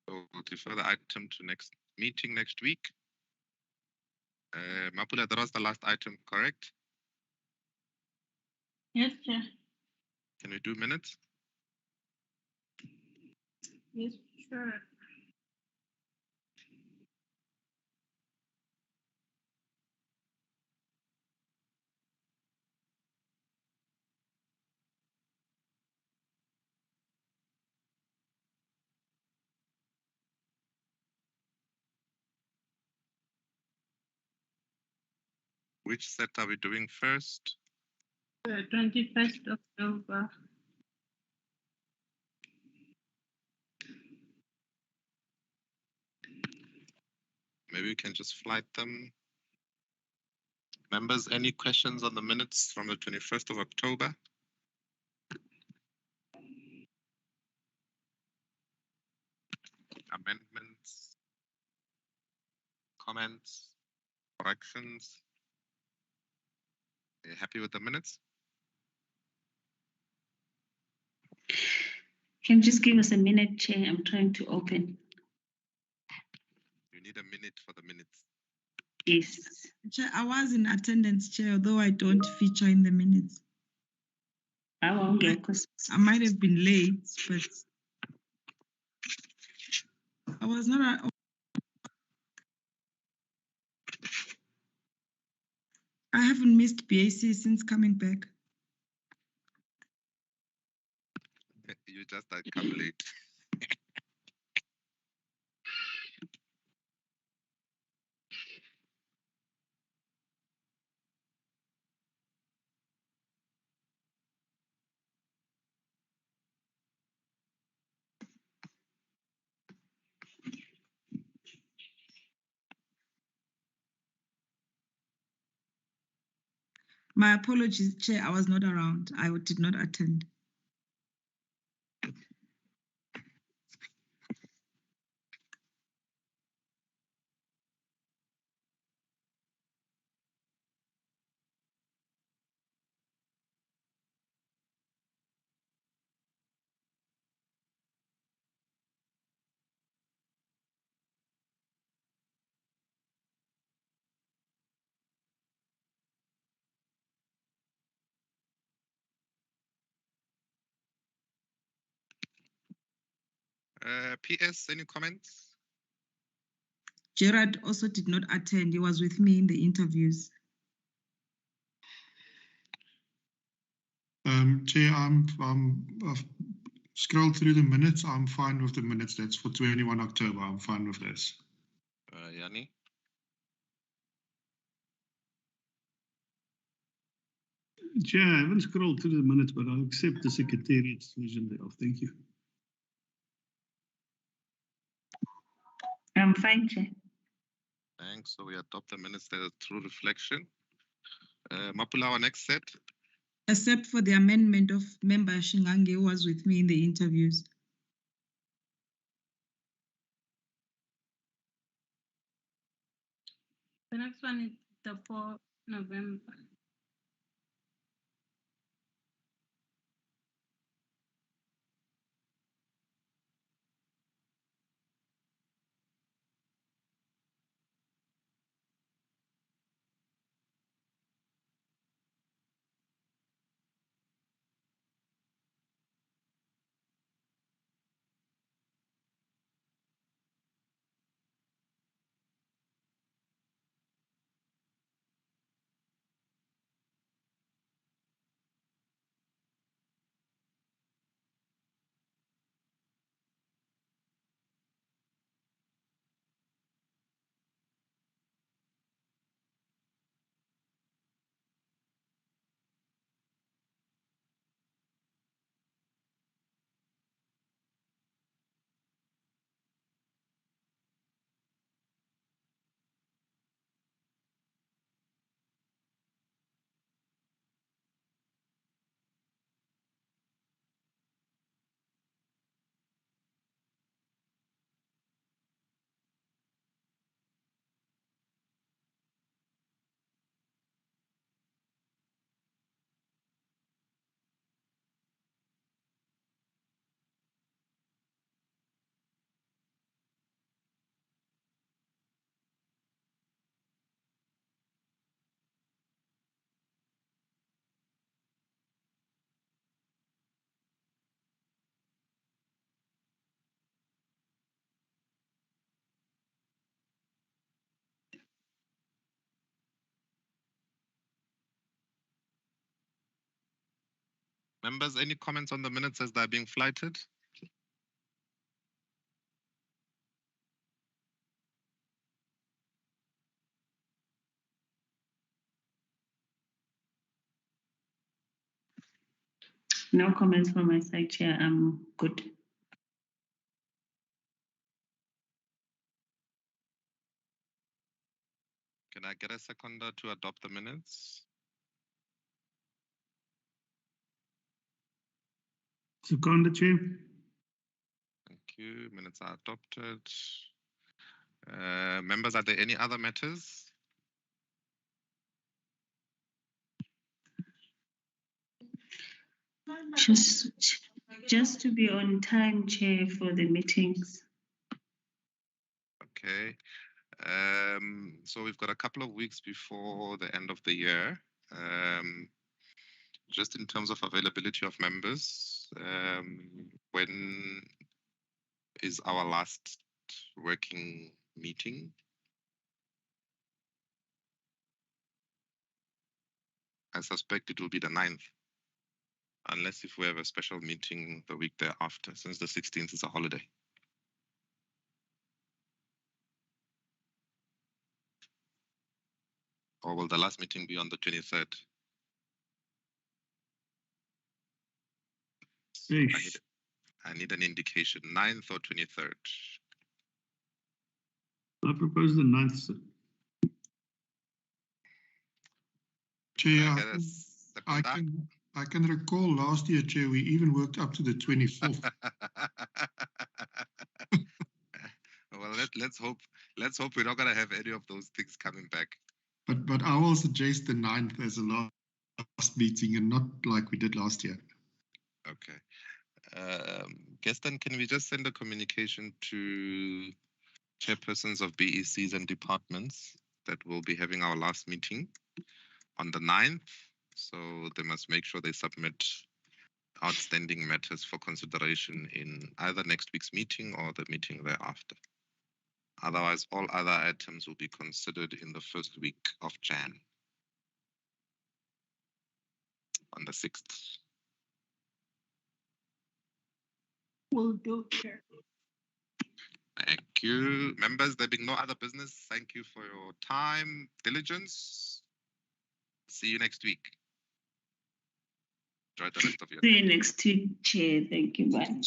So we'll defer the item to next meeting next week. Mapula, that was the last item, correct? Yes, Chair. Can we do minutes? Yes, sure. Which set are we doing first? 21st October. Maybe we can just flight them. Members, any questions on the minutes from the 21st of October? Amendments, comments, corrections? Are you happy with the minutes? Can you just give us a minute, Chair? I'm trying to open. You need a minute for the minutes. Yes. Chair, I was in attendance, Chair, although I don't feature in the minutes. I might have been late, but I was not. I haven't missed BAC since coming back. You just come late. My apologies, Chair, I was not around. I did not attend. PS, any comments? Gerard also did not attend. He was with me in the interviews. Chair, I've scrolled through the minutes. I'm fine with the minutes. That's for 21 October. I'm fine with this. Yanni? Chair, I haven't scrolled through the minutes, but I'll accept the Secretariat's decision thereof. Thank you. I'm fine, Chair. Thanks. So we adopt the minutes that are through reflection. Mapula, our next set. Except for the amendment of Member Shingange, who was with me in the interviews. The next one is the 4th November. Members, any comments on the minutes as they're being flighted? No comments from my side, Chair. I'm good. Can I get a seconder to adopt the minutes? Second, Chair. Thank you. Minutes are adopted. Members, are there any other matters? Just to be on time, Chair, for the meetings. Okay. So we've got a couple of weeks before the end of the year. Just in terms of availability of members, when is our last working meeting? I suspect it will be the 9th, unless if we have a special meeting the week thereafter, since the 16th is a holiday. Or will the last meeting be on the 23rd? So I need an indication, 9th or 23rd. I propose the 9th, sir. Chair, I can recall last year, Chair, we even worked up to the 24th. Well, let's hope we're not gonna have any of those things coming back. But I will suggest the 9th as a last meeting and not like we did last year. Okay. Gaston, can we just send a communication to chairpersons of BECs and departments that will be having our last meeting on the 9th? So they must make sure they submit outstanding matters for consideration in either next week's meeting or the meeting thereafter. Otherwise, all other items will be considered in the first week of Jan, on the 6th. Will do, Chair. Thank you. Members, there being no other business, thank you for your time, diligence. See you next week. Enjoy the rest of your day. See you next week, Chair. Thank you. Bye.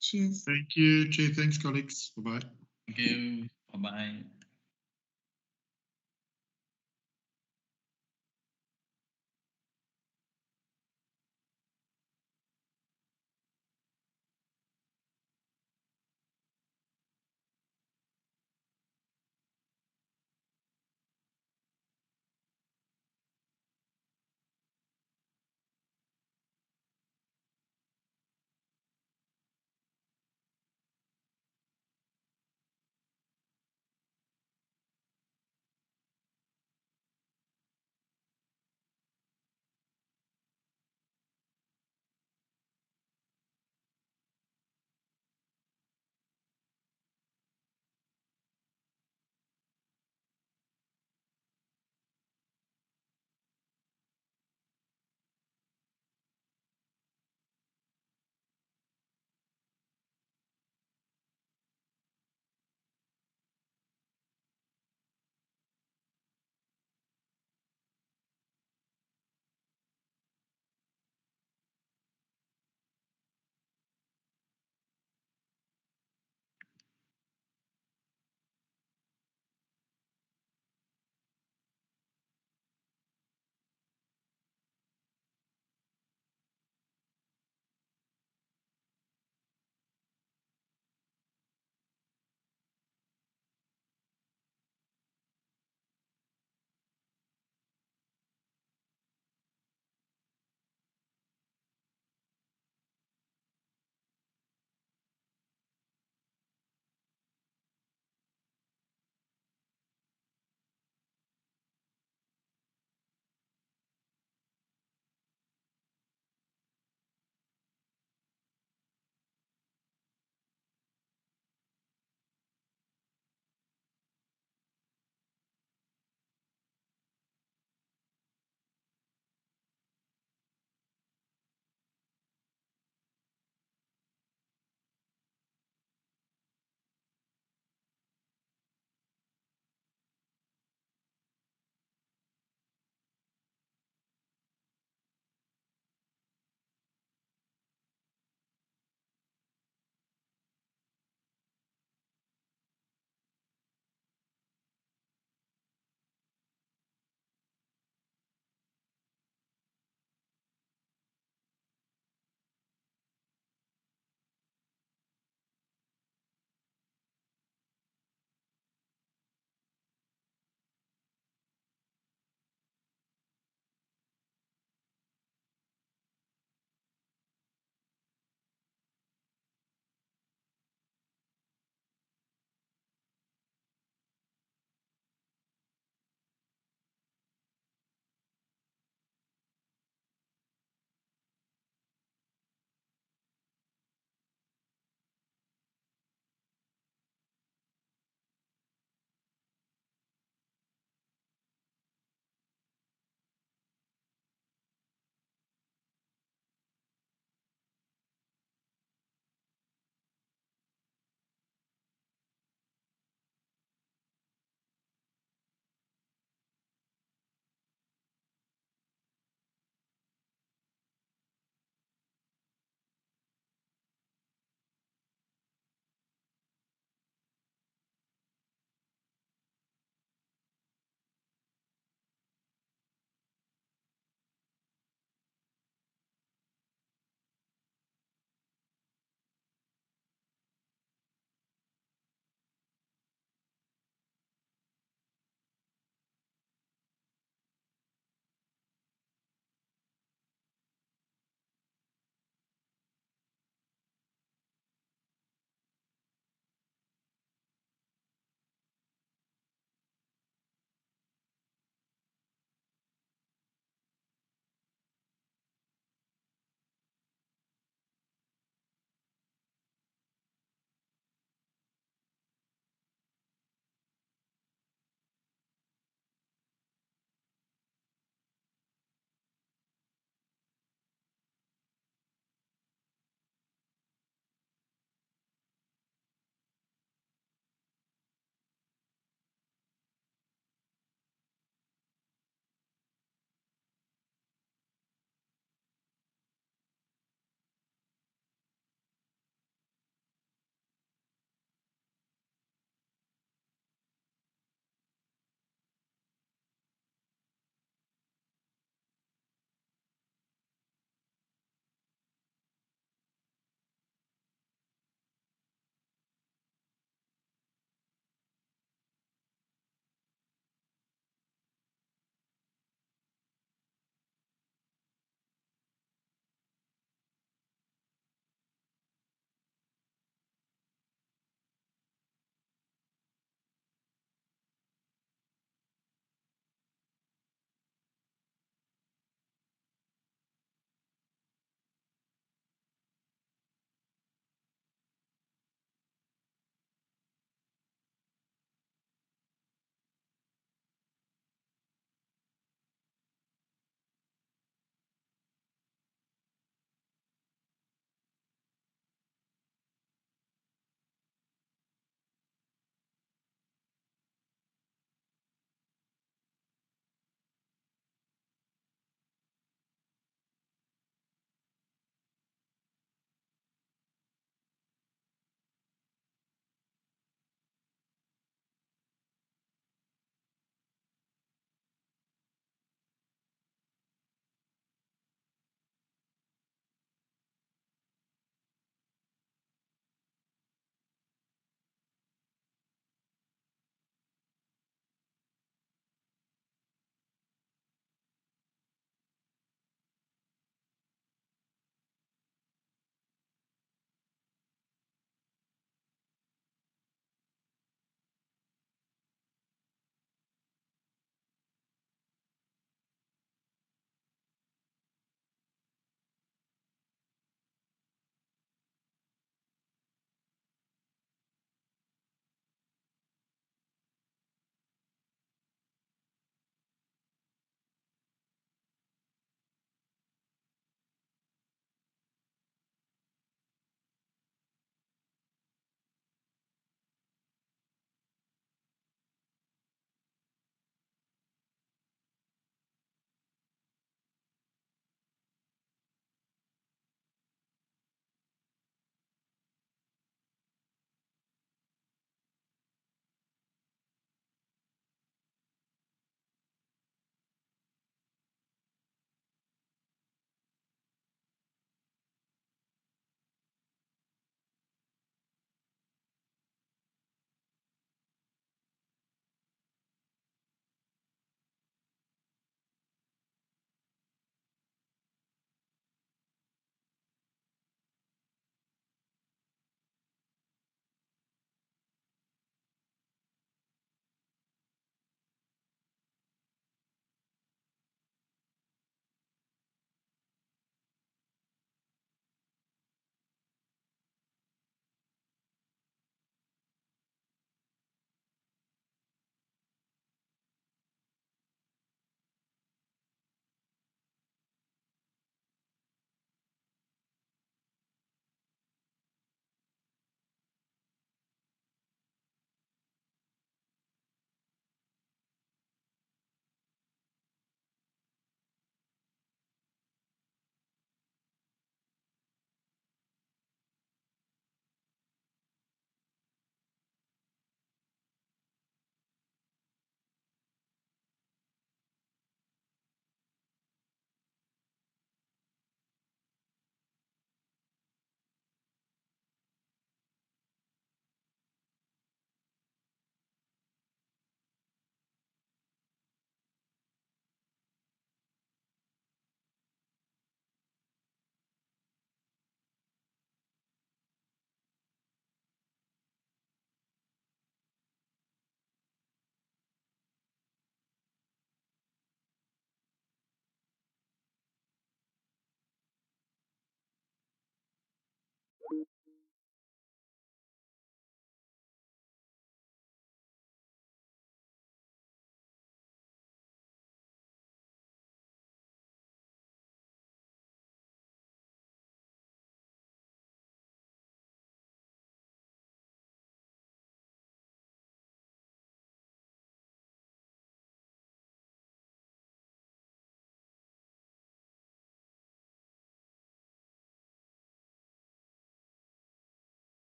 Cheers. Thank you, Chair. Thanks, colleagues. Bye-bye. Thank you. Bye-bye.